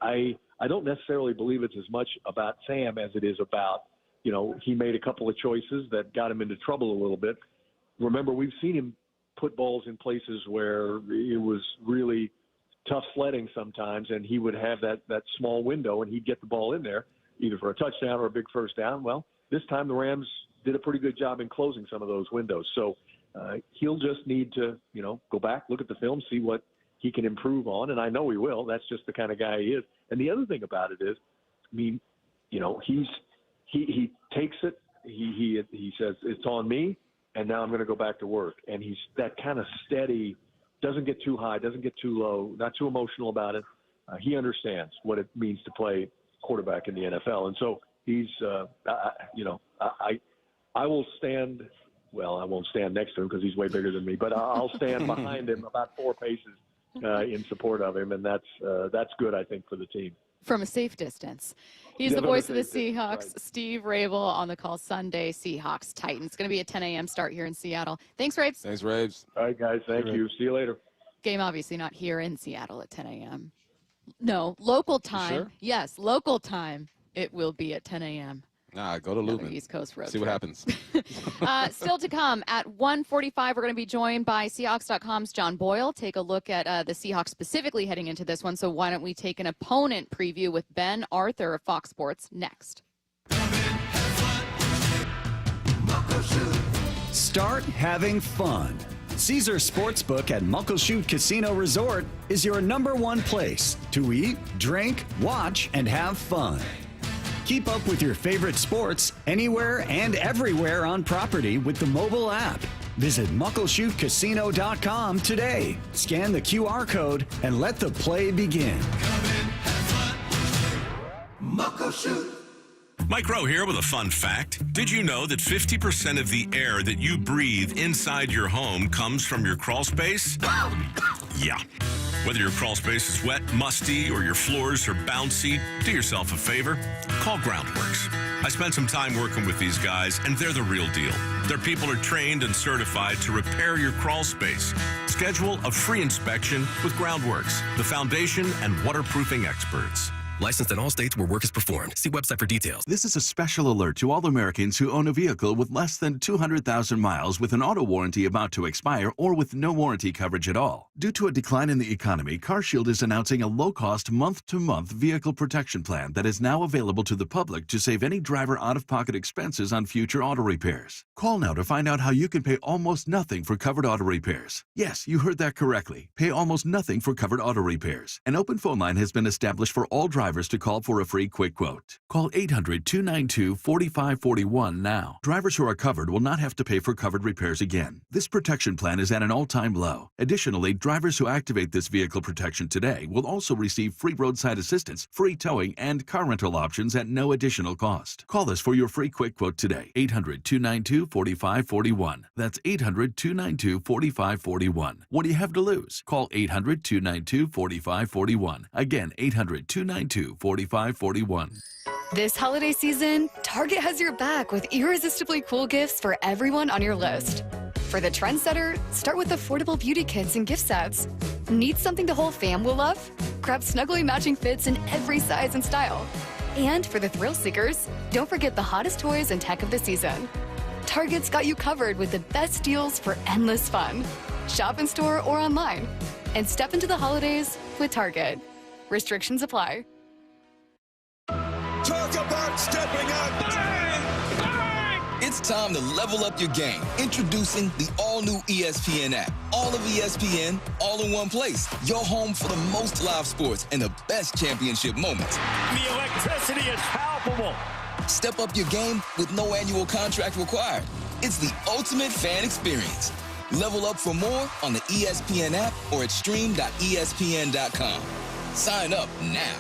Speaker 6: I don't necessarily believe it's as much about Sam as it is about, he made a couple of choices that got him into trouble a little bit. Remember, we've seen him put balls in places where it was really tough sledding sometimes, and he would have that small window, and he'd get the ball in there, either for a touchdown or a big first down. Well, this time the Rams did a pretty good job in closing some of those windows. So he'll just need to, go back, look at the film, see what he can improve on, and I know he will. That's just the kind of guy he is. And the other thing about it is, I mean, he takes it, he says, it's on me, and now I'm going to go back to work. And he's that kind of steady, doesn't get too high, doesn't get too low, not too emotional about it. He understands what it means to play quarterback in the NFL. And so he's, I will stand, well, I won't stand next to him because he's way bigger than me, but I'll stand behind him about 4 paces in support of him. And that's good, I think, for the team.
Speaker 21: From a safe distance. He's the voice of the Seahawks, right. Steve Raible on the call Sunday, Seahawks Titans. Going to be a 10 a.m. start here in Seattle. Thanks, Rabes.
Speaker 5: Thanks, Rabes.
Speaker 6: All right, guys. Thank you. See you later.
Speaker 21: Game obviously not here in Seattle at 10 a.m. No, local time. Sure? Yes, local time. It will be at 10 a.m.
Speaker 5: Nah, go to Lumen.
Speaker 21: East Coast road.
Speaker 5: See what happens.
Speaker 21: Still to come at 1:45, we're going to be joined by Seahawks.com's John Boyle. Take a look at the Seahawks specifically heading into this one. So why don't we take an opponent preview with Ben Arthur of Fox Sports next.
Speaker 7: Start having fun. Caesar Sportsbook at Muckleshoot Casino Resort is your #1 place to eat, drink, watch, and have fun. Keep up with your favorite sports anywhere and everywhere on property with the mobile app. Visit MuckleshootCasino.com today. Scan the QR code and let the play begin.
Speaker 8: Muckleshoot. Mike Rowe here with a fun fact. Did you know that 50% of the air that you breathe inside your home comes from your crawl space? Yeah. Whether your crawl space is wet, musty, or your floors are bouncy, do yourself a favor. Call Groundworks. I spent some time working with these guys, and they're the real deal. Their people are trained and certified to repair your crawl space. Schedule a free inspection with Groundworks, the foundation and waterproofing experts.
Speaker 9: Licensed in all states where work is performed. See website for details.
Speaker 10: This is a special alert to all Americans who own a vehicle with less than 200,000 miles with an auto warranty about to expire or with no warranty coverage at all. Due to a decline in the economy, CarShield is announcing a low-cost month-to-month vehicle protection plan that is now available to the public to save any driver out-of-pocket expenses on future auto repairs. Call now to find out how you can pay almost nothing for covered auto repairs. Yes, you heard that correctly. Pay almost nothing for covered auto repairs. An open phone line has been established for all drivers to call for a free quick quote. Call 800-292-4541 now. Drivers who are covered will not have to pay for covered repairs again. This protection plan is at an all-time low. Additionally, drivers who activate this vehicle protection today will also receive free roadside assistance, free towing, and car rental options at no additional cost. Call us for your free quick quote today. 800-292-4541. That's 800-292-4541. What do you have to lose? Call 800-292-4541. Again, 800-292-4541.
Speaker 11: This holiday season, Target has your back with irresistibly cool gifts for everyone on your list. For the trendsetter, start with affordable beauty kits and gift sets. Need something the whole fam will love? Grab snuggly matching fits in every size and style. And for the thrill seekers, don't forget the hottest toys and tech of the season. Target's got you covered with the best deals for endless fun. Shop in store or online. And step into the holidays with Target. Restrictions apply.
Speaker 25: Talk about stepping up.
Speaker 12: It's time to level up your game. Introducing the all-new ESPN app. All of ESPN, all in one place. Your home for the most live sports and the best championship moments.
Speaker 13: The electricity is palpable.
Speaker 12: Step up your game with no annual contract required. It's the ultimate fan experience. Level up for more on the ESPN app or at stream.espn.com. Sign up now.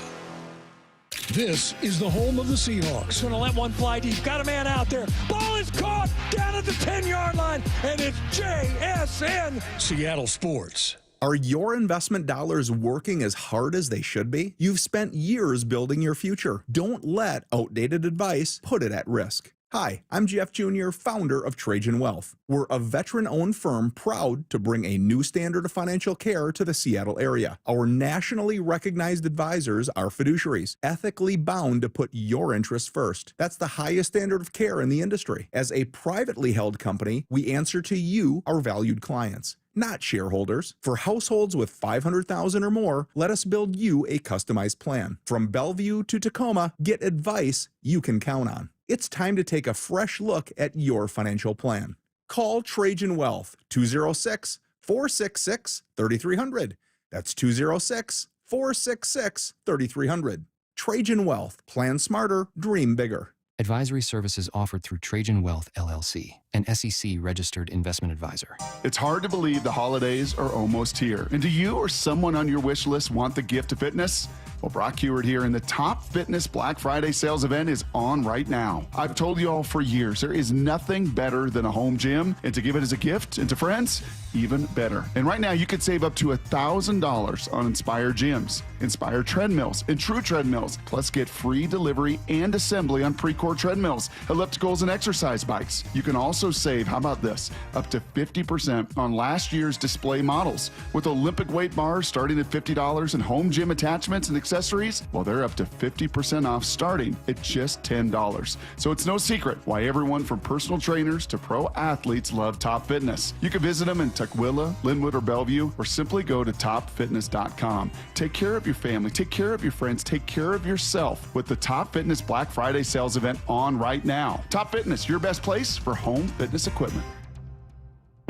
Speaker 13: This is the home of the Seahawks. Going to let one fly deep. Got a man out there. Ball is caught down at the 10-yard line, and it's JSN. Seattle Sports.
Speaker 14: Are your investment dollars working as hard as they should be? You've spent years building your future. Don't let outdated advice put it at risk. Hi, I'm Jeff Jr., founder of Trajan Wealth. We're a veteran-owned firm proud to bring a new standard of financial care to the Seattle area. Our nationally recognized advisors are fiduciaries, ethically bound to put your interests first. That's the highest standard of care in the industry. As a privately held company, we answer to you, our valued clients, not shareholders. For households with $500,000 or more, let us build you a customized plan. From Bellevue to Tacoma, get advice you can count on. It's time to take a fresh look at your financial plan. Call Trajan Wealth, 206-466-3300. That's 206-466-3300. Trajan Wealth. Plan smarter, dream bigger.
Speaker 9: Advisory services offered through Trajan Wealth, LLC, an SEC-registered investment advisor.
Speaker 26: It's hard to believe the holidays are almost here. And do you or someone on your wish list want the gift of fitness? Well, Brock Heward here, and the Top Fitness Black Friday sales event is on right now. I've told you all for years, there is nothing better than a home gym, and to give it as a gift and to friends, even better. And right now, you could save up to $1,000 on Inspire gyms, Inspire treadmills, and True treadmills, plus get free delivery and assembly on Precor treadmills, ellipticals, and exercise bikes. You can also save, how about this, up to 50% on last year's display models. With Olympic weight bars starting at $50 and home gym attachments and accessories, well, they're up to 50% off starting at just $10. So it's no secret why everyone from personal trainers to pro athletes love Top Fitness. You can visit them in Tukwila, Linwood, or Bellevue, or simply go to topfitness.com. Take care of your family, take care of your friends, take care of yourself with the Top Fitness Black Friday sales event on right now. Top Fitness, your best place for home fitness equipment.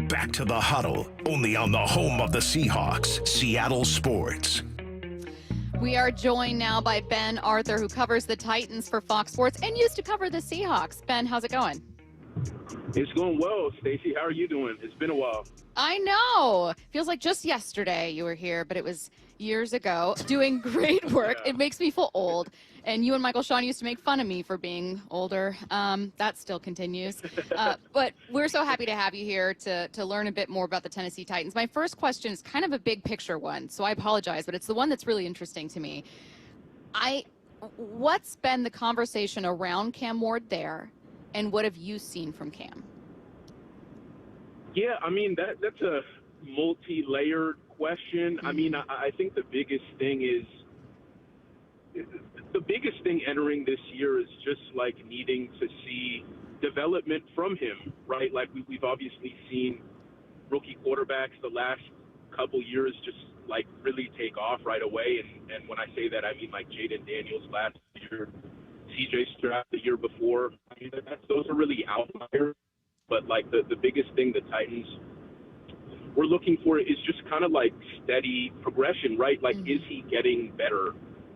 Speaker 1: Back to the huddle, only on the home of the Seahawks, Seattle Sports.
Speaker 21: We are joined now by Ben Arthur, who covers the Titans for Fox Sports and used to cover the Seahawks. Ben, how's it going?
Speaker 16: It's going well, Stacy. How are you doing? It's been a while.
Speaker 21: I know. Feels like just yesterday you were here, but it was years ago. Doing great work. Yeah. It makes me feel old. And you and Michael Sean used to make fun of me for being older. That still continues. But we're so happy to have you here to learn a bit more about the Tennessee Titans. My first question is kind of a big picture one, so I apologize, but it's the one that's really interesting to me. What's been the conversation around Cam Ward there, and what have you seen from Cam?
Speaker 16: Yeah, I mean, that's a multi-layered question. I mean, I think the biggest thing entering this year is just like needing to see development from him, right? Like we've obviously seen rookie quarterbacks the last couple years just like really take off right away. And when I say that, I mean like Jaden Daniels last year, CJ Stroud the year before. I mean, those are really outliers. But like the biggest thing the Titans we're looking for is just kind of like steady progression, right? Like, is he getting better?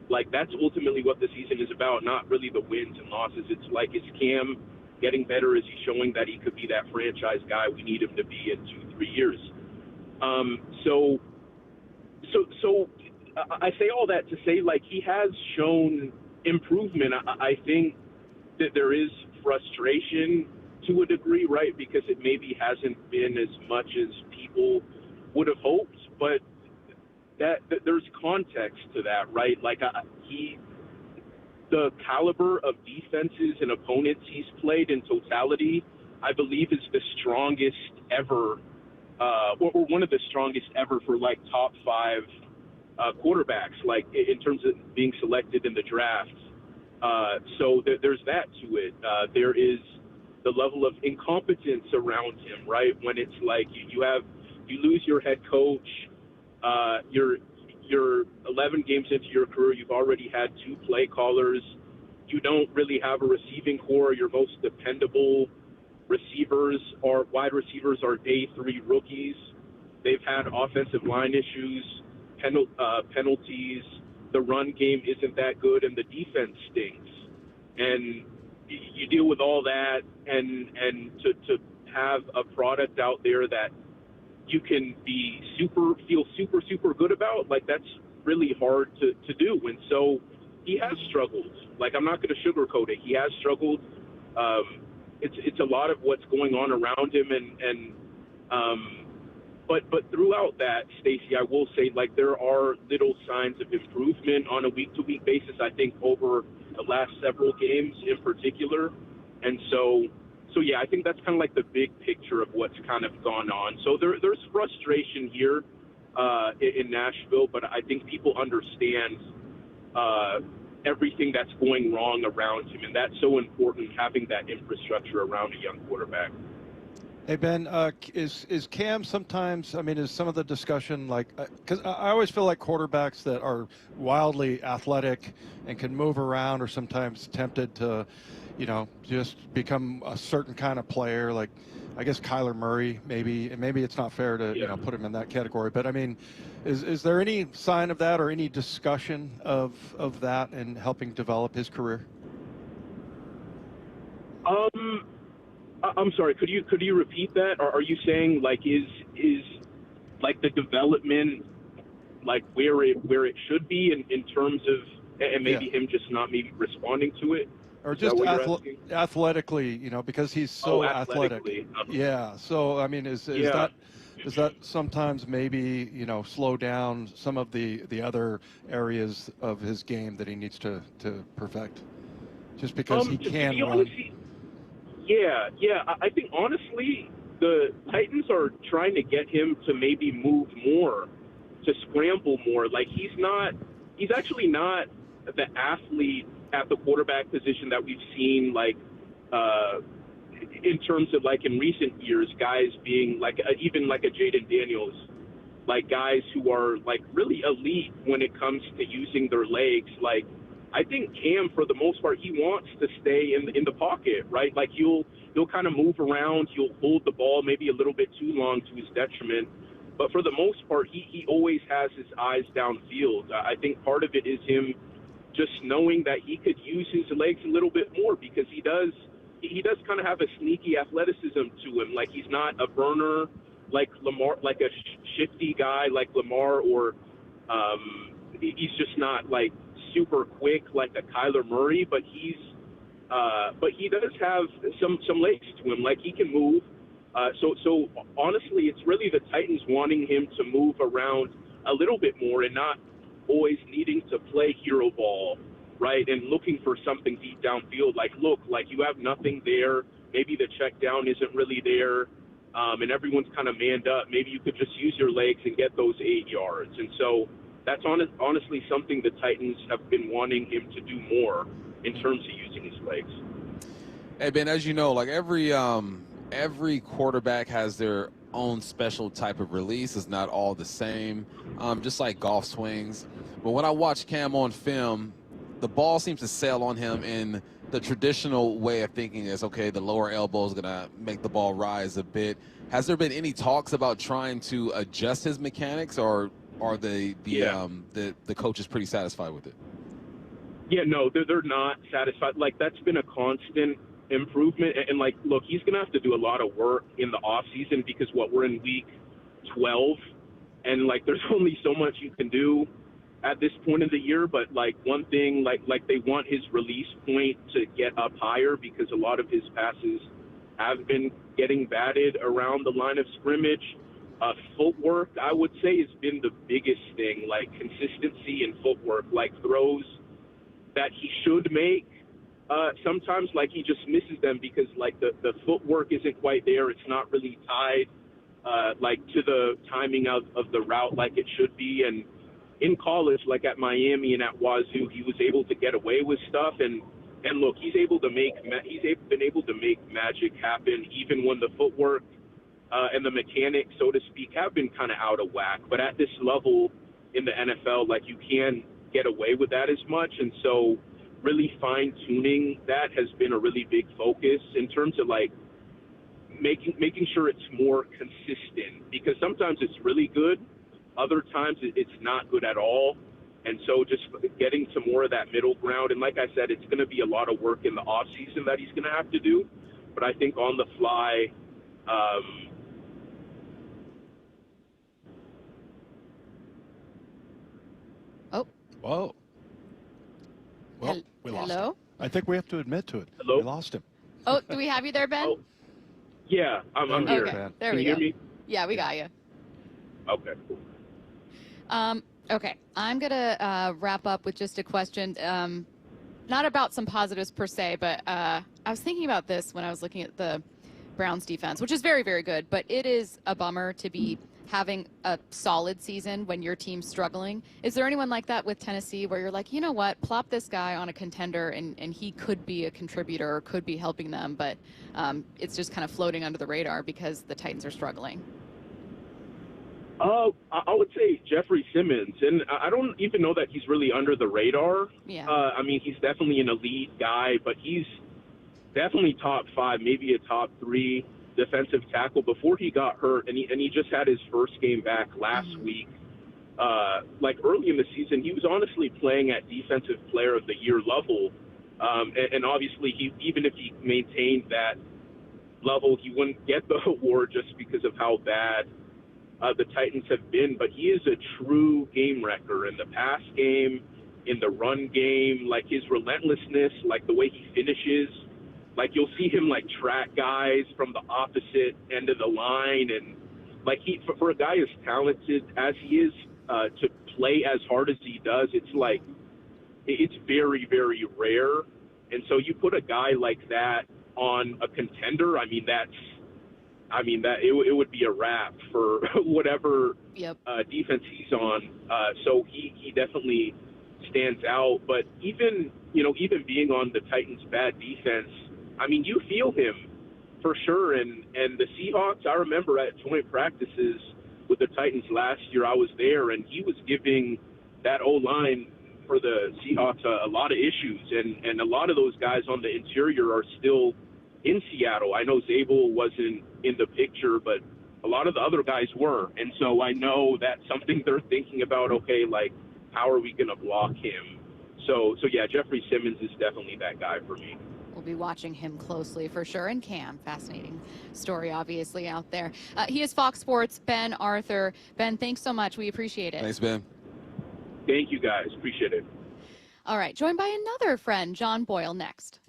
Speaker 16: Like, that's ultimately what the season is about, not really the wins and losses. It's like, is Cam getting better? Is he showing that he could be that franchise guy we need him to be in 2-3 years? So I say all that to say, like, he has shown improvement. I think that there is frustration to a degree, right? Because it maybe hasn't been as much as people would have hoped, but that there's context to that, right? Like the caliber of defenses and opponents he's played in totality, I believe, is the strongest ever, or one of the strongest ever for like top 5 quarterbacks, like in terms of being selected in the draft. So there's that to it. There is the level of incompetence around him, right? When it's like you lose your head coach, you're 11 games into your career, you've already had 2 play callers, you don't really have a receiving core. Your most dependable receivers or wide receivers are day 3 rookies. They've had offensive line issues, penalties, the run game isn't that good and the defense stinks. And you deal with all that, and to have a product out there that you can feel super good about, like, that's really hard to do. And so he has struggled. Like, I'm not going to sugarcoat it. He has struggled. It's a lot of what's going on around him, but throughout that, Stacy, I will say, like, there are little signs of improvement on a week-to-week basis, I think, over the last several games in particular. And so yeah, I think that's kind of like the big picture of what's kind of gone on. So there's frustration here in Nashville, but I think people understand everything that's going wrong around him, and that's so important, having that infrastructure around a young quarterback.
Speaker 3: Hey, Ben, is Cam sometimes, I mean, is some of the discussion like, because I always feel like quarterbacks that are wildly athletic and can move around are sometimes tempted to, just become a certain kind of player. Like, I guess Kyler Murray, maybe, and maybe it's not fair to, put him in that category. But, I mean, is there any sign of that or any discussion of that in helping develop his career?
Speaker 16: I'm sorry. Could you repeat that? Or are you saying, like, is like the development, like, where it should be in terms of, and maybe him just not maybe responding to it?
Speaker 3: Or just athletically, because he's so athletic. Yeah. So I mean, does that sometimes maybe slow down some of the other areas of his game that he needs to perfect, just because he can run? Yeah. I think, honestly, the Titans are trying to get him to maybe move more, to scramble more. Like, he's actually not the athlete at the quarterback position that we've seen, like, in terms of, like, in recent years, guys being like, even like a Jaden Daniels, like, guys who are, like, really elite when it comes to using their legs. Like, I think Cam, for the most part, he wants to stay in the pocket, right? Like, he'll kind of move around, he'll hold the ball maybe a little bit too long to his detriment, but for the most part, he always has his eyes downfield. I think part of it is him just knowing that he could use his legs a little bit more, because he does kind of have a sneaky athleticism to him. Like, he's not a burner like Lamar, like a shifty guy like Lamar, or he's just not, like, super quick like a Kyler Murray, but he does have some legs to him. Like, he can move. So honestly, it's really the Titans wanting him to move around a little bit more and not always needing to play hero ball, right? And looking for something deep downfield. Like, look, like, you have nothing there. Maybe the check down isn't really there, and everyone's kind of manned up. Maybe you could just use your legs and get those 8 yards. And so that's honestly something the Titans have been wanting him to do more in terms of using his legs.
Speaker 5: Hey, Ben, as you know, like, every quarterback has their own special type of release. It's not all the same, just like golf swings. But when I watch Cam on film, the ball seems to sail on him in the traditional way of thinking is, okay, the lower elbow is going to make the ball rise a bit. Has there been any talks about trying to adjust his mechanics, or are the coaches pretty satisfied with it?
Speaker 16: Yeah, no, they're not satisfied. Like, that's been a constant improvement. And, like, look, he's going to have to do a lot of work in the off season, because we're in week 12, and, like, there's only so much you can do at this point of the year. But, like, one thing, like they want his release point to get up higher, because a lot of his passes have been getting batted around the line of scrimmage. Footwork, I would say, has been the biggest thing, like consistency in footwork, like throws that he should make. Sometimes, like, he just misses them because, like, the footwork isn't quite there. It's not really tied, like, to the timing of the route like it should be. And in college, like at Miami and at Wazoo, he was able to get away with stuff. And look, he's been able to make magic happen, even when the footwork and the mechanics, so to speak, have been kind of out of whack. But at this level in the NFL, like, you can't get away with that as much. And so really fine-tuning that has been a really big focus in terms of, like, making sure it's more consistent, because sometimes it's really good, other times it's not good at all. And so just getting some more of that middle ground. And like I said, it's going to be a lot of work in the off season that he's going to have to do. But I think on the fly,
Speaker 3: Whoa. Well, we lost
Speaker 21: Hello?
Speaker 3: him. I think we have to admit to it.
Speaker 16: Hello?
Speaker 3: We lost him.
Speaker 21: Oh, do we have you there, Ben?
Speaker 16: Oh, yeah, I'm here.
Speaker 21: Okay, there
Speaker 16: Can
Speaker 21: we
Speaker 16: you
Speaker 21: go.
Speaker 16: hear me?
Speaker 21: Yeah, we got you.
Speaker 16: Okay, cool.
Speaker 21: Okay, I'm going to wrap up with just a question, not about some positives per se, but I was thinking about this when I was looking at the Browns defense, which is very, very good, but it is a bummer to be having a solid season when your team's struggling. Is there anyone like that with Tennessee where you're like, you know what, plop this guy on a contender and he could be a contributor or could be helping them, but it's just kind of floating under the radar because the Titans are struggling?
Speaker 16: I would say Jeffrey Simmons, and I don't even know that he's really under the radar.
Speaker 21: Yeah.
Speaker 16: I mean, he's definitely an elite guy, but he's definitely top 5, maybe a top 3 defensive tackle before he got hurt, and he just had his first game back last week. Like early in the season, he was honestly playing at Defensive Player of the Year level, and obviously, even if he maintained that level, he wouldn't get the award just because of how bad the Titans have been. But he is a true game wrecker in the pass game, in the run game, like his relentlessness, like the way he finishes. Like you'll see him like track guys from the opposite end of the line, and like for a guy as talented as he is to play as hard as he does, it's very, very rare. And so you put a guy like that on a contender, it would be a wrap for whatever defense he's on. So he definitely stands out. But even being on the Titans' bad defense, I mean, you feel him for sure. And the Seahawks, I remember at joint practices with the Titans last year, I was there, and he was giving that O-line for the Seahawks a lot of issues. And a lot of those guys on the interior are still in Seattle. I know Raible wasn't in the picture, but a lot of the other guys were. And so I know that's something they're thinking about, okay, like, how are we going to block him? So yeah, Jeffrey Simmons is definitely that guy for me.
Speaker 21: We'll be watching him closely for sure. And Cam, fascinating story, obviously, out there. He is Fox Sports' Ben Arthur. Ben, thanks so much. We appreciate it.
Speaker 5: Thanks, Ben.
Speaker 16: Thank you, guys. Appreciate it.
Speaker 21: All right, joined by another friend, John Boyle, next.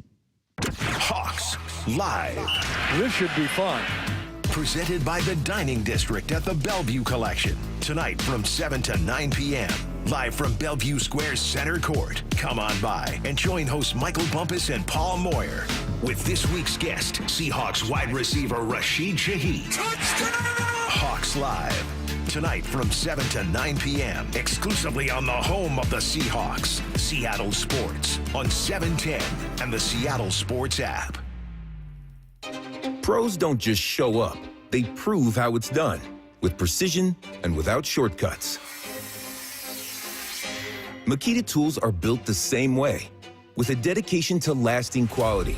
Speaker 1: Hawks Live.
Speaker 3: This should be fun.
Speaker 1: Presented by the Dining District at the Bellevue Collection. Tonight from 7 to 9 p.m. Live from Bellevue Square Center Court. Come on by and join hosts Michael Bumpus and Paul Moyer. With this week's guest, Seahawks wide receiver Rashid Shaheed. Hawks Live. Tonight from 7 to 9 p.m. exclusively on the home of the Seahawks, Seattle Sports, on 710 and the Seattle Sports app.
Speaker 2: Pros don't just show up. They prove how it's done, with precision and without shortcuts. Makita tools are built the same way, with a dedication to lasting quality,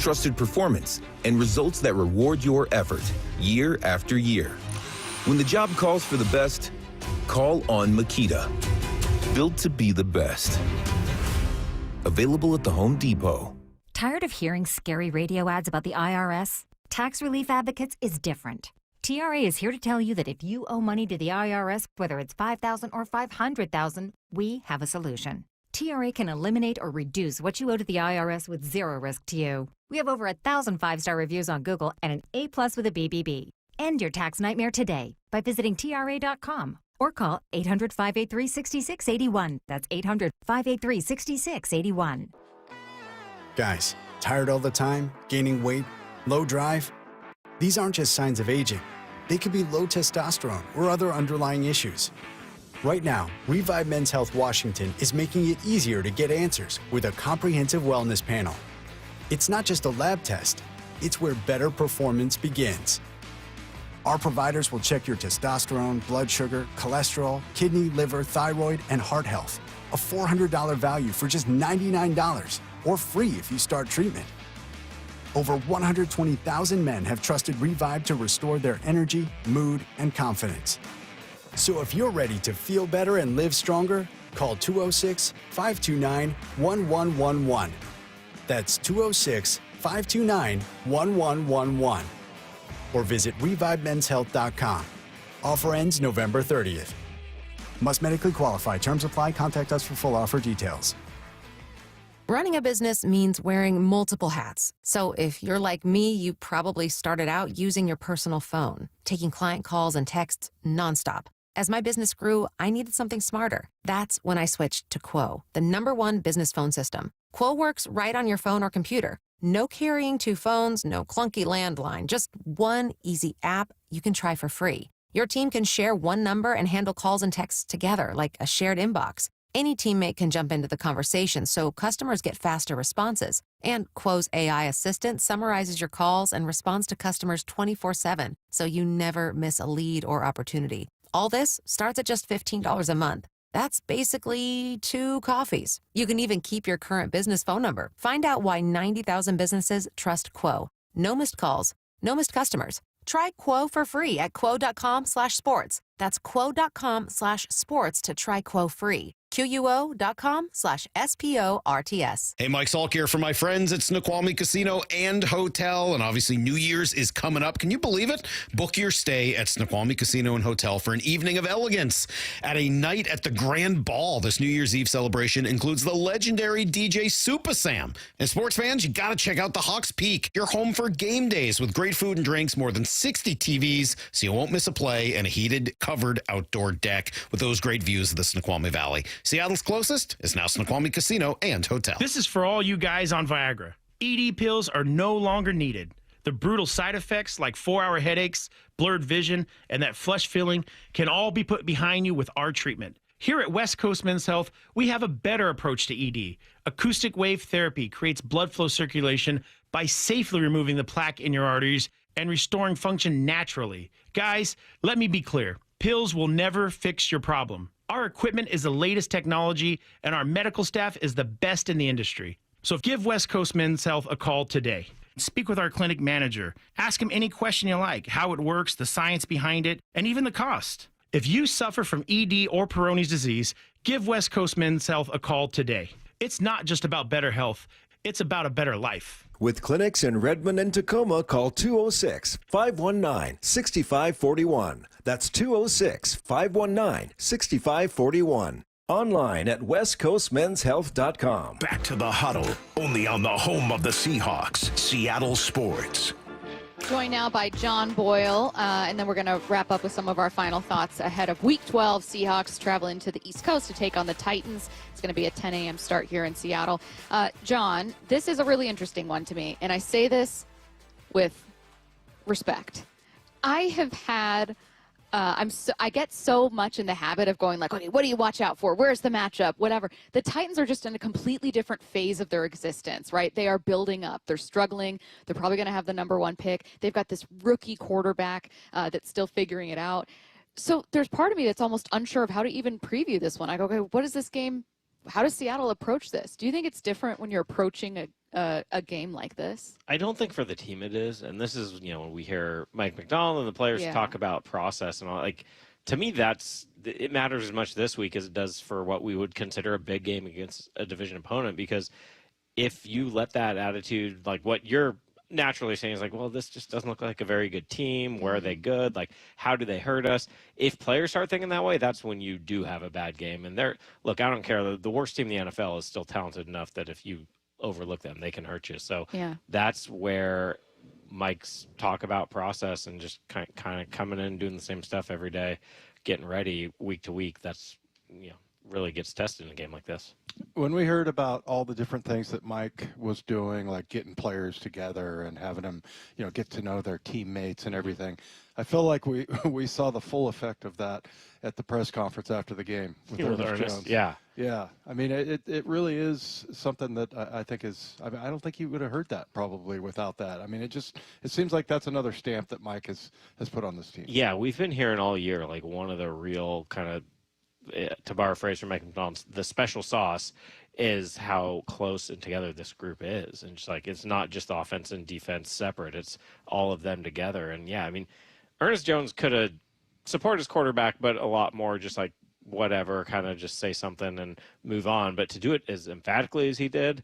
Speaker 2: trusted performance, and results that reward your effort year after year. When the job calls for the best, call on Makita. Built to be the best. Available at the Home Depot.
Speaker 4: Tired of hearing scary radio ads about the IRS? Tax Relief Advocates is different. TRA is here to tell you that if you owe money to the IRS, whether it's $5,000 or $500,000, we have a solution. TRA can eliminate or reduce what you owe to the IRS with zero risk to you. We have over 1,000 5-star reviews on Google and an A+ with a BBB. End your tax nightmare today by visiting TRA.com or call 800-583-6681. That's 800-583-6681.
Speaker 17: Guys, tired all the time, gaining weight, low drive? These aren't just signs of aging. They could be low testosterone or other underlying issues. Right now, Revive Men's Health Washington is making it easier to get answers with a comprehensive wellness panel. It's not just a lab test, it's where better performance begins. Our providers will check your testosterone, blood sugar, cholesterol, kidney, liver, thyroid, and heart health. A $400 value for just $99, or free if you start treatment. Over 120,000 men have trusted Revive to restore their energy, mood, and confidence. So if you're ready to feel better and live stronger, call 206-529-1111. That's 206-529-1111. Or visit ReviveMen'sHealth.com. Offer ends November 30th. Must medically qualify. Terms apply. Contact us for full offer details.
Speaker 18: Running a business means wearing multiple hats. So if you're like me, you probably started out using your personal phone, taking client calls and texts nonstop. As my business grew, I needed something smarter. That's when I switched to Quo, the #1 business phone system. Quo works right on your phone or computer. No carrying 2 phones, no clunky landline, just one easy app you can try for free. Your team can share one number and handle calls and texts together like a shared inbox. Any teammate can jump into the conversation, so customers get faster responses. And Quo's AI assistant summarizes your calls and responds to customers 24/7, so you never miss a lead or opportunity. All this starts at just $15 a month. That's basically 2 coffees. You can even keep your current business phone number. Find out why 90,000 businesses trust Quo. No missed calls, no missed customers. Try Quo for free at quo.com/sports. That's quo.com/sports to try Quo free. QUO.com/SPORTS.
Speaker 19: Hey, Mike Salk here for my friends at Snoqualmie Casino and Hotel, and obviously New Year's is coming up. Can you believe it? Book your stay at Snoqualmie Casino and Hotel for an evening of elegance at a night at the Grand Ball. This New Year's Eve celebration includes the legendary DJ Super Sam. And sports fans, you got to check out the Hawks Peak. You're home for game days with great food and drinks, more than 60 TVs, so you won't miss a play, and a heated, covered outdoor deck with those great views of the Snoqualmie Valley. Seattle's closest is now Snoqualmie Casino and Hotel.
Speaker 20: This is for all you guys on Viagra. ED pills are no longer needed. The brutal side effects like 4-hour headaches, blurred vision, and that flush feeling can all be put behind you with our treatment. Here at West Coast Men's Health, we have a better approach to ED. Acoustic wave therapy creates blood flow circulation by safely removing the plaque in your arteries and restoring function naturally. Guys, let me be clear. Pills will never fix your problem. Our equipment is the latest technology, and our medical staff is the best in the industry. So give West Coast Men's Health a call today. Speak with our clinic manager. Ask him any question you like, how it works, the science behind it, and even the cost. If you suffer from ED or Peyronie's disease, give West Coast Men's Health a call today. It's not just about better health, it's about a better life.
Speaker 22: With clinics in Redmond and Tacoma, call 206-519-6541. That's 206-519-6541. Online at westcoastmenshealth.com.
Speaker 1: Back to the huddle, only on the home of the Seahawks, Seattle Sports.
Speaker 21: Joined now by John Boyle, and then we're going to wrap up with some of our final thoughts ahead of Week 12. Seahawks traveling to the East Coast to take on the Titans. It's going to be a 10 a.m. start here in Seattle. John, this is a really interesting one to me, and I say this with respect. I have had I get so much in the habit of going like, okay, what do you watch out for? Where's the matchup? Whatever. The Titans are just in a completely different phase of their existence, right? They are building up. They're struggling. They're probably going to have the #1 pick. They've got this rookie quarterback that's still figuring it out. So there's part of me that's almost unsure of how to even preview this one. I go, okay, what is this game? How does Seattle approach this? Do you think it's different when you're approaching a game like this?
Speaker 23: I don't think for the team it is. And this is, when we hear Mike McDonald and the players talk about process and all, like, to me, it matters as much this week as it does for what we would consider a big game against a division opponent. Because if you let that attitude, like what you're naturally saying is like, well, this just doesn't look like a very good team. Where are they good? Like, how do they hurt us? If players start thinking that way, that's when you do have a bad game. And look, I don't care. The worst team in the NFL is still talented enough that if you overlook them, they can hurt you. So that's where Mike's talk about process and just kind of coming in and doing the same stuff every day, getting ready week to week. That's, really gets tested in a game like this.
Speaker 3: When we heard about all the different things that Mike was doing, like getting players together and having them, get to know their teammates and everything, I feel like we saw the full effect of that at the press conference after the game with Ernest Jones.
Speaker 23: Yeah.
Speaker 3: Yeah. I mean, it really is something that I think is, I don't think you would have heard that probably without that. I mean, it seems like that's another stamp that Mike has put on this team.
Speaker 23: Yeah. We've been hearing all year, like one of the real kind of, to borrow a phrase from Mike McDonald, the special sauce is how close and together this group is. And just like, it's not just offense and defense separate. It's all of them together. And yeah, I mean, Ernest Jones could have support his quarterback, but a lot more just like whatever, kind of just say something and move on. But to do it as emphatically as he did,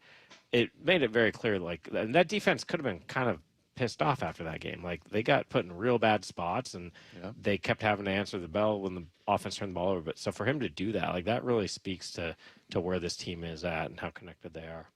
Speaker 23: it made it very clear. Like, and that defense could have been kind of pissed off after that game. Like, they got put in real bad spots, and they kept having to answer the bell when the offense turned the ball over. But so for him to do that, like, that really speaks to where this team is at and how connected they are.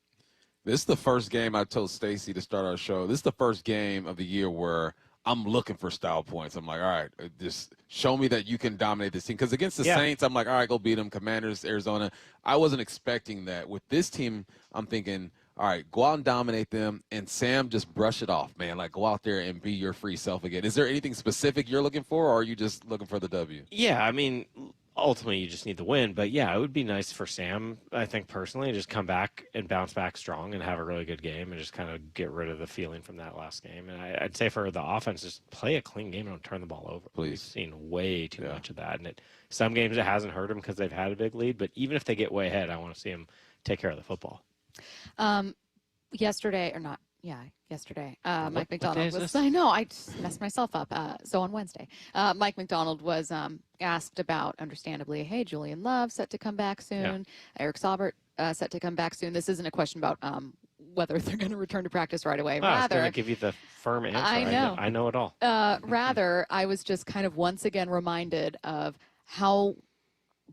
Speaker 5: This is the first game I told Stacy to start our show. This is the first game of the year where I'm looking for style points. I'm like, all right, just show me that you can dominate this team. Because against the Saints, I'm like, all right, go beat them. Commanders, Arizona. I wasn't expecting that. With this team, I'm thinking, all right, go out and dominate them, and Sam, just brush it off, man. Like, go out there and be your free self again. Is there anything specific you're looking for, or are you just looking for the W?
Speaker 23: Yeah, I mean, ultimately you just need the win. But, yeah, it would be nice for Sam, I think, personally, to just come back and bounce back strong and have a really good game and just kind of get rid of the feeling from that last game. And I'd say for the offense, just play a clean game and don't turn the ball over.
Speaker 5: Please.
Speaker 23: We've seen way too much of that. And some games it hasn't hurt them because they've had a big lead. But even if they get way ahead, I want to see them take care of the football.
Speaker 21: Yesterday. Mike McDonald was, I know, I just messed myself up. So on Wednesday, Mike McDonald was asked about, understandably, hey, Julian Love set to come back soon. Eric Saubert set to come back soon. This isn't a question about whether they're going to return to practice right away.
Speaker 23: I was going to give you the firm answer. I know it all.
Speaker 21: Rather, I was just kind of once again reminded of how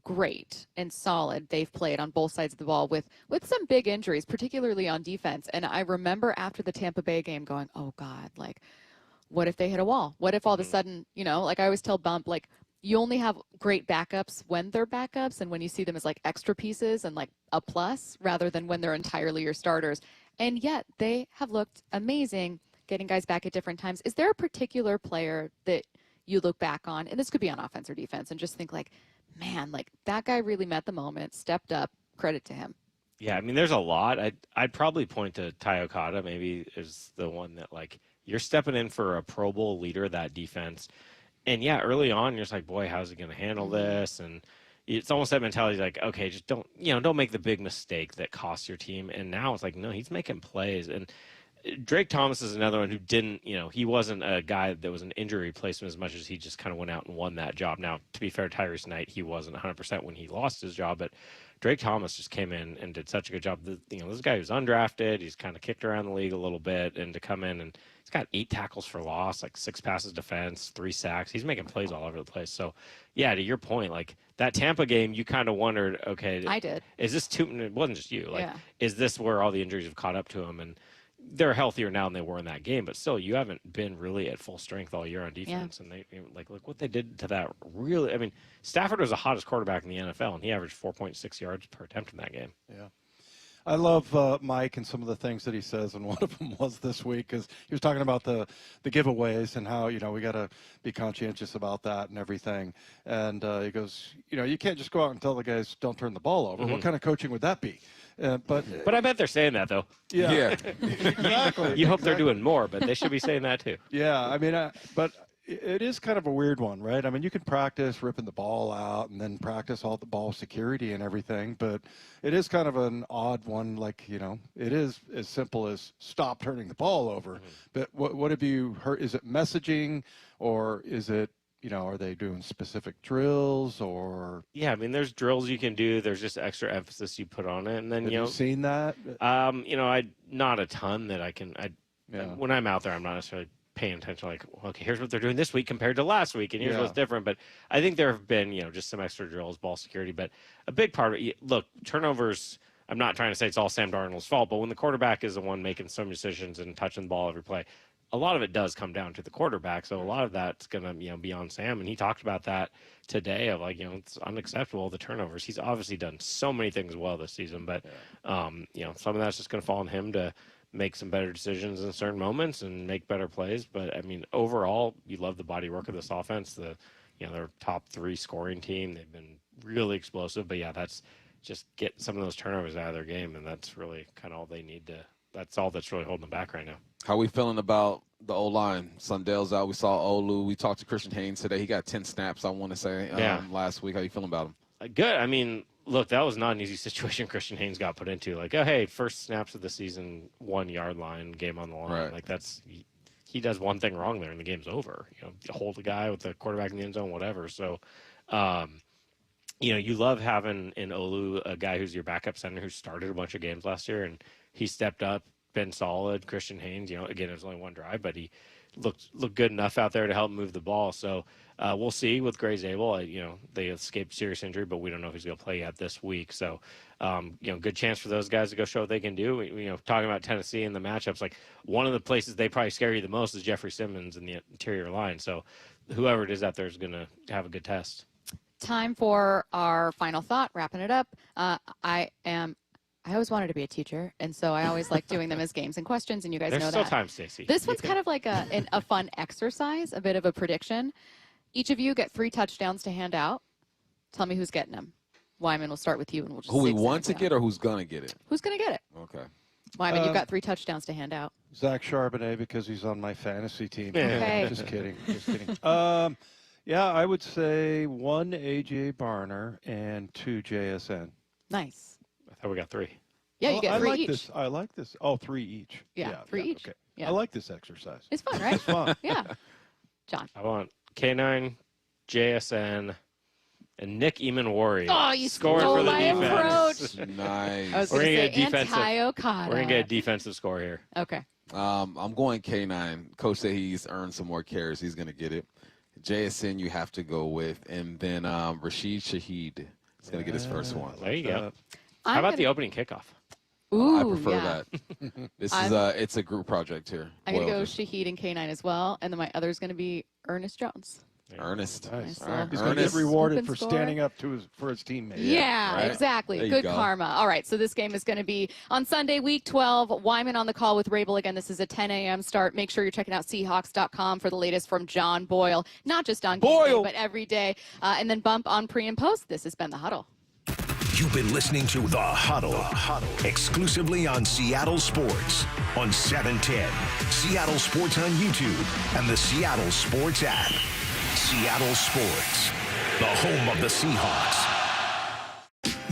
Speaker 21: great and solid they've played on both sides of the ball with some big injuries, particularly on defense. And I remember after the Tampa Bay game going, oh God, like, what if they hit a wall? What if all of a sudden, like I always tell Bump, like, you only have great backups when they're backups and when you see them as like extra pieces and like a plus rather than when they're entirely your starters. And yet they have looked amazing getting guys back at different times. Is there a particular player that you look back on, and this could be on offense or defense, and just think like, man, like that guy really met the moment, stepped up, credit to him?
Speaker 23: Yeah, I mean, there's a lot. I'd probably point to Ty Okada maybe is the one that, like, you're stepping in for a Pro Bowl leader of that defense. And, yeah, early on, you're just like, boy, how's he going to handle this? And it's almost that mentality like, okay, just don't make the big mistake that costs your team. And now it's like, no, he's making plays. And Drake Thomas is another one who didn't, he wasn't a guy that was an injury replacement as much as he just kind of went out and won that job. Now, to be fair, Tyrese Knight, he wasn't 100% when he lost his job, but Drake Thomas just came in and did such a good job. This guy who's undrafted, he's kind of kicked around the league a little bit, and to come in and he's got 8 tackles for loss, like 6 passes defense, 3 sacks. He's making plays all over the place. So, yeah, to your point, like that Tampa game, you kind of wondered, okay,
Speaker 21: I did.
Speaker 23: Is this too? It wasn't just you. Like, is this where all the injuries have caught up to him? And they're healthier now than they were in that game, but still, you haven't been really at full strength all year on defense. And they look what they did to that. Really, I mean, Stafford was the hottest quarterback in the NFL, and he averaged 4.6 yards per attempt in that game.
Speaker 3: Yeah. I love Mike and some of the things that he says, and one of them was this week because he was talking about the giveaways and how, we got to be conscientious about that and everything. And he goes, you can't just go out and tell the guys don't turn the ball over. What kind of coaching would that be? But
Speaker 23: I bet they're saying that, though.
Speaker 3: Yeah. Exactly.
Speaker 23: You hope they're doing more, but they should be saying that, too.
Speaker 3: Yeah, I mean, but it is kind of a weird one, right? I mean, you can practice ripping the ball out and then practice all the ball security and everything, but it is kind of an odd one. Like, it is as simple as stop turning the ball over. But what have you heard? Is it messaging, or is it, are they doing specific drills or?
Speaker 23: Yeah, I mean, there's drills you can do. There's just extra emphasis you put on it, and then
Speaker 3: have you seen that?
Speaker 23: I not a ton that I can. When I'm out there, I'm not necessarily paying attention. Like, okay, here's what they're doing this week compared to last week, and here's what's different. But I think there have been, just some extra drills, ball security. But a big part of it, look, turnovers. I'm not trying to say it's all Sam Darnold's fault, but when the quarterback is the one making so many decisions and touching the ball every play, a lot of it does come down to the quarterback. So a lot of that's going to, be on Sam. And he talked about that today of like, it's unacceptable, the turnovers. He's obviously done so many things well this season, but, some of that's just going to fall on him to make some better decisions in certain moments and make better plays. But I mean, overall, you love the body work of this offense. They're top 3 scoring team. They've been really explosive, but that's just get some of those turnovers out of their game. And that's really kind of all they need to, that's all that's really holding them back right now.
Speaker 5: How are we feeling about the O-line? Sundell's out. We saw Olu. We talked to Christian Haynes today. He got 10 snaps, I want to say, last week. How you feeling about him?
Speaker 23: Good. I mean, look, that was not an easy situation Christian Haynes got put into. Like, oh, hey, first snaps of the season, 1 yard line, game on the line.
Speaker 5: Right.
Speaker 23: Like, that's he does one thing wrong there and the game's over. You hold the guy with the quarterback in the end zone, whatever. So, you love having in Olu a guy who's your backup center who started a bunch of games last year, and he stepped up, been solid. Christian Haynes, again, it was only one drive, but he looked good enough out there to help move the ball. So we'll see with Raible. They escaped serious injury, but we don't know if he's going to play yet this week. So, good chance for those guys to go show what they can do. Talking about Tennessee and the matchups, like one of the places they probably scare you the most is Jeffrey Simmons in the interior line. So whoever it is out there is going to have a good test.
Speaker 21: Time for our final thought, wrapping it up. I always wanted to be a teacher, and so I always like doing them as games and questions, and you guys know that.
Speaker 23: There's still time, Stacy.
Speaker 21: This one's kind of like a fun exercise, a bit of a prediction. Each of you get 3 touchdowns to hand out. Tell me who's getting them. Wyman, we'll start with you, and we'll just
Speaker 5: who we want to get or who's going to get it?
Speaker 21: Who's going to get it?
Speaker 5: Okay.
Speaker 21: Wyman, you've got 3 touchdowns to hand out.
Speaker 3: Zach Charbonnet, because he's on my fantasy team.
Speaker 21: Okay.
Speaker 3: Just kidding. Yeah, I would say 1 A.J. Barner and 2 JSN.
Speaker 21: Nice.
Speaker 23: I thought we got 3.
Speaker 21: Yeah, you get 3 each.
Speaker 3: I like this. Oh, 3 each.
Speaker 21: Yeah, 3 each.
Speaker 3: Okay.
Speaker 21: Yeah.
Speaker 3: I like this exercise.
Speaker 21: It's fun, right?
Speaker 3: It's fun.
Speaker 21: Yeah. John.
Speaker 23: I want K9, JSN, and Nick Eamon-Wari.
Speaker 21: Oh, you
Speaker 23: scoring
Speaker 21: stole
Speaker 23: for the
Speaker 21: my
Speaker 23: defense.
Speaker 21: approach.
Speaker 5: Nice.
Speaker 21: I was going to say anti-Okada.
Speaker 23: We're going to get a defensive score here.
Speaker 21: Okay.
Speaker 5: I'm going K9. Coach said he's earned some more carries. He's going to get it. JSN you have to go with. And then Rashid Shaheed is going to get his first one.
Speaker 23: There you go. How about the opening kickoff?
Speaker 21: Ooh,
Speaker 5: I prefer
Speaker 21: yeah.
Speaker 5: that. This is it's a group project here.
Speaker 21: I'm going to go Shaheed and K9 as well. And then my other is going to be Ernest Jones.
Speaker 5: Ernest.
Speaker 3: Nice.
Speaker 21: All right.
Speaker 3: He's going to get rewarded for
Speaker 21: Score.
Speaker 3: standing up for his teammates.
Speaker 21: Yeah,
Speaker 5: right.
Speaker 21: exactly.
Speaker 5: There you
Speaker 21: Good
Speaker 5: go.
Speaker 21: karma. All right, so this game is going to be on Sunday, Week 12. Wyman on the call with Raible. Again, this is a 10 a.m. start. Make sure you're checking out Seahawks.com for the latest from John Boyle, not just on game day, but every day. And then bump on pre and post. This has been The Huddle.
Speaker 1: You've been listening to The Huddle, exclusively on Seattle Sports on 710, Seattle Sports on YouTube, and the Seattle Sports app. Seattle Sports, the home of the Seahawks.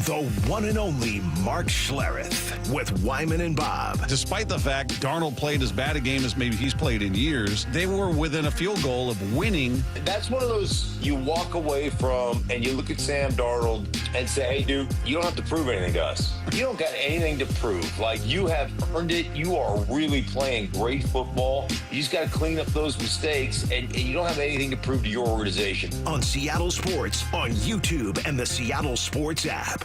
Speaker 1: The one and only Mark Schlereth with Wyman and Bob.
Speaker 6: Despite the fact Darnold played as bad a game as maybe he's played in years, they were within a field goal of winning.
Speaker 7: That's one of those you walk away from and you look at Sam Darnold and say, hey, dude, you don't have to prove anything to us. You don't got anything to prove. Like, you have earned it. You are really playing great football. You just got to clean up those mistakes, and you don't have anything to prove to your organization.
Speaker 1: On Seattle Sports, on YouTube, and the Seattle Sports app.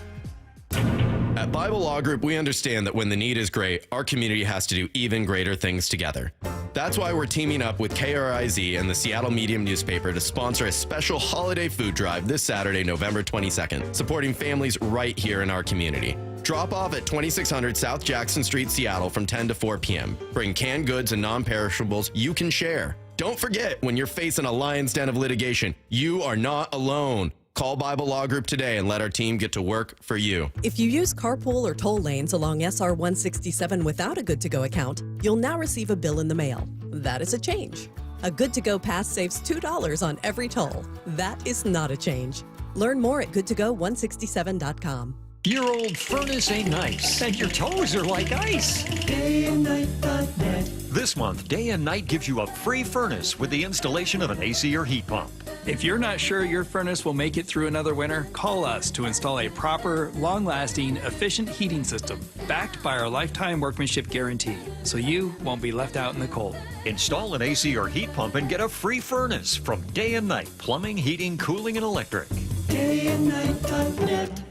Speaker 8: At Bible Law Group, we understand that when the need is great, our community has to do even greater things together. That's why we're teaming up with KRIZ and the Seattle Medium newspaper to sponsor a special holiday food drive this Saturday, November 22nd, supporting families right here in our community. Drop off at 2600 South Jackson Street, Seattle from 10 to 4 p.m. Bring canned goods and non-perishables you can share. Don't forget, when you're facing a lion's den of litigation, you are not alone. Call Bible Law Group today and let our team get to work for you.
Speaker 10: If you use carpool or toll lanes along SR 167 without a Good to Go account, you'll now receive a bill in the mail. That is a change. A Good to Go pass saves $2 on every toll. That is not a change. Learn more at goodtogo167.com.
Speaker 13: Your old furnace ain't nice, and your toes are like ice.
Speaker 15: DayandNight.net. This month, Day and Night gives you a free furnace with the installation of an AC or heat pump.
Speaker 24: If you're not sure your furnace will make it through another winter, call us to install a proper, long-lasting, efficient heating system backed by our lifetime workmanship guarantee, so you won't be left out in the cold.
Speaker 15: Install an AC or heat pump and get a free furnace from Day and Night Plumbing, Heating, Cooling, and Electric. DayandNight.net.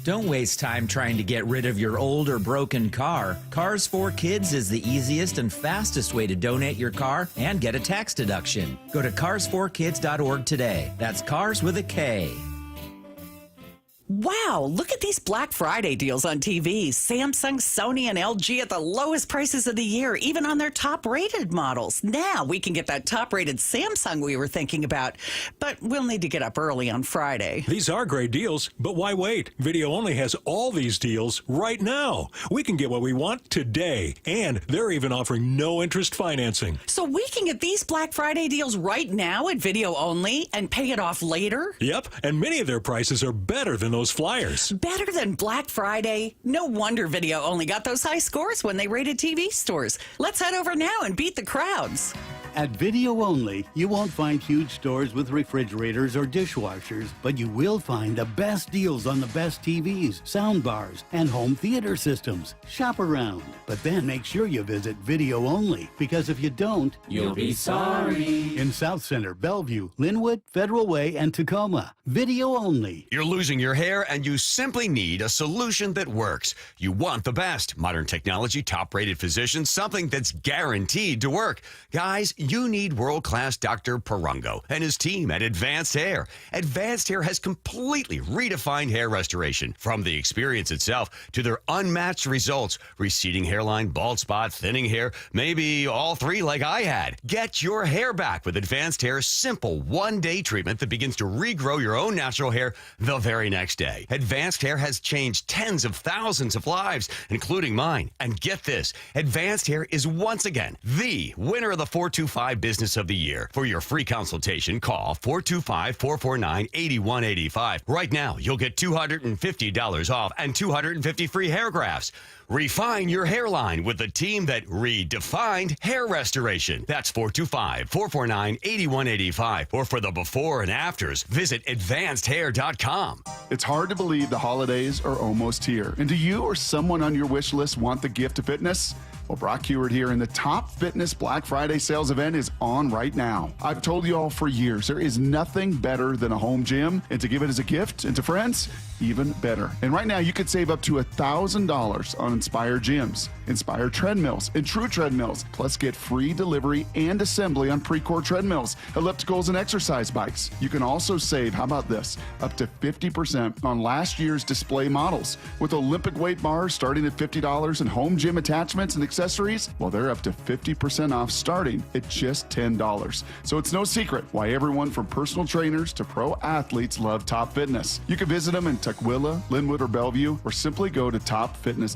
Speaker 27: Don't waste time trying to get rid of your old or broken car. Cars for Kids is the easiest and fastest way to donate your car and get a tax deduction. Go to carsforkids.org today. That's cars with a K.
Speaker 28: Wow, look at these Black Friday deals on TV. Samsung, Sony, and LG at the lowest prices of the year, even on their top-rated models. Now we can get that top-rated Samsung we were thinking about, but we'll need to get up early on Friday.
Speaker 13: These are great deals, but why wait? Video Only has all these deals right now. We can get what we want today, and they're even offering no-interest financing.
Speaker 28: So we can get these Black Friday deals right now at Video Only and pay it off later?
Speaker 13: Yep, and many of their prices are better than the those flyers.
Speaker 28: Better than Black Friday? No wonder Video Only got those high scores when they rated TV stores. Let's head over now and beat the crowds.
Speaker 2: At Video Only, you won't find huge stores with refrigerators or dishwashers, but you will find the best deals on the best TVs, sound bars, and home theater systems. Shop around, but then make sure you visit Video Only, because if you don't,
Speaker 9: you'll be sorry.
Speaker 2: In South Center, Bellevue, Linwood, Federal Way, and Tacoma. Video Only.
Speaker 11: You're losing your hair and you simply need a solution that works. You want the best. Modern technology, top-rated physicians, something that's guaranteed to work. Guys, you need world-class Dr. Perungo and his team at Advanced Hair. Advanced Hair has completely redefined hair restoration. From the experience itself to their unmatched results. Receding hairline, bald spot, thinning hair, maybe all three like I had. Get your hair back with Advanced Hair's simple one-day treatment that begins to regrow your own natural hair the very next day. Advanced Hair has changed tens of thousands of lives, including mine. And get this, Advanced Hair is once again the winner of the 425 Business of the Year. For your free consultation, call 425-449-8185. Right now, you'll get $250 off and 250 free hair grafts. Refine your hairline with the team that redefined hair restoration. That's 425-449-8185. Or for the before and afters, visit advancedhair.com.
Speaker 12: It's hard to believe the holidays are almost here. And do you or someone on your wish list want the gift of fitness? Well, Brock Heward here, and the Top Fitness Black Friday sales event is on right now. I've told you all for years, there is nothing better than a home gym, and to give it as a gift and to friends, even better. And right now, you could save up to $1,000 on Inspire gyms, Inspire treadmills, and True treadmills, plus get free delivery and assembly on Precor treadmills, ellipticals, and exercise bikes. You can also save, how about this, up to 50% on last year's display models. With Olympic weight bars starting at $50 and home gym attachments and accessories, well, they're up to 50% off starting at just $10. So it's no secret why everyone from personal trainers to pro athletes love Top Fitness. You can visit them in Tukwila, Linwood, or Bellevue, or simply go to topfitness.com.